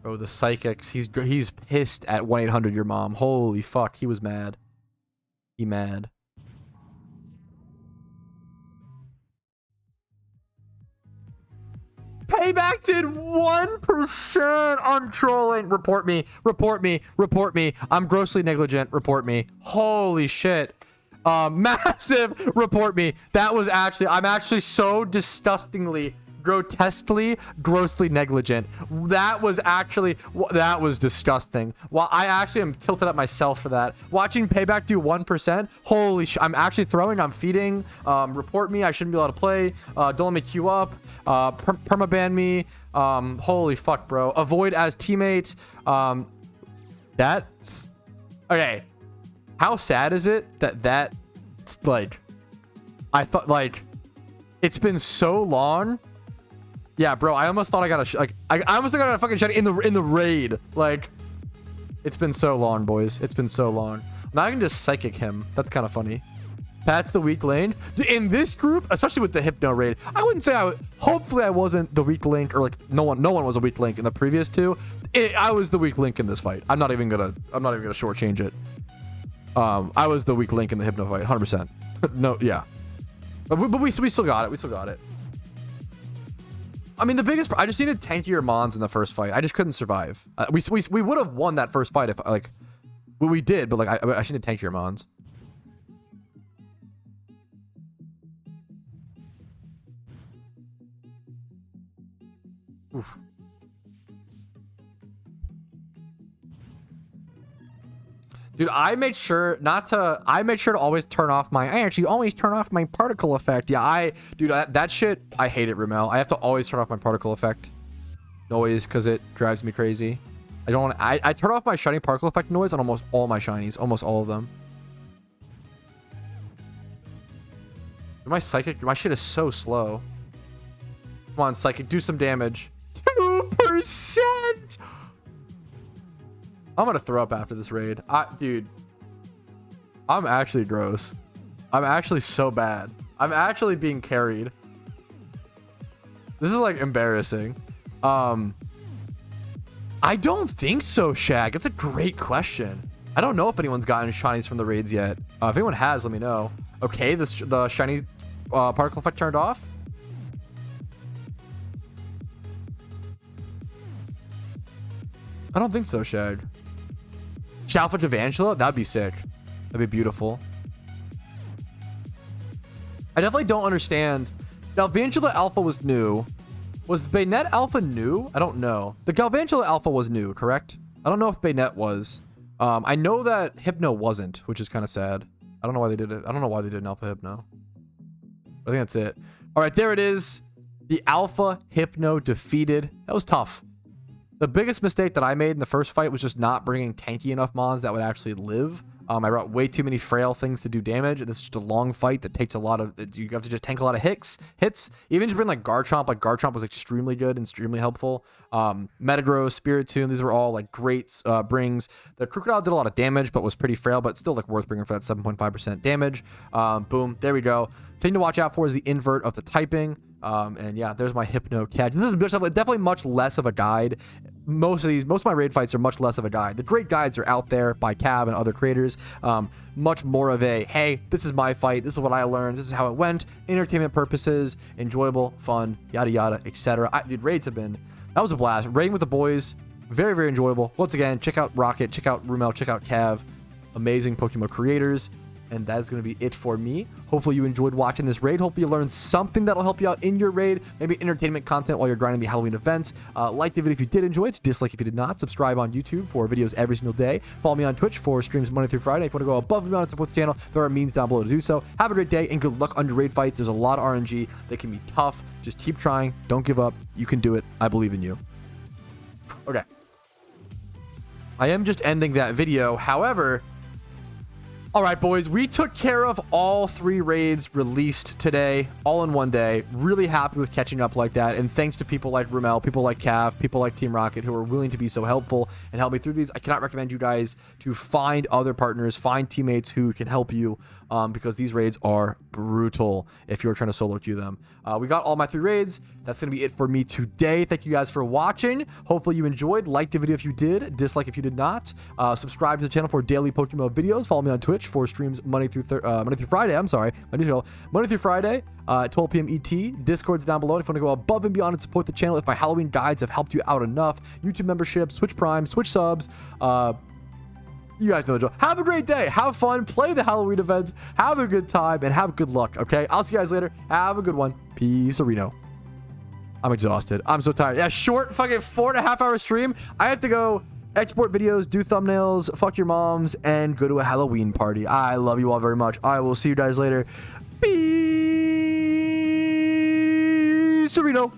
Speaker 2: Oh, the psychics. He's pissed at 1-800 your mom. Holy fuck, he was mad. He mad. Payback did 1%. I'm trolling. Report me. Report me. Report me. I'm grossly negligent. Report me. Holy shit. Massive. Report me. That was actually, I'm actually so disgustingly, grotesquely, grossly negligent. That was actually, that was disgusting. Well, I actually am tilted at myself for that. Watching Payback do 1%. Holy shit. I'm actually throwing. I'm feeding. Report me. I shouldn't be allowed to play. Don't let me queue up. Permaban me. Holy fuck, bro. Avoid as teammate. That's okay. How sad is it that like I thought, like, it's been so long. Yeah, bro, I almost thought I got a I almost got a fucking shot in the raid. Like, it's been so long, boys. It's been so long. Now I can just psychic him. That's kind of funny. Pat's the weak lane in this group, especially with the Hypno raid. I wouldn't say hopefully I wasn't the weak link, or like no one was a weak link in the previous two. I was the weak link in this fight. I'm not even gonna shortchange it. I was the weak link in the Hypno fight, 100%. No, yeah, but we still got it. We still got it. I mean, the biggest, I just needed tankier mons in the first fight. I just couldn't survive. We would have won that first fight if like we did, but like I should have tankier mons. Oof. Dude, I made sure to always turn off my, I actually always turn off my particle effect. Yeah, dude, that shit, I hate it, Ramel. I have to always turn off my particle effect noise because it drives me crazy. I don't want to, I turn off my shiny particle effect noise on almost all my shinies, almost all of them. My psychic, my shit is so slow. Come on, psychic, do some damage. 2%. I'm gonna throw up after this raid. Dude, I'm actually gross. I'm actually so bad. I'm actually being carried. This is like embarrassing. I don't think so, Shag. It's a great question. I don't know if anyone's gotten shinies from the raids yet. If anyone has, let me know. Okay, the shiny particle effect turned off. I don't think so, Shag. Alpha Galvantula? That'd be sick. That'd be beautiful. I definitely don't understand. Galvantula Alpha was new. Was Baynet Alpha new? I don't know. The Galvantula Alpha was new, correct? I don't know if Baynet was. I know that Hypno wasn't, which is kind of sad. I don't know why they did it. I don't know why they did an Alpha Hypno. I think that's it. All right, there it is. The Alpha Hypno defeated. That was tough. The biggest mistake that I made in the first fight was just not bringing tanky enough mons that would actually live. I brought way too many frail things to do damage. This is just a long fight that takes a lot of, you have to just tank a lot of hits. Even just bring like Garchomp. Like Garchomp was extremely good and extremely helpful. Metagross, Spiritomb, these were all like great brings. The Crocodile did a lot of damage, but was pretty frail, but still like worth bringing for that 7.5% damage. Boom, there we go. Thing to watch out for is the invert of the typing. And yeah, there's my Hypno catch. This is definitely much less of a guide. Most of my raid fights are much less of a guide. The great guides are out there by Cab and other creators. Much more of a, hey, this is my fight. This is what I learned. This is how it went. Entertainment purposes, enjoyable, fun, yada, yada, etc. Dude, raids have been, that was a blast. Raiding with the boys, very, very enjoyable. Once again, check out Rocket, check out Rumel, check out Cav. Amazing PokeMMO creators. And that is going to be it for me. Hopefully you enjoyed watching this raid. Hopefully you learned something that'll help you out in your raid. Maybe entertainment content while you're grinding the Halloween events. Like the video if you did enjoy it. Dislike if you did not. Subscribe on YouTube for videos every single day. Follow me on Twitch for streams Monday through Friday. If you want to go above and beyond to support the channel, there are means down below to do so. Have a great day and good luck on your raid fights. There's a lot of RNG that can be tough. Just keep trying. Don't give up. You can do it. I believe in you. Okay. I am just ending that video. However, all right, boys, we took care of all 3 raids released today, all in one day. Really happy with catching up like that. And thanks to people like Rumel, people like Cav, people like Team Rocket, who are willing to be so helpful and help me through these. I cannot recommend you guys to find other partners, find teammates who can help you because these raids are brutal if you're trying to solo queue them. We got all my 3 raids. That's going to be it for me today. Thank you guys for watching. Hopefully you enjoyed. Like the video if you did. Dislike if you did not. Subscribe to the channel for daily PokeMMO videos. Follow me on Twitch for streams Monday through Friday. I'm sorry. Monday through Friday at 12 p.m. ET. Discord's down below if you want to go above and beyond and support the channel. If my Halloween guides have helped you out enough. YouTube memberships, Twitch Prime, Twitch subs. You guys know the drill. Have a great day. Have fun. Play the Halloween event. Have a good time and have good luck. Okay. I'll see you guys later. Have a good one. Peace, Reno. I'm exhausted. I'm so tired. Yeah, short fucking 4.5 hour stream. I have to go export videos, do thumbnails, fuck your moms, and go to a Halloween party. I love you all very much. I will see you guys later. Peace, Reno.